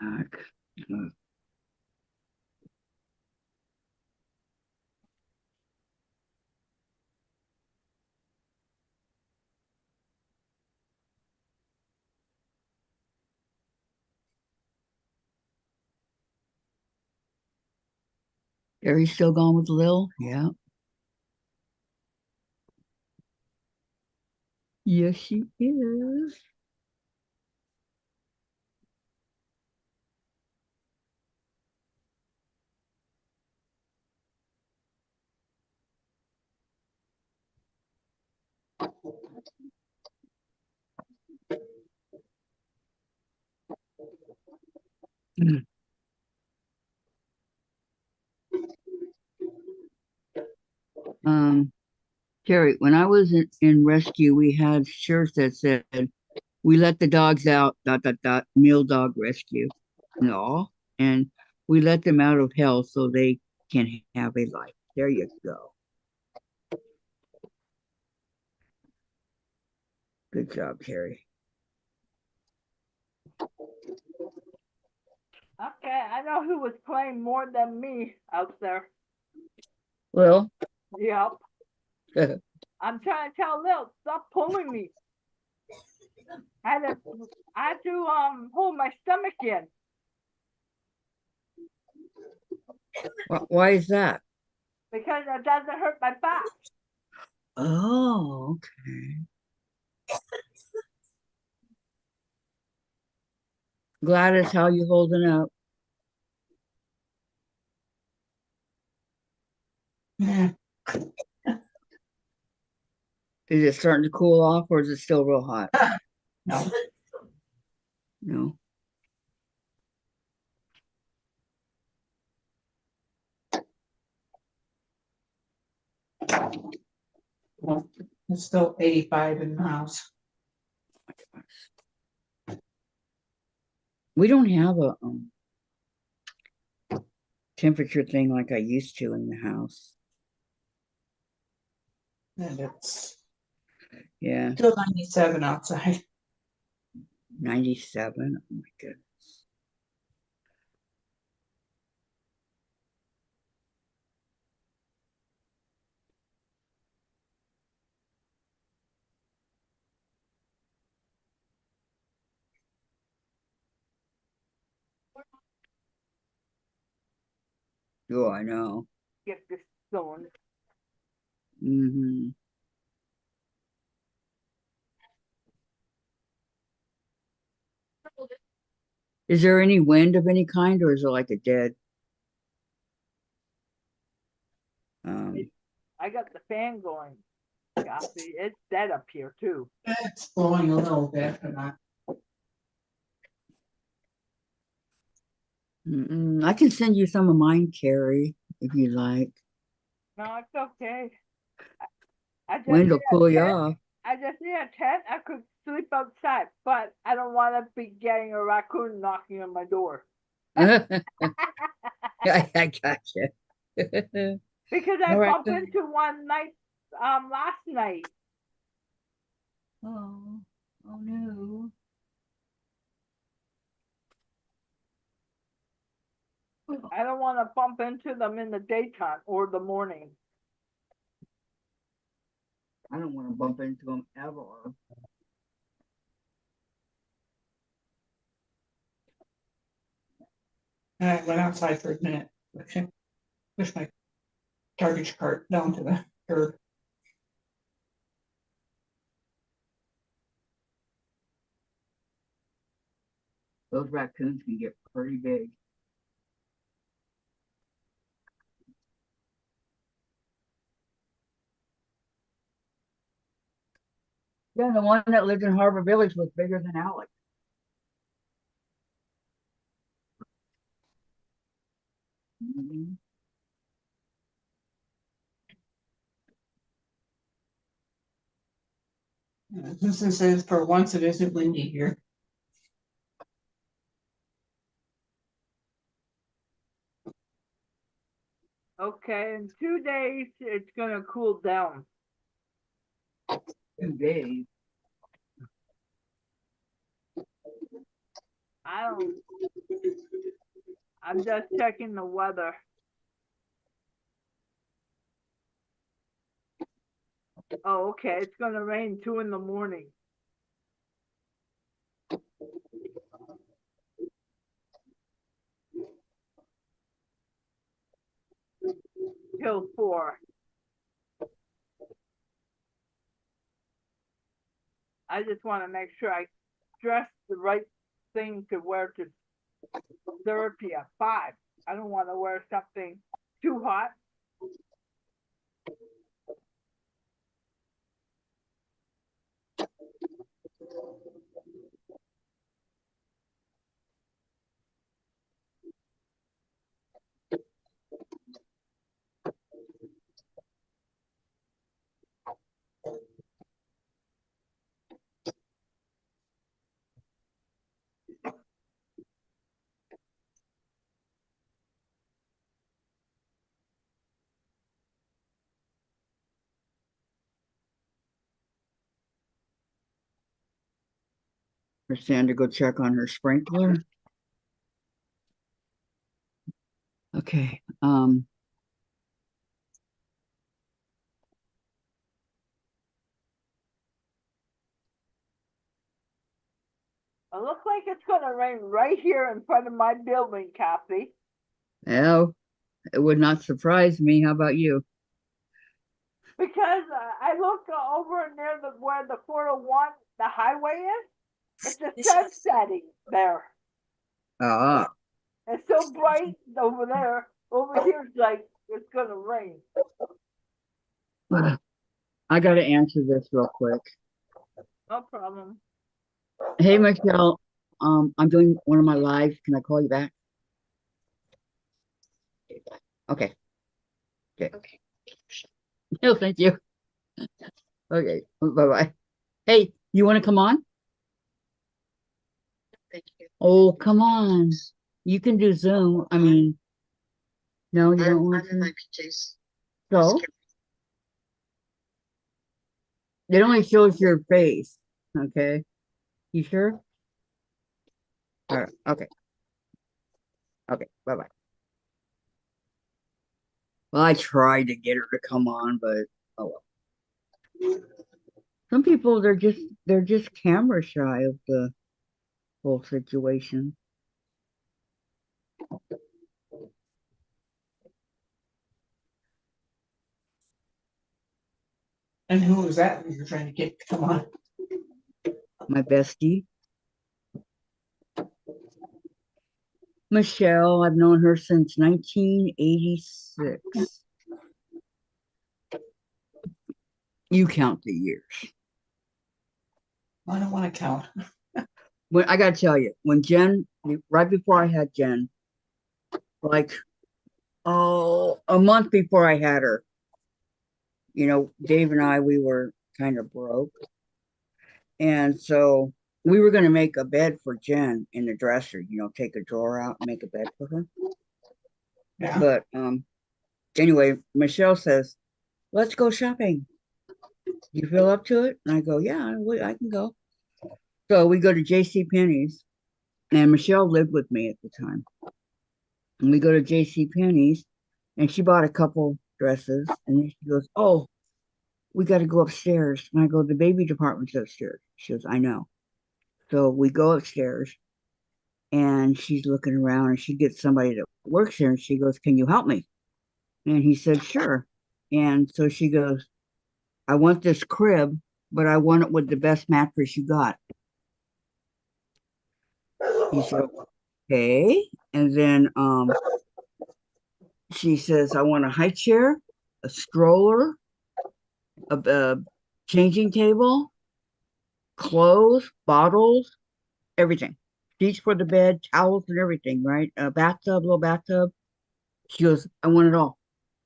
Back. Gary's still gone with Lil? Yeah. Yes, she is. Um, Terry, when I was in rescue, we had shirts that said, "We let the dogs out, dot, dot, dot, meal dog rescue." No. And we let them out of hell so they can have a life. There you go. Good job, Terry. Okay, I know who was playing more than me out there. Well, Yep. I'm trying to tell Lil, stop pulling me. I had to hold my stomach in. why is that? Because it doesn't hurt my back. Oh, okay. Gladys, how you holding up? Yeah. Is it starting to cool off or is it still real hot? No. No. Well, it's still 85 in the house. We don't have a temperature thing like I used to in the house. And it's Yeah, still 97 outside. 97. Oh my goodness. Oh, I know. Get this going. Mm-hmm. Is there any wind of any kind or is it like a dead? I got the fan going. Coffee. It's dead up here too. It's blowing a little bit, but not. I can send you some of mine, Carrie, if you like. No, it's okay. I just Wind need will a cool you tent. off. I just need a tent. I could sleep outside, but I don't want to be getting a raccoon knocking on my door I gotcha. because I No bumped raccoon. into one night last night. Oh, oh no. I don't want to bump into them in the daytime or the morning. I don't want to bump into them ever. And I went outside for a minute. Push my garbage cart down to the curb. Those raccoons can get pretty big. Yeah, the one that lived in Harbor Village was bigger than Alex. Mhm. This is for once it isn't windy here. Okay, in 2 days it's gonna cool down. 2 days. I don't. I'm just checking the weather. Oh, okay. It's gonna rain 2 in the morning. Till 4. I just want to make sure I dress the right thing to wear to therapy at 5. I don't want to wear something too hot. For Sand to go check on her sprinkler. Okay. It looks like it's gonna rain right here in front of my building, Kathy. Well, it would not surprise me. How about you? because I look over near where the 401, the highway is. It's a sun setting there. Ah, It's so bright over there. Over here, it's like it's gonna rain. I got to answer this real quick. No problem. Hey, Michelle, I'm doing one of my lives. Can I call you back? Okay. Okay. No, thank you. Okay, bye-bye. Hey, you want to come on? Thank you. Oh, come on. You can do Zoom. I mean, no, you don't I'm want in my to. PJs. So, it only shows your face. Okay. You sure? All right. Okay. Okay. Bye-bye. Well, I tried to get her to come on, but oh well. Some people they're just camera shy of the whole situation. And who was that you're trying to get to come on? My bestie, Michelle, I've known her since 1986. You count the years. I don't want to count. When I gotta tell you, when Jen, right before I had Jen, like a month before I had her, Dave and I, we were kind of broke. And so we were going to make a bed for Jen in the dresser, take a drawer out and make a bed for her. Yeah. But anyway, Michelle says, let's go shopping. You feel up to it? And I go, yeah, I can go. So we go to J.C. Penney's, and Michelle lived with me at the time. And we go to J.C. Penney's, and she bought a couple dresses, and then she goes, oh, we got to go upstairs. And I go, the baby department's upstairs. She goes, I know. So we go upstairs, and she's looking around, and she gets somebody that works there, and she goes, can you help me? And he said, sure. And so she goes, I want this crib, but I want it with the best mattress you got. He said, okay. And then she says, I want a high chair, a stroller, a changing table, clothes, bottles, everything. Sheets for the bed, towels and everything, right? A bathtub, little bathtub. She goes, I want it all.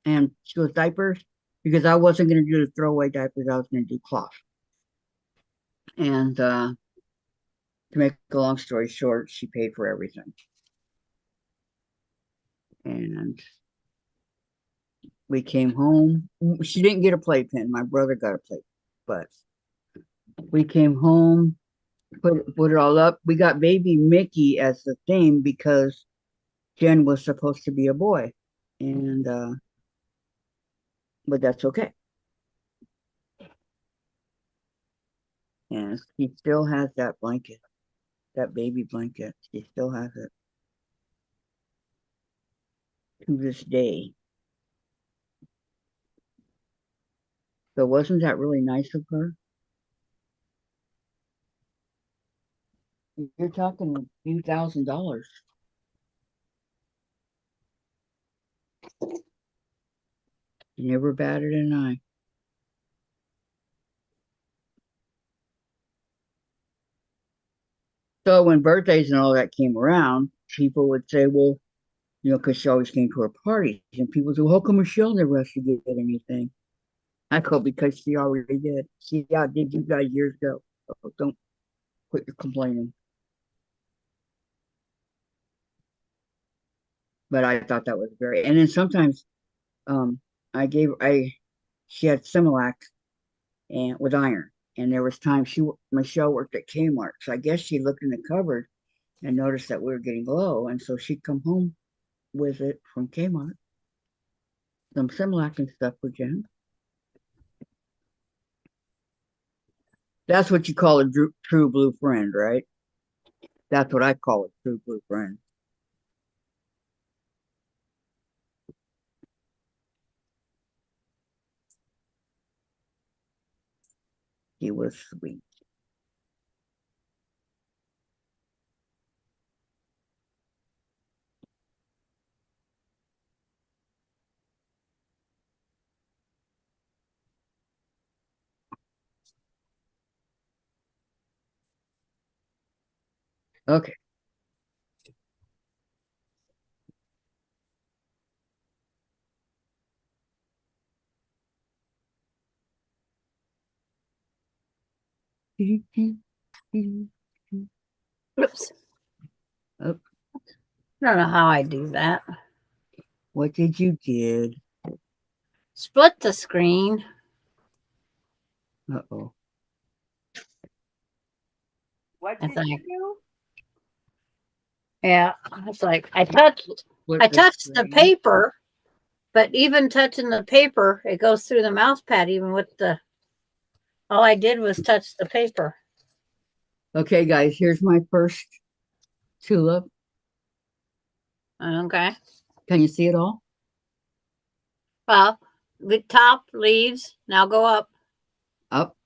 And she goes, diapers, because I wasn't going to do the throwaway diapers. I was going to do cloth. And to make a long story short, she paid for everything. And we came home. She didn't get a playpen. My brother got a playpen. But we came home, put it all up. We got baby Mickey as the theme because Jen was supposed to be a boy. And but that's okay. And she still has that blanket, that baby blanket. She still has it to this day. So wasn't that really nice of her? You're talking a few $1,000s. You never batted an eye. So when birthdays and all that came around, people would say, well, because she always came to her parties. And people say, well, how come Michelle never has to get anything? I go, because she already did. She outdid you guys years ago. So don't quit your complaining. But I thought that was very, and then sometimes um she had Similac and with iron. And there was times Michelle worked at Kmart. So I guess she looked in the cupboard and noticed that we were getting low. And so she'd come home with it from Kmart. Some Similac and stuff for Jen. That's what you call a true blue friend, right? That's what I call a true blue friend. He was sweet. Okay. Oops. Oh, I don't know how I do that. what did you did? Split the screen. Uh-oh. What I did think. you do? Yeah, it's like I touched the screen. paper, but even touching the paper, it goes through the mouse pad. Even with the, all I did was touch the paper. Okay, guys, here's my first tulip. Okay. Can you see it all? Well, the top leaves now go up, Up,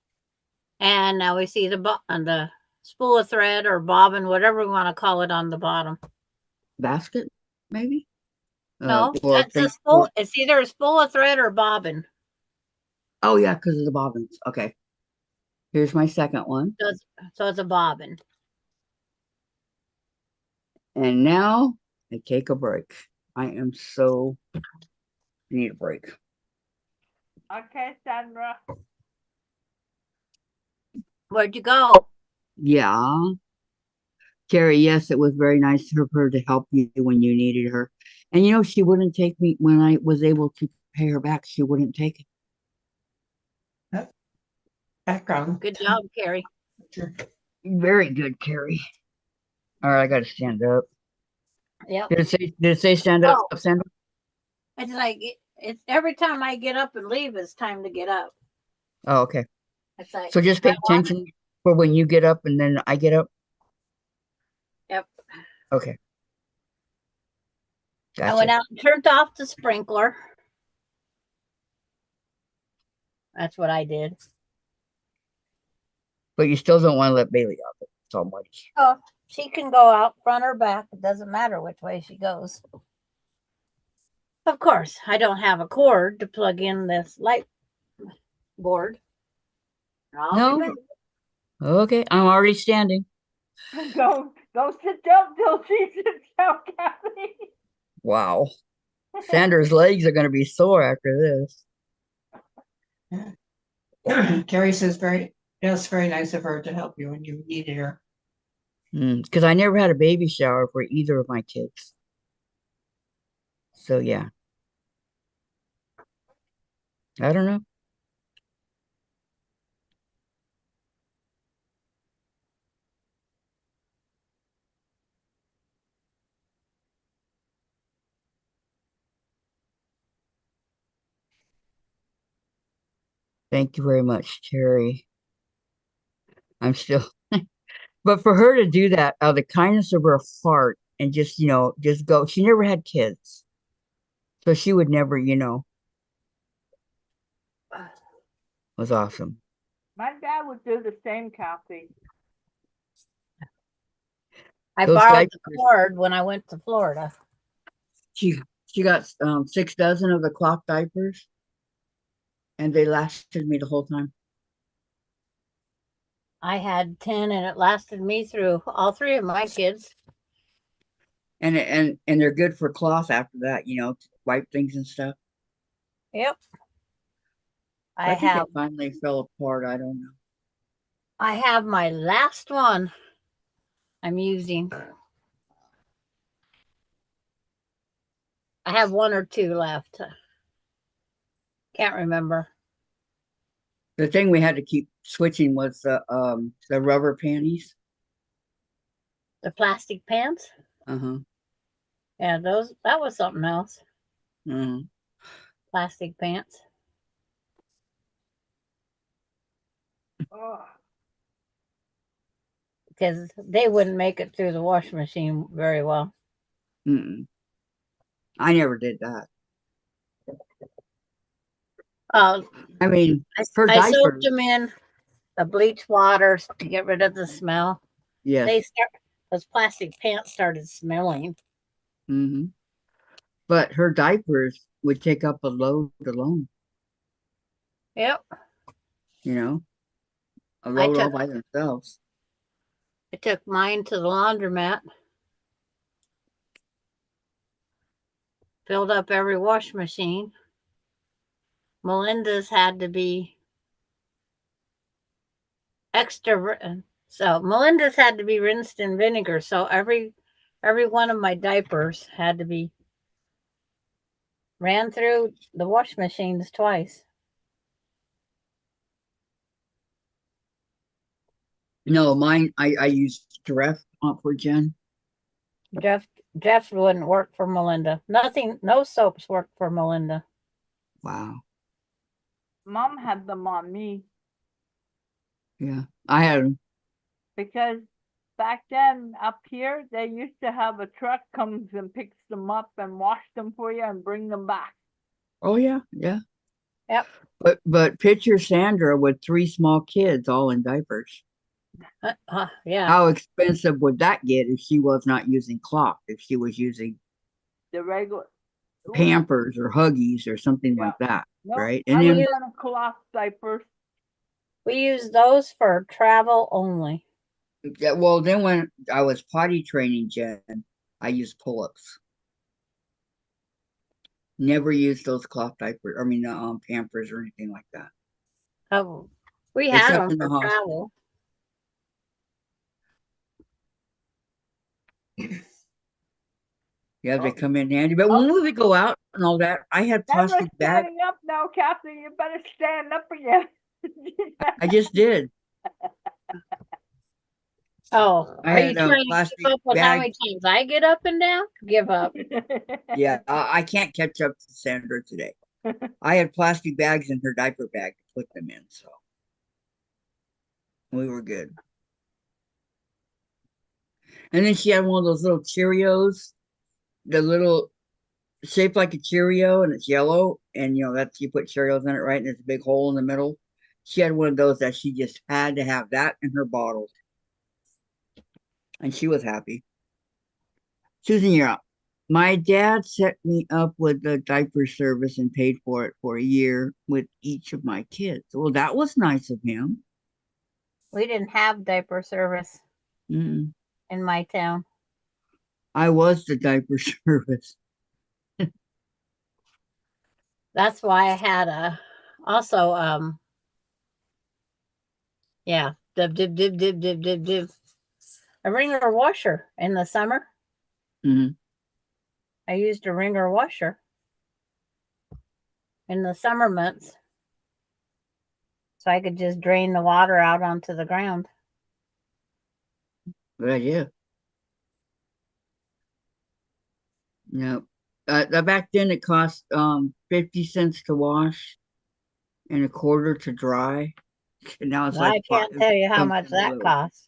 and now we see the spool of thread or bobbin, whatever we want to call it, on the bottom. basket, maybe? No, Or that's a spool. It's either a spool of thread or bobbin. Oh, yeah, because of the bobbins. Okay. Here's my second one. So it's a bobbin. And now I take a break. I need a break. Okay, Sandra. Where'd you go? Yeah. Carrie, yes, it was very nice of her to help you when you needed her. And she wouldn't take me when I was able to pay her back. She wouldn't take it. Background. Good job, Carrie. Sure. Very good, Carrie. All right, I got to stand up. Yep. Did it say stand up, Oh. stand up? It's like it's every time I get up and leave, it's time to get up. Oh, okay. It's like, So just pay attention for when you get up and then I get up. Yep. Okay. Gotcha. I went out and turned off the sprinkler. That's what I did. But you still don't want to let Bailey out. It's all muddy. Oh, she can go out front or back. It doesn't matter which way she goes. Of course, I don't have a cord to plug in this light board. No. Okay, I'm already standing. Go sit down till she sits down, Kathy. Wow. Sandra's legs are going to be sore after this. Carrie says very nice of her to help you when you needed her. Because I never had a baby shower for either of my kids. So, yeah. I don't know. Thank you very much, Terry. I'm still, but for her to do that out of the kindness of her heart and just go, she never had kids. So she would never, was awesome. My dad would do the same, Kathy. I Those borrowed the diapers- cord when I went to Florida. She got 6 dozen of the cloth diapers, and they lasted me the whole time. I had 10, and it lasted me through all 3 of my kids. And they're good for cloth after that, to wipe things and stuff. Yep. I think it finally fell apart. I don't know. I have my last one I'm using. I have 1 or 2 left. Can't remember. The thing we had to keep switching was the rubber panties. The plastic pants. Uh-huh. Yeah, that was something else. Uh-huh. Plastic pants. Oh. Because they wouldn't make it through the washing machine very well. Mm-mm. I never did that. I I mean, her soaked diapers. them in the bleach water to get rid of the smell. Yes. Those plastic pants started smelling. Hmm. But her diapers would take up a load alone, Yep. you know, a I load all took by themselves. I took mine to the laundromat, filled up every wash machine. Melinda's had to be extra. So Melinda's had to be rinsed in vinegar. So every one of my diapers had to be ran through the wash machines twice. No, mine, I used Dreft for Jen. Jeff wouldn't work for Melinda. Nothing, no soaps worked for Melinda. Wow. Mom had them on me Yeah. I had them. because back then up here they used to have a truck comes and picks them up and wash them for you and bring them back. Oh, yeah. Yeah. Yep. But picture Sandra with 3 small kids all in diapers. Yeah. How expensive would that get if she was not using cloth, if she was using The regular Pampers or Huggies or something Yeah. like that, No, right? I And was then, on a cloth diapers. We use those for travel only. yeah, well, then when I was potty training Jen, I used pull-ups. Never used those cloth diapers. I mean, Pampers or anything like that, Oh, we had except them in for the hospital. travel. Yeah, they Oh. come in handy. But when we would go out and all that, I had Never plastic bags. standing up now, Captain. You better stand up again. I just did. Oh, I are you had trying to plastic keep up with how many bags. times I get up and down? Give up. Yeah, I can't catch up to Sandra today. I had plastic bags in her diaper bag to put them in, so we were good. And then she had one of those little Cheerios, the little shaped like a Cheerio, and it's yellow, and that's you put Cheerios in it, right? And there's a big hole in the middle. She had one of those that she just had to have that in her bottle, and she was happy. Susan, you're up. My dad set me up with the diaper service and paid for it for a year with each of my kids. Well, that was nice of him. We didn't have diaper service Mm-mm. in my town. I was the diaper service. That's why I had also yeah, dib, a wringer washer in the summer. Mm-hmm. I used a wringer washer in the summer months, so I could just drain the water out onto the ground. Good idea. No. Back then it cost 50 cents to wash and a quarter to dry. And now it's like I five, can't tell you how much something that little. costs.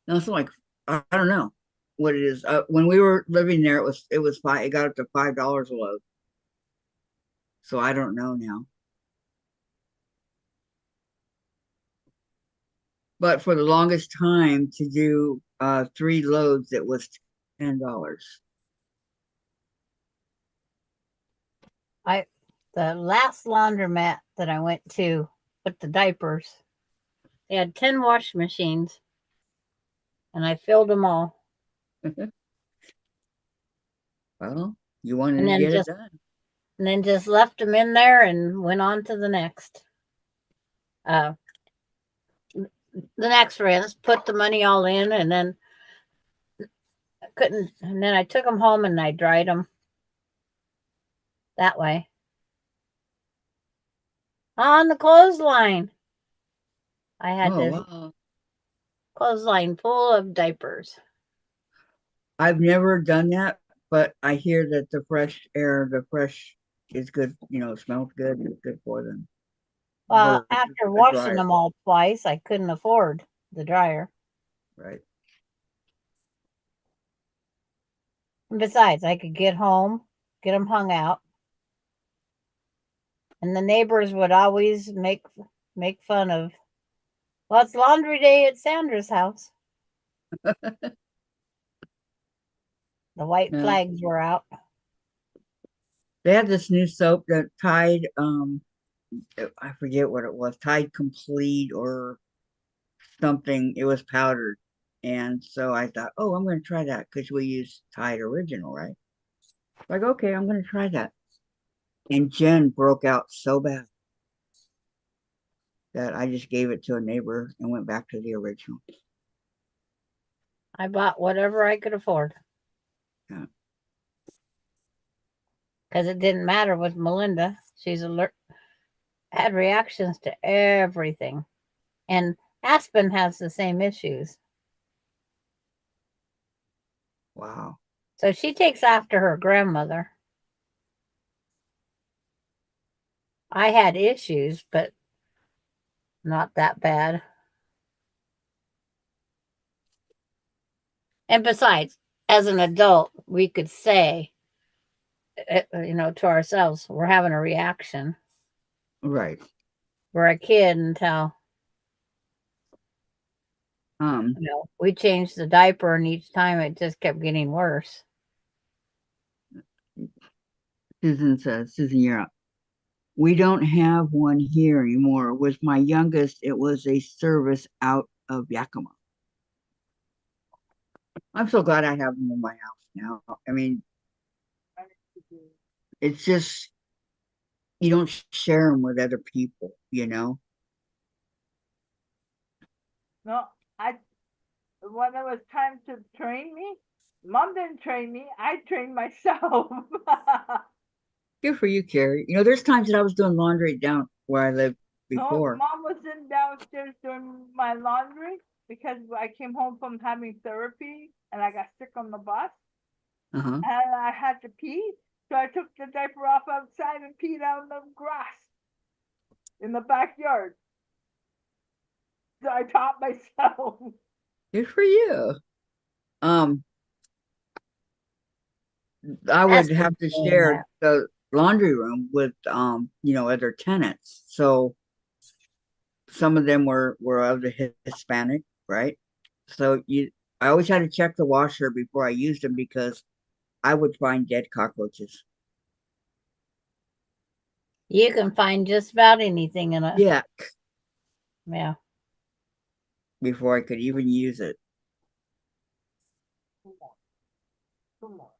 No, it's like I don't know what it is. When we were living there, it was five. It got up to $5 a load. So I don't know now. But for the longest time, to do 3 loads, it was $10. The last laundromat that I went to with the diapers, they had 10 wash machines, and I filled them all, Well, you wanted and to then get it just done. left them in there and went on to the next. The next rinse, put the money all in, and then I took them home and I dried them that way. On the clothesline, I had Oh, this wow. clothesline full of diapers. I've never done that, but I hear that the fresh air, the fresh is good, smells good, it's good for them. Well, Versus after a washing dryer, them all twice, I couldn't afford the dryer. right? And besides, I could get home, get them hung out, and the neighbors would always make fun of Well, it's laundry day at Sandra's house. The white Yeah. flags were out. They had this new soap that Tide, I forget what it was, Tide Complete or something. It was powdered. And so I thought, oh, I'm going to try that because we use Tide Original, right? Like, okay, I'm going to try that. And Jen broke out so bad that I just gave it to a neighbor and went back to the original. I bought whatever I could afford. Yeah. Because it didn't matter with Melinda. She's had reactions to everything. And Aspen has the same issues. Wow. So she takes after her grandmother. I had issues, but not that bad. And besides, as an adult, we could say, to ourselves, we're having a reaction. Right. We're a kid until, Um, we changed the diaper, and each time it just kept getting worse. Susan says, Susan, you're up. We don't have one here anymore. With my youngest, it was a service out of Yakima. I'm so glad I have them in my house now. I mean, it's just, you don't share them with other people, you know? No, when it was time to train me, Mom didn't train me. I trained myself. Good for you, Carrie. You know, there's times that I was doing laundry down where I lived No, before. Mom was in downstairs doing my laundry because I came home from having therapy and I got sick on the bus Uh-huh. and I had to pee. So I took the diaper off outside and peed out in the grass in the backyard. So I taught myself. Good for you. Um, I would Aspen's have to doing share that. the laundry room with other tenants. So some of them were of the Hispanic, right? So I always had to check the washer before I used them because I would find dead cockroaches. You can find just about anything in a. Yeah, Yeah. before I could even use it. Two more.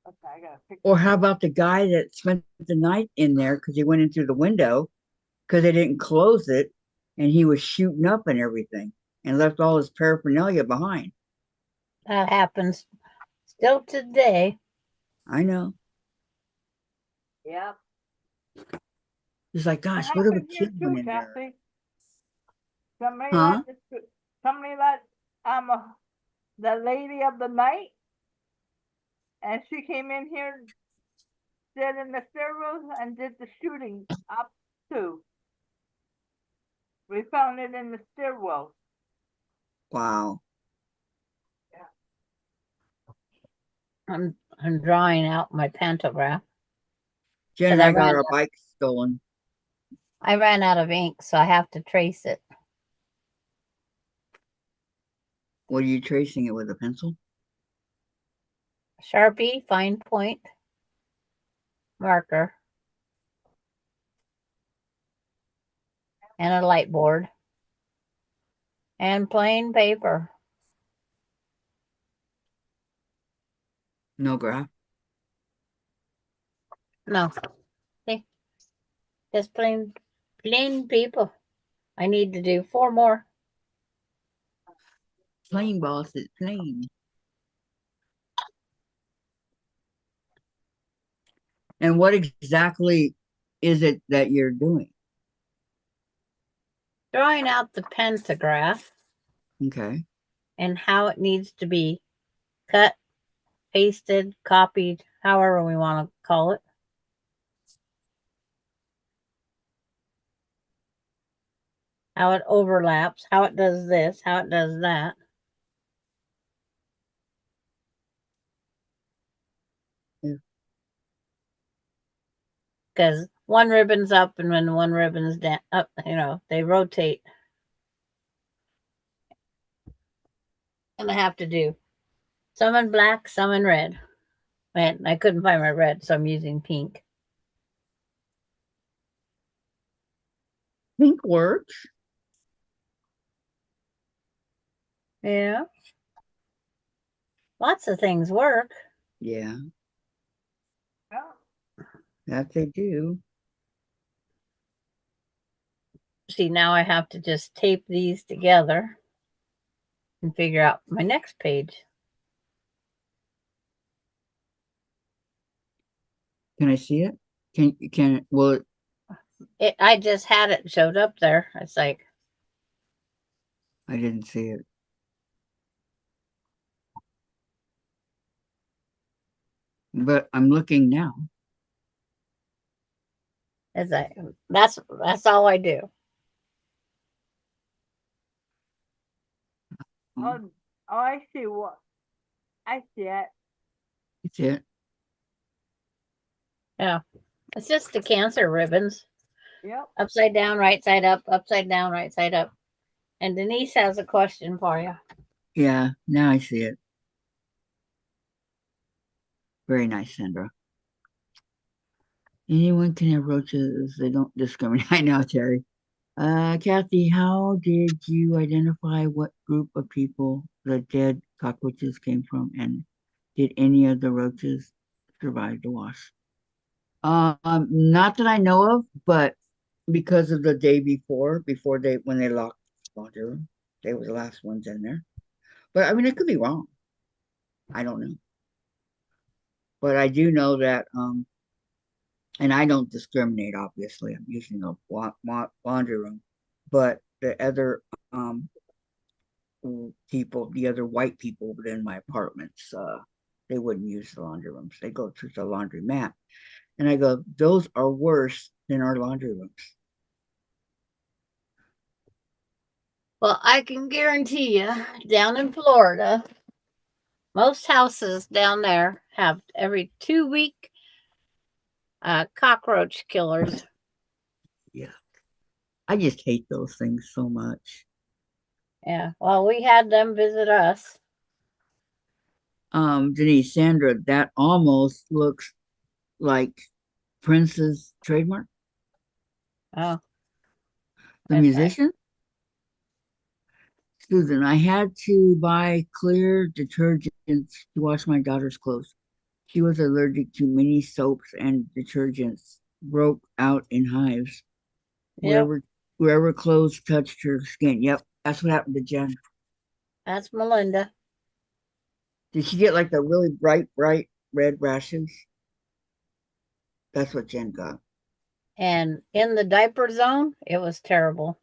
Okay, I gotta pick. Or how about the guy that spent the night in there because he went in through the window because they didn't close it and he was shooting up and everything and left all his paraphernalia behind. That happens still today. I know. Yep. He's like, It gosh, what if a happened here kid went too, in there? Kathy. Somebody Huh? let the lady of the night, and she came in here, stood in the stairwells, and did the shooting up too. We found it in the stairwell. Wow. I'm drawing out my pantograph. Jen and I got our bike stolen. I ran out of ink, so I have to trace it. What are you tracing it with, a pencil? Sharpie, fine point, marker, and a light board, and plain paper. No graph. No, see, just plain paper. I need to do 4 more. Plain, boss, it's plain. And what exactly is it that you're doing? Drawing out the pantograph Okay. and how it needs to be cut, pasted, copied, however we want to call it. How it overlaps, how it does this, how it does that. Yeah. Because one ribbon's up and when one ribbon's down, up, they rotate. And I have to do some in black, some in red. And I couldn't find my red, so I'm using pink. Pink works. Yeah. Lots of things work. Yeah, Yeah. that they do. See, now I have to just tape these together and figure out my next page. Can I see it? Well, I just had it showed up there. It's like, I didn't see it. But I'm looking now. it's like that's all I do. Oh, I see what. I see it. It's it. Yeah. It's just the cancer ribbons. Yep. Upside down, right side up, upside down, right side up. And Denise has a question for you. Yeah, now I see it. Very nice, Sandra. Anyone can have roaches. They don't discriminate. I know, Terry. Kathy, how did you identify what group of people the dead cockroaches came from, and did any of the roaches survive the wash? Not that I know of, but because of the day before when they locked the laundry room, they were the last ones in there. But I mean, I could be wrong. I don't know, but I do know that and I don't discriminate. Obviously, I'm using a laundry room, but the other people, the other white people within my apartments, they wouldn't use the laundry rooms. They go to the laundromat, and I go, those are worse than our laundry rooms. Well, I can guarantee you, down in Florida, most houses down there have every 2-week cockroach killers. Yeah, I just hate those things so much. Yeah. Well, we had them visit us. Denise, Sandra, that almost looks like Prince's trademark. Oh, The musician. Susan, I had to buy clear detergents to wash my daughter's clothes. She was allergic to many soaps and detergents, broke out in hives. yep. Wherever clothes touched her skin. Yep, that's what happened to Jen. That's Melinda. Did she get like the really bright red rashes? That's what Jen got. And in the diaper zone, it was terrible.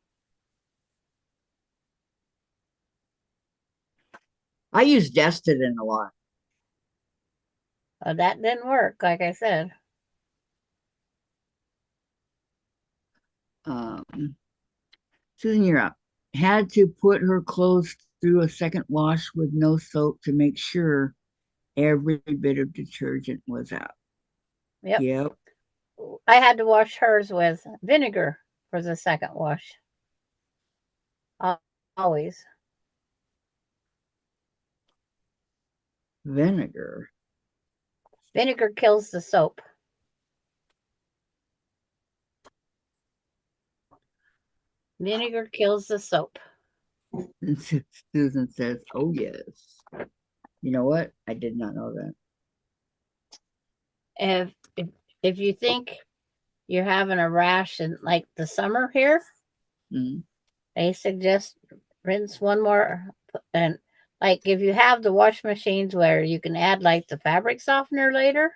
I use Destidin a lot. That didn't work, like I said. Susan, you're up. Had to put her clothes through a second wash with no soap to make sure every bit of detergent was out. Yep. Yep. I had to wash hers with vinegar for the second wash. Always. Vinegar. Vinegar kills the soap. Vinegar kills the soap. And Susan says, oh, yes. You know what? I did not know that. If you think you're having a rash in like the summer here, they suggest rinse one more. And like if you have the wash machines where you can add like the fabric softener later,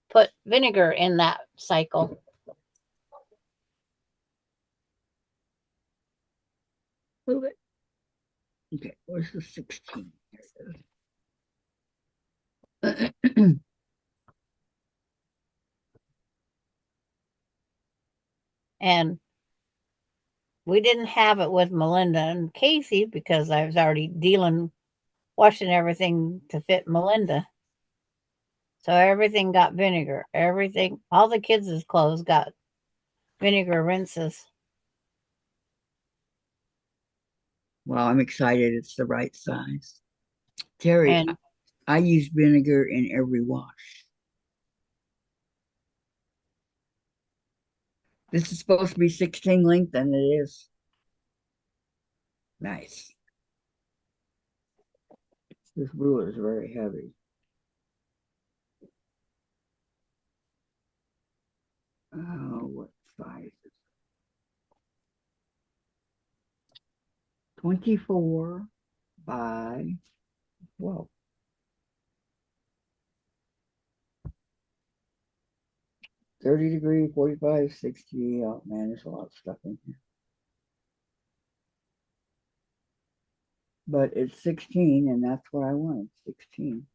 put vinegar in that cycle. Move it. Okay, where's the 16? There it is. And we didn't have it with Melinda and Casey because I was already washing everything to fit Melinda. So everything got vinegar. Everything, all the kids' clothes got vinegar rinses. Well, I'm excited it's the right size. Terry, And I use vinegar in every wash. This is supposed to be 16 length, and it is. Nice. This ruler is very heavy. Oh, what size is it? 24 by 12. 30 degree, 45, 60. Oh man, there's a lot of stuff in here. But it's 16, and that's what I wanted, 16.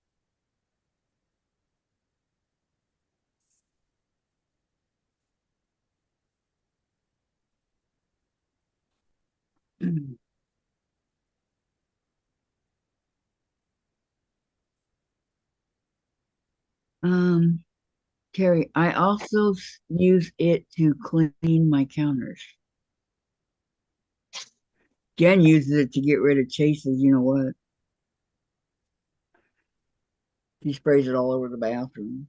um, Terry, I also use it to clean my counters. Jen uses it to get rid of chases. You know what? He sprays it all over the bathroom.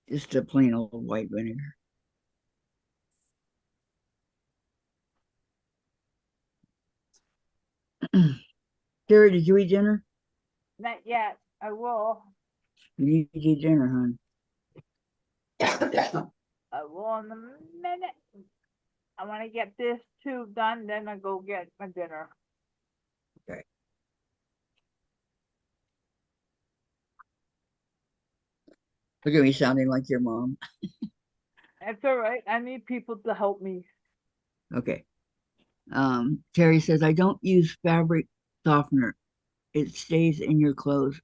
Just a plain old white vinegar. Terry, did you eat dinner? Not yet. I will. You need to eat dinner, hon. I will in a minute. I want to get this too done, then I go get my dinner. Okay. Look at me sounding like your mom. It's all right. I need people to help me. Okay. Terry says, I don't use fabric softener. It stays in your clothes,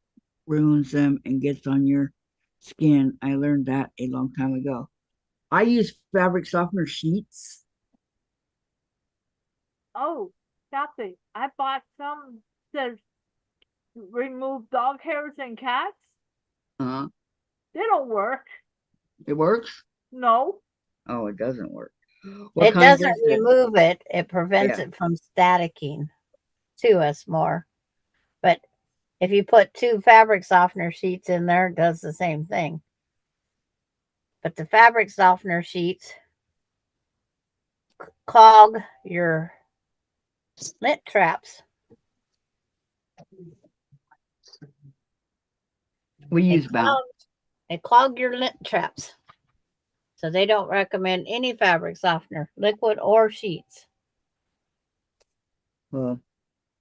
ruins them, and gets on your skin. I learned that a long time ago. I use fabric softener sheets. Oh, Kathy, I bought some that remove dog hairs and cats. Uh, They don't work. it works? No. Oh, it doesn't work. What it kind doesn't does it? remove it. It prevents Yeah. it from staticking to us more. But if you put 2 fabric softener sheets in there, it does the same thing. But the fabric softener sheets clog your lint traps. We They use about. clog your lint traps. So they don't recommend any fabric softener, liquid or sheets. Well,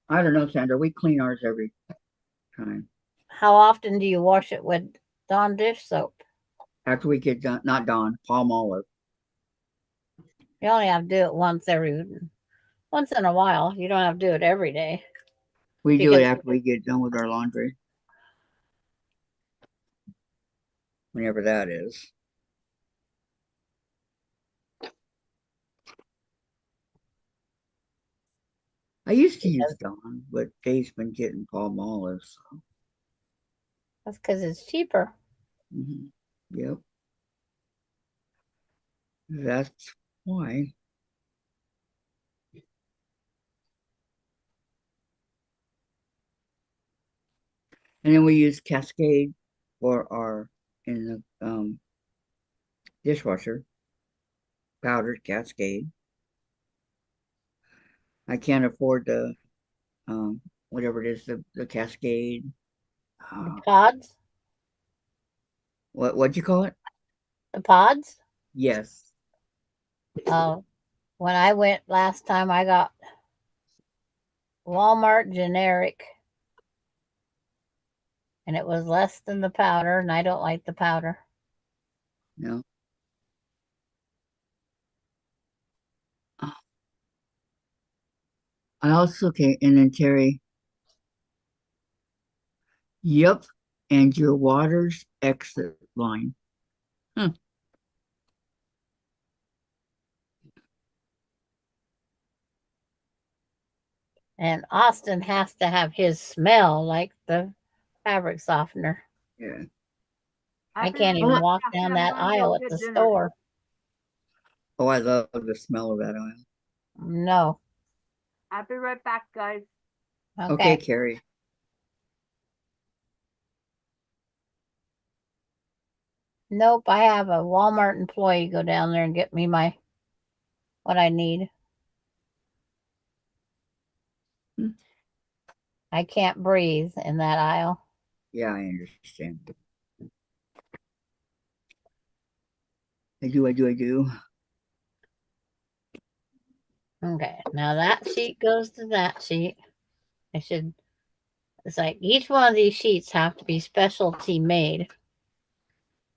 I don't know, Sandra. We clean ours every time. How often do you wash it with Dawn dish soap? After we get done, not Dawn, palm olive. You only have to do it once in a while. You don't have to do it every day. We do it Because after we get done with our laundry. Whenever that is. I used to use Dawn, but Dave's been getting palm olive. So. that's because it's cheaper. Yep. That's why. And then we use Cascade for our in the dishwasher. Powdered Cascade. I can't afford the whatever it is, the Cascade. The pods? What'd you call it? The pods? Yes. When I went last time, I got Walmart generic, and it was less than the powder, and I don't like the powder. No. I also okay, and then Terry. Yep, and your water's exit line. Huh. And Austin has to have his smell like the fabric softener. Yeah. I I'll be can't right even Oh, walk back. down I'm that gonna go aisle at get the dinner. store. oh, I love the smell of that oil. No. I'll be right back, guys. Okay, Okay. Carrie. Nope. I have a Walmart employee go down there and get me what I need. Hmm. I can't breathe in that aisle. Yeah, I understand. I do. Okay. Now that sheet goes to that sheet. It's like each one of these sheets have to be specialty made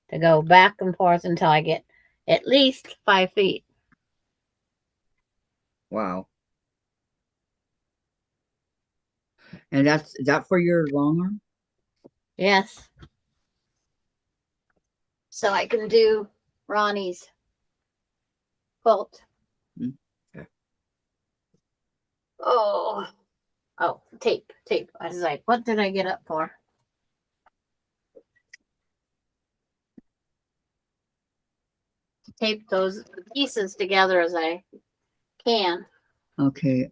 to go back and forth until I get at least 5 feet. Wow. And is that for your long arm? Yes. So I can do Ronnie's quilt. Hmm. Okay. Oh, tape. I was like, what did I get up for? Tape those pieces together as I can. Okay.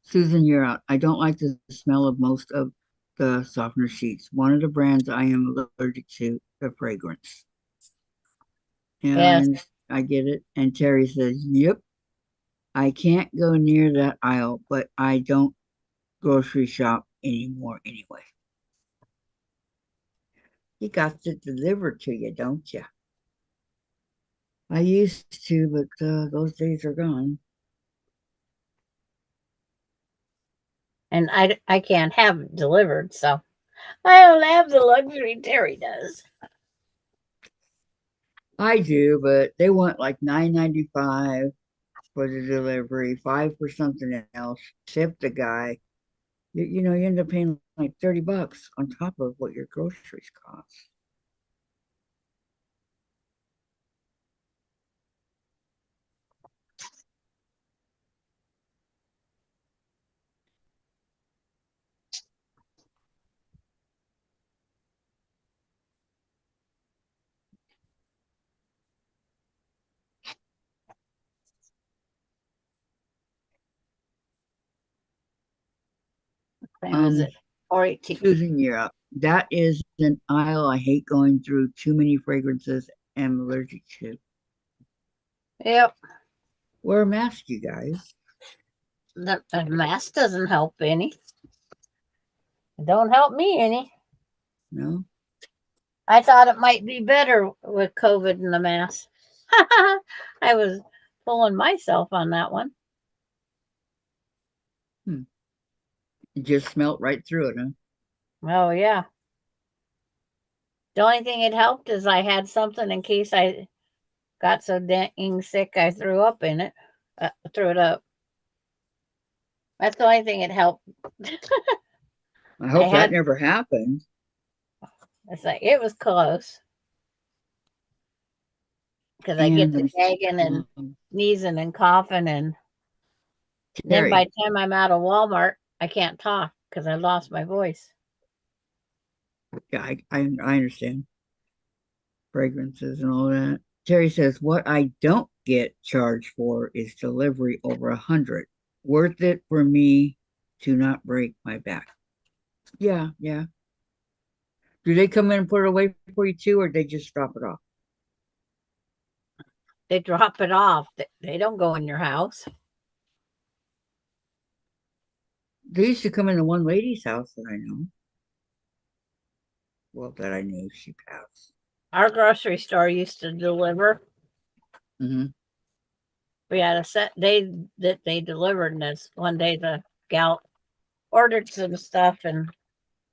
Susan, you're out. I don't like the smell of most of the softener sheets. One of the brands I am allergic to the fragrance. Yes. And I get it. And Terry says, "Yep, I can't go near that aisle, but I don't grocery shop anymore anyway." You got it delivered to you, don't you? I used to, but those days are gone. And I can't have it delivered, so I don't have the luxury Terry does. I do, but they want like $9.95 for the delivery, 5 for something else. Tip the guy. You end up paying like $30 on top of what your groceries cost. Same as it 418. Susan, you're up. That is an aisle I hate going through. Too many fragrances I'm allergic to. Yep. Wear a mask, you guys. The mask doesn't help any. It don't help me any. No? I thought it might be better with COVID and the mask. I was pulling myself on that one. It just smelt right through it, huh? Oh, yeah. The only thing it helped is I had something in case I got so dang sick I threw up in it. Threw it up. That's the only thing it helped. I I hope that had, never happened. it's like, it was close. Because I get And the gagging and sneezing and coughing. And then by Terry, the time I'm out of Walmart, I can't talk because I lost my voice. yeah, I understand fragrances and all that. Terry says, what I don't get charged for is delivery over 100. Worth it for me to not break my back. Yeah, yeah. Do they come in and put it away for you too, or they just drop it off? They drop it off. They don't go in your house. They used to come into one lady's house that I know. Well, that I knew, she passed. Our grocery store used to deliver. Mm-hmm. We had a set day that they delivered, and this one day the gal ordered some stuff, and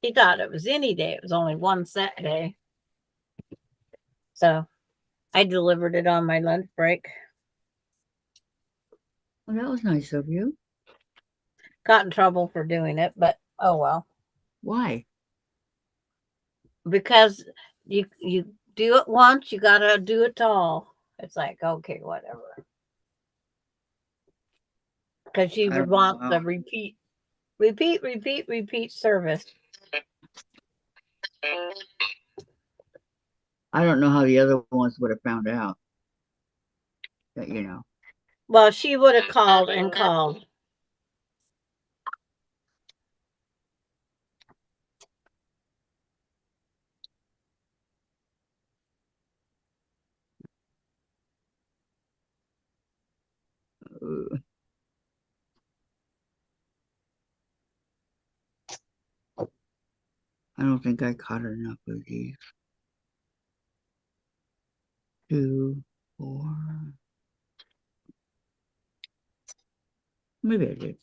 he thought it was any day. It was only one set day. So I delivered it on my lunch break. Well, that was nice of you. Got in trouble for doing it, but oh well. Why? Because you do it once, you gotta do it all. It's like, okay, whatever. Because you I would don't know want how. the repeat Repeat, repeat, repeat service. I don't know how the other ones would have found out that, you know. Well, she would have called and called. I don't think I caught enough of these. 2, 4. Maybe I did.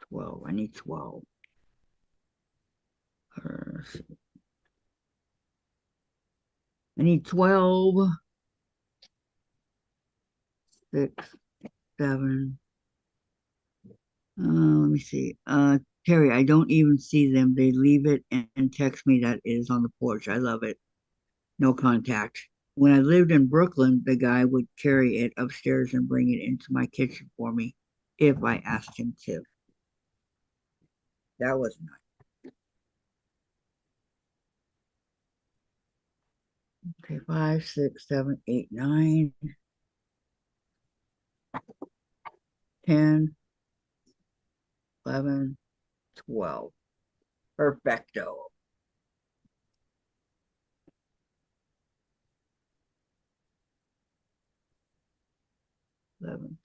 12. I need 12. I need 12. 6, 7. Let me see. Terry, I don't even see them. They leave it and text me that it is on the porch. I love it. No contact. When I lived in Brooklyn, the guy would carry it upstairs and bring it into my kitchen for me if I asked him to. That was nice. Okay, 5, 6, 7, 8, 9, 10, 11, 12. Perfecto. Eleven,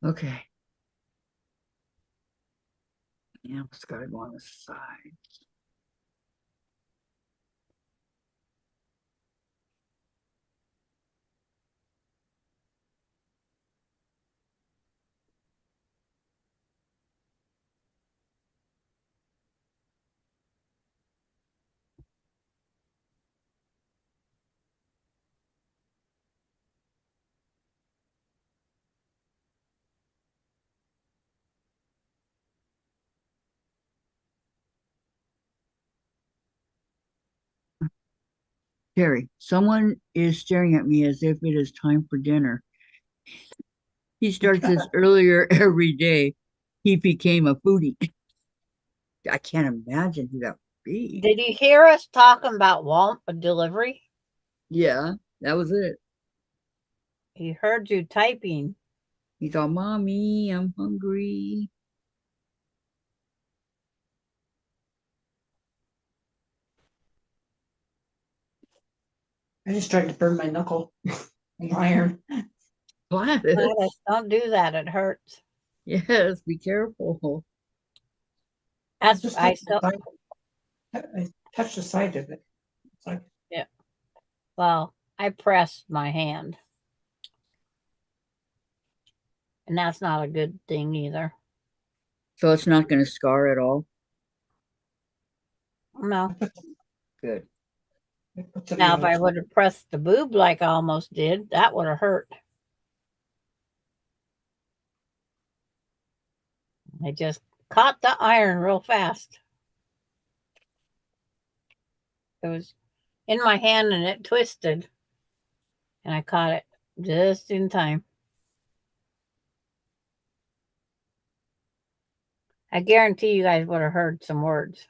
12. Okay. Yeah, it's got to go on the side. Terry, someone is staring at me as if it is time for dinner. He starts this earlier every day. He became a foodie. I can't imagine who that would be. Did you hear us talking about delivery? Yeah, that was it. He heard you typing. He thought, Mommy, I'm hungry. I just tried to burn my knuckle in iron. Gladys. Gladys, don't do that. It hurts. Yes, be careful. That's Just I touched the still. side. I touched the side of it. It's like, Yeah. Well, I pressed my hand, and that's not a good thing either. So it's not going to scar at all? No. Good. I put some Now, if I yellow- would have pressed the boob like I almost did, that would have hurt. I just caught the iron real fast. It was in my hand and it twisted, and I caught it just in time. I guarantee you guys would have heard some words.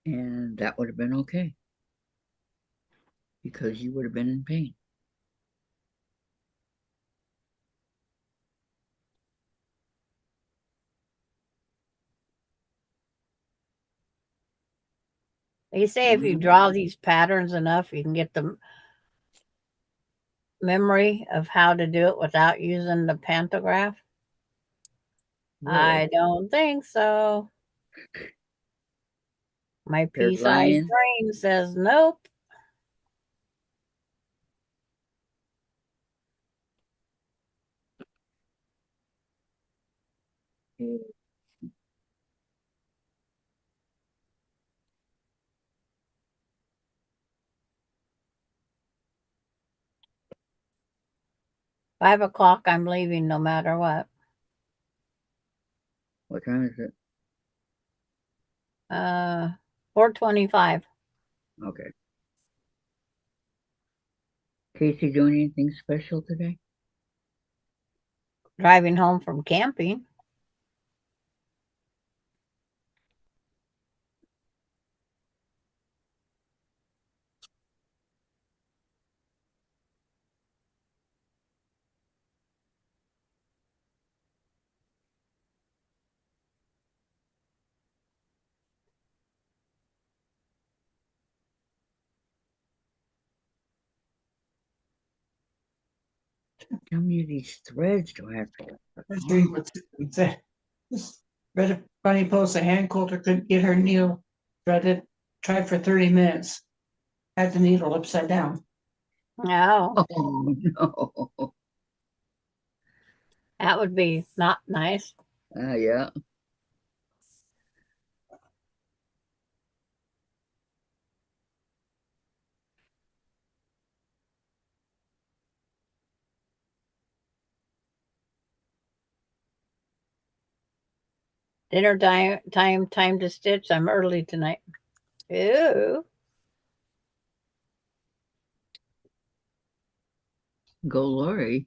And that would have been okay. Because you would have been in pain. They say if you draw these patterns enough, you can get the memory of how to do it without using the pantograph. Really? I don't think so. My They're pea-sized lying. brain says nope. Mm. 5 o'clock, I'm leaving no matter what. What time is it? 4:25. Okay. Casey doing anything special today? Driving home from camping. How many of these threads do I have to? Let's read what it said. This read a funny post. A hand quilter couldn't get her needle threaded. Tried for 30 minutes. Had the needle upside down. Oh, Oh no. that would be not nice. Yeah. Dinner time to stitch. I'm early tonight. Ooh. Go Lori.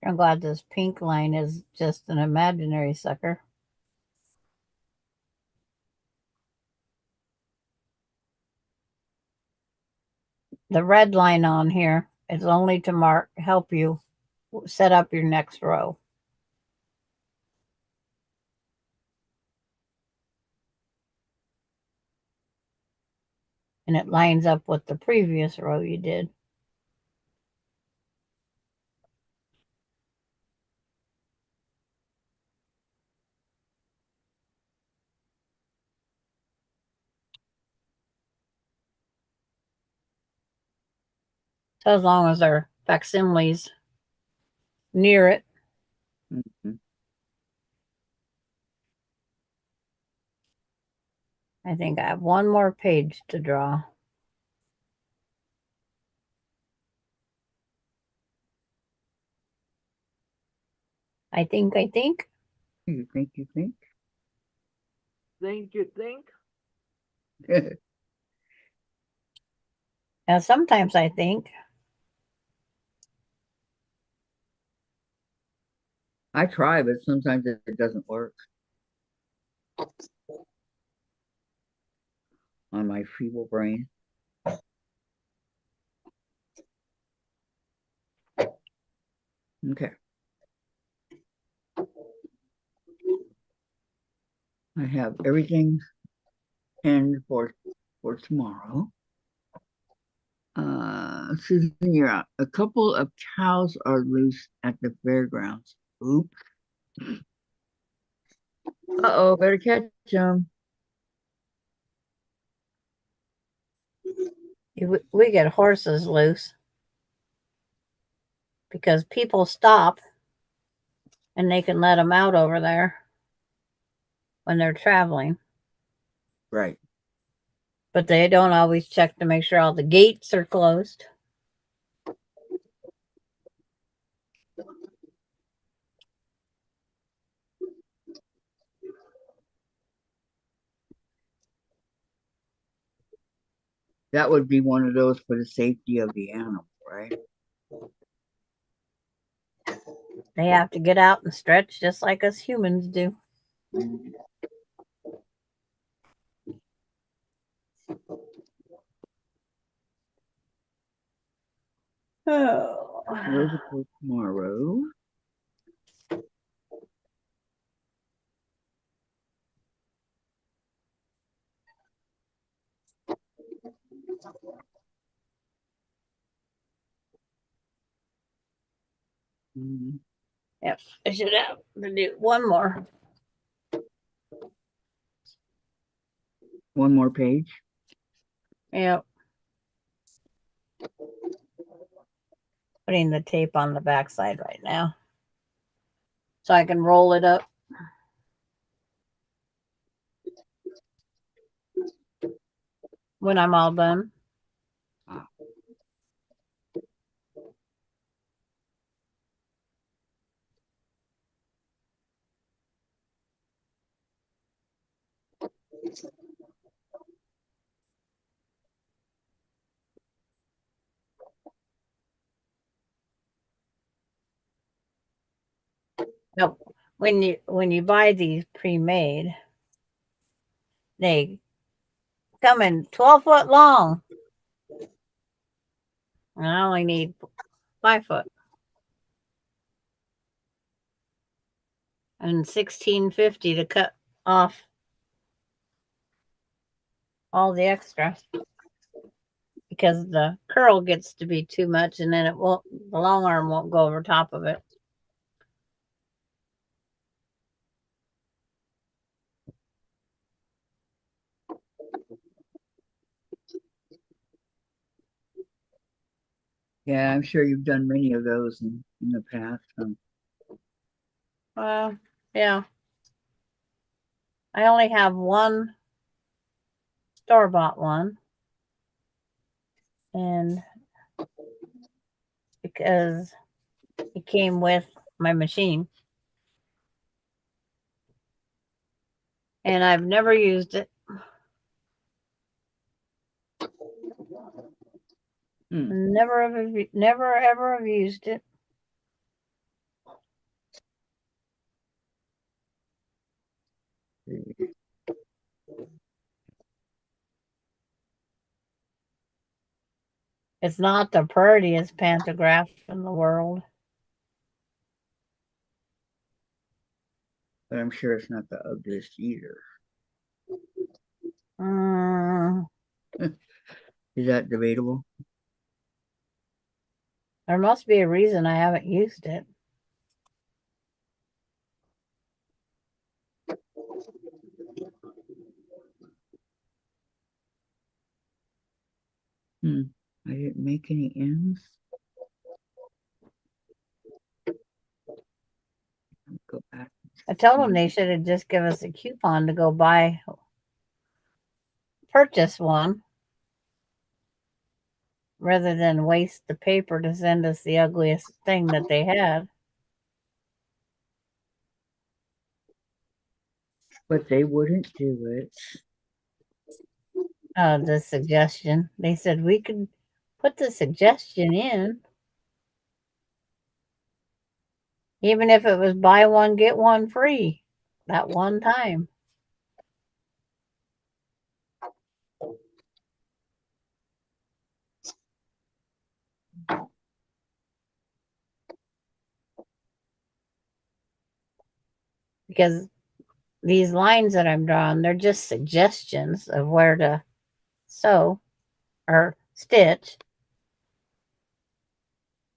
I'm glad this pink line is just an imaginary sucker. The red line on here is only to help you set up your next row. And it lines up with the previous row you did. So as long as our facsimiles near it. Mhm. I think I have one more page to draw. I think. You think? You think? Think you think? And sometimes I think. I try, but sometimes it doesn't work on my feeble brain. Okay. I have everything pinned for tomorrow. Susan, you're out. A couple of cows are loose at the fairgrounds. Oops. Uh-oh, better catch them. We get horses loose because people stop and they can let them out over there when they're traveling. Right. But they don't always check to make sure all the gates are closed. That would be one of those for the safety of the animal, right? They have to get out and stretch just like us humans do. Mhm. Oh. Those are for tomorrow. Mhm. Yep, I should have to do one more. One more page. Yep. Putting the tape on the backside right now, so I can roll it up. When I'm all done. No, when you buy these pre-made, they come in 12-foot long, and I only need 5 foot, and $16.50 to cut off all the extra, because the curl gets to be too much, and then the long arm won't go over top of it. Yeah, I'm sure you've done many of those in the past. Yeah. I only have one store-bought one, and because it came with my machine, and I've never used it. Never ever have used it. It's not the prettiest pantograph in the world, But I'm sure it's not the ugliest either. Is that debatable? There must be a reason I haven't used it. I didn't make any ends. Go back. I told them they should have just given us a coupon to go purchase one, rather than waste the paper to send us the ugliest thing that they had. But they wouldn't do it. The suggestion. They said we could put the suggestion in, even if it was buy one, get one free that one time. Because these lines that I'm drawing, they're just suggestions of where to sew or stitch.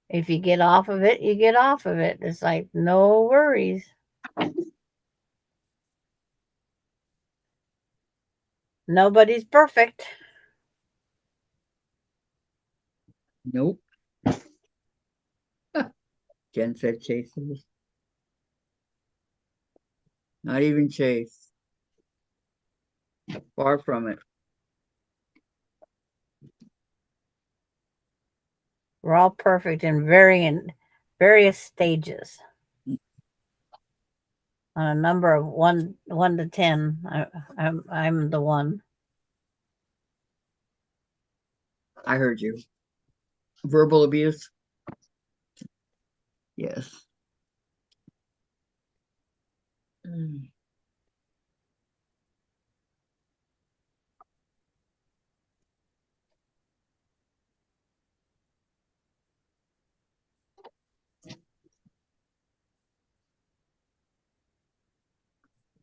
If you get off of it, you get off of it. It's like, no worries. Nobody's perfect. Nope. Jen said Chases. Not even Chase. Far from it. We're all perfect in various stages. On a number of 1 to 10, I'm the 1. I heard you. Verbal abuse? Yes.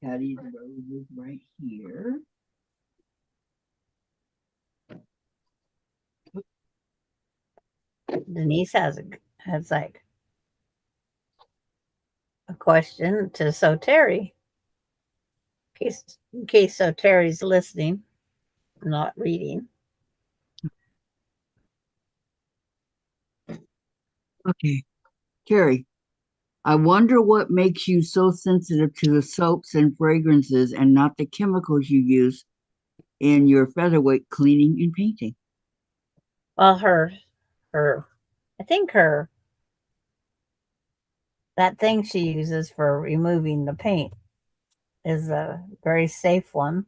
Patty's roses right here. Denise has like a question to So Terry, in case So Terry's listening. not reading. Okay. Carrie, I wonder what makes you so sensitive to the soaps and fragrances and not the chemicals you use in your featherweight cleaning and painting. Well, I think that thing she uses for removing the paint is a very safe one.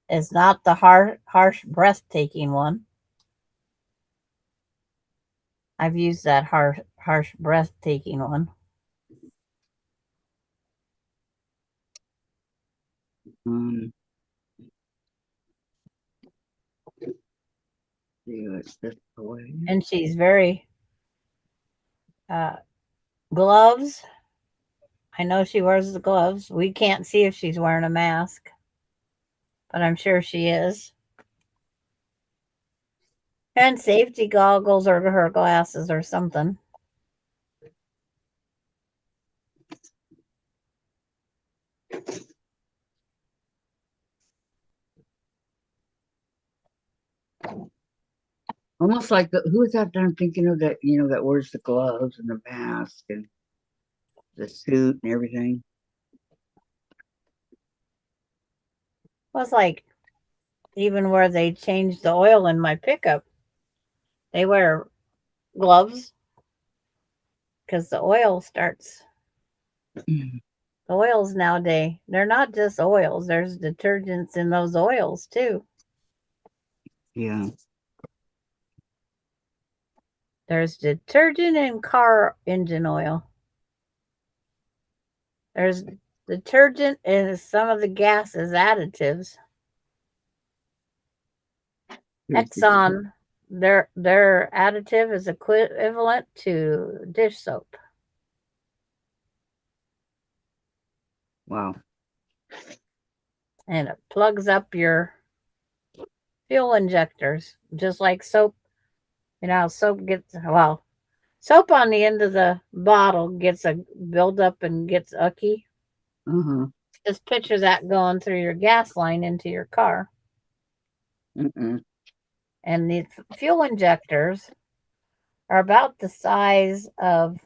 It's not the harsh, breathtaking one. I've used that harsh, breathtaking one. Um, see what's this away. And she's very gloves. I know she wears the gloves. We can't see if she's wearing a mask, but I'm sure she is. And safety goggles or her glasses or something. Almost like who is that that I'm thinking of that, that wears the gloves and the mask and the suit and everything? Well, it's like even where they changed the oil in my pickup, they wear gloves because the oils nowadays, they're not just oils, there's detergents in those oils too. Yeah. There's detergent in car engine oil. There's detergent in some of the gases, additives. Exxon, their additive is equivalent to dish soap. Wow. And it plugs up your fuel injectors, just like soap. You know, soap on the end of the bottle gets a buildup and gets ucky. Uh-huh. Just picture that going through your gas line into your car. Mm-mm. And the fuel injectors are about the size of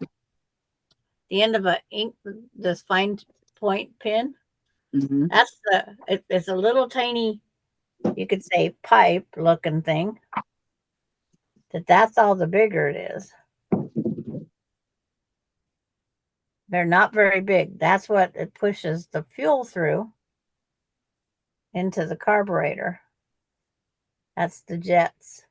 the end of this fine point pin. Mm-hmm. That's it's a little tiny, you could say, pipe looking thing. That's all the bigger it is. They're not very big. That's what it pushes the fuel through into the carburetor. That's the jets.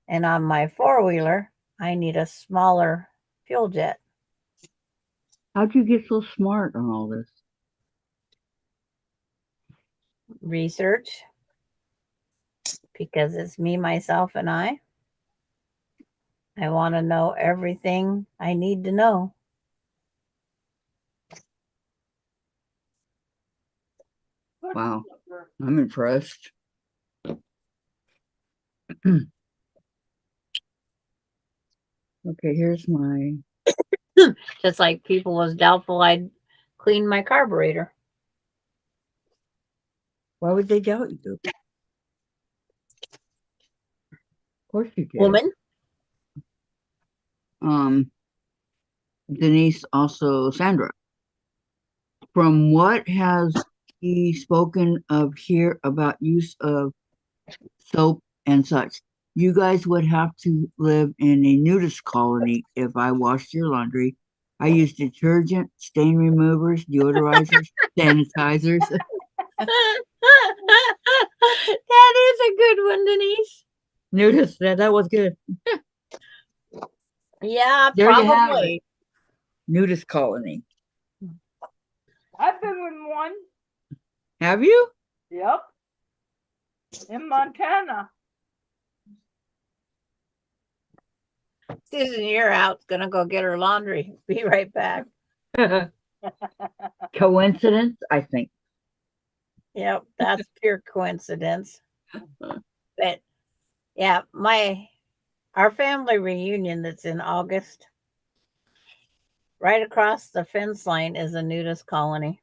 And on my four-wheeler, I need a smaller fuel jet. How'd you get so smart on all this? Research, because it's me, myself, and I. I want to know everything I need to know. Wow. I'm impressed. Okay, here's my. Just like people was doubtful I'd clean my carburetor. Why would they doubt you? Of course you did. Woman? Denise, also Sandra. From what has he spoken of here about use of soap and such? You guys would have to live in a nudist colony if I washed your laundry. I use detergent, stain removers, deodorizers, sanitizers. That is a good one, Denise. Nudist, that was good. Yeah, There you have it. probably. Nudist colony. I've been in one. Have you? Yep. In Montana. Susan, you're out. Gonna go get her laundry. Be right back. Coincidence? I think. Yep, that's pure coincidence. But yeah, our family reunion that's in August, right across the fence line is a nudist colony.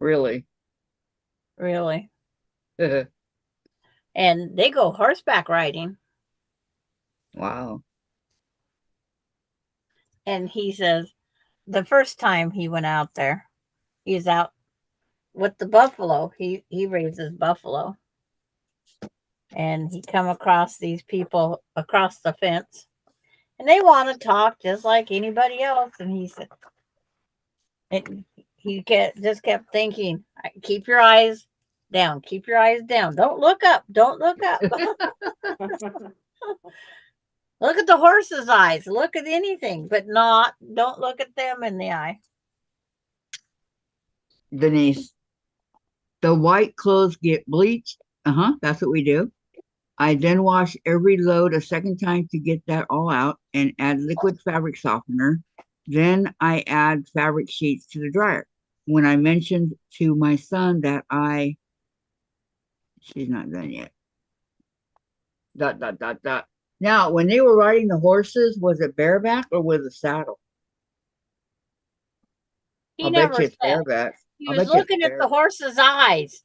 Really? Really. And they go horseback riding. Wow. And he says the first time he went out there, he's out with the buffalo. He raises buffalo. And he come across these people across the fence. And they want to talk just like anybody else. And he said, just kept thinking, keep your eyes down, keep your eyes down. Don't look up, don't look up. Look at the horse's eyes, look at anything, but don't look at them in the eye. Denise, the white clothes get bleached. That's what we do. I then wash every load a second time to get that all out and add liquid fabric softener. Then I add fabric sheets to the dryer. When I mentioned to my son that she's not done yet. Dot, dot, dot, dot. Now, when they were riding the horses, was it bareback or with a saddle? He I'll never bet you it's said. bareback. He I'll was bet you it's looking at the bareback. horse's eyes.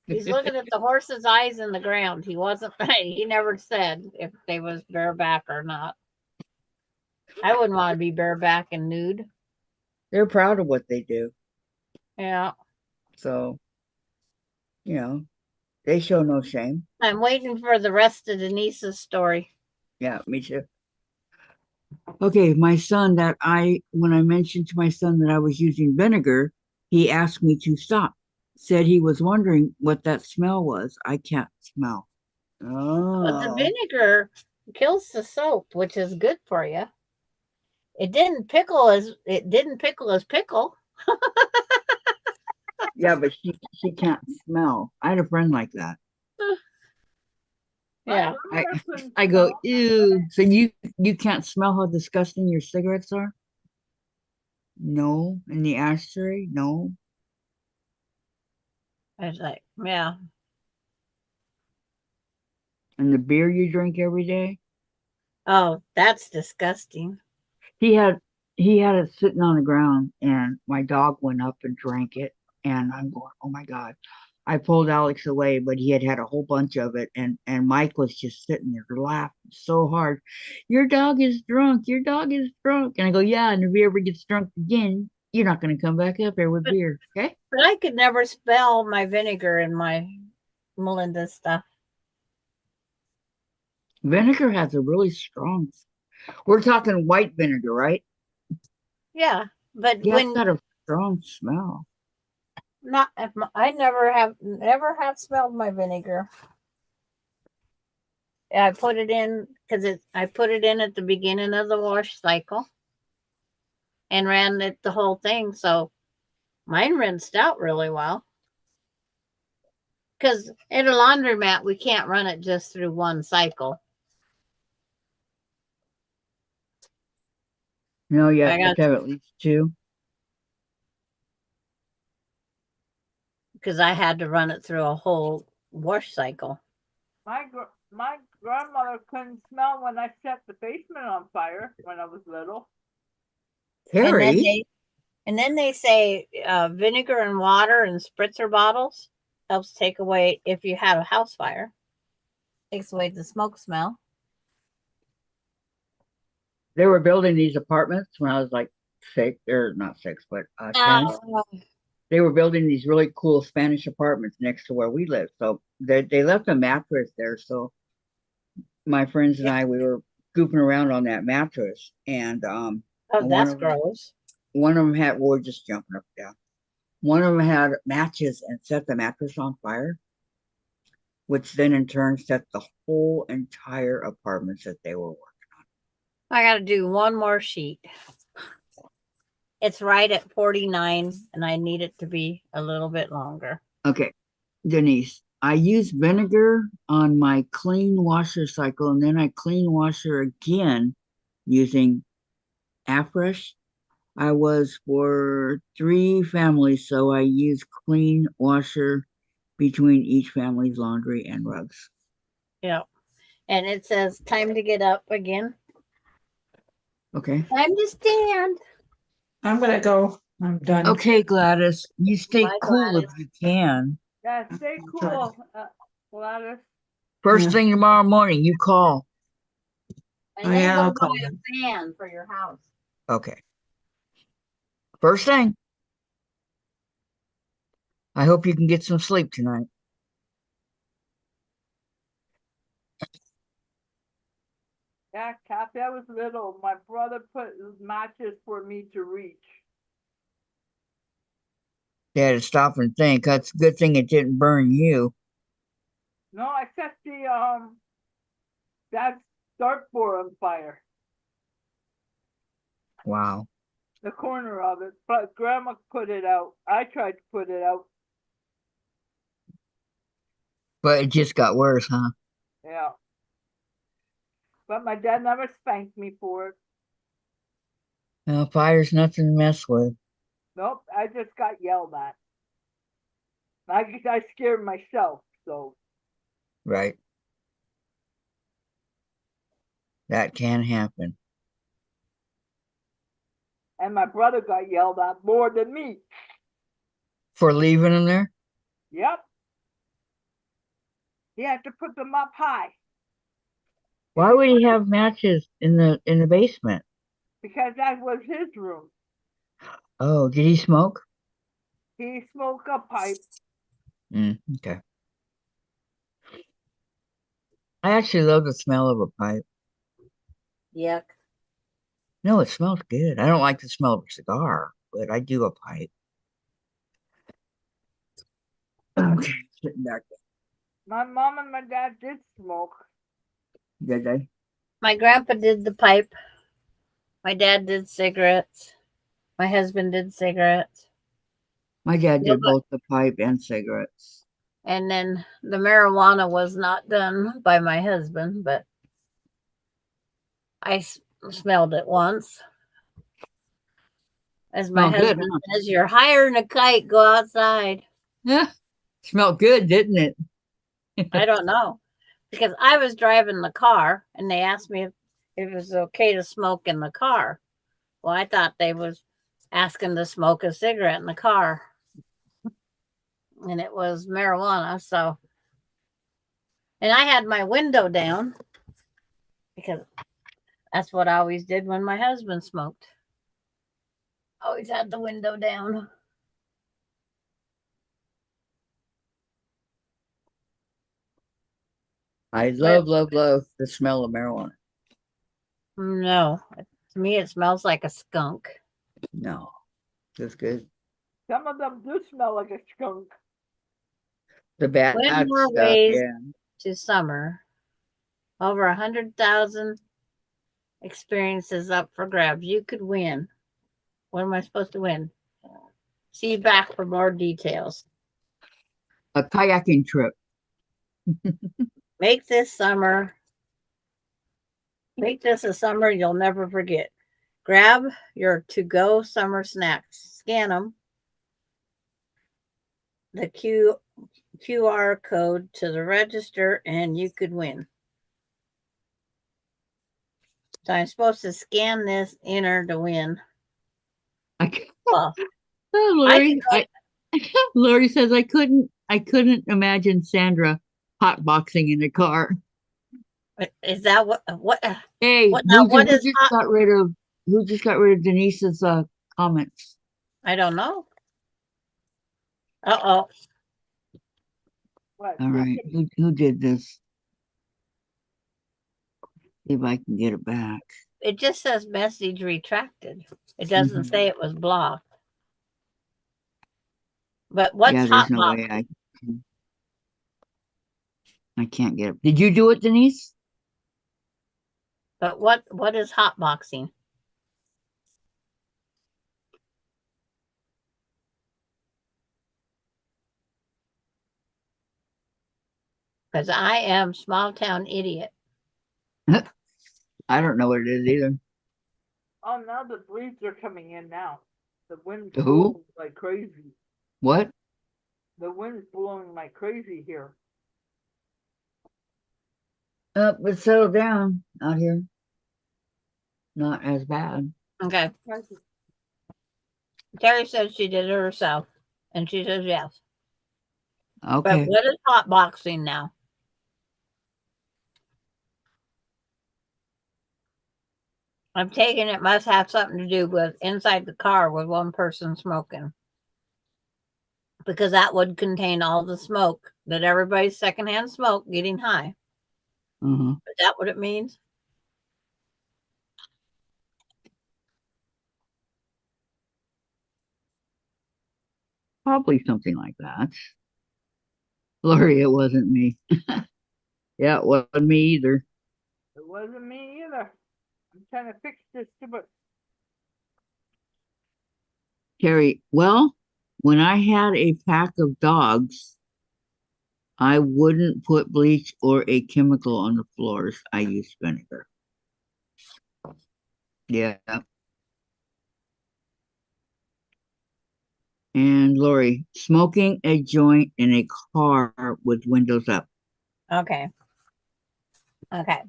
He's looking at the horse's eyes in the ground. He wasn't, he never said if they was bareback or not. I wouldn't want to be bareback and nude. They're proud of what they do. Yeah. So, they show no shame. I'm waiting for the rest of Denise's story. Yeah, me too. Okay, my son when I mentioned to my son that I was using vinegar, he asked me to stop. Said he was wondering what that smell was. I can't smell. But the Oh. vinegar kills the soap, which is good for you. It didn't pickle as pickle. Yeah, but she can't smell. I had a friend like that. Yeah. I go, ew. So you can't smell how disgusting your cigarettes are? No. In the ashtray? No. I was like, yeah. And the beer you drink every day? Oh, that's disgusting. He had it sitting on the ground and my dog went up and drank it and I'm going, oh my God. I pulled Alex away, but he had a whole bunch of it and Mike was just sitting there laughing so hard. Your dog is drunk. Your dog is drunk. And I go, yeah, and if he ever gets drunk again, you're not going to come back up here with beer. Okay. But I could never smell my vinegar in my Melinda stuff. Vinegar has a really strong, we're talking white vinegar, right? Yeah. But Yeah, it's when got a strong smell. I never have smelled my vinegar. I put it in because I put it in at the beginning of the wash cycle and ran it the whole thing. So mine rinsed out really well. Because in a laundromat, we can't run it just through one cycle. No, you have to have at least two. Because I had to run it through a whole wash cycle. My grandmother couldn't smell when I set the basement on fire when I was little. Terry? And then they say vinegar and water and spritzer bottles helps take away, if you have a house fire, takes away the smoke smell. They were building these apartments when I was like 6, or not 6, but 10. They were building these really cool Spanish apartments next to where we live. So they left a mattress there. So my friends and I, we were goofing around on that mattress. And that's gross. One of them had, we're just jumping up and down. One of them had matches and set the mattress on fire, which then in turn set the whole entire apartments that they were working on. I got to do one more sheet. It's right at 49, and I need it to be a little bit longer. Okay, Denise, I use vinegar on my clean washer cycle, and then I clean washer again using Afresh. I was for 3 families, so I use clean washer between each family's laundry and rugs. Yeah. And it says time to get up again. Okay. Time to stand. I'm gonna go. I'm done. Okay, Gladys. You stay Bye, cool if Gladys. you can. Yeah, stay cool, Gladys. First Yeah. thing tomorrow morning, you call. And Oh, then yeah, go I'll buy call a them. fan for your house. Okay. First thing. I hope you can get some sleep tonight. Yeah, Kathy, I was little. My brother put matches for me to reach. You had to stop and think. That's a good thing it didn't burn you. No, I set the that dartboard on fire, Wow. the corner of it. But Grandma put it out. I tried to put it out. But it just got worse, huh? Yeah. But my dad never spanked me for it. Well, fire's nothing to mess with. Nope, I just got yelled at. I scared myself, so Right. That can happen. and my brother got yelled at more than me. For leaving them there? Yep. He had to put them up high. Why would he have matches in the basement? Because that was his room. Oh, did he smoke? He smoked a pipe. Okay. I actually love the smell of a pipe. Yuck. No, it smells good. I don't like the smell of a cigar, but I do a pipe. Okay, sitting back My mom and my dad did smoke. there. Did they? My grandpa did the pipe. My dad did cigarettes. My husband did cigarettes. My dad did Nobody- both the pipe and cigarettes. And then the marijuana was not done by my husband, but I smelled it once. As my Smelled good, husband huh? says, you're higher than a kite, go outside. Yeah. Smelled good, didn't it? I don't know. Because I was driving the car and they asked me if it was okay to smoke in the car. Well, I thought they was asking to smoke a cigarette in the car. And it was marijuana, so and I had my window down because that's what I always did when my husband smoked. Always had the window down. I But love the smell of marijuana. no, to me it smells like a skunk. No, that's good. Some of them do smell like a skunk. The bad When we're stuff, raised yeah. to summer, over 100,000 experiences up for grabs. You could win. What am I supposed to win? See you back for more details. A kayaking trip. Make this a summer you'll never forget. Grab your to-go summer snacks. Scan them. The QR code to the register and you could win. So I'm supposed to scan this, enter to win. I can't, Well, oh, I Lori, could Lori says I couldn't imagine Sandra hotboxing in the car. is that what Hey, now what is hot? who just got rid of Denise's comments? I don't know. Uh-oh. What? All right, who did this? See if I can get it back. It just says message retracted. It doesn't say it was blocked. But what's Yeah, there's no hotbox? way I can't get it. Did you do it, Denise? But what is hotboxing? Because I am small town idiot. I don't know what it is either. Oh, now the breeze are coming in now. The wind's The who? blowing like crazy. What? The wind's blowing like crazy here. But settle down out here. Not as bad. Okay. Terry said she did it herself, and she says yes. But Okay. what is hot boxing now? I'm taking it must have something to do with inside the car with one person smoking. Because that would contain all the smoke that everybody's secondhand smoke getting high. Uh-huh. Is that what it means? Probably something like that. Lori, it wasn't me. Yeah, it wasn't me either. It wasn't me either. I'm trying to fix this stupid. Terry, well, when I had a pack of dogs, I wouldn't put bleach or a chemical on the floors. I used vinegar. Yeah. And Lori, smoking a joint in a car with windows up. Okay. Okay.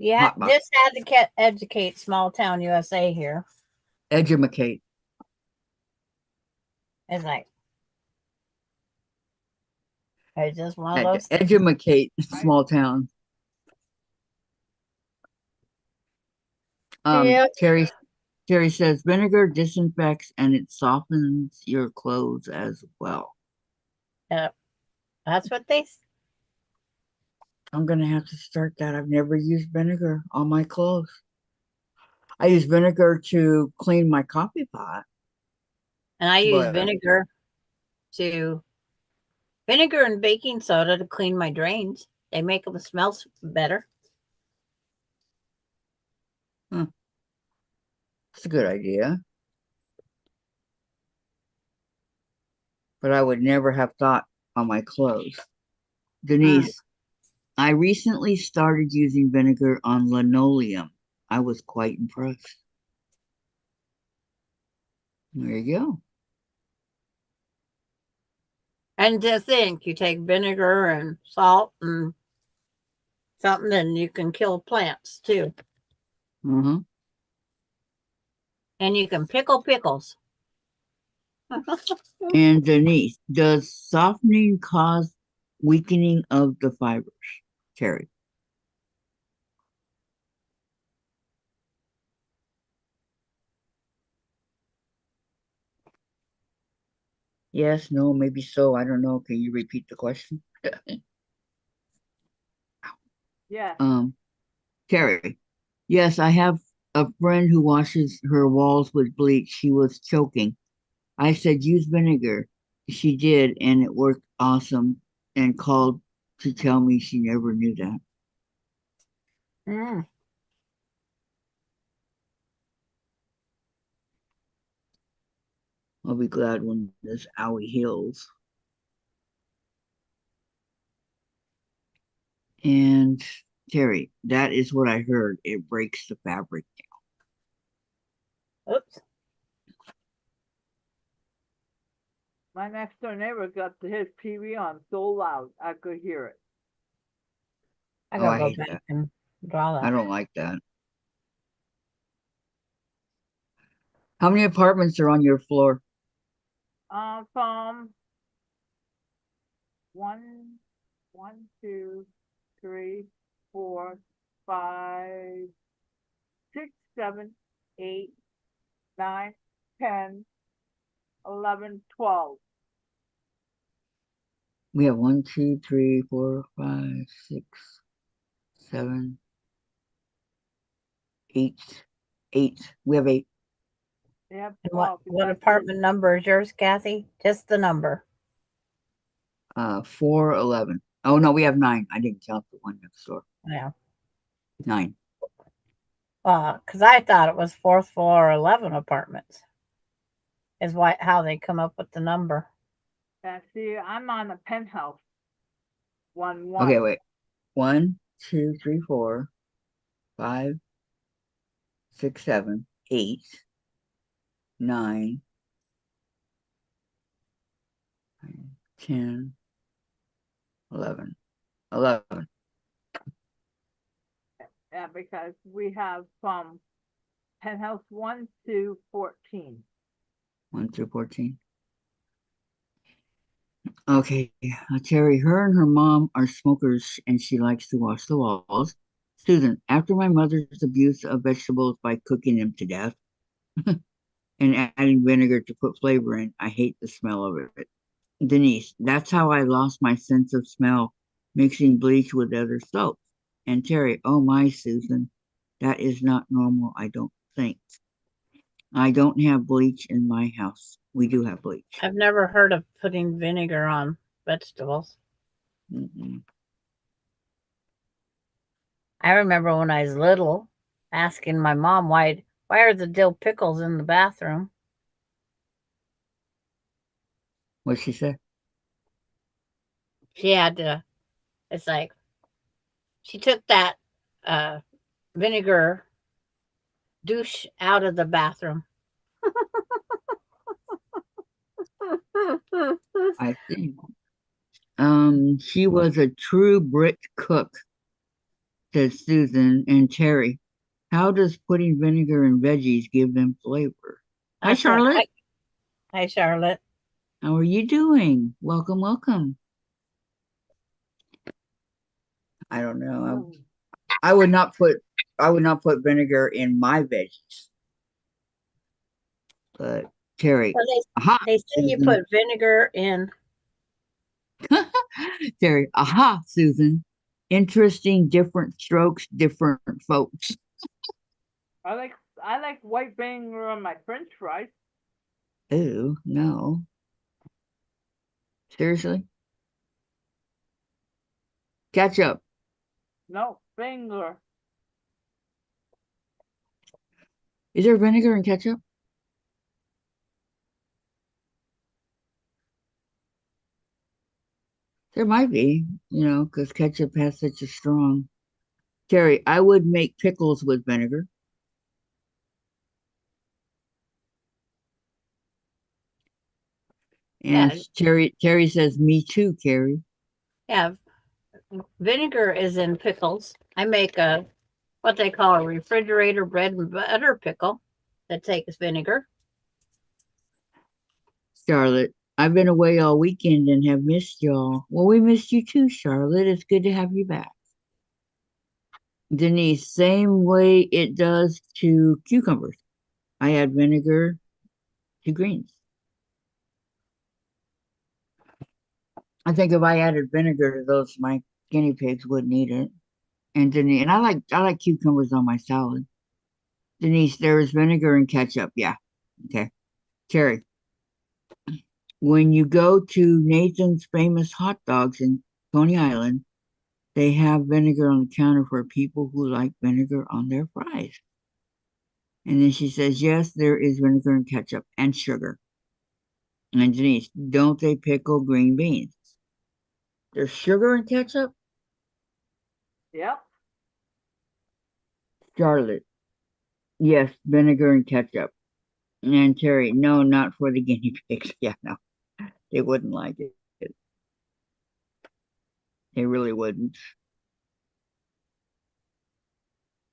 Yeah, Hot box. just had to educate small town USA here. Edumacate. It's like, it's just one of those. Edumacate small town. Yeah. Terry says vinegar disinfects and it softens your clothes as well. That's what they. I'm gonna have to start that. I've never used vinegar on my clothes. I use vinegar to clean my coffee pot. And I use But vinegar and baking soda to clean my drains. They make them smell better. it's a good idea. But I would never have thought on my clothes. Denise, I recently started using vinegar on linoleum. I was quite impressed. There you go. And to think, you take vinegar and salt and something, and you can kill plants too. Uh-huh. And you can pickle pickles. And Denise, does softening cause weakening of the fibers? Terry. Yes, no, maybe so. I don't know. Can you repeat the question? Yeah. Terry. Yes, I have a friend who washes her walls with bleach. She was choking. I said, use vinegar. She did, and it worked awesome and called to tell me she never knew that. Mm. I'll be glad when this owie heals. And Terry, that is what I heard. It breaks the fabric. Oops. My next door neighbor got his TV on so loud I could hear it. I Oh, gotta I go hate back that. and draw I that. don't like that. How many apartments are on your floor? From one, one, two, three, four, five, 6, 7, 8, 9, 10, 11, 12. We have 1, 2, 3, 4, 5, 6, 7, 8. 8. We have 8. They have And 12. what because apartment number is yours, Kathy? Just the number. 411. Oh no, we have 9. I didn't count the one next door. Yeah. 9. Because I thought it was fourth floor 11 apartments. Is how they come up with the number. see, I'm on a penthouse. 1, 1. Okay, wait. 1, 2, 3, 4, 5, 6, 7, 8, 9, 10, 11. 11. Yeah, because we have from penthouse 1 to 14. 1 through 14. Okay, Terry, her and her mom are smokers and she likes to wash the walls. Susan, after my mother's abuse of vegetables by cooking them to death and adding vinegar to put flavor in, I hate the smell of it. Denise, that's how I lost my sense of smell, mixing bleach with other soaps. And Terry, oh my, Susan, that is not normal, I don't think. I don't have bleach in my house. We do have bleach. I've never heard of putting vinegar on vegetables. Mm-mm. I remember when I was little asking my mom why are the dill pickles in the bathroom? What'd she say? She had to, it's like she took that uh, vinegar douche out of the bathroom. I think. She was a true Brit cook, said Susan and Terry. How does putting vinegar in veggies give them flavor? Hi, I said, Charlotte. hi, Charlotte. How are you doing? Welcome, welcome. I don't know. I would not put vinegar in my veggies. But Terry, Well, aha, they say you Susan. put vinegar in. Terry, aha, Susan. Interesting, different strokes, different folks. I like white vinegar on my French fries. Ew, no. Seriously? Ketchup. No, vinegar. Is there vinegar in ketchup? There might be, because ketchup has such a strong. Terry, I would make pickles with vinegar. And Yeah, Terry says, me too, Carrie. yeah. Vinegar is in pickles. I make a what they call a refrigerator bread and butter pickle that takes vinegar. Charlotte, I've been away all weekend and have missed y'all. Well, we missed you too, Charlotte. It's good to have you back. Denise, same way it does to cucumbers. I add vinegar to greens. I think if I added vinegar to those, my guinea pigs wouldn't eat it. And Denise, and I like cucumbers on my salad. Denise, there is vinegar and ketchup. Yeah. Okay. Terry, when you go to Nathan's famous hot dogs in Coney Island, they have vinegar on the counter for people who like vinegar on their fries. And then she says, yes, there is vinegar and ketchup and sugar. And Denise, don't they pickle green beans? There's sugar and ketchup? Yep. Charlotte, yes, vinegar and ketchup. And Terry, no, not for the guinea pigs. Yeah, no, they wouldn't like it. They really wouldn't.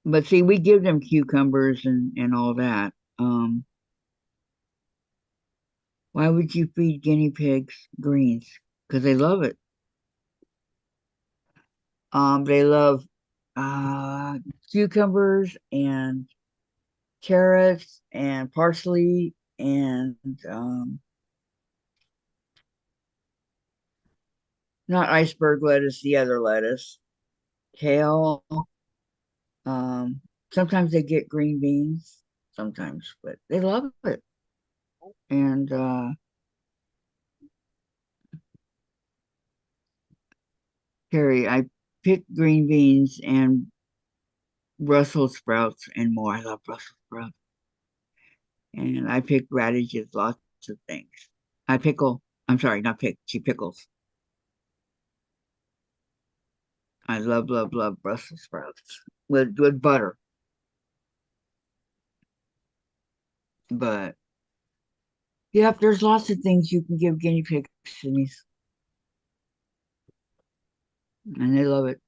But see, we give them cucumbers and all that. Why would you feed guinea pigs greens? Because they love it. They love uh, cucumbers and carrots and parsley and not iceberg lettuce, the other lettuce, kale. Um, Sometimes they get green beans, sometimes, but they love it. And Carrie, I pick green beans and Brussels sprouts and more. I love Brussels sprouts. And I pick radishes, lots of things. I pickle. I'm sorry, not pick. She pickles. I love, love, love Brussels sprouts with butter. But yep, there's lots of things you can give guinea pigs, Denise. and they love it.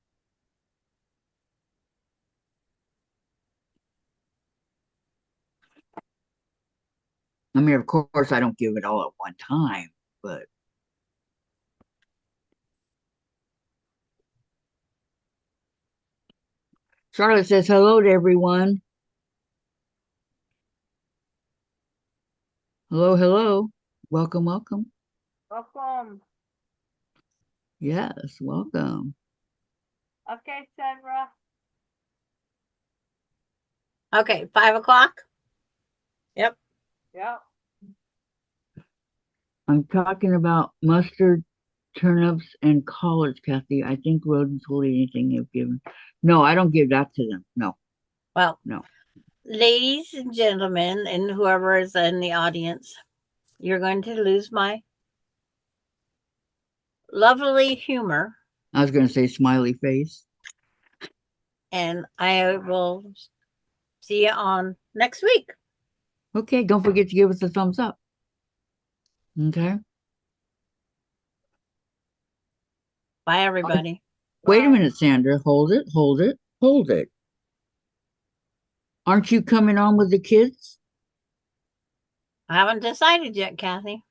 I mean, of course, I don't give it all at one time, but Charlotte says hello to everyone. Hello, hello. Welcome, welcome. Welcome. Yes, welcome. Okay, Sandra. Okay, 5 o'clock. Yep. Yep. I'm talking about mustard, turnips, and collards, Kathy. I think rodents will eat anything you've given. No, I don't give that to them. No, Well, no. ladies and gentlemen, and whoever is in the audience, you're going to lose my lovely humor, I was going to say smiley face. and I will see you on next week. Okay, don't forget to give us a thumbs up. Okay. Bye, everybody. Wait a Bye. minute, Sandra. Hold it, hold it, hold it. Aren't you coming on with the kids? I haven't decided yet, Kathy.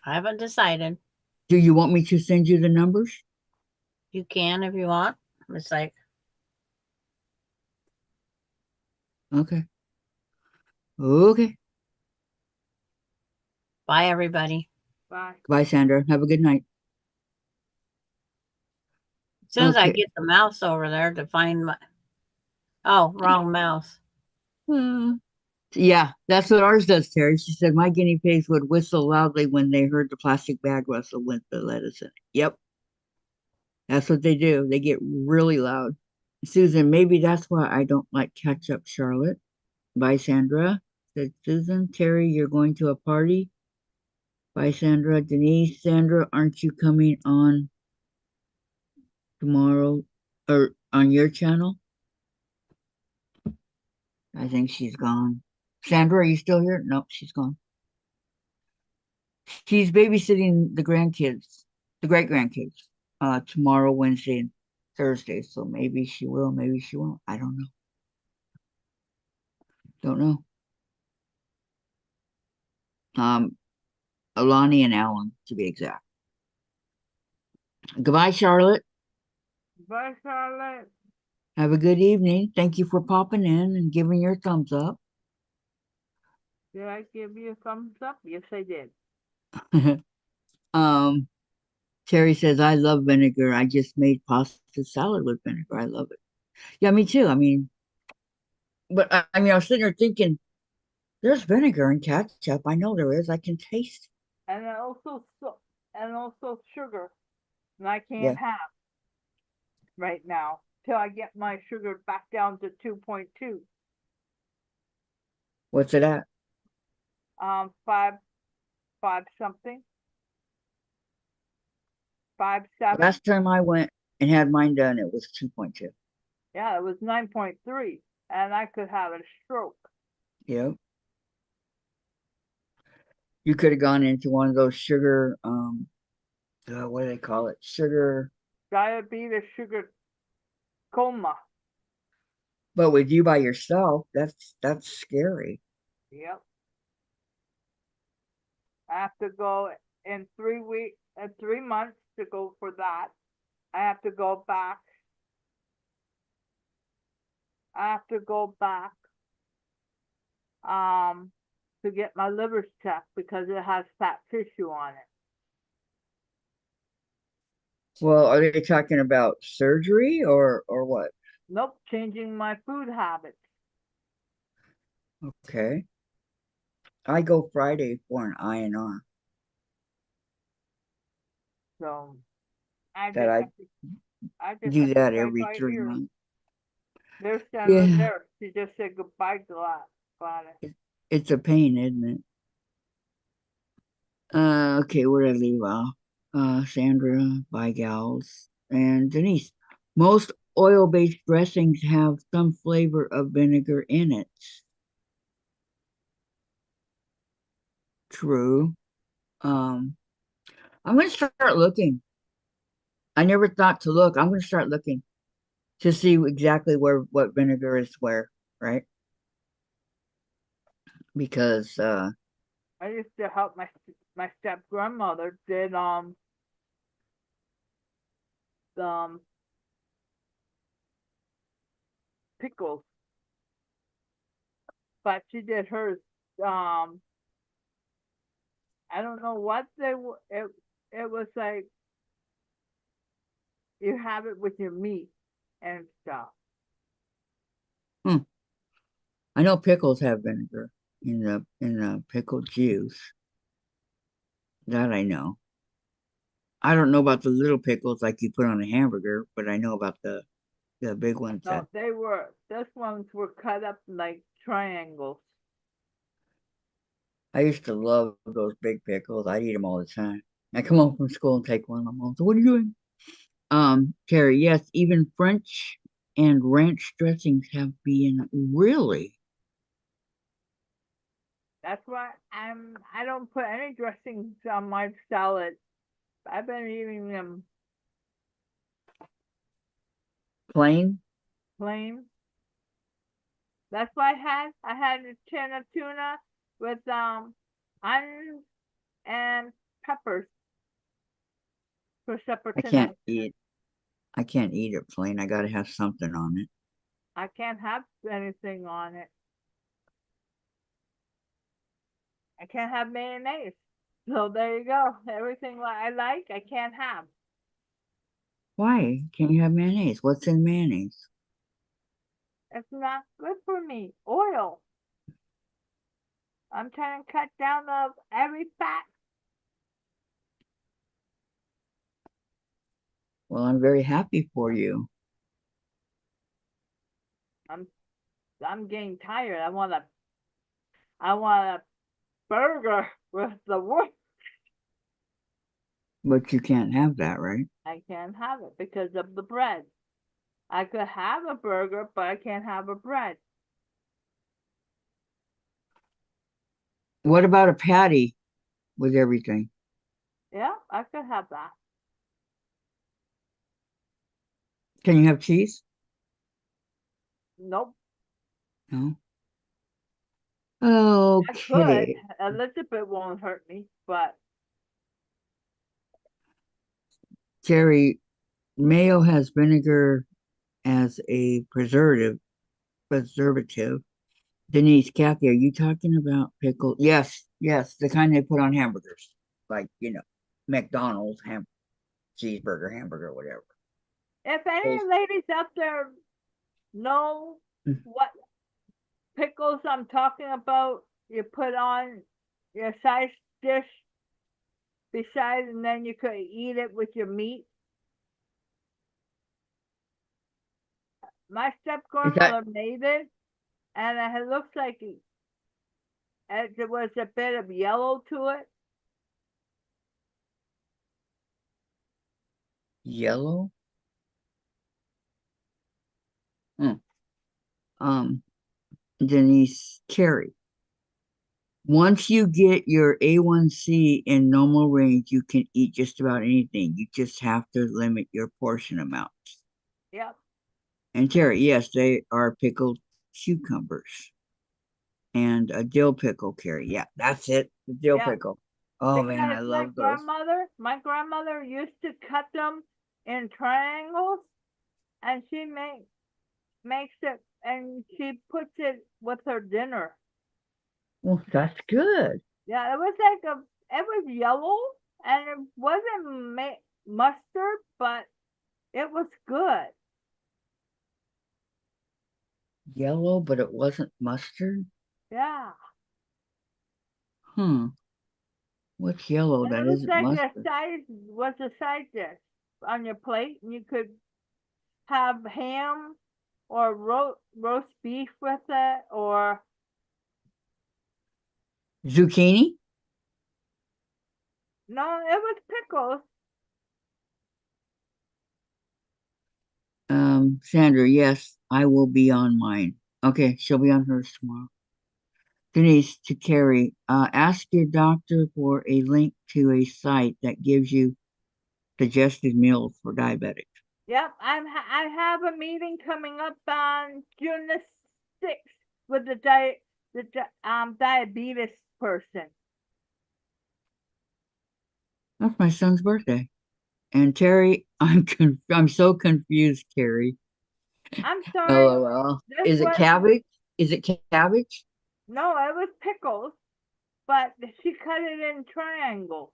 I haven't decided. Do you want me to send you the numbers? You can if you want. It's like, Okay. Okay. bye, everybody. Bye. Bye, Sandra. Have a good night. As soon as I Okay. get the mouse over there to find my. Oh, wrong mouse. Yeah, that's what ours does, Terry. She said my guinea pigs would whistle loudly when they heard the plastic bag rustle with the lettuce in it. Yep, that's what they do. They get really loud. Susan, maybe that's why I don't like ketchup, Charlotte. Bye, Sandra. Said Susan. Terry, you're going to a party? Bye, Sandra. Denise, Sandra, aren't you coming on tomorrow or on your channel? I think she's gone. Sandra, are you still here? Nope, she's gone. She's babysitting the grandkids, the great grandkids, tomorrow, Wednesday, and Thursday. So maybe she will, maybe she won't. I don't know. Don't know. Um, Alani and Alan, to be exact. Goodbye, Charlotte. Bye, Charlotte. Have a good evening. Thank you for popping in and giving your thumbs up. Did I give you a thumbs up? Yes, I did. um, Terry says, I love vinegar. I just made pasta salad with vinegar. I love it. Yeah, me too. I mean, but I was sitting there thinking, there's vinegar in ketchup. I know there is. I can taste. And then also and also sugar. And I Yeah. can't have right now till I get my sugar back down to 2.2. What's it at? Five something. 5.7. Last time I went and had mine done, it was 2.2. Yeah, it was 9.3, and I could have a stroke. Yep. You could have gone into one of those sugar, what do they call it? Sugar. Diabetes, sugar coma. But with you by yourself, that's scary. Yep. I have to go in 3 months to go for that. I have to go back. To get my liver checked because it has fat tissue on it. Well, are they talking about surgery or what? Nope, changing my food habits. Okay. I go Friday for an INR. So I That just I have to, I just do have to that play every by 3 ear. months. There's Sandra Yeah. there. She just said goodbye, Gladys. It's a pain, isn't it? Okay, where did I leave off? Sandra, bye gals, and Denise. Most oil-based dressings have some flavor of vinegar in it. True. Um, I'm gonna start looking. I never thought to look. I'm gonna start looking to see exactly where what vinegar is where, right? Because I used to help my step grandmother did the pickles, but she did hers. Um, I don't know what they were. It was like you have it with your meat and stuff. hmm, I know pickles have vinegar in the pickled juice. That I know. I don't know about the little pickles like you put on a hamburger, but I know about the big ones that No, they were. Those ones were cut up like triangles. I used to love those big pickles. I'd eat them all the time. I come home from school and take one. My mom said, "What are you doing?" Terry, yes, even French and ranch dressings have been really. That's why I don't put any dressings on my salad. I've been eating them Plain. plain. That's why I had a tin of tuna with onions and peppers for supper I tonight. can't eat. I can't eat it plain. I gotta have something on it. I can't have anything on it. I can't have mayonnaise. So there you go. Everything that I like, I can't have. Why can't you have mayonnaise? What's in mayonnaise? It's not good for me. Oil. I'm trying to cut down of every fat. Well, I'm very happy for you. I'm I'm getting tired. I want a burger with the wood. But you can't have that, right? I can't have it because of the bread. I could have a burger, but I can't have a bread. What about a patty with everything? Yeah, I could have that. Can you have cheese? Nope, No. I could. Okay. Elizabeth won't hurt me, but Jerry, mayo has vinegar as a preservative. Denise, Kathy, are you talking about pickle? Yes, yes, the kind they put on hamburgers, like McDonald's cheeseburger, hamburger, whatever. if Those- any ladies out there know what pickles I'm talking about, you put on your side dish beside, and then you could eat it with your meat. My step Is that grandmother made it, and it looks like there was a bit of yellow to it. yellow? Hmm. Um, Denise, Carrie. Once you get your A1C in normal range, you can eat just about anything. You just have to limit your portion amount. Yep, And Terry, yes, they are pickled cucumbers and a dill pickle, Carrie. Yeah, that's it. The dill yep. pickle. Oh man, Because I love those. my grandmother used to cut them in triangles, and she makes it, and she puts it with her dinner. Well, that's good. Yeah, it was like it was yellow, and it wasn't mustard, but it was good. Yellow, but it wasn't mustard. Yeah, Hmm. What's yellow and that it was isn't like a mustard? side dish on your plate, and you could have ham or roast beef with it, or Zucchini? no, it was pickles. Sandra, yes, I will be on mine. Okay, she'll be on hers tomorrow. Denise, to Carrie, ask your doctor for a link to a site that gives you digestive meals for diabetics. Yep, I have a meeting coming up on June the 6th with the diabetes person. That's my son's birthday. And Terry, I'm so confused, Terry. I'm sorry. LOL. This Is it was cabbage? Is it cabbage? no, it was pickles, but she cut it in triangles.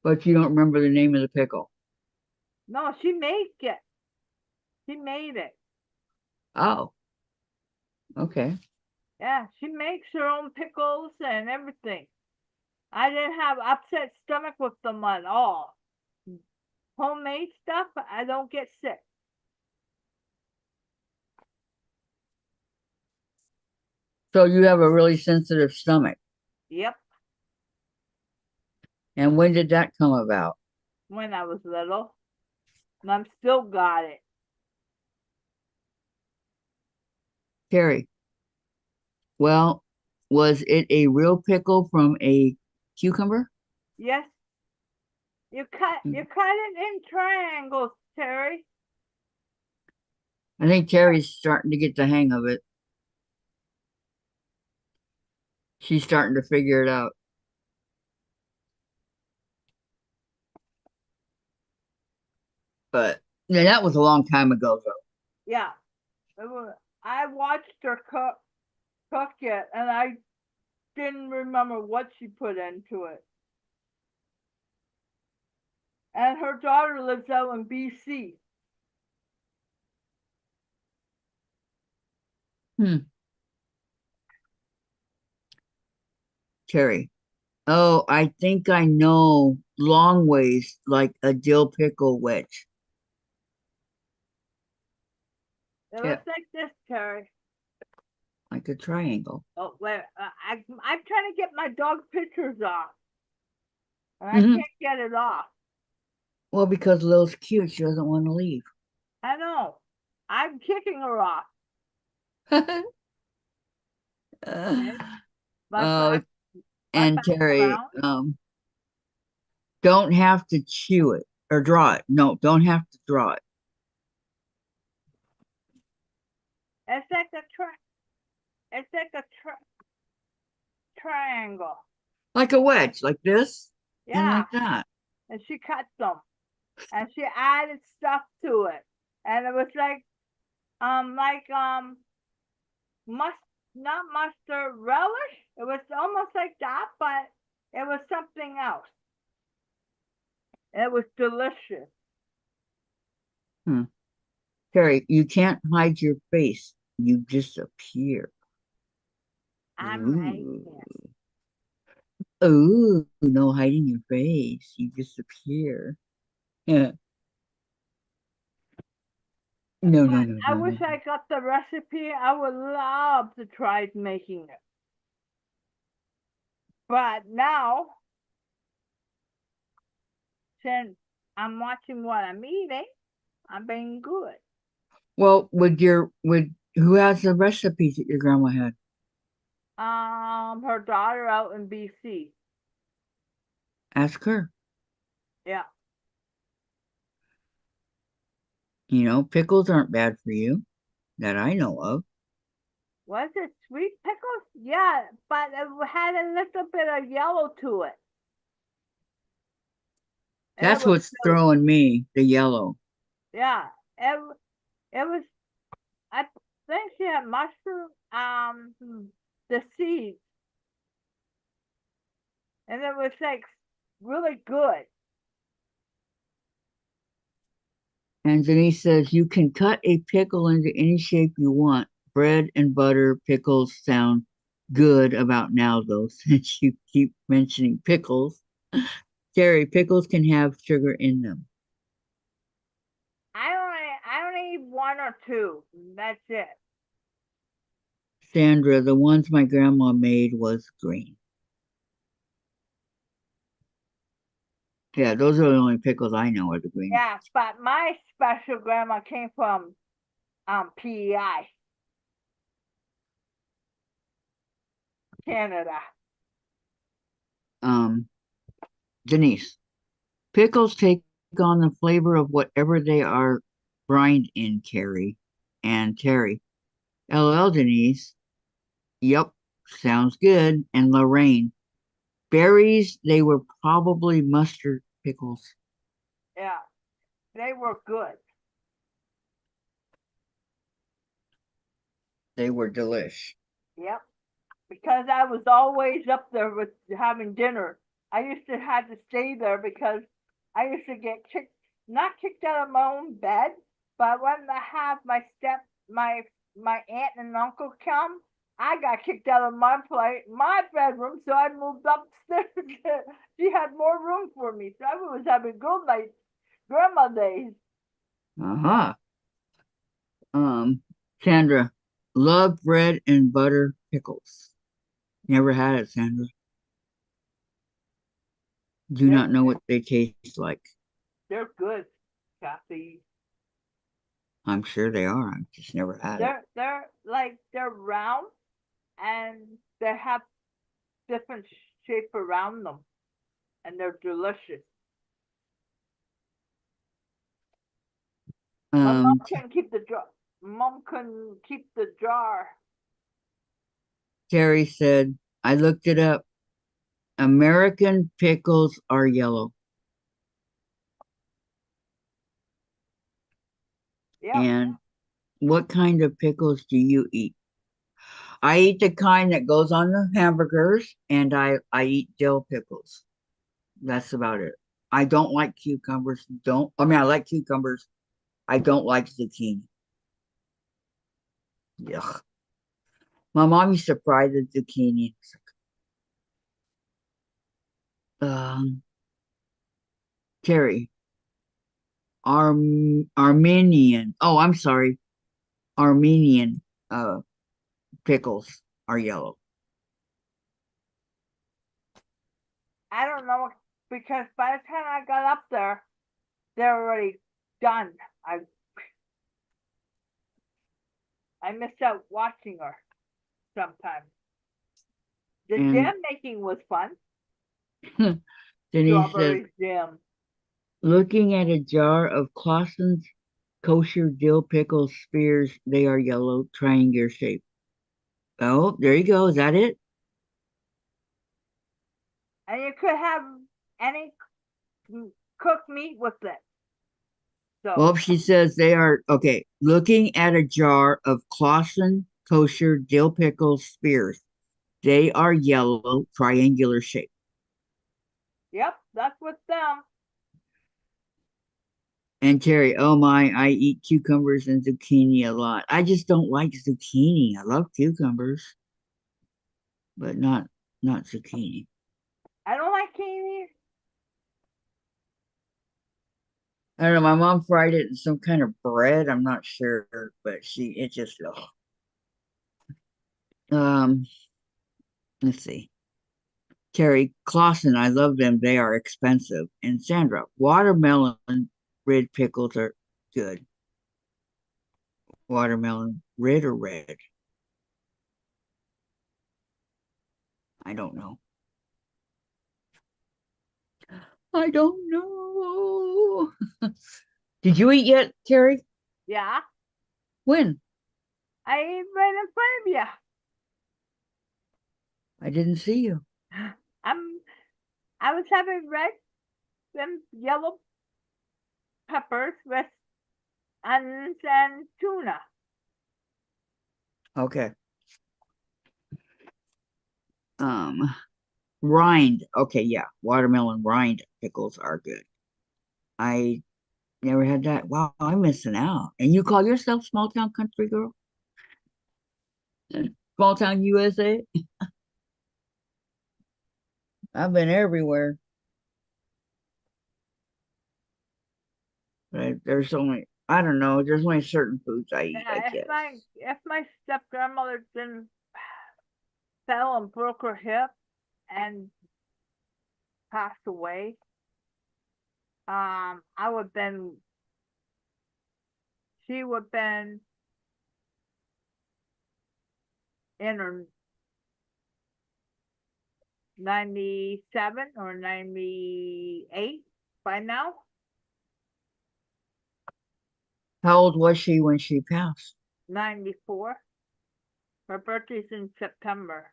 But you don't remember the name of the pickle. No, she made it. She made it. Oh, okay. Yeah, she makes her own pickles and everything. I didn't have upset stomach with them at all. Homemade stuff, I don't get sick. So you have a really sensitive stomach. Yep, And when did that come about? when I was little. And I'm still got it. Terry, well, was it a real pickle from a cucumber? Yes, you cut it in triangles, Terry. I think Terry's starting to get the hang of it. She's starting to figure it out. But yeah, that was a long time ago, though. Yeah, I watched her cook it, and I didn't remember what she put into it. And her daughter lives out in BC. Terry. Oh, I think I know long ways like a dill pickle wedge. It Yeah, looks like this, Terry. like a triangle. Oh, wait, I'm trying to get my dog pictures off, and I Hmm. can't get it off. Well, because Lil's cute, she doesn't want to leave. I know. I'm kicking her off. Okay? My Oh, my and Terry, background. don't have to chew it or draw it. No, don't have to draw it. It's like it's like a triangle. Like a wedge, like this and Yeah, like that. and she cut them, and she added stuff to it, and it was must not mustard relish. It was almost like that, but it was something else. It was delicious. Hmm. Terry, you can't hide your face. You disappear. I'm hiding Ooh. it. Ooh, no hiding your face. You disappear. Yeah. No, no, But no, I no, wish no. I got the recipe. I would love to try making it. But now, since I'm watching what I'm eating, I'm being good. Well, who has the recipes that your grandma had? Her daughter out in BC. Ask her. Yeah. You know, pickles aren't bad for you that I know of. Was it sweet pickles? Yeah, but it had a little bit of yellow to it. And it That's was what's throwing me, the yellow. yeah. It was I think she had mushroom the seeds. And it was like really good. And Denise says you can cut a pickle into any shape you want. Bread and butter pickles sound good about now, though, since you keep mentioning pickles. Terry, pickles can have sugar in them. I only eat one or two. That's it. Sandra, the ones my grandma made was green. Yeah, those are the only pickles I know are the green. Yeah, but my special grandma came from PEI. Canada. Denise, pickles take on the flavor of whatever they are brined in, Carrie. And Terry, LL Denise, yep, sounds good. And Lorraine, berries, they were probably mustard pickles. Yeah, they were good. They were delish. Yep. Because I was always up there with having dinner. I used to have to stay there because I used to get kicked, not kicked out of my own bed, but when I have my aunt and uncle come, I got kicked out of my bedroom, so I moved upstairs. She had more room for me, so I was having good night, grandma days. Uh-huh. Sandra, love bread and butter pickles. Never had it, Sandra. Do They're not know what they taste like. they're good, Kathy. I'm sure they are. I've just never had it. They're round and they have different shape around them, and they're delicious. My mom Um, can keep the jar. Mom can keep the jar. Terry said, I looked it up. American pickles are yellow. Yep. And what kind of pickles do you eat? I eat the kind that goes on the hamburgers, and I eat dill pickles. That's about it. I don't like cucumbers. I like cucumbers. I don't like zucchini. Yuck. My mom used to fry the zucchini. Um, Terry, Armenian. Oh, I'm sorry. Armenian pickles are yellow. I don't know because by the time I got up there, they're already done. I missed out watching her sometimes. The And jam making was fun. Denise says, Strawberry jam. looking at a jar of Clausen's kosher dill pickle spears, they are yellow, triangular shape. Oh, there you go. Is that it? And you could have any cooked meat with it. So Well, she says they are okay. Looking at a jar of Clausen kosher dill pickle spears, they are yellow, triangular shape. yep, that's with them. And Terry, oh my, I eat cucumbers and zucchini a lot. I just don't like zucchini. I love cucumbers, but not zucchini. I don't like candy. I don't know. My mom fried it in some kind of bread. I'm not sure, but it just ugh. Um. Let's see. Terry Clausen, I love them. They are expensive. And Sandra, watermelon red pickles are good. Watermelon red or red? I don't know. I don't know. Did you eat yet, Terry? Yeah, When? I ate right in front of you. I didn't see you. I was having red and yellow peppers with onions and tuna. Okay. Um, rind. Okay, yeah. Watermelon rind pickles are good. I never had that. Wow, I'm missing out. And you call yourself small town country girl? Small town USA? I've been everywhere. But there's only I don't know, there's only certain foods I eat, I Yeah, guess. if my step grandmother didn't fell and broke her hip and passed away, I would been she would been in her 97 or 98 by now. How old was she when she passed? 94. Her birthday's in September.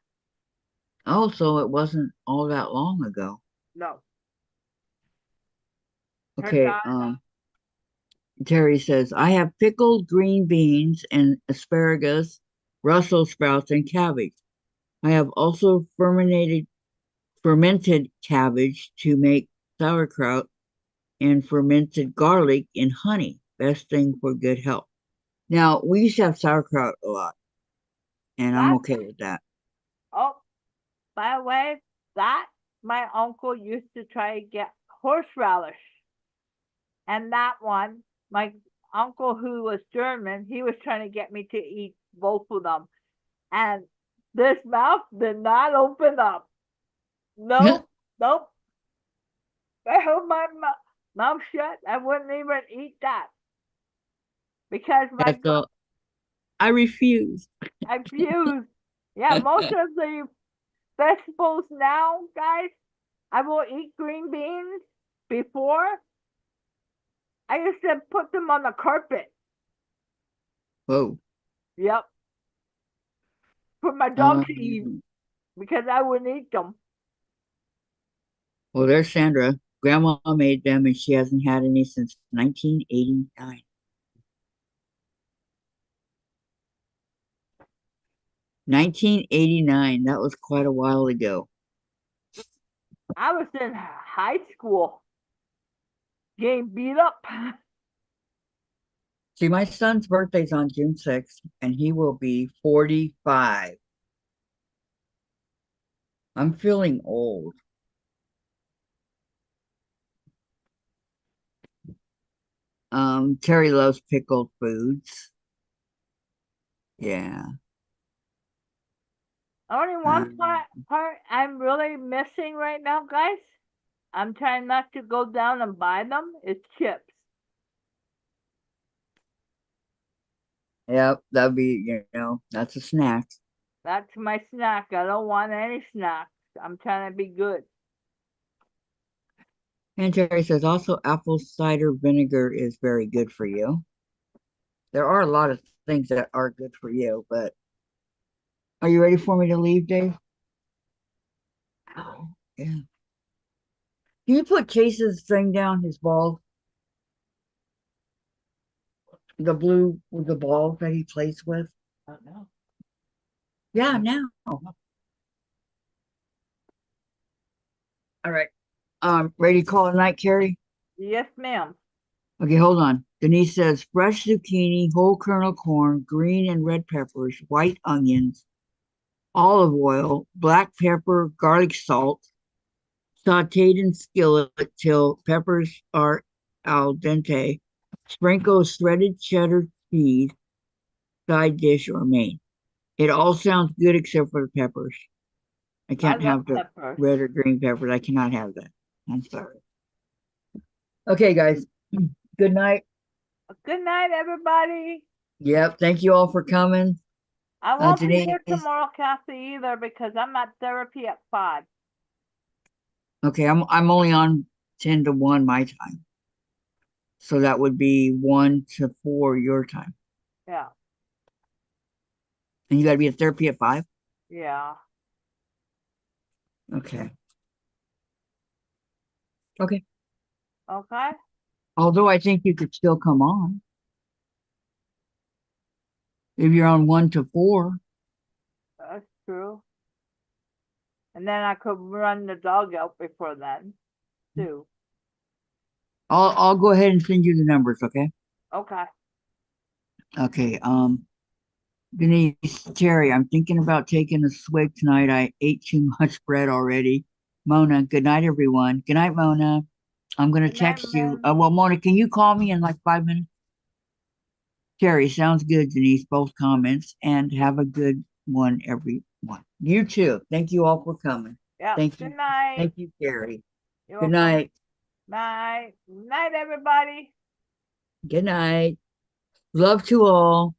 Oh, so it wasn't all that long ago. No. Her Okay, daughter, Terry says, I have pickled green beans and asparagus, Brussels sprouts, and cabbage. I have also fermented cabbage to make sauerkraut and fermented garlic in honey. Best thing for good health. Now, we used to have sauerkraut a lot, and I'm that, okay with that. oh, by the way, that my uncle used to try to get horseradish. And that one, my uncle who was German, he was trying to get me to eat both of them. And this mouth did not open up. Nope, nope. I held my mouth shut. I wouldn't even eat that. Because That's all. I refuse. I fuse. Yeah, most of the vegetables now, guys, I will eat green beans before. I used to put them on the carpet. Whoa. Yep. For my dog to eat Um, because I wouldn't eat them. well, there's Sandra. Grandma made them, and she hasn't had any since 1989. 1989. That was quite a while ago. I was in high school getting beat up. See, my son's birthday's on June 6th, and he will be 45. I'm feeling old. Terry loves pickled foods. Yeah. Only one Um, part I'm really missing right now, guys. I'm trying not to go down and buy them. It's chips. Yep, that'd be, that's a snack. That's my snack. I don't want any snacks. I'm trying to be good. And Terry says also apple cider vinegar is very good for you. There are a lot of things that are good for you, but are you ready for me to leave, Dave? Oh, yeah. Can you put Chase's thing down, his ball? The blue with the ball that he plays with? No. Yeah, now. All right. Ready to call it a night, Carrie? Yes, ma'am. Okay, hold on. Denise says fresh zucchini, whole kernel corn, green and red peppers, white onions, olive oil, black pepper, garlic salt, sauteed in skillet till peppers are al dente. Sprinkle shredded cheddar cheese, side dish or main. It all sounds good except for the peppers. I I can't love have the peppers. red or green peppers. I cannot have that. I'm sorry. Okay, guys. Good night. Good night, everybody. Yep. Thank you all for coming. I won't be Denise. here tomorrow, Kathy, either because I'm at therapy at 5. Okay, I'm only on 10 to 1 my time. So that would be 1 to 4 your time. Yeah, And you gotta be at therapy at 5? yeah. Okay. Okay. Okay. Although I think you could still come on. If you're on 1 to 4. That's true. And then I could run the dog out before then, too. I'll go ahead and send you the numbers, okay? Okay. Okay. Denise, Terry, I'm thinking about taking a swig tonight. I ate too much bread already. Mona, good night, everyone. Good night, Mona. I'm gonna Good night, text you. ma'am. Well, Mona, can you call me in like 5 minutes? Terry, sounds good, Denise. Both comments, and have a good one, everyone. You too. Thank you all for coming. Yeah. Thank Good you. night. Thank you, Terry. You're Good welcome. night. Night. Night, everybody. Good night. Love to all.